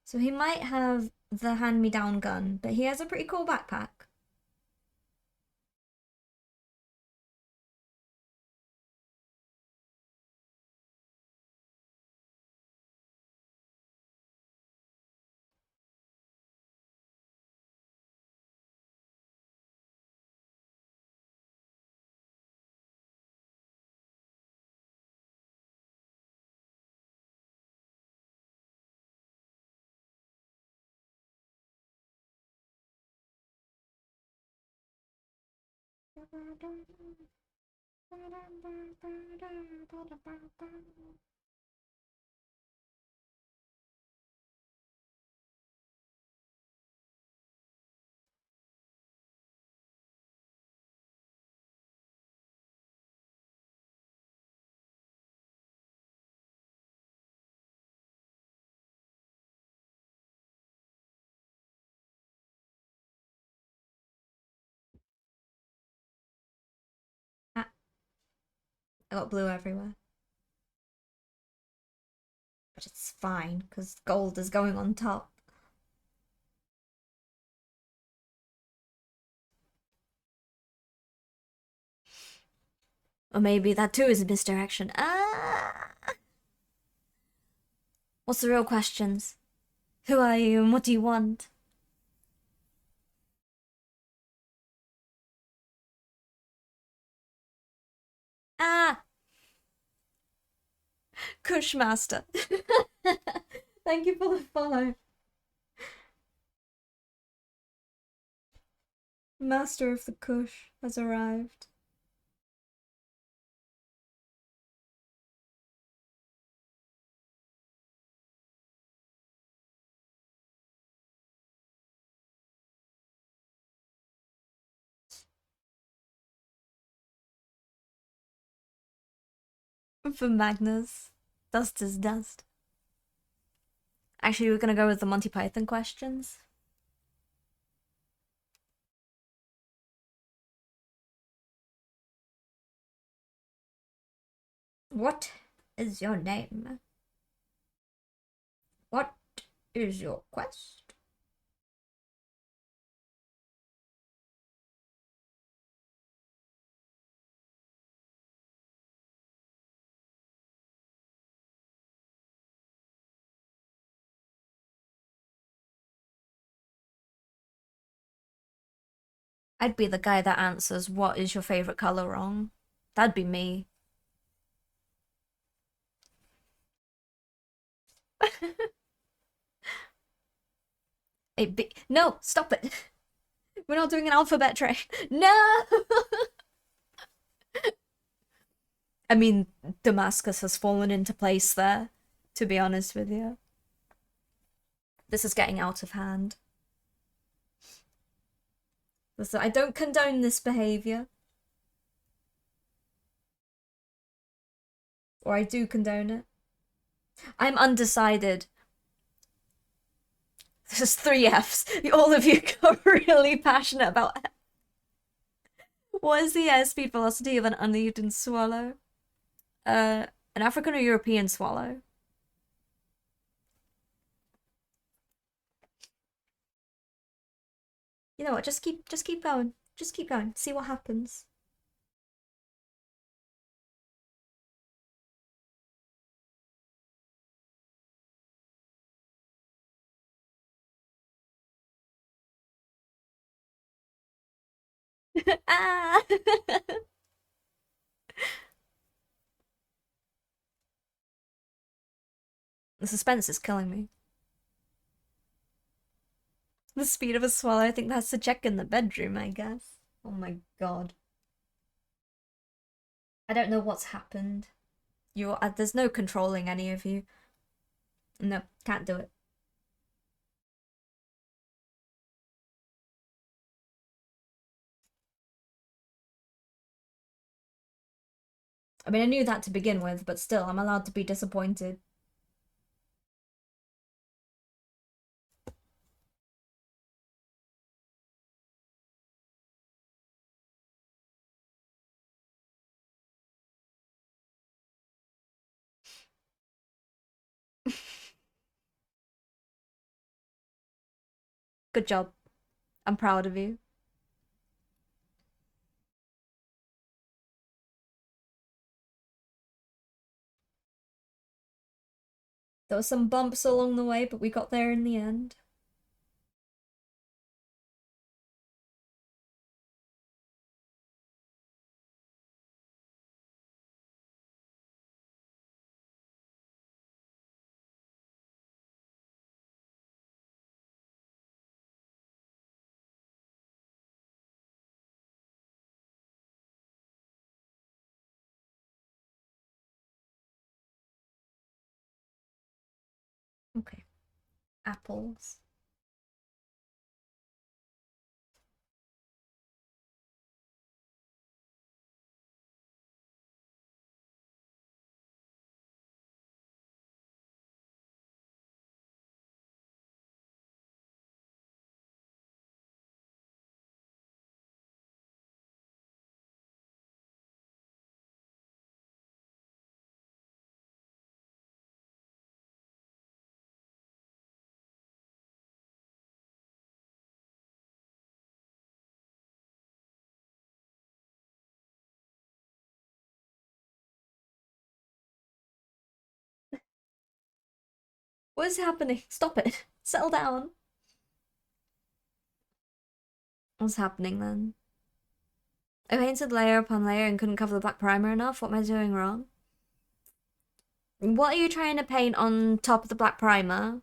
Speaker 1: So he might have the hand-me-down gun, but he has a pretty cool backpack. Ah, I got blue everywhere. But it's fine, because gold is going on top. Or maybe that too is a misdirection. Ah! What's the real questions? Who are you and what do you want? Ah! Kushmaster. Thank you for the follow. Master of the Kush has arrived. For Magnus. Dust is dust. Actually, we're gonna go with the Monty Python questions. What is your name? What is your quest? I'd be the guy that answers, what is your favorite color wrong? That'd be me. No, stop it. We're not doing an alphabet train. No! I mean, Damascus has fallen into place there, to be honest with you. This is getting out of hand. Listen, I don't condone this behavior. Or I do condone it. I'm undecided. There's 3 Fs. All of you got really passionate about it. What is the airspeed velocity of an uneaten swallow? An African or European swallow? You know what? Just keep going. Just keep going. See what happens. Ah! The suspense is killing me. The speed of a swallow. I think that's the check in the bedroom, I guess. Oh my god. I don't know what's happened. There's no controlling any of you. No, can't do it. I mean, I knew that to begin with, but still, I'm allowed to be disappointed. Good job. I'm proud of you. There were some bumps along the way, but we got there in the end. Okay. Apples. What is happening? Stop it. Settle down. What's happening then? I painted layer upon layer and couldn't cover the black primer enough. What am I doing wrong? What are you trying to paint on top of the black primer?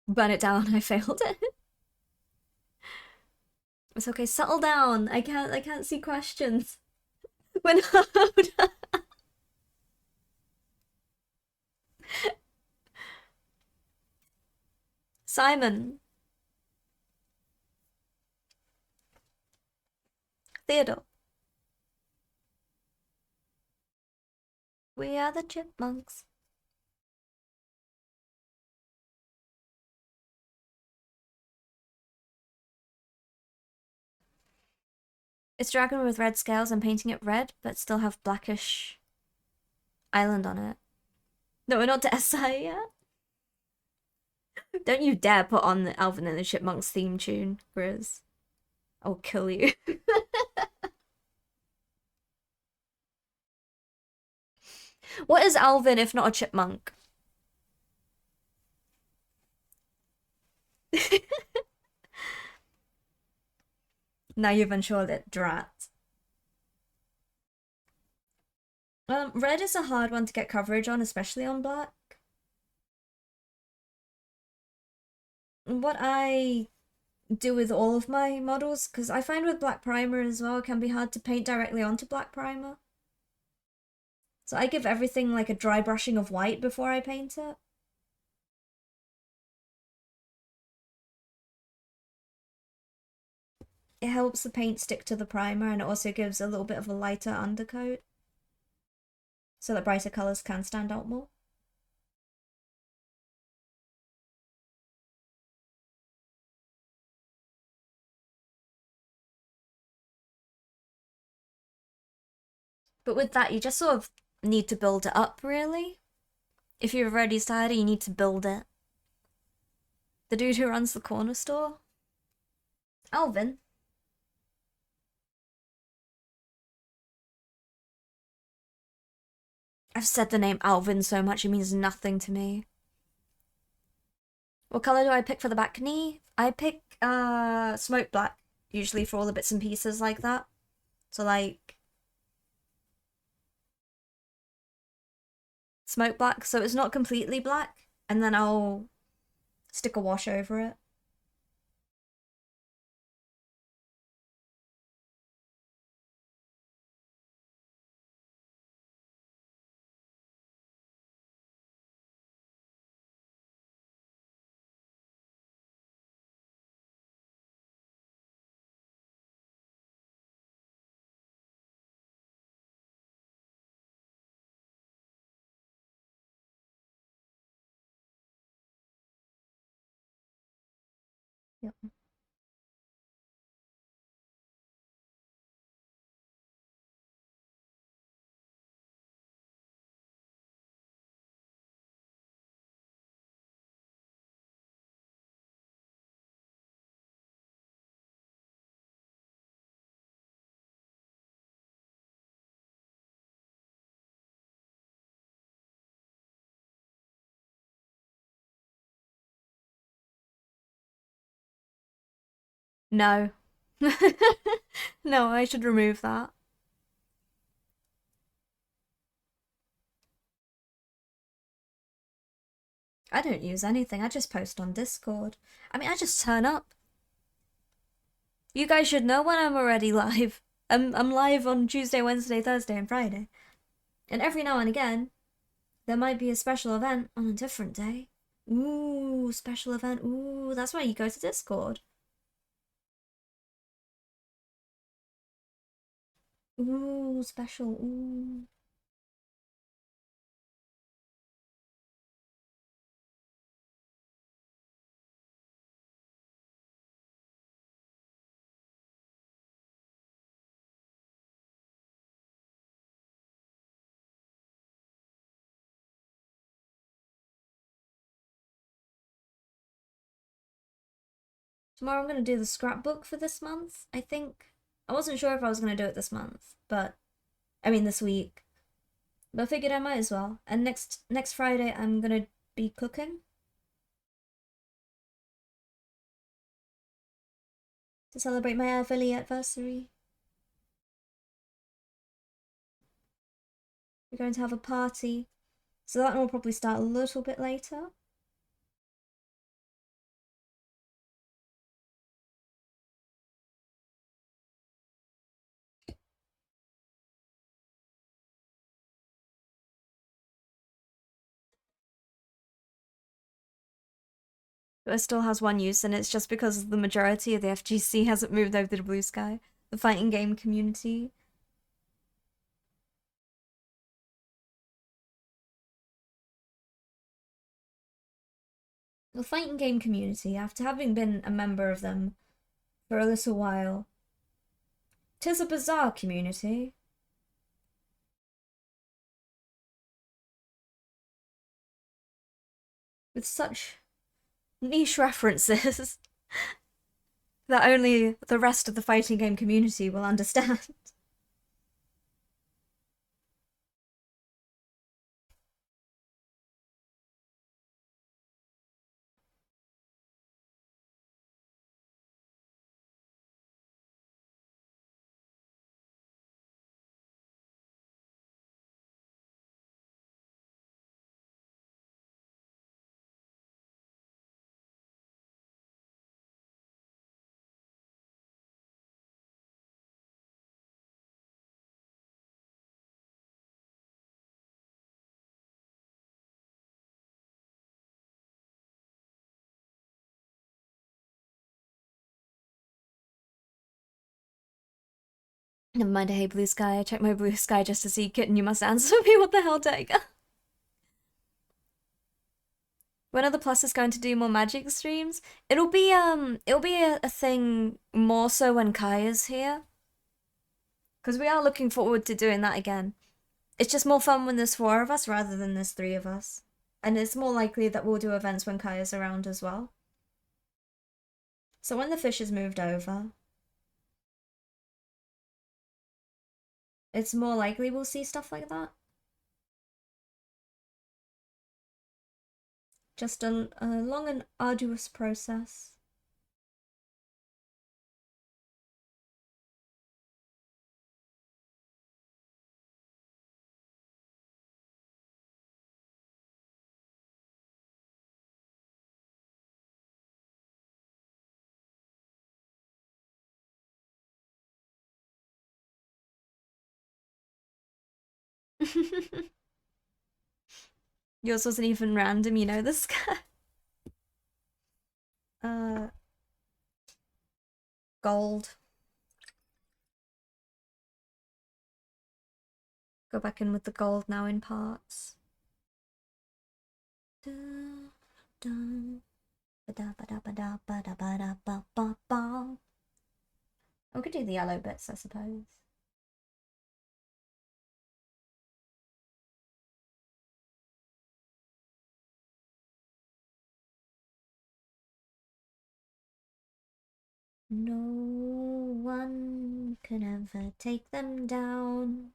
Speaker 1: Burn it down. I failed it. It's okay. Settle down. I can't see questions. When Simon. Theodore. We are the chipmunks. It's dragon with red scales. I'm painting it red, but still have blackish island on it. No, we're not to SI yet. Don't you dare put on the Alvin and the Chipmunks theme tune, Grizz. I'll kill you. What is Alvin if not a chipmunk? Now you've unsured it, drat. Red is a hard one to get coverage on, especially on black. What I do with all of my models, because I find with black primer as well, it can be hard to paint directly onto black primer. So I give everything like a dry brushing of white before I paint it. It helps the paint stick to the primer, and it also gives a little bit of a lighter undercoat so that brighter colors can stand out more. But with that, you just sort of need to build it up, really. If you've already started, you need to build it. The dude who runs the corner store? Alvin. I've said the name Alvin so much it means nothing to me. What color do I pick for the back knee? I pick smoke black, usually for all the bits and pieces like that. So like smoke black, so it's not completely black, and then I'll stick a wash over it. Yep. No. No, I should remove that. I don't use anything, I just post on Discord. I mean, I just turn up. You guys should know when I'm already live. I'm live on Tuesday, Wednesday, Thursday, and Friday. And every now and again, there might be a special event on a different day. Ooh, special event. Ooh, that's why you go to Discord. Ooh, special. Ooh. Tomorrow I'm going to do the scrapbook for this month, I think. I wasn't sure if I was going to do it this month, but I mean this week. But I figured I might as well. And next Friday I'm going to be cooking to celebrate my anniversary. We're going to have a party. So that one will probably start a little bit later. But it still has one use, and it's just because the majority of the FGC hasn't moved over to Blue Sky, the fighting game community. The fighting game community, after having been a member of them for a little while, 'tis a bizarre community. With such niche references that only the rest of the fighting game community will understand. Never mind, hey Blue Sky, I checked my Blue Sky just to see Kitten, you must answer me, what the hell, Tiger? When are the pluses going to do more magic streams? It'll be a thing more so when Kaya's here. Because we are looking forward to doing that again. It's just more fun when there's 4 of us rather than there's 3 of us. And it's more likely that we'll do events when Kaya's around as well. So when the fish is moved over, it's more likely we'll see stuff like that. Just a long and arduous process. Yours wasn't even random, you know this guy. Gold. Go back in with the gold now in parts. We could do the yellow bits, I suppose. No one can ever take them down.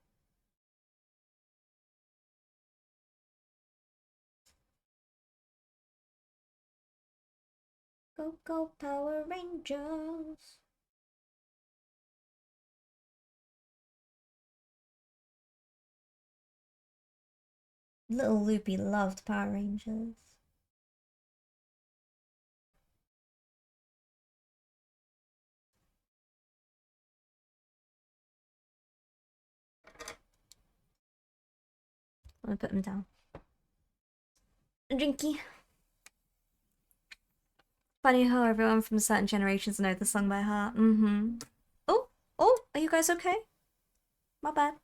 Speaker 1: Go, go, Power Rangers. Little Loopy loved Power Rangers. I'm gonna put them down. Drinky. Funny how everyone from certain generations know the song by heart. Mm-hmm. Oh, are you guys okay? My bad.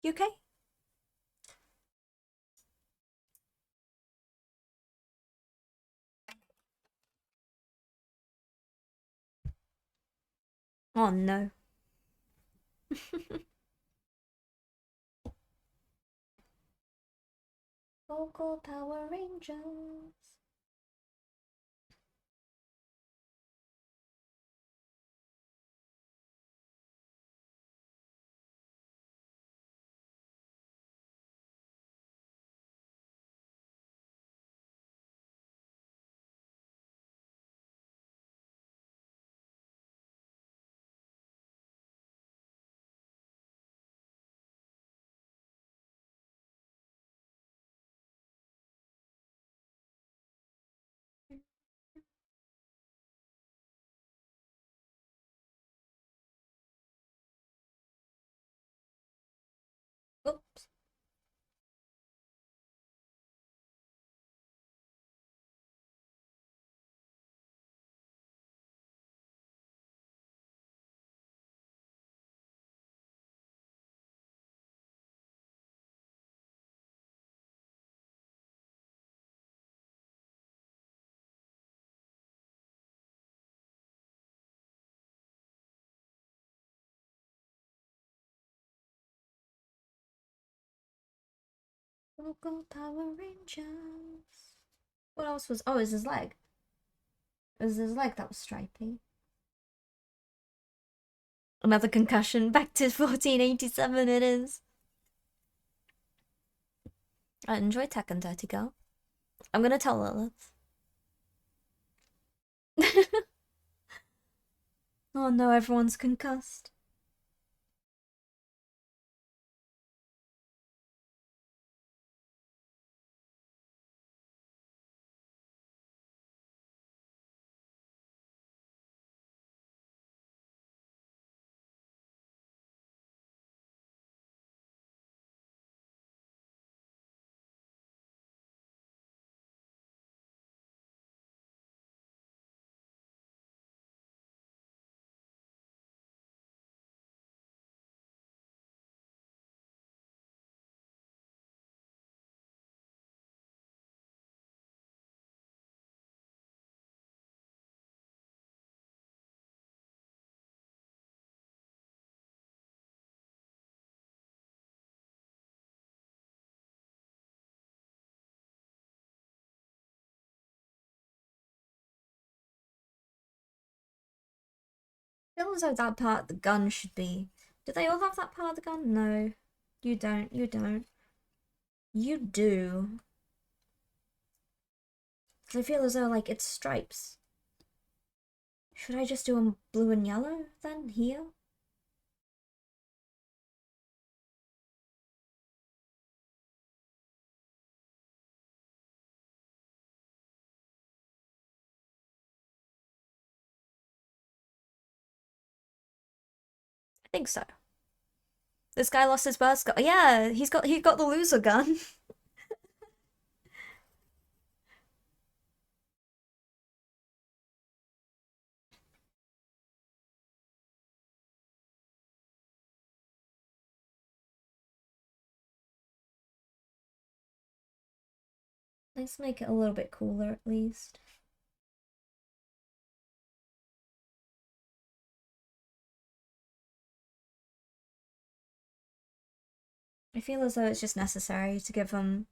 Speaker 1: You okay? Oh no. Vocal Power Rangers. Oops. Vocal Power Rangers. What else was? Oh, is his leg? It was his leg that was stripy. Another concussion. Back to 1487 it is. I enjoy Tekken, Dirty Girl. I'm gonna tell Lilith. Oh no, everyone's concussed. Feels like that part of the gun should be. Do they all have that part of the gun? No. You don't. You don't. You do. Because I feel as though, like, it's stripes. Should I just do them blue and yellow then, here? I think so. This guy lost his burst gun. Yeah, he got the loser gun. Let's make it a little bit cooler at least. I feel as though it's just necessary to give him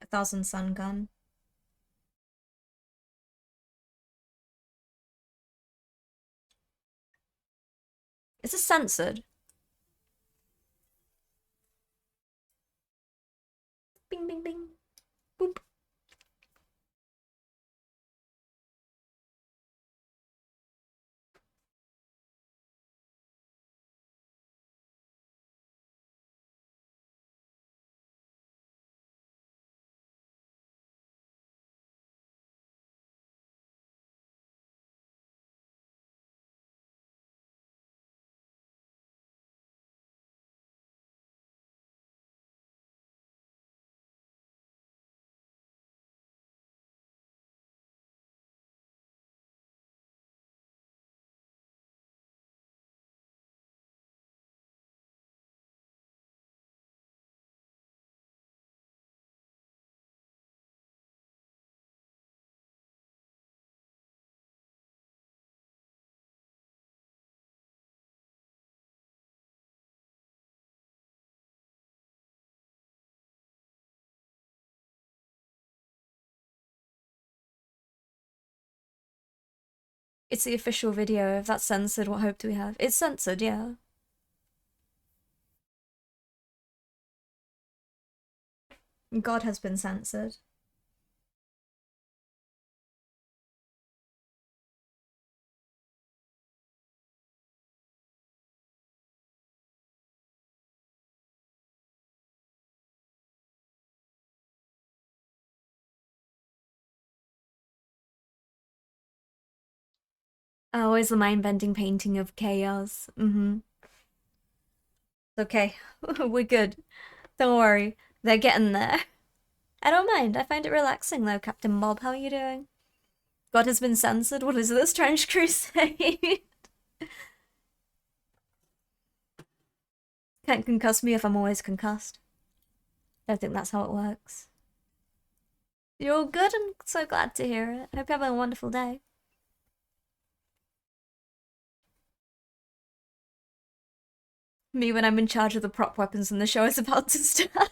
Speaker 1: a 1000 sun gun. Is this censored? Bing, bing, bing. Boop. It's the official video. If that's censored, what hope do we have? It's censored, yeah. God has been censored. Always the mind-bending painting of chaos. Okay, we're good. Don't worry. They're getting there. I don't mind. I find it relaxing though, Captain Bob. How are you doing? God has been censored. What is this, Trench Crusade? Can't concuss me if I'm always concussed. Don't think that's how it works. You're all good. I'm so glad to hear it. Hope you're having a wonderful day. Me when I'm in charge of the prop weapons and the show is about to start.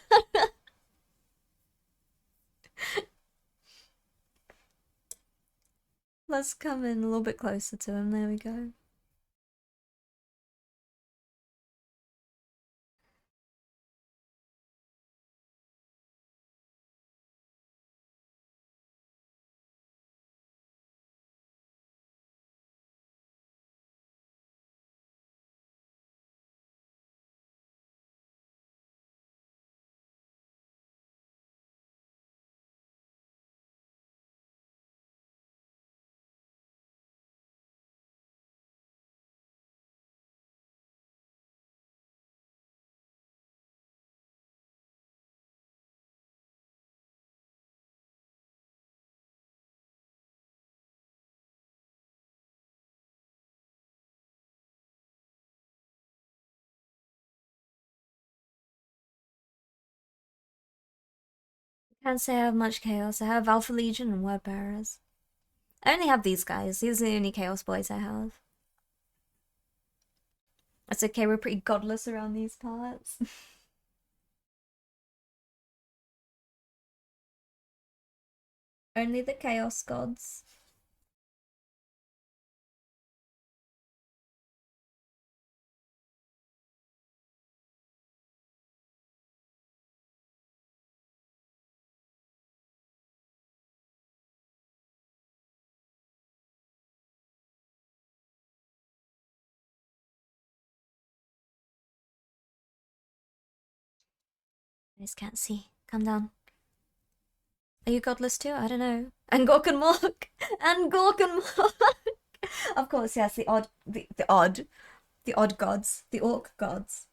Speaker 1: Let's come in a little bit closer to him. There we go. Can't say I have much chaos. I have Alpha Legion and Word Bearers. I only have these guys. These are the only chaos boys I have. That's okay, we're pretty godless around these parts. Only the chaos gods. I just can't see. Calm down. Are you godless too? I don't know. And Gork and Mork! And Gork and Mork! Of course, yes, the odd gods. The orc gods.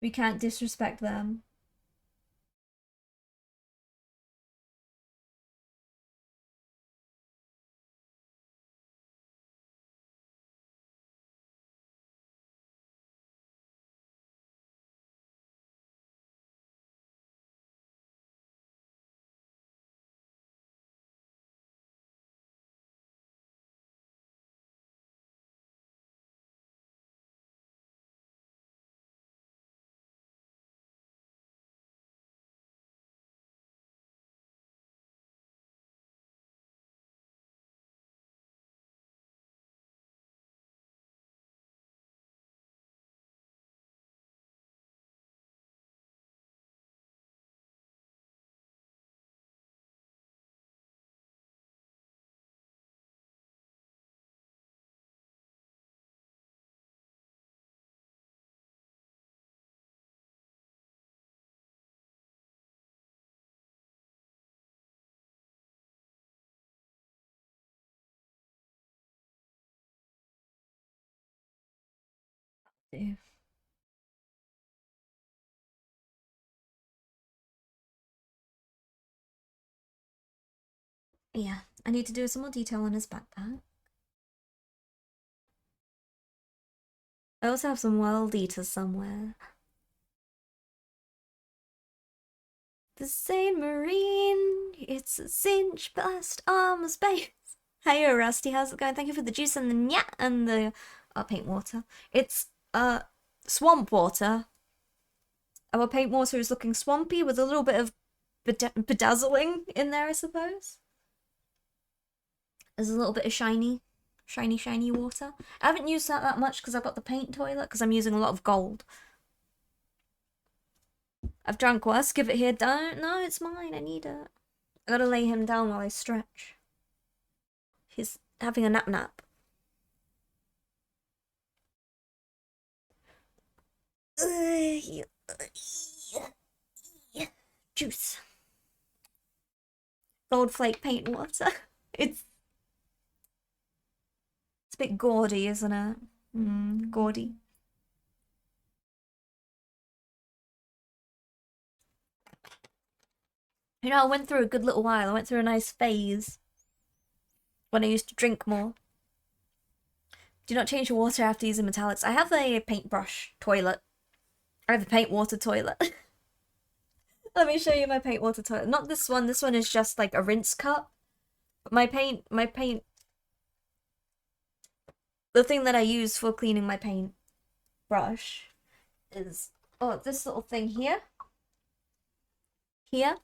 Speaker 1: We can't disrespect them. Yeah, I need to do some more detail on his backpack. I also have some world eaters somewhere. The Saint Marine, it's a cinch blast armor space. Hey, Rusty, how's it going? Thank you for the juice and the nya and the paint water. It's swamp water. Our paint water is looking swampy with a little bit of bedazzling in there, I suppose. There's a little bit of shiny water. I haven't used that much because I've got the paint toilet because I'm using a lot of gold. I've drank worse. Give it here. Don't. No, it's mine. I need it. I gotta lay him down while I stretch. He's having a nap. Juice. Gold flake paint water. It's a bit gaudy, isn't it? Gaudy. You know, I went through a good little while. I went through a nice phase when I used to drink more. Do not change your water after using metallics. I have a paintbrush toilet. I have a paint water toilet. Let me show you my paint water toilet. Not this one. This one is just like a rinse cup. But my paint, the thing that I use for cleaning my paint brush is, this little thing here. Here.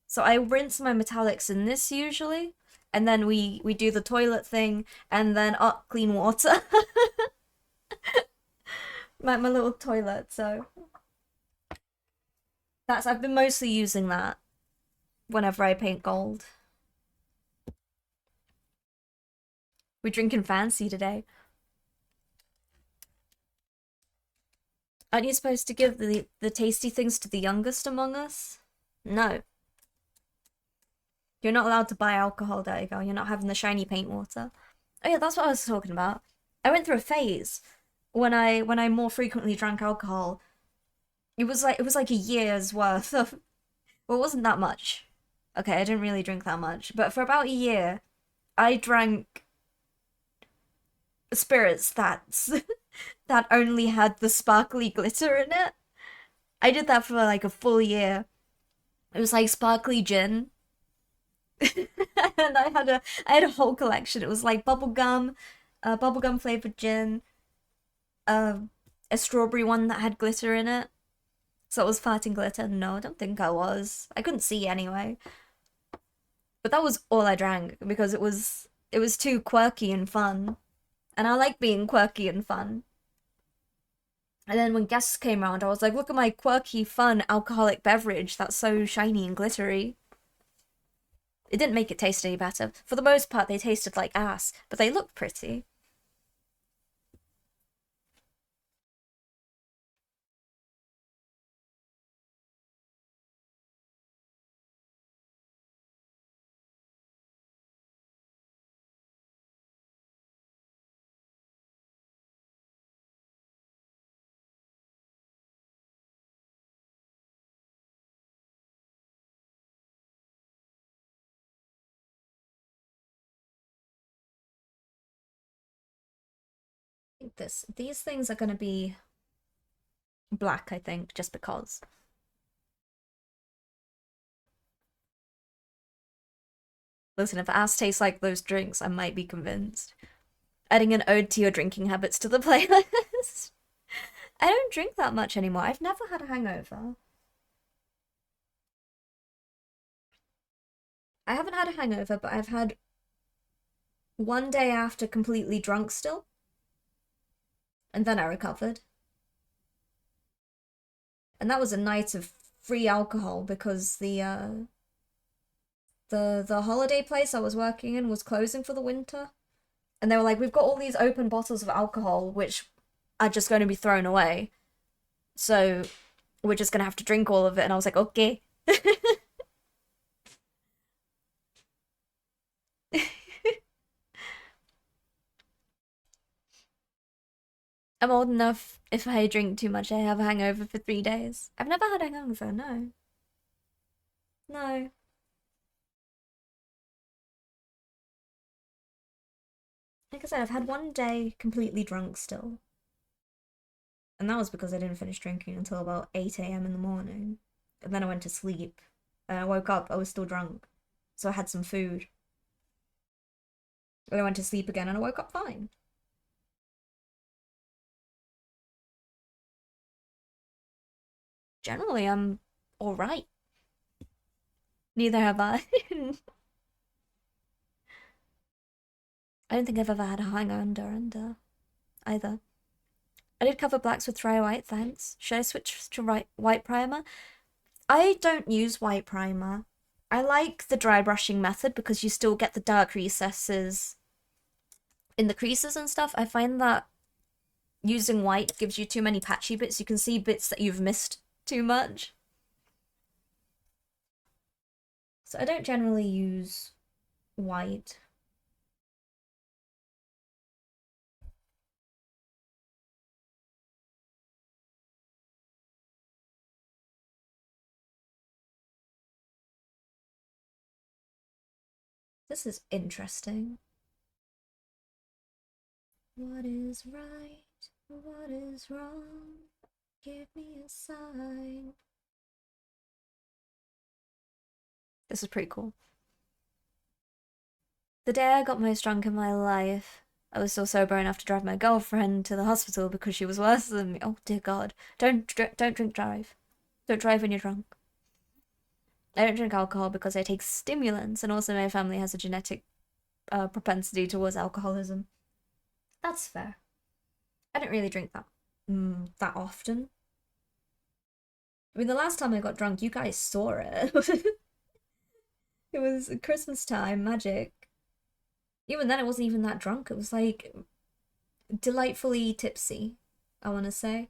Speaker 1: So I rinse my metallics in this usually, and then we do the toilet thing, and then clean water. my little toilet, so I've been mostly using that whenever I paint gold. We're drinking fancy today. Aren't you supposed to give the tasty things to the youngest among us? No. You're not allowed to buy alcohol, there you go. You're not having the shiny paint water. Oh yeah, that's what I was talking about. I went through a phase when I more frequently drank alcohol. It was like a year's worth of, well, it wasn't that much. Okay, I didn't really drink that much, but for about a year, I drank spirits that only had the sparkly glitter in it. I did that for like a full year. It was like sparkly gin. And I had a whole collection. It was like bubblegum flavored gin, a strawberry one that had glitter in it. So it was farting glitter. No, I don't think I was. I couldn't see anyway. But that was all I drank because it was too quirky and fun. And I like being quirky and fun. And then when guests came around, I was like, look at my quirky, fun, alcoholic beverage that's so shiny and glittery. It didn't make it taste any better. For the most part, they tasted like ass, but they looked pretty. I think these things are gonna be black, I think, just because. Listen, if ass tastes like those drinks, I might be convinced. Adding an ode to your drinking habits to the playlist. I don't drink that much anymore. I've never had a hangover. I haven't had a hangover, but I've had one day after completely drunk still. And then I recovered. And that was a night of free alcohol because the holiday place I was working in was closing for the winter. And they were like, we've got all these open bottles of alcohol which are just going to be thrown away. So we're just going to have to drink all of it. And I was like, okay. I'm old enough, if I drink too much, I have a hangover for 3 days. I've never had a hangover, no. No. Like I said, I've had one day completely drunk still. And that was because I didn't finish drinking until about 8 a.m. in the morning. And then I went to sleep. And I woke up, I was still drunk. So I had some food. And I went to sleep again and I woke up fine. Generally, I'm alright. Neither have I. I don't think I've ever had a hang under either. I did cover blacks with dry white, thanks. Should I switch to white primer? I don't use white primer. I like the dry brushing method because you still get the dark recesses in the creases and stuff. I find that using white gives you too many patchy bits. You can see bits that you've missed too much. So I don't generally use white. This is interesting. What is right? What is wrong? Give me a sign. This is pretty cool. The day I got most drunk in my life, I was still sober enough to drive my girlfriend to the hospital because she was worse than me. Oh dear God! Don't drink drive. Don't drive when you're drunk. I don't drink alcohol because I take stimulants, and also my family has a genetic propensity towards alcoholism. That's fair. I don't really drink that often. I mean, the last time I got drunk, you guys saw it. It was Christmas time, magic. Even then, it wasn't even that drunk. It was like delightfully tipsy, I want to say.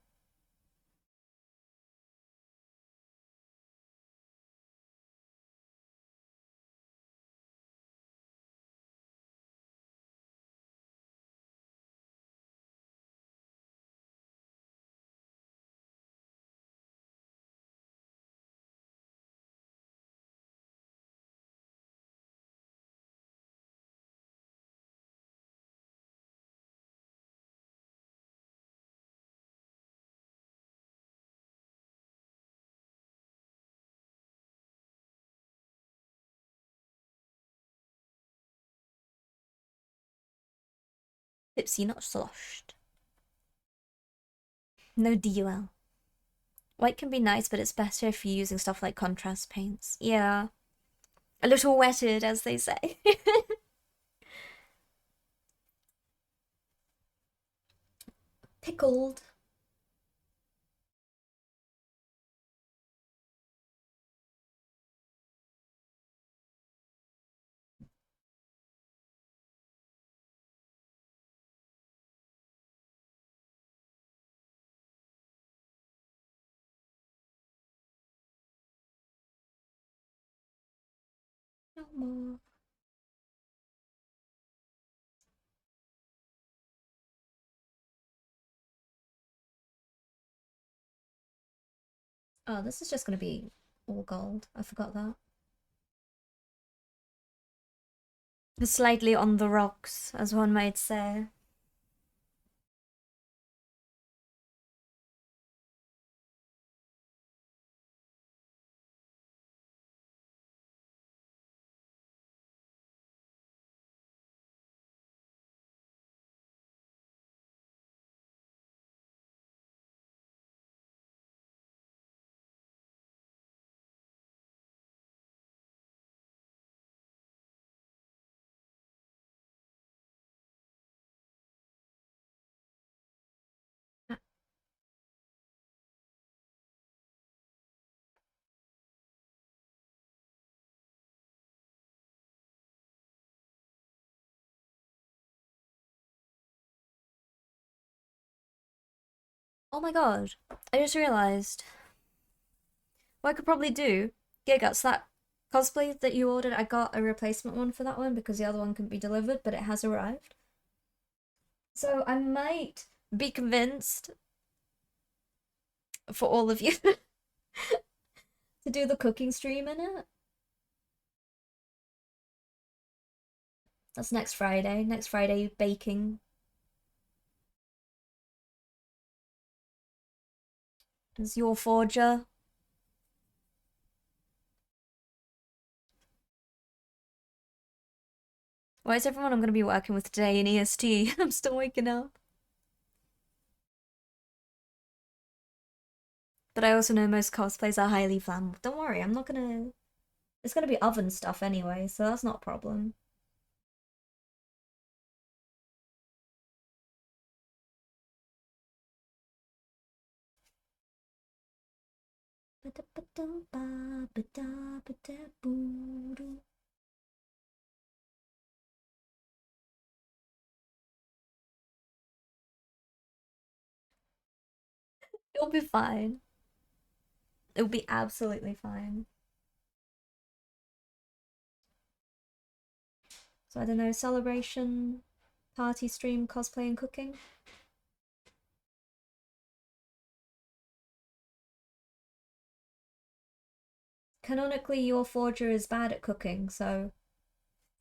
Speaker 1: Tipsy, not sloshed. No DUL. White can be nice, but it's better if you're using stuff like contrast paints. Yeah. A little wetted, as they say. Pickled. No more. Oh, this is just gonna be all gold. I forgot that. Slightly on the rocks, as one might say. Oh my god. I just realised. What I could probably do, Gigax, that cosplay that you ordered, I got a replacement one for that one because the other one couldn't be delivered, but it has arrived. So I might be convinced for all of you to do the cooking stream in it. That's next Friday. Next Friday, baking. Is your forger? Why is everyone I'm going to be working with today in EST? I'm still waking up. But I also know most cosplays are highly flammable. Don't worry, I'm not gonna It's gonna be oven stuff anyway, so that's not a problem. It'll be fine. It'll be absolutely fine. So I don't know, celebration, party stream, cosplay and cooking. Canonically, your forger is bad at cooking, so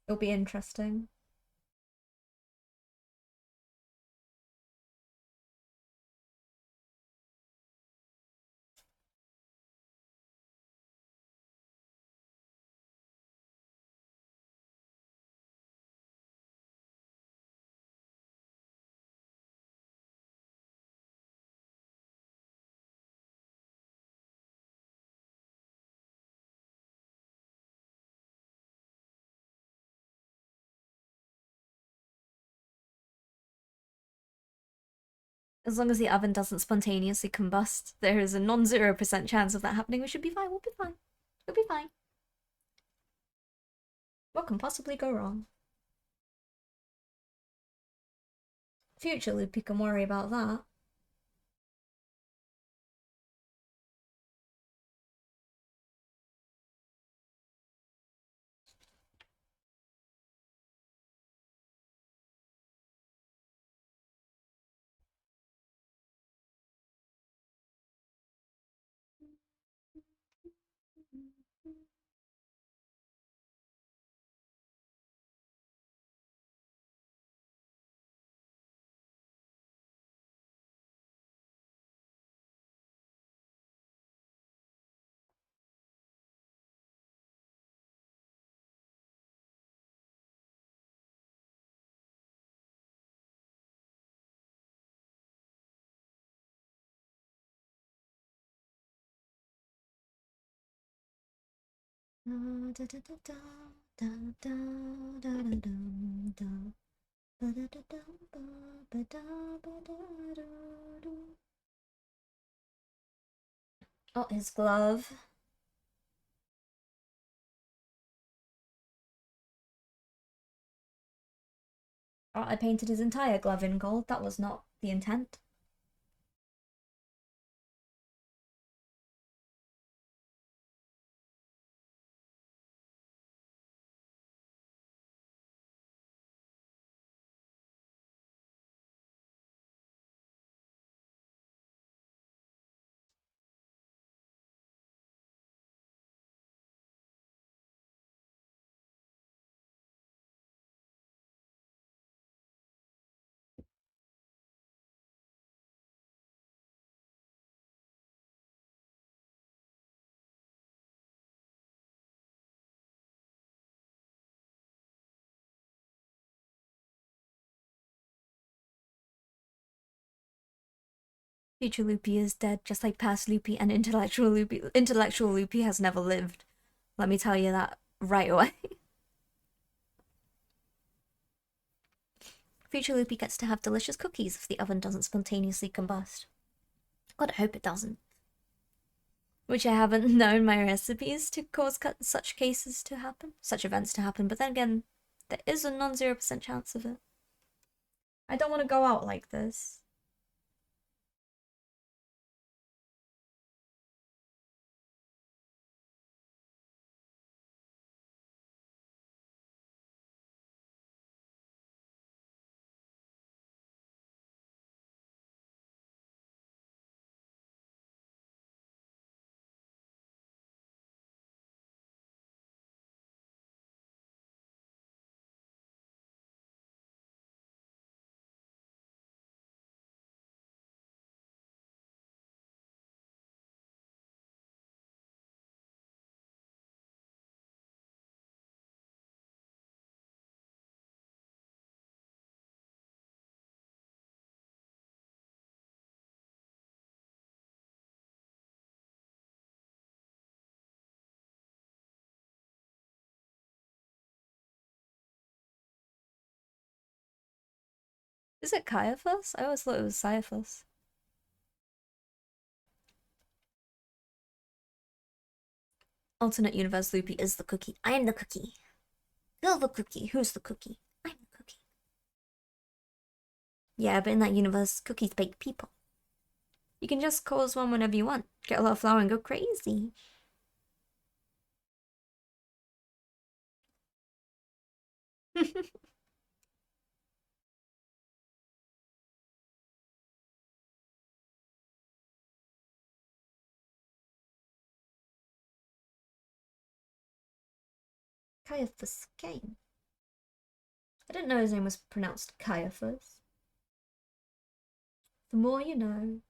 Speaker 1: it'll be interesting. As long as the oven doesn't spontaneously combust, there is a non-0% chance of that happening. We should be fine, we'll be fine. We'll be fine. What can possibly go wrong? Future Loopy can worry about that. Oh, his glove. Oh, I painted his entire glove in gold. That was not the intent. Future Loopy is dead, just like past Loopy, and intellectual Loopy. Intellectual Loopy has never lived. Let me tell you that right away. Future Loopy gets to have delicious cookies if the oven doesn't spontaneously combust. God, I hope it doesn't. Which I haven't known my recipes to cause such cases to happen, such events to happen, but then again, there is a non-0% chance of it. I don't want to go out like this. Is it Caiaphas? I always thought it was Caiaphas. Alternate universe Loopy is the cookie. I am the cookie. You're the cookie. Who's the cookie? I'm the cookie. Yeah, but in that universe, cookies bake people. You can just cause one whenever you want. Get a lot of flour and go crazy. Caiaphas came. I didn't know his name was pronounced Caiaphas. The more you know.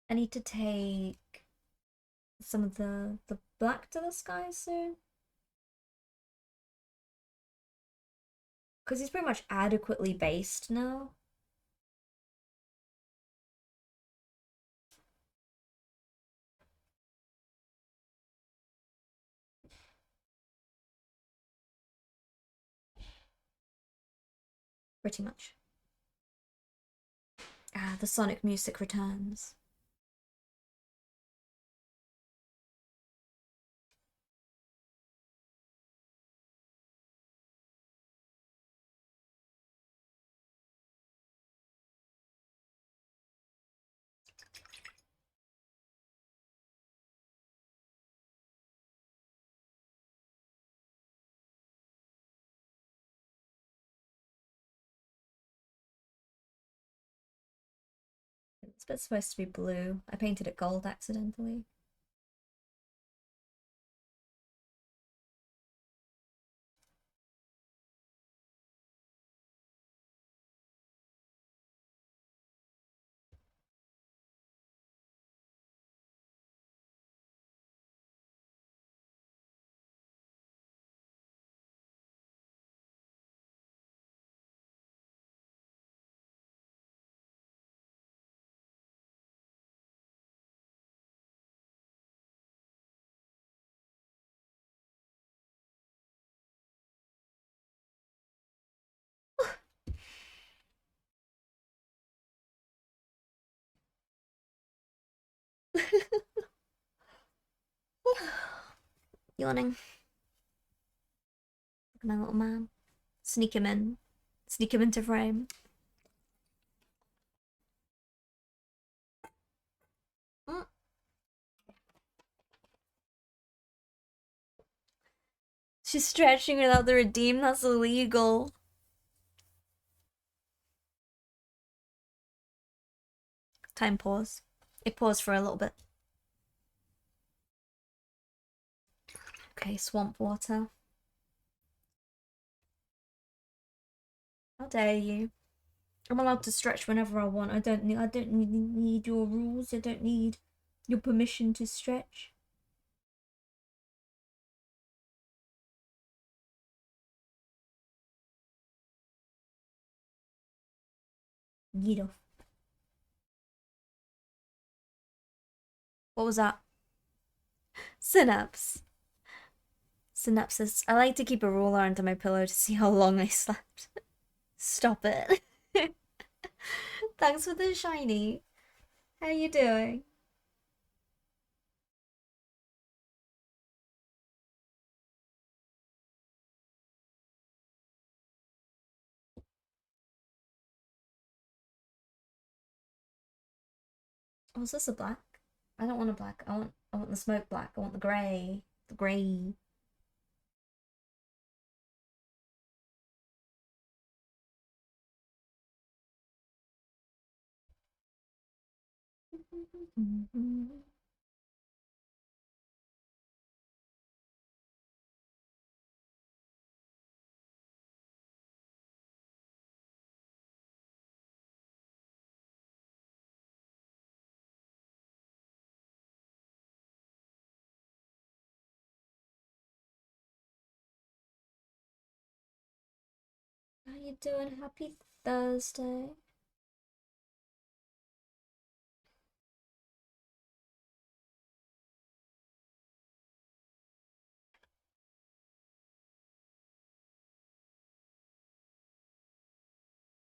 Speaker 1: I need to take some of the black to the sky soon. Because he's pretty much adequately based now. Pretty much. Ah, the sonic music returns. It's supposed to be blue. I painted it gold accidentally. Yawning. Look at my little man. Sneak him in. Sneak him into frame. Mm. She's stretching without the redeem. That's illegal. Time pause. It paused for a little bit. Okay, swamp water. How dare you? I'm allowed to stretch whenever I want. I don't need your rules. I don't need your permission to stretch. Get off. What was that? Synapse. Synapses. I like to keep a ruler under my pillow to see how long I slept. Stop it. Thanks for the shiny. How you doing? Oh, is this a black? I don't want a black. I want the smoke black. I want the grey. The grey. How you doing? Happy Thursday.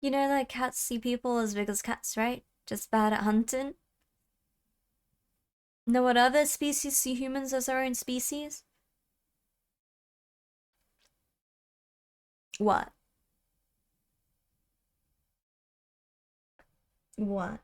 Speaker 1: You know that cats see people as big as cats, right? Just bad at hunting. Know what other species see humans as their own species? What? What?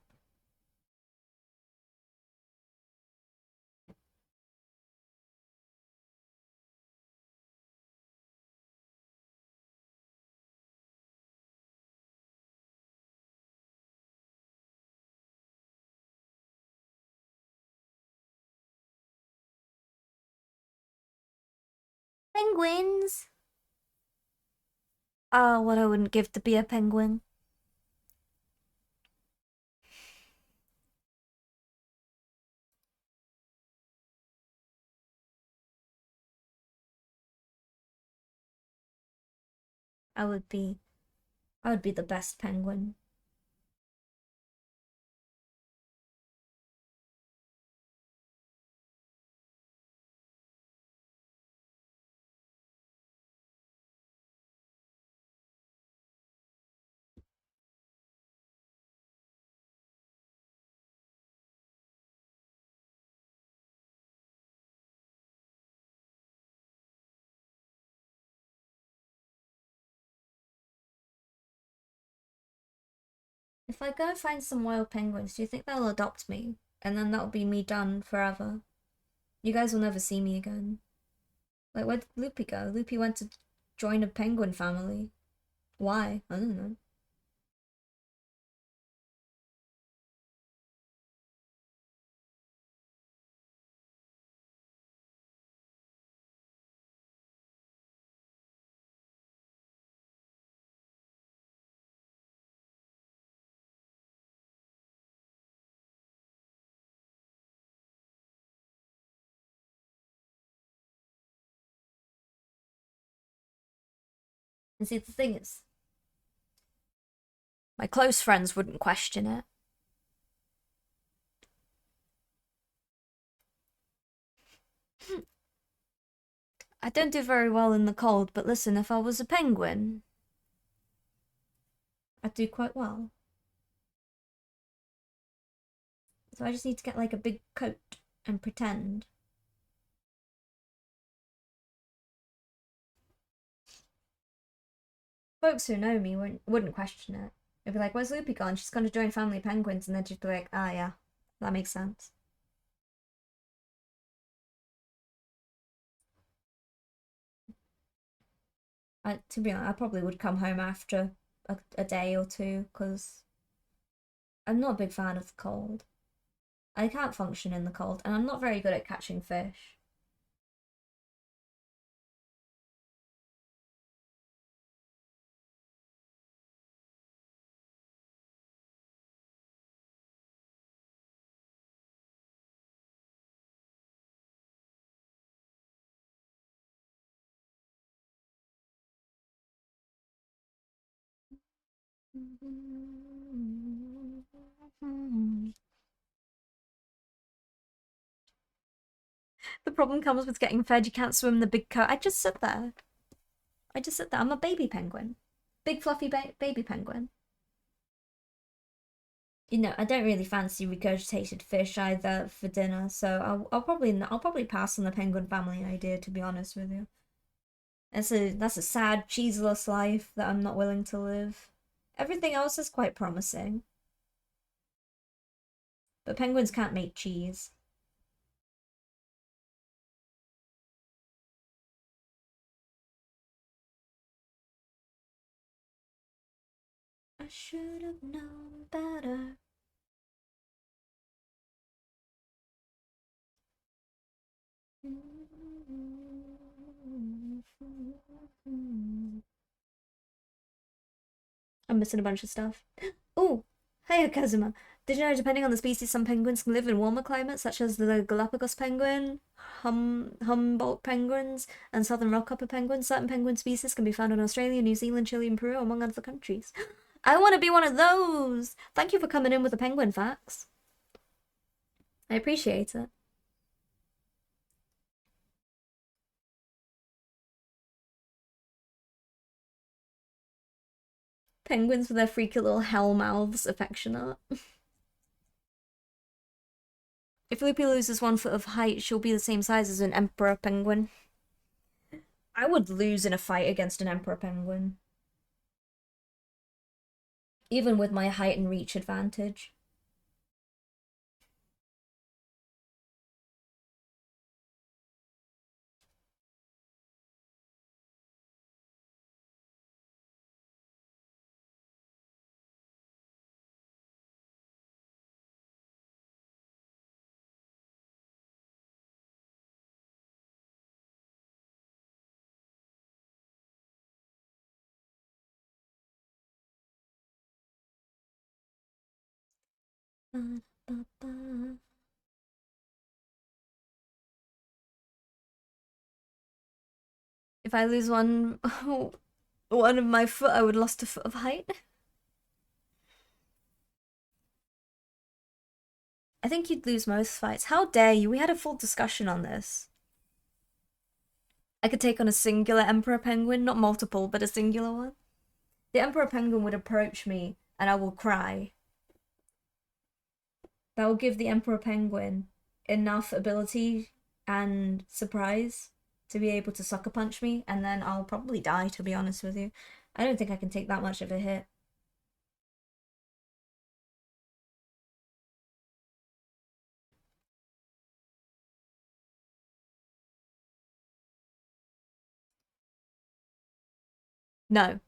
Speaker 1: Penguins! Oh, what I wouldn't give to be a penguin. I would be I would be the best penguin. If I go find some wild penguins, do you think they'll adopt me? And then that'll be me done forever. You guys will never see me again. Like, where'd Loopy go? Loopy went to join a penguin family. Why? I don't know. And see, the thing is, my close friends wouldn't question it. I don't do very well in the cold, but listen, if I was a penguin, I'd do quite well. So I just need to get like a big coat and pretend. Folks who know me wouldn't question it. They'd be like, "Where's Loopy gone? She's gonna join Family Penguins," and then she'd be like, "Ah, yeah, that makes sense." To be honest, I probably would come home after a day or two because I'm not a big fan of the cold. I can't function in the cold, and I'm not very good at catching fish. The problem comes with getting fed. You can't swim the big coat. I just sit there. I just sit there. I'm a baby penguin. Big fluffy baby penguin. You know, I don't really fancy regurgitated fish either for dinner, so I'll probably pass on the penguin family idea, to be honest with you. That's a sad, cheeseless life that I'm not willing to live. Everything else is quite promising. But penguins can't make cheese. I should have known better. I'm missing a bunch of stuff. Oh, hey Kazuma. Did you know, depending on the species, some penguins can live in warmer climates, such as the Galapagos penguin, Humboldt penguins, and southern rockhopper penguins? Certain penguin species can be found in Australia, New Zealand, Chile, and Peru, among other countries. I want to be one of those! Thank you for coming in with the penguin facts. I appreciate it. Penguins with their freaky little hell mouths, affectionate. If Loopy loses 1 foot of height, she'll be the same size as an emperor penguin. I would lose in a fight against an emperor penguin. Even with my height and reach advantage. If I lose one of my foot, I would lost a foot of height. I think you'd lose most fights. How dare you? We had a full discussion on this. I could take on a singular emperor penguin, not multiple, but a singular one. The emperor penguin would approach me and I will cry. That will give the emperor penguin enough ability and surprise to be able to sucker punch me, and then I'll probably die, to be honest with you. I don't think I can take that much of a hit. No.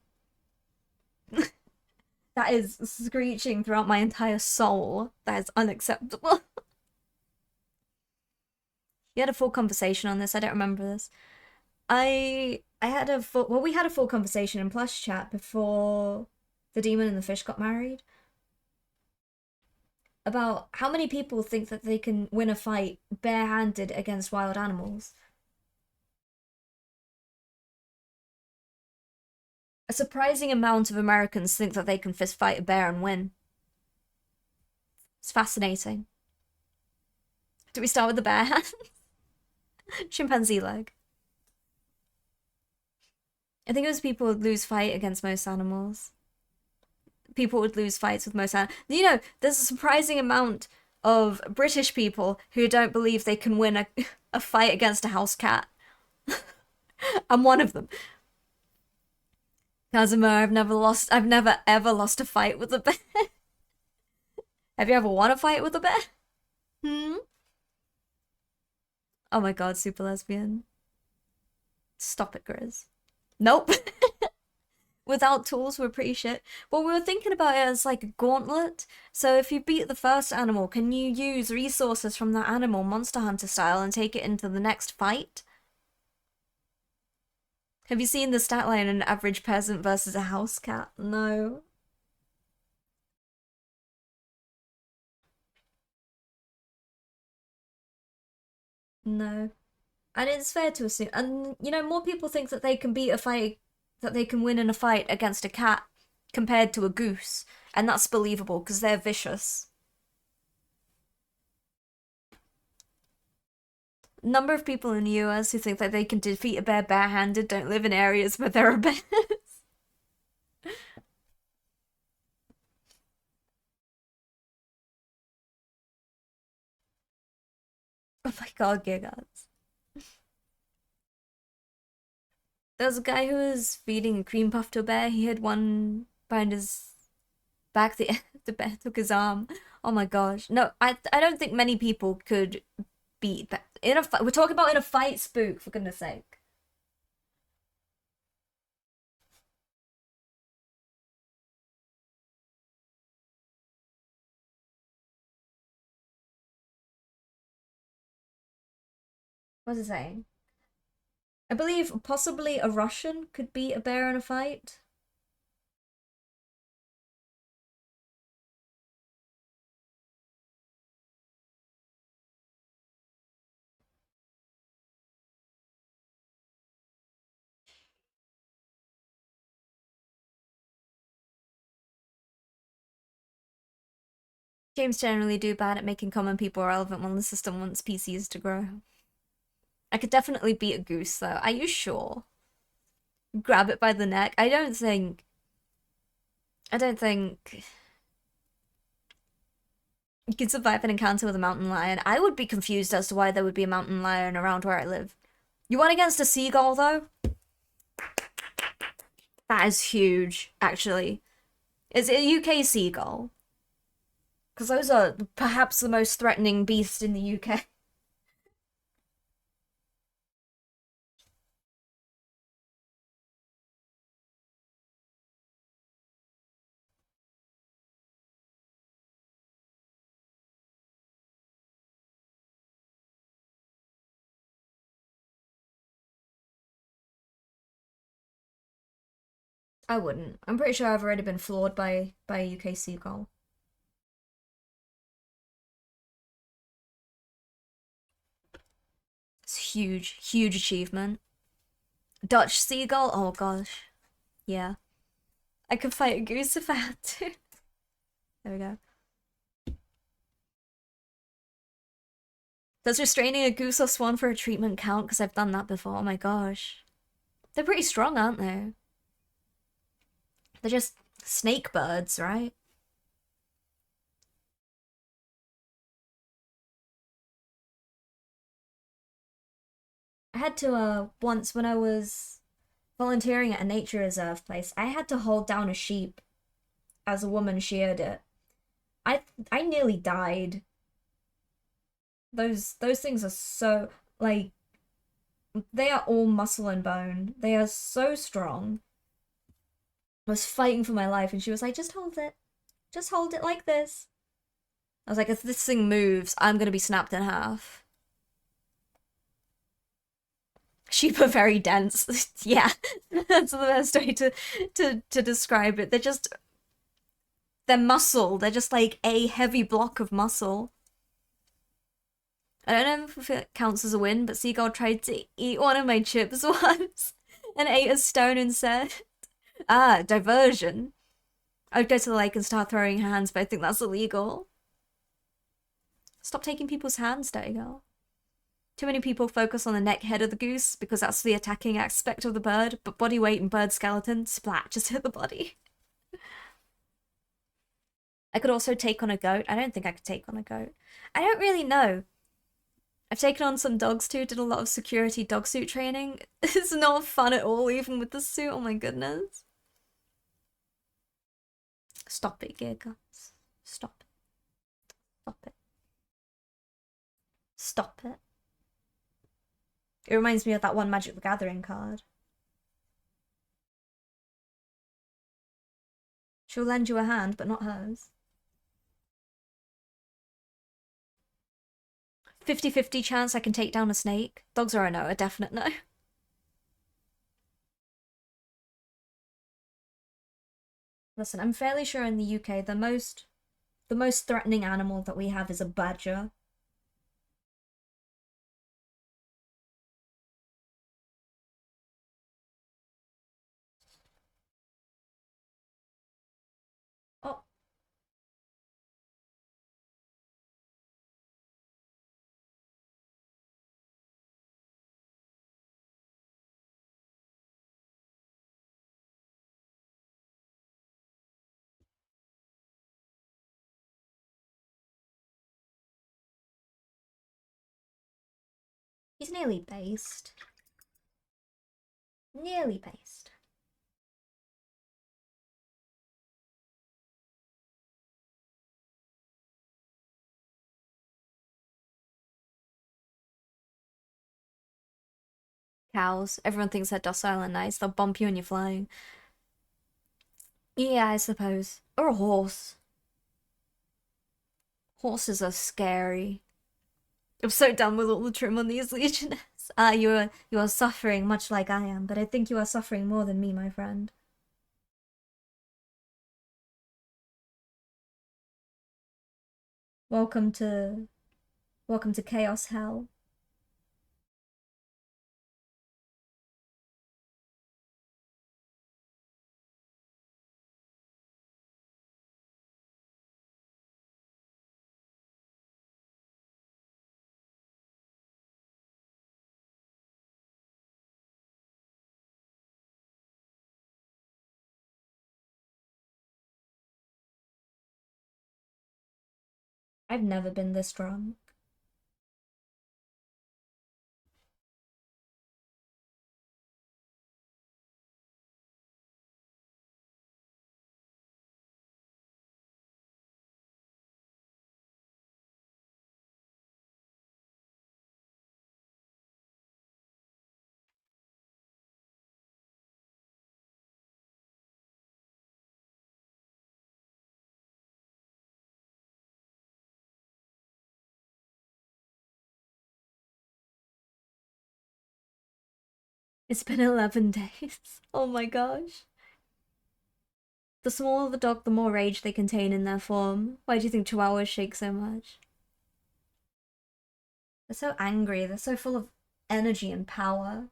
Speaker 1: That is screeching throughout my entire soul. That is unacceptable. We had a full conversation on this. I don't remember this. I had a full, well, we had a full conversation in plush chat before the demon and the fish got married about how many people think that they can win a fight barehanded against wild animals. A surprising amount of Americans think that they can fist fight a bear and win. It's fascinating. Do we start with the bare hand? Chimpanzee leg. I think it was people would lose fight against most animals. People would lose fights with most animals. You know, there's a surprising amount of British people who don't believe they can win a fight against a house cat. I'm one of them. Casimir, I've never ever lost a fight with a bear. Have you ever won a fight with a bear? Oh my god, super lesbian. Stop it, Grizz. Nope. Without tools, we're pretty shit. Well, we were thinking about it as like a gauntlet. So if you beat the first animal, can you use resources from that animal, Monster Hunter style, and take it into the next fight? Have you seen the stat line an average peasant versus a house cat? No. No. And it's fair to assume, and you know, more people think that they can beat a fight, that they can win in a fight against a cat compared to a goose, and that's believable because they're vicious. Number of people in the US who think that they can defeat a bear barehanded don't live in areas where there are bears. Oh my god, gigas. There was a guy who was feeding cream puff to a bear. He had one behind his back. The bear took his arm. Oh my gosh. No, I don't think many people could beat that. In a fight, we're talking about in a fight, Spook, for goodness sake. What's it saying? I believe possibly a Russian could beat a bear in a fight. Games generally do bad at making common people relevant when the system wants PCs to grow. I could definitely beat a goose, though. Are you sure? Grab it by the neck? I don't think... I don't think you can survive an encounter with a mountain lion. I would be confused as to why there would be a mountain lion around where I live. You went against a seagull, though? That is huge, actually. Is it a UK seagull? Because those are perhaps the most threatening beast in the UK. I wouldn't. I'm pretty sure I've already been floored by a UK seagull. It's huge, huge achievement. Dutch seagull? Oh gosh. Yeah. I could fight a goose if I had to. There we go. Does restraining a goose or swan for a treatment count? Because I've done that before. Oh my gosh. They're pretty strong, aren't they? They're just snake birds, right? I had to, once when I was volunteering at a nature reserve place, I had to hold down a sheep as a woman sheared it. I nearly died. Those things are so, like, they are all muscle and bone. They are so strong. I was fighting for my life and she was like, just hold it. Just hold it like this. I was like, if this thing moves, I'm gonna be snapped in half. Sheep are very dense. Yeah, that's the best way to describe it. They're muscle. They're just like a heavy block of muscle. I don't know if it counts as a win, but Seagull tried to eat one of my chips once and ate a stone instead. Ah, diversion. I would go to the lake and start throwing hands, but I think that's illegal. Stop taking people's hands, dirty girl. Too many people focus on the neck head of the goose because that's the attacking aspect of the bird, but body weight and bird skeleton, splat, just hit the body. I could also take on a goat. I don't think I could take on a goat. I don't really know. I've taken on some dogs too, did a lot of security dog suit training. It's not fun at all, even with the suit. Oh my goodness. Stop it, gear guns. Stop it. Stop it. Stop it. It reminds me of that one Magic the Gathering card. She'll lend you a hand, but not hers. 50-50 chance I can take down a snake. Dogs are a no, a definite no. Listen, I'm fairly sure in the UK the most threatening animal that we have is a badger. Oh, he's nearly based. Nearly based. Cows. Everyone thinks they're docile and nice. They'll bump you when you're flying. Yeah, I suppose. Or a horse. Horses are scary. I'm so done with all the trim on these legionnaires. Ah, you are suffering much like I am, but I think you are suffering more than me, my friend. Welcome to welcome to chaos hell. I've never been this drunk. It's been 11 days. Oh my gosh. The smaller the dog, the more rage they contain in their form. Why do you think chihuahuas shake so much? They're so angry, they're so full of energy and power.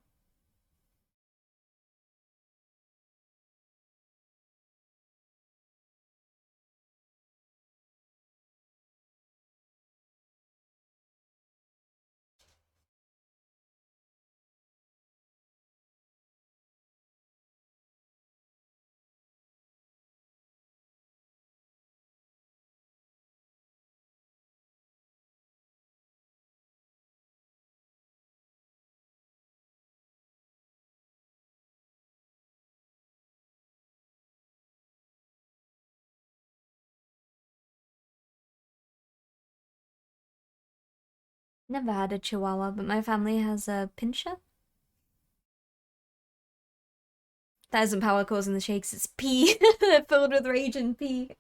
Speaker 1: Never had a chihuahua, but my family has a pinscher. That isn't power causing the shakes, it's pee. They're filled with rage and pee.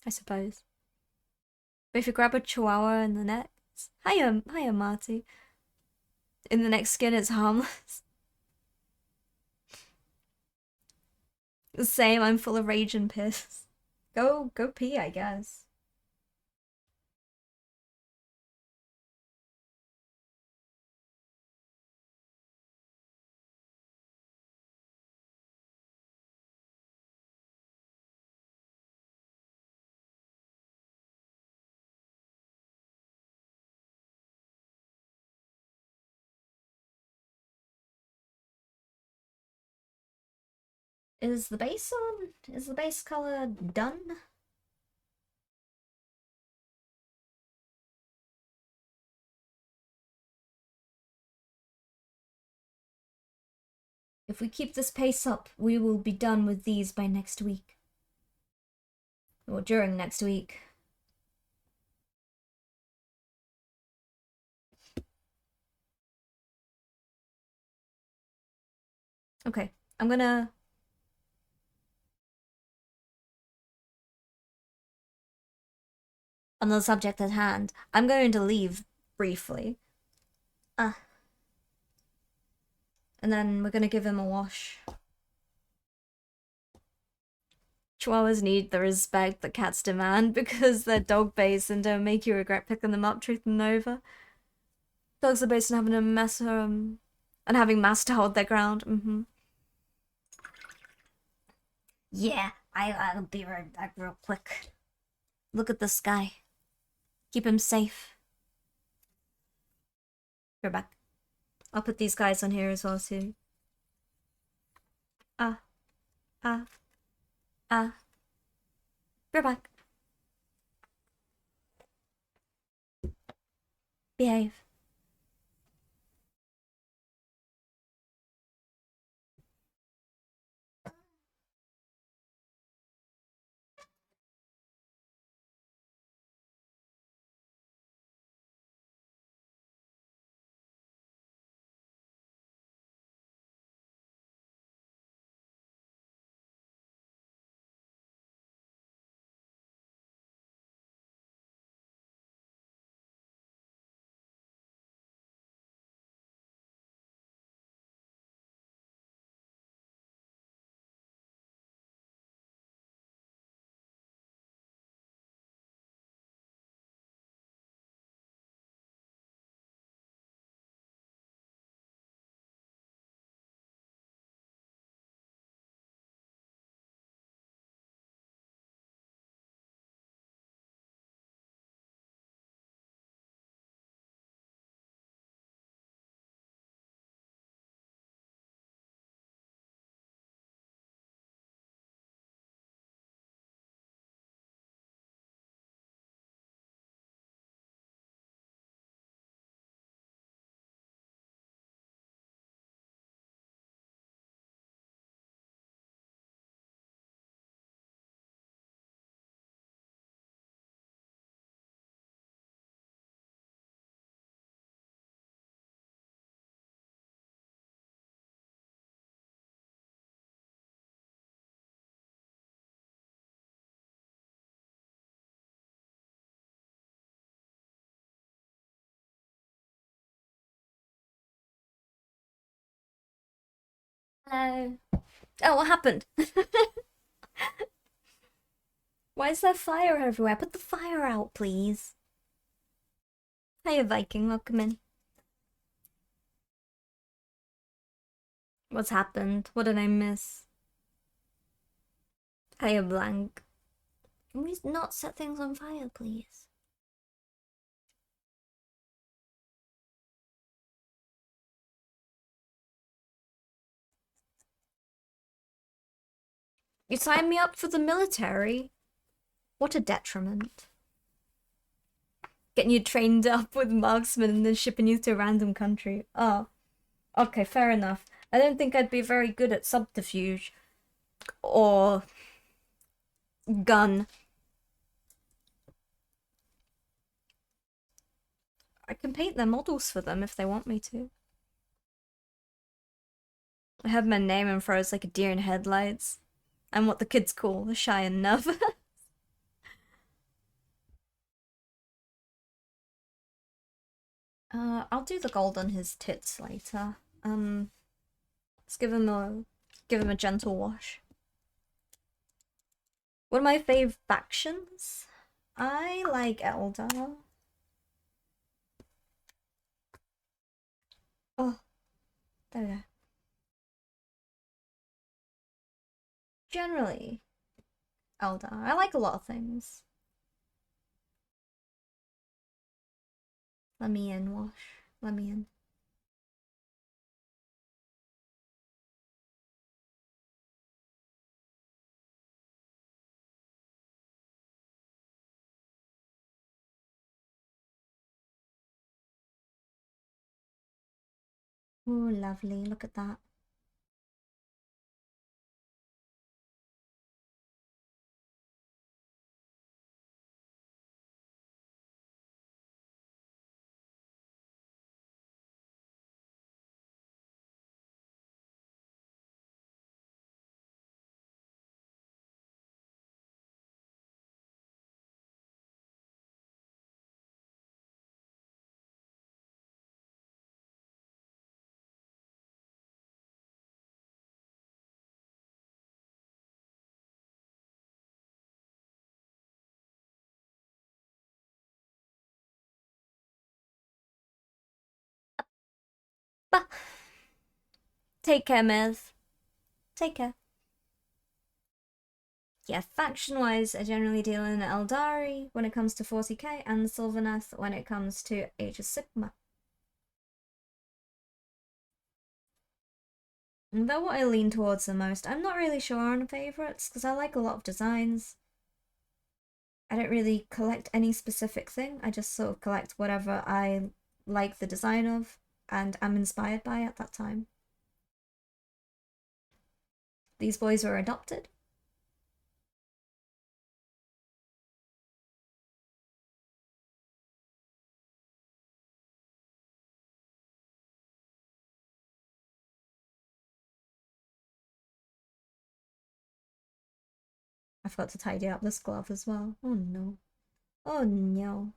Speaker 1: I suppose. But if you grab a chihuahua in the neck, hiya, Marty. In the next skin, it's harmless. The same, I'm full of rage and piss. Go pee, I guess. Is the base on? Is the base color done? If we keep this pace up, we will be done with these by next week. Or during next week. Okay, I'm gonna... On the subject at hand, I'm going to leave briefly. And then we're gonna give him a wash. Chihuahuas need the respect that cats demand because they're dog-based and don't make you regret picking them up, treating them over. Dogs are based on having a mess and having mass to hold their ground. Yeah, I'll be right back real quick. Look at the sky. Keep him safe. You're back. I'll put these guys on here as well too. Ah, ah, ah. You're back. Behave. Oh, what happened? Why is there fire everywhere? Put the fire out, please. Hiya, Viking. Welcome in. What's happened? What did I miss? Hiya, Blank. Can we not set things on fire, please? You signed me up for the military? What a detriment. Getting you trained up with marksmen and then shipping you to a random country. Oh, okay, fair enough. I don't think I'd be very good at subterfuge. Or gun. I can paint their models for them if they want me to. I have my name and froze like a deer in headlights. I'm what the kids call the shy and nervous. I'll do the gold on his tits later. Let's give him a gentle wash. One of my fave factions? I like Eldar. Oh, there we go. Generally, Eldar. I like a lot of things. Let me in, Wash. Let me in. Oh, lovely. Look at that. Bah. Take care, Miz. Take care. Yeah, faction-wise, I generally deal in Eldari when it comes to 40k, and Sylvaneth when it comes to Age of Sigma. And they're what I lean towards the most. I'm not really sure on favourites, because I like a lot of designs. I don't really collect any specific thing, I just sort of collect whatever I like the design of, and am inspired by at that time. These boys were adopted. I forgot to tidy up this glove as well. Oh no. Oh no.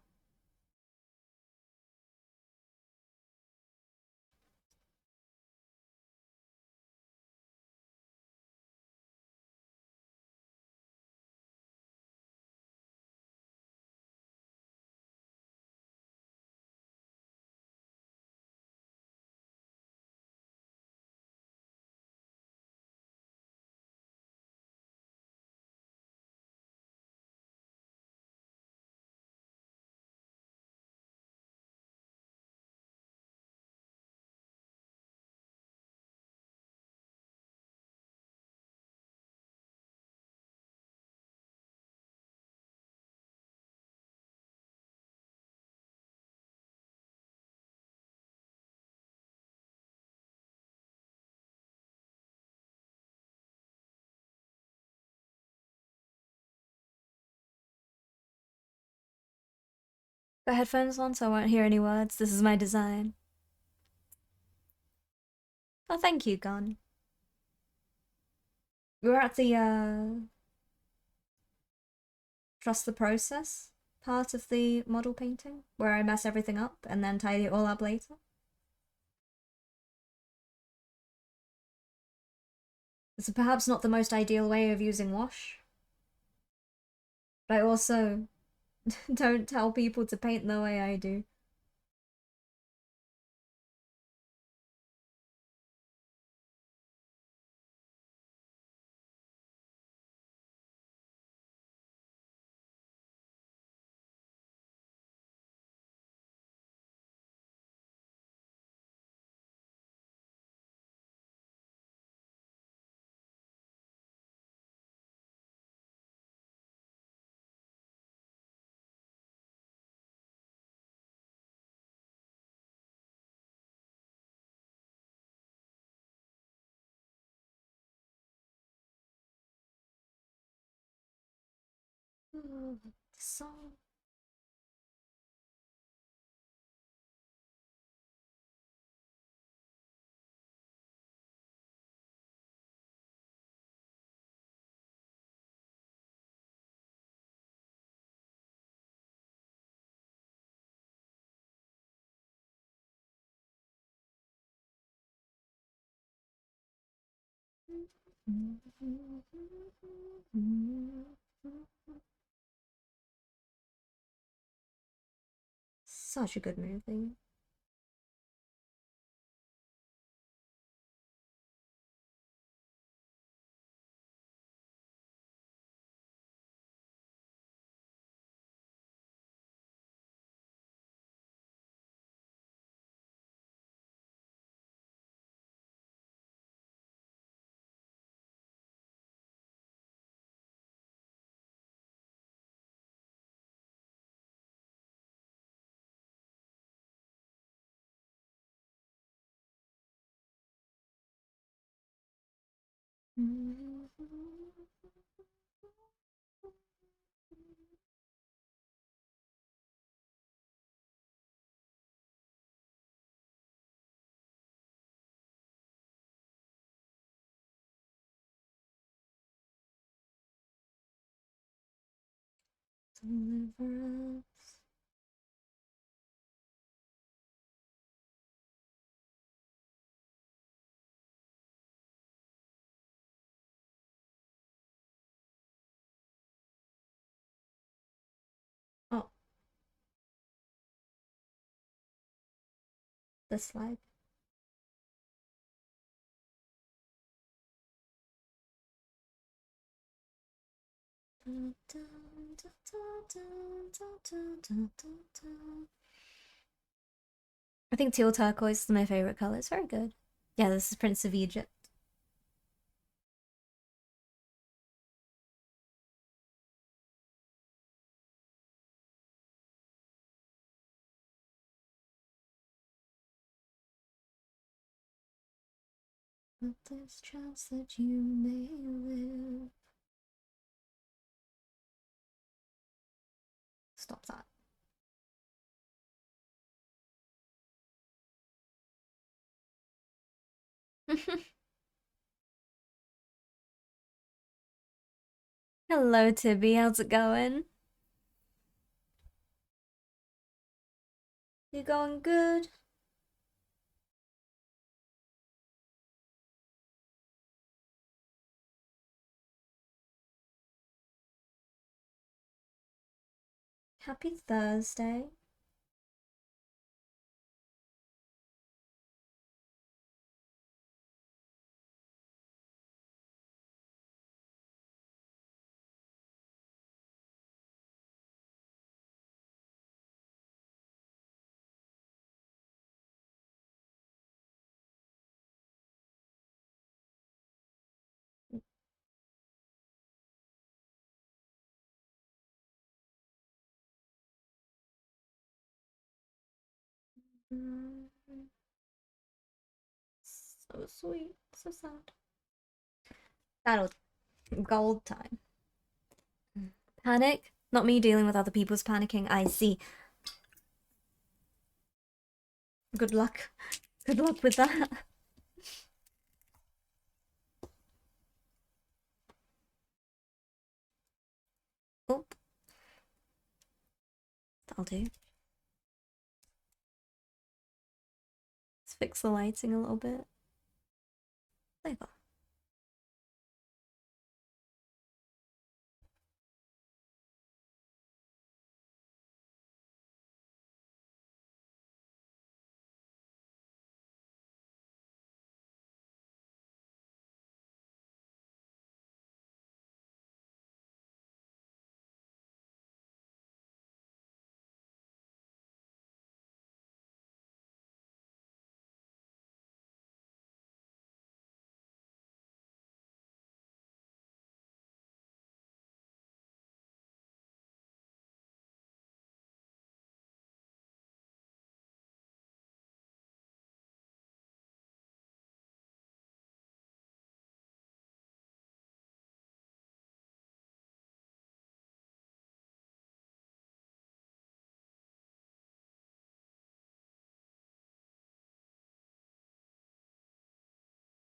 Speaker 1: Got headphones on so I won't hear any words. This is my design. Oh, thank you, Gon. We were at the trust the process part of the model painting, where I mess everything up and then tidy it all up later. It's perhaps not the most ideal way of using wash, but I also don't tell people to paint the way I do. So such a good movie. Deliverance. Oh, the slide. I think teal turquoise is my favorite color. It's very good. Yeah, this is Prince of Egypt. But there's chance that you may live. Stop that. Hello, Tibby. How's it going? You going good? Happy Thursday. So sweet. So sad. That'll gold time. Panic? Not me dealing with other people's panicking. I see. Good luck. Good luck with that. Oop. That'll do. Let's fix the lighting a little bit. There you go.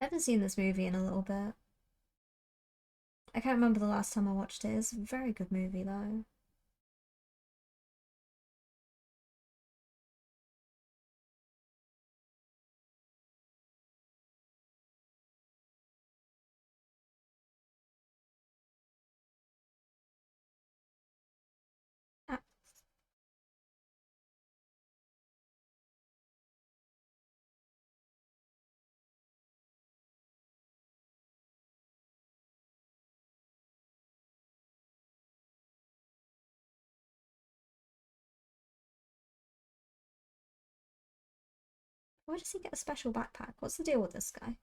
Speaker 1: I haven't seen this movie in a little bit. I can't remember the last time I watched it. It's a very good movie though. Ah, why does he get a special backpack? What's the deal with this guy?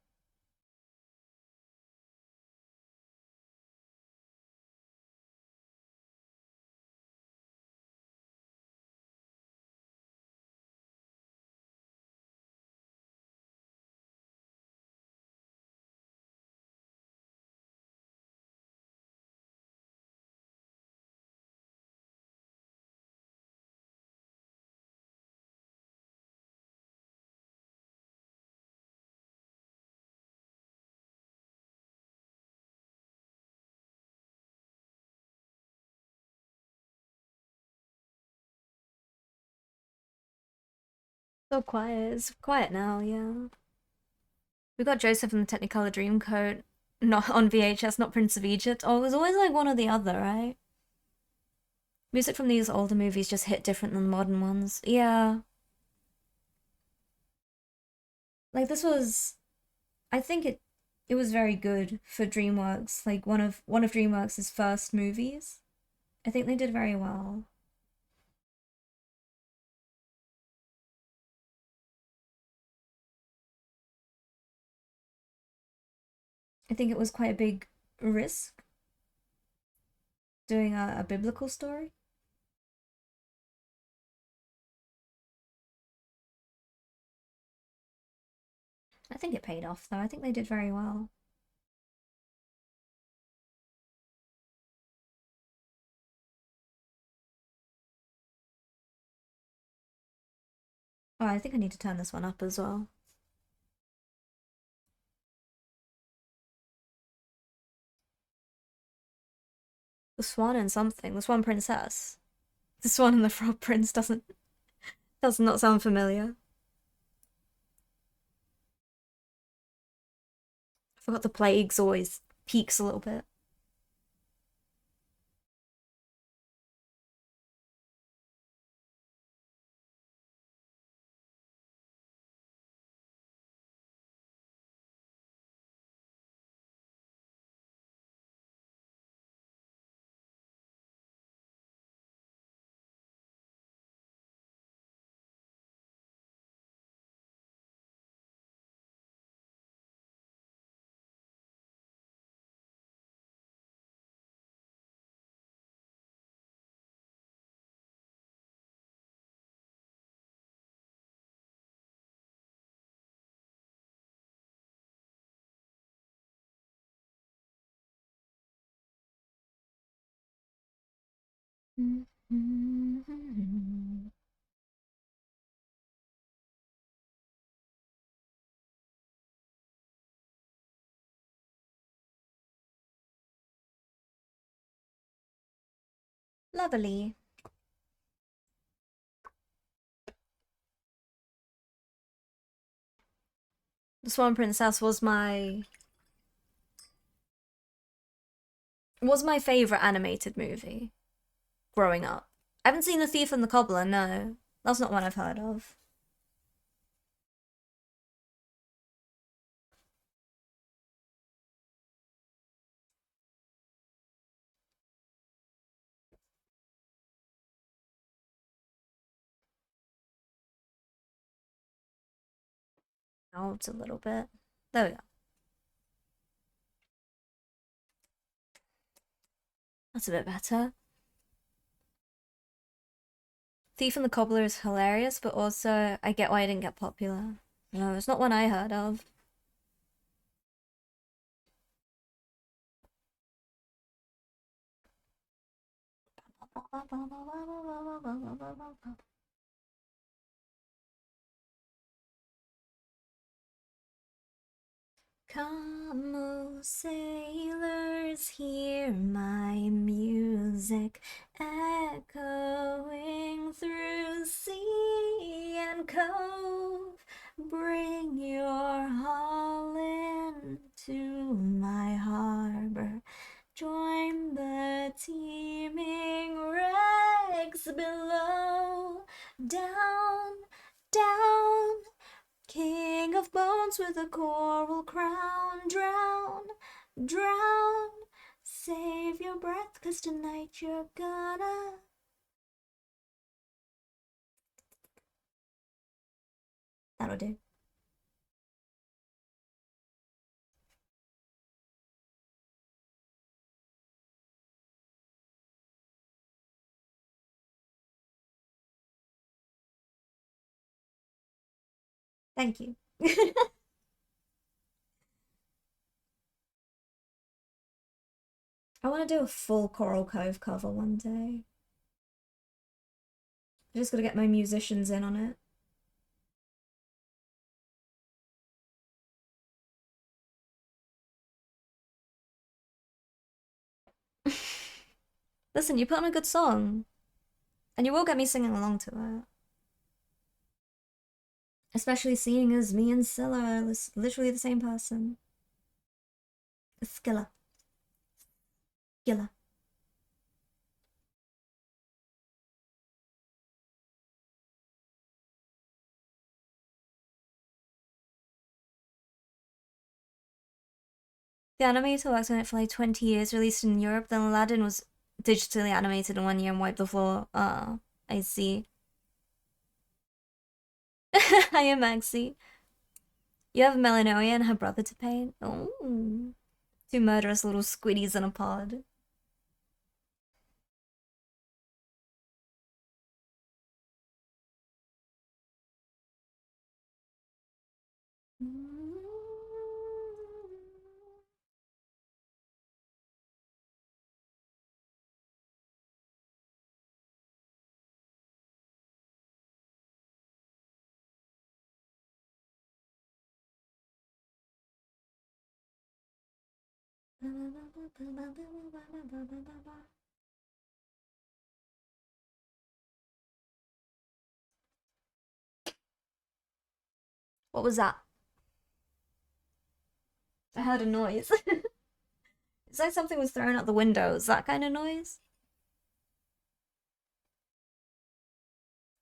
Speaker 1: So quiet. It's quiet now, yeah. We got Joseph and the Technicolor Dreamcoat, not on VHS, not Prince of Egypt. Oh, it was always like one or the other, right? Music from these older movies just hit different than modern ones. Yeah. Like this was I think it was very good for DreamWorks, like one of DreamWorks' first movies. I think they did very well. I think it was quite a big risk doing a biblical story. I think it paid off though. I think they did very well. Oh, I think I need to turn this one up as well. The Swan and something. The Swan Princess. The Swan and the Frog Prince does not sound familiar. I forgot the plagues always peaks a little bit. Lovely. The Swan Princess was my favorite animated movie growing up. I haven't seen The Thief and the Cobbler, no. That's not one I've heard of. Out a little bit. There we go. That's a bit better. Thief and the Cobbler is hilarious, but also I get why it didn't get popular. No, it's not one I heard of. Come, O sailors, hear my music echoing through sea and cove. Bring your hull into my harbor. Join the teeming wrecks below. Down, down, king of bones with a coral crown. Drown, drown, save your breath, 'cause tonight you're gonna. That'll do. Thank you. I want to do a full Coral Cove cover one day. I just gotta get my musicians in on it. Listen, you put on a good song, and you will get me singing along to it. Especially seeing as me and Scylla are literally the same person. Scylla. Scylla. The animator worked on it for like 20 years, released in Europe, then Aladdin was digitally animated in 1 year and wiped the floor. I see. Hiya, Maxie. You have Melanoia and her brother to paint? Oh. Two murderous little squiddies in a pod. What was that? I heard a noise. It's like something was thrown out the window. Is that kind of noise?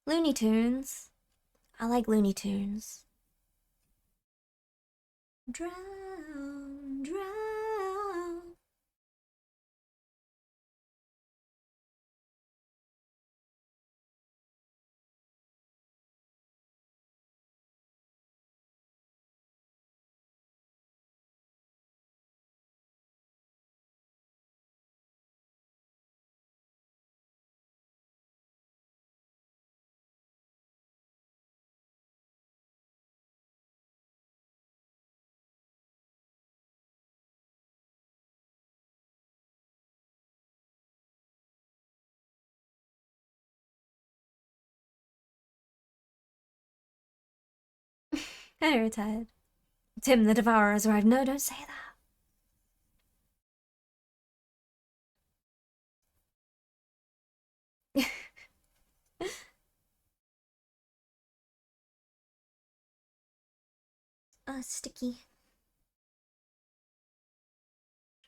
Speaker 1: Looney Tunes. I like Looney Tunes. Drown, drown. Very tired. Tim the Devourer has arrived. No, don't say that. Sticky.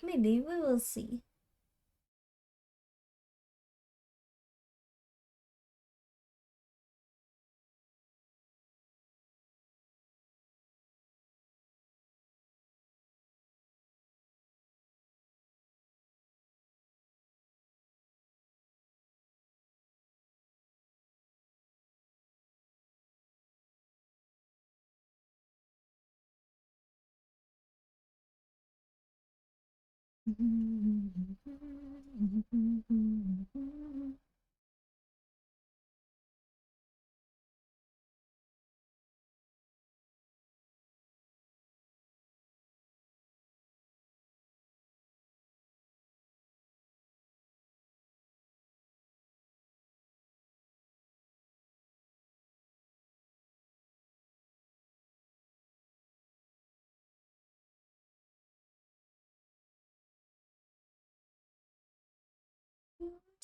Speaker 1: Maybe, we will see.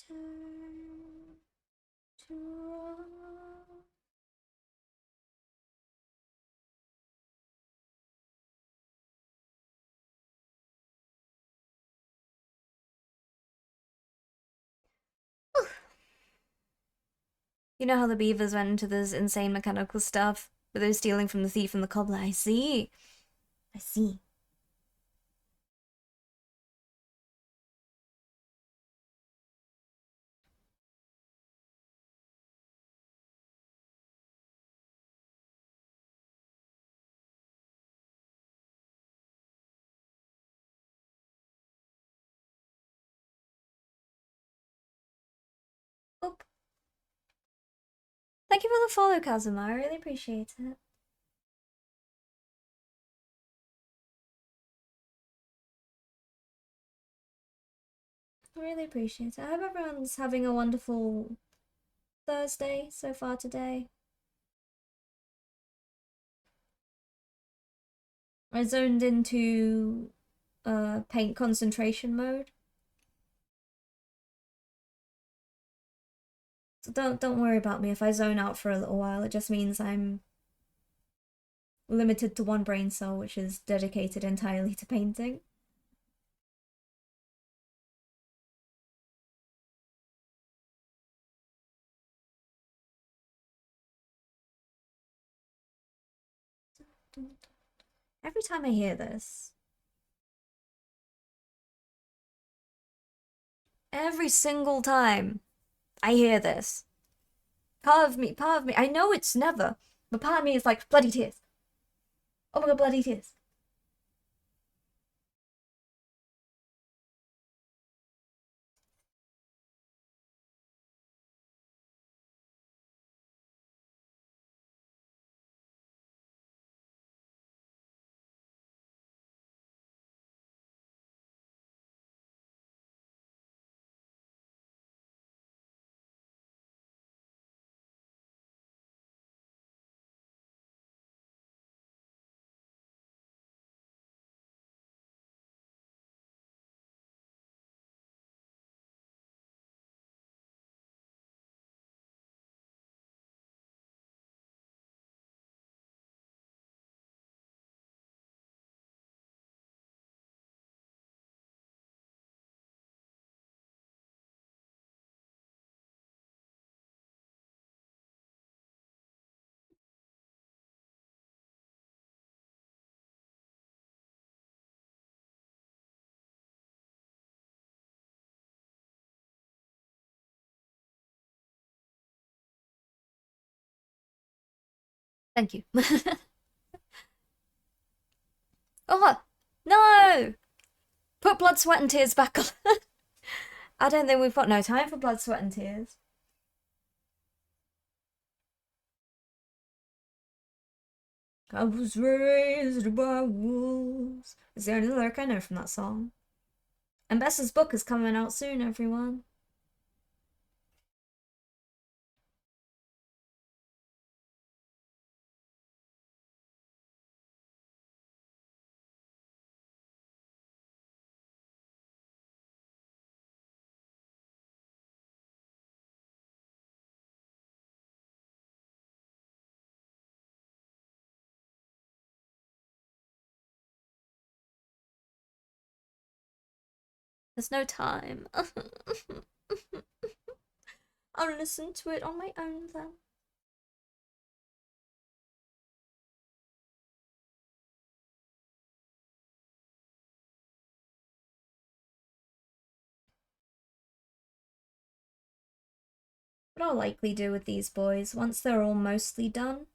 Speaker 1: Turn to rock. You know how the beavers went into this insane mechanical stuff, but they were stealing from the thief and the cobbler. I see. I see. Oop. Thank you for the follow, Kazuma. I really appreciate it. I really appreciate it. I hope everyone's having a wonderful Thursday so far today. I zoned into paint concentration mode. So don't worry about me if I zone out for a little while. It just means I'm limited to one brain cell, which is dedicated entirely to painting. Every time I hear this, every single time I hear this, part of me, I know it's never, but part of me is like, bloody tears. Oh my god, bloody tears. Thank you. Oh, no! Put blood, sweat, and tears back on. I don't think we've got no time for blood, sweat, and tears. I was raised by wolves. Is there any lyric I know from that song? And Bess's book is coming out soon, everyone. There's no time. I'll listen to it on my own then. What I'll likely do with these boys, once they're all mostly done,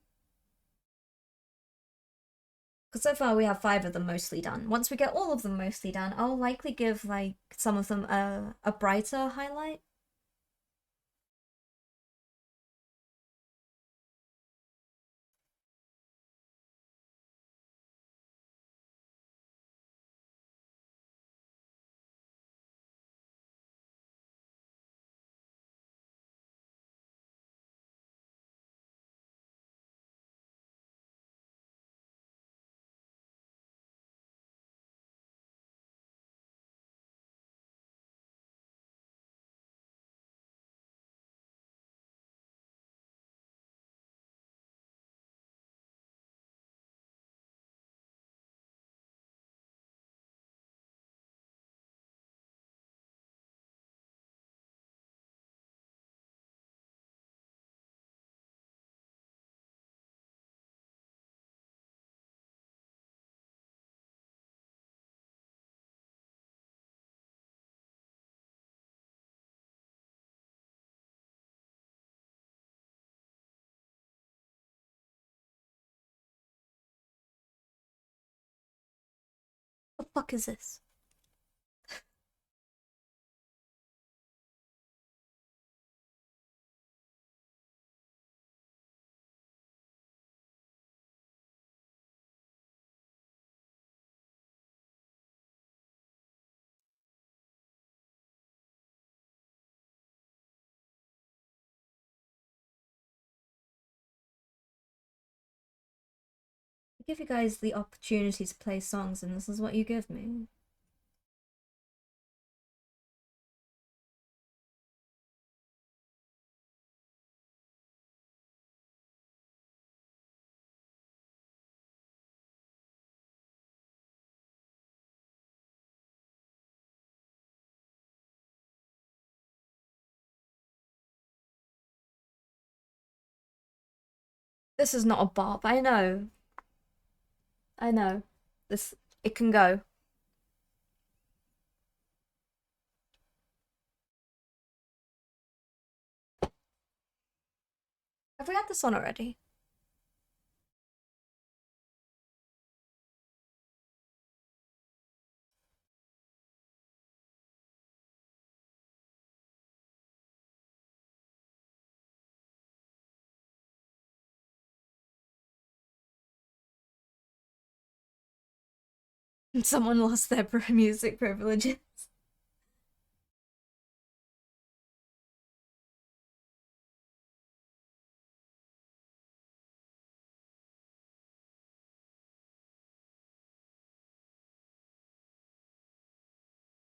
Speaker 1: because so far we have 5 of them mostly done. Once we get all of them mostly done, I'll likely give, like, some of them a brighter highlight. fuck is this? I give you guys the opportunity to play songs, and this is what you give me. This is not a bop, I know. I know. This, it can go. Have we had this on already? Someone lost their music privileges.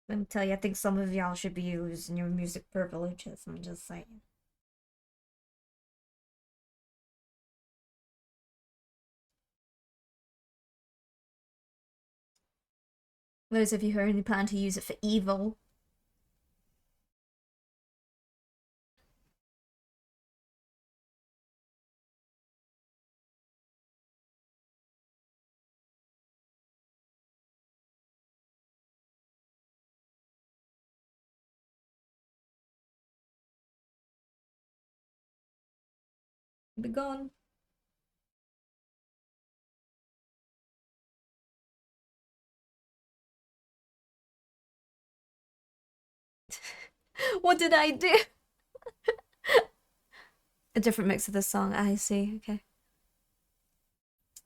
Speaker 1: Let me tell you, I think some of y'all should be using your music privileges. I'm just saying. Those of you who only plan to use it for evil. Be gone. What did I do? A different mix of the song, I see, okay.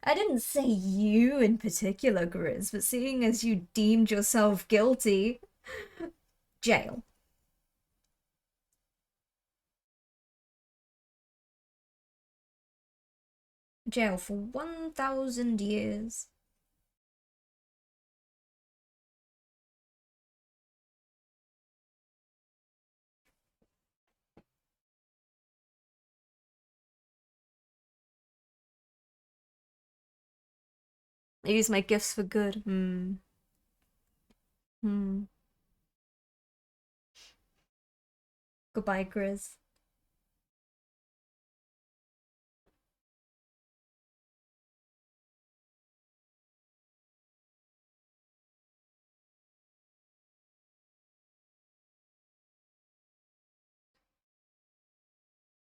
Speaker 1: I didn't say you in particular, Grizz, but seeing as you deemed yourself guilty, jail. Jail for 1,000 years. I use my gifts for good. Hmm. Hmm. Goodbye, Grizz.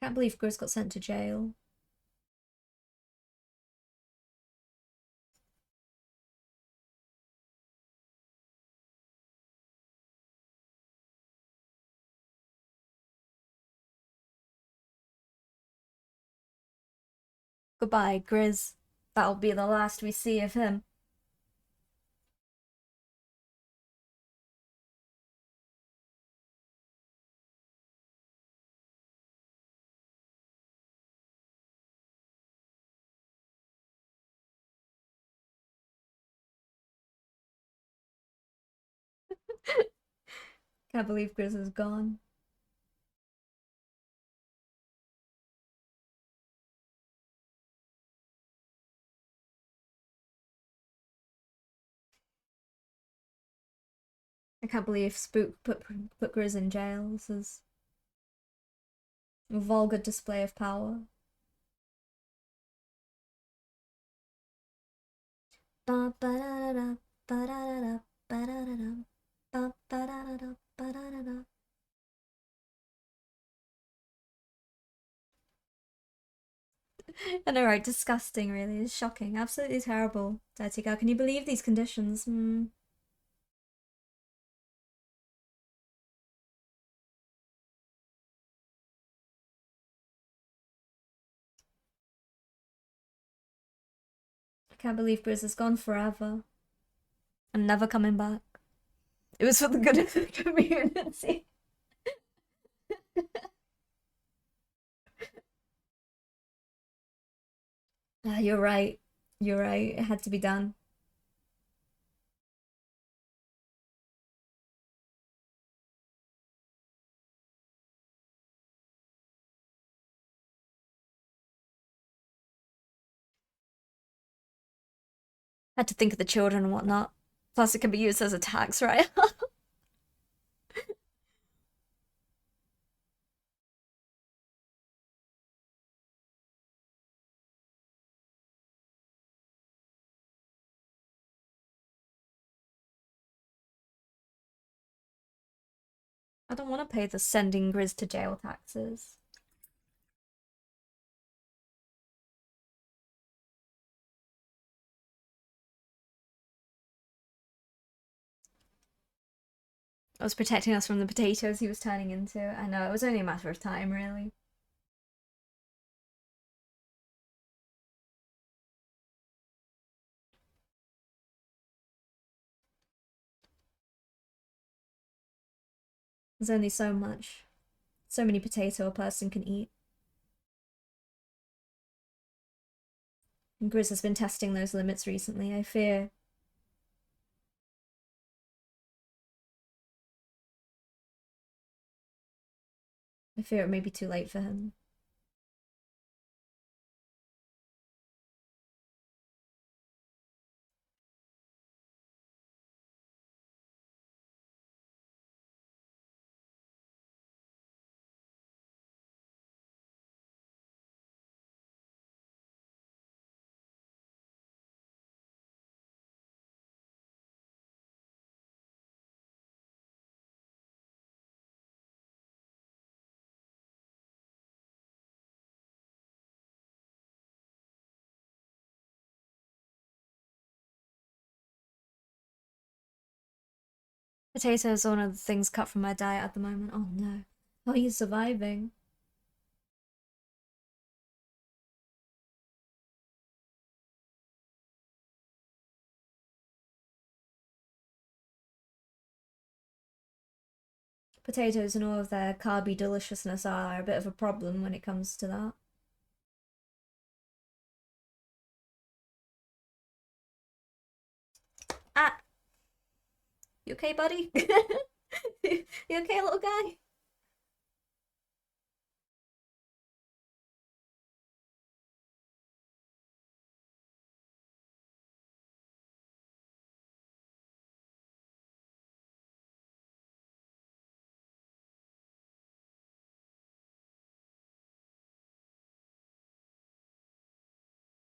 Speaker 1: Can't believe Grizz got sent to jail. Goodbye, Grizz. That'll be the last we see of him. Can't believe Grizz is gone. I can't believe Spook put Grizz in jail. This is a vulgar display of power. I know, right? Disgusting, really. It's shocking. Absolutely terrible. Dirty girl. Can you believe these conditions? Hmm. Can't believe Grizz has gone forever and never coming back. It was for the good of the community. You're right. You're right. It had to be done. Had to think of the children and whatnot. Plus, it can be used as a tax write. I don't want to pay the sending Grizz to jail taxes. I was protecting us from the potatoes he was turning into. I know, it was only a matter of time, really. There's only so many potato a person can eat. And Grizz has been testing those limits recently, I fear. I fear it may be too late for him. Potatoes are one of the things cut from my diet at the moment. Oh no. How are you surviving? Potatoes and all of their carby deliciousness are a bit of a problem when it comes to that. Ah! You okay, buddy? You okay, little guy?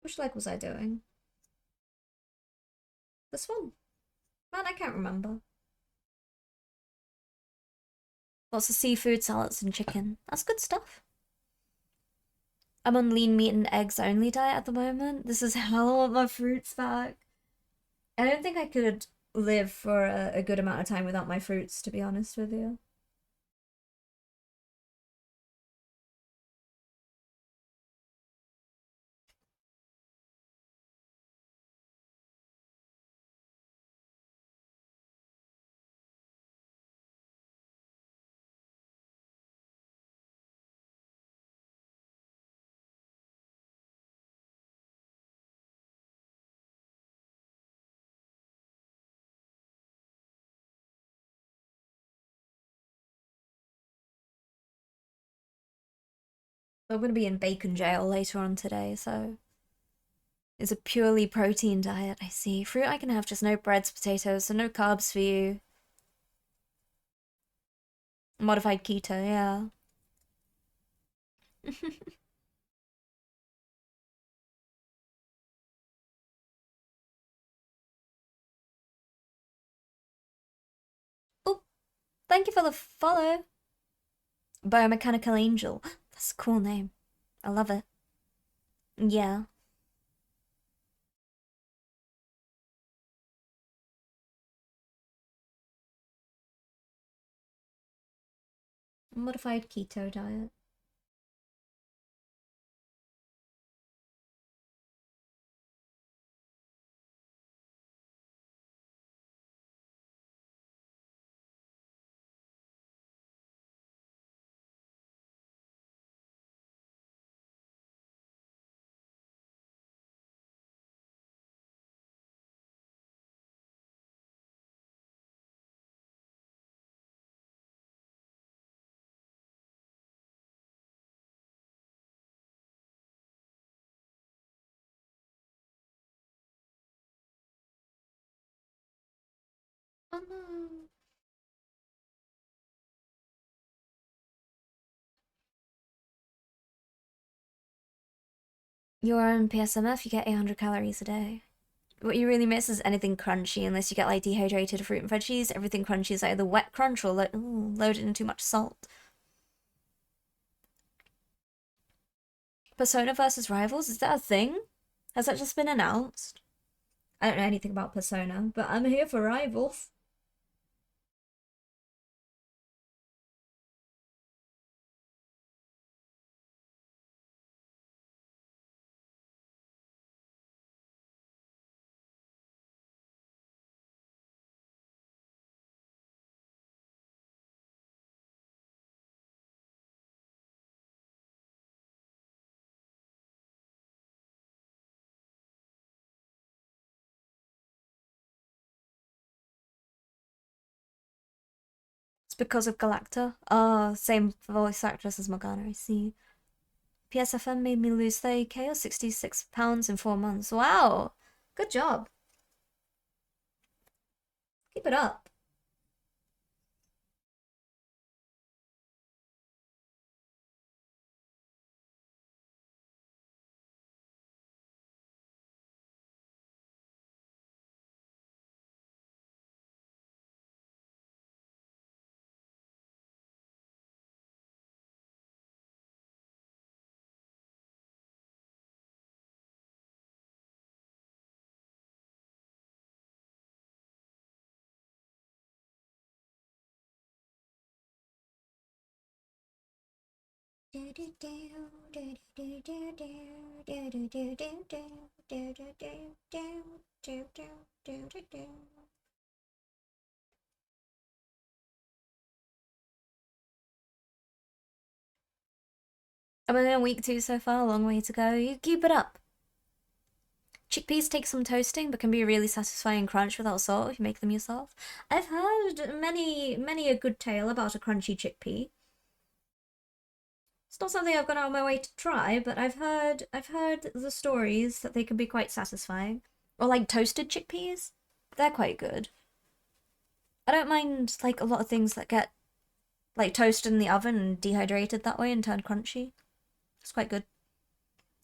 Speaker 1: Which leg was I doing? This one? Man, I can't remember. Lots of seafood, salads, and chicken. That's good stuff. I'm on lean meat and eggs only diet at the moment. This is how I want my fruits back. I don't think I could live for a good amount of time without my fruits, to be honest with you. I'm gonna be in bacon jail later on today, so it's a purely protein diet, I see. Fruit I can have, just no breads, potatoes, so no carbs for you. Modified keto, yeah. Oh, thank you for the follow. Biomechanical Angel. That's a cool name. I love it. Yeah. Modified keto diet. Oh no. You're on PSMF, you get 800 calories a day. What you really miss is anything crunchy, unless you get like dehydrated fruit and veggies. Everything crunchy is either wet crunch or loaded in too much salt. Persona versus Rivals, is that a thing? Has that just been announced? I don't know anything about Persona, but I'm here for Rivals. It's because of Galacta. Oh, same voice actress as Morgana, I see. PSFM made me lose 30k or 66 pounds in 4 months. Wow! Good job. Keep it up. I'm only on week 2 so far, a long way to go. You keep it up. Chickpeas take some toasting, but can be a really satisfying crunch without salt if you make them yourself. I've heard many a good tale about a crunchy chickpea. It's not something I've gone out of my way to try, but I've heard the stories that they can be quite satisfying. Or like toasted chickpeas, they're quite good. I don't mind like a lot of things that get like toasted in the oven and dehydrated that way and turned crunchy. It's quite good.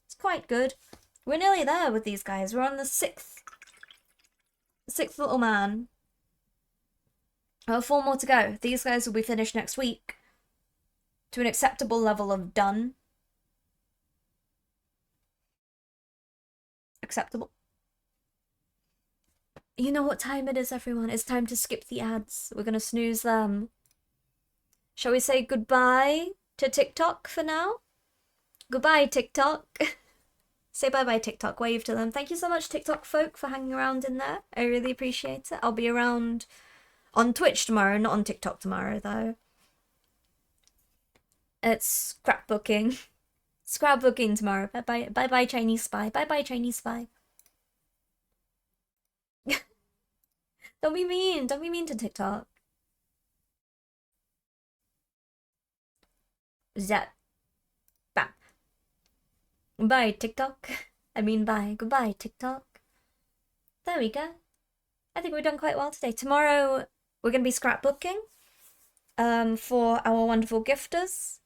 Speaker 1: It's quite good. We're nearly there with these guys. We're on the sixth little man. 4 more to go. These guys will be finished next week to an acceptable level of done. Acceptable. You know what time it is, everyone. It's time to skip the ads. We're gonna snooze them. Shall we say goodbye to TikTok for now? Goodbye, TikTok. Say bye-bye, TikTok. Wave to them. Thank you so much, TikTok folk, for hanging around in there. I really appreciate it. I'll be around on Twitch tomorrow, not on TikTok tomorrow, though. It's scrapbooking. Scrapbooking tomorrow. Bye-bye. Bye-bye, Chinese spy. Bye-bye, Chinese spy. Don't be mean. Don't be mean to TikTok. Zap. Bam. Bye, TikTok. I mean, bye. Goodbye, TikTok. There we go. I think we've done quite well today. Tomorrow, we're going to be scrapbooking for our wonderful gifters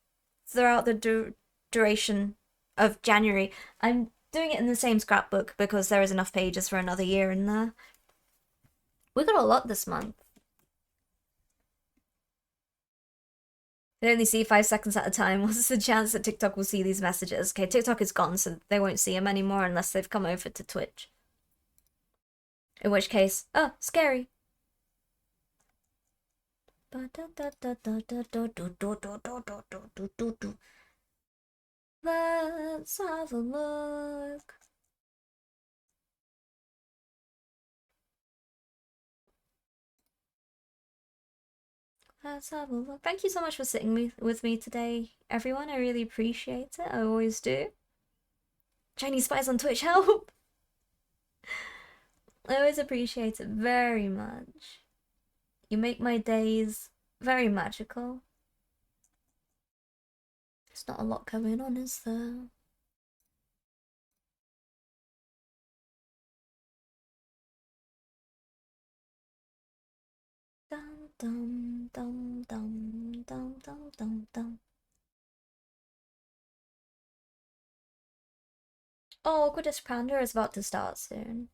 Speaker 1: throughout the duration of January. I'm doing it in the same scrapbook because there is enough pages for another year in there. We got a lot this month. They only see 5 seconds at a time. What's the chance that TikTok will see these messages? Okay, TikTok is gone, so they won't see them anymore unless they've come over to Twitch. In which case, oh, scary. Let's have a look. Let's have a look. Thank you so much for sitting with me today, everyone. I really appreciate it. I always do. Chinese spies on Twitch, help! I always appreciate it very much. You make my days very magical. There's not a lot going on, is there? Dum dum dum dum dum dum dum dum. Oh, Quidditch Pounder is about to start soon.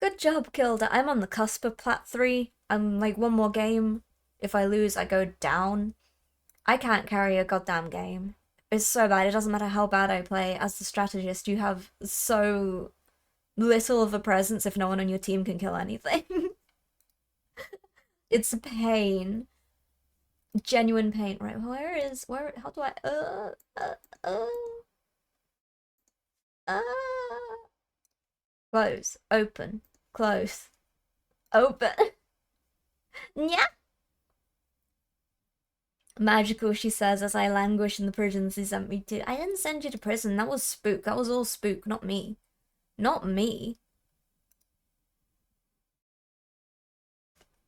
Speaker 1: Good job, Kilda. I'm on the cusp of Plat 3. I'm like one more game. If I lose, I go down. I can't carry a goddamn game. It's so bad. It doesn't matter how bad I play. As the strategist, you have so little of a presence if no one on your team can kill anything. It's a pain. Genuine pain. Right, how do I, uh, uh, close, open, close, open. Yeah. Magical, she says, as I languish in the prisons he sent me to. I didn't send you to prison. That was Spook. That was all Spook, not me. Not me.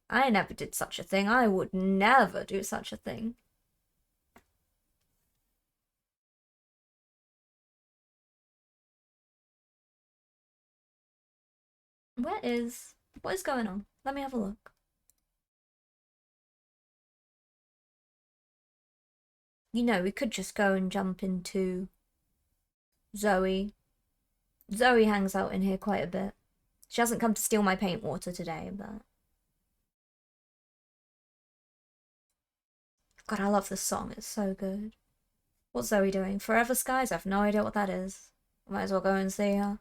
Speaker 1: I never did such a thing. I would never do such a thing. What is going on? Let me have a look. You know, we could just go and jump into Zoe. Zoe hangs out in here quite a bit. She hasn't come to steal my paint water today, but... God, I love this song. It's so good. What's Zoe doing? Forever Skies? I have no idea what that is. Might as well go and see her.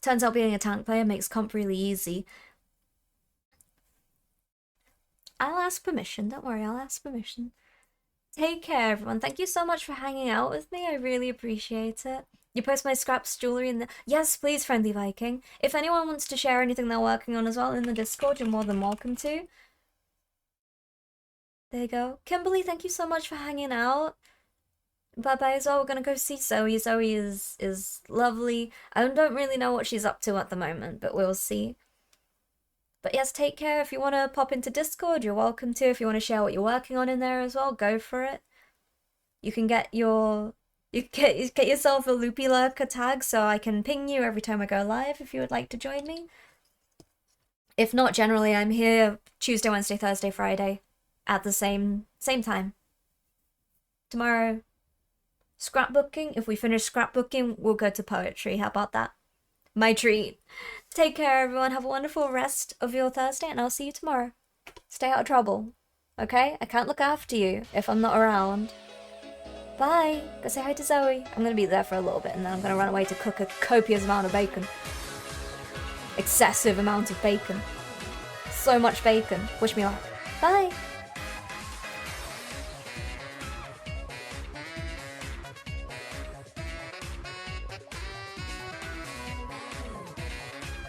Speaker 1: Turns out being a tank player makes comp really easy. I'll ask permission. Don't worry, I'll ask permission. Take care, everyone. Thank you so much for hanging out with me. I really appreciate it. You post my scraps jewelry in the... Yes, please, Friendly Viking. If anyone wants to share anything they're working on as well in the Discord, you're more than welcome to. There you go. Kimberly, thank you so much for hanging out. Bye-bye as well. We're gonna go see Zoe. Zoe is lovely. I don't really know what she's up to at the moment, but we'll see. But yes, take care. If you want to pop into Discord, you're welcome to. If you want to share what you're working on in there as well, go for it. You can get get yourself a Loopy Lurker tag so I can ping you every time I go live if you would like to join me. If not, generally I'm here Tuesday, Wednesday, Thursday, Friday at the same time. Tomorrow, scrapbooking. If we finish scrapbooking, we'll go to poetry. How about that? My treat. Take care, everyone. Have a wonderful rest of your Thursday, and I'll see you tomorrow. Stay out of trouble, okay? I can't look after you if I'm not around. Bye. Go say hi to Zoe. I'm gonna be there for a little bit, and then I'm gonna run away to cook a copious amount of bacon. Excessive amount of bacon. So much bacon. Wish me luck. Bye.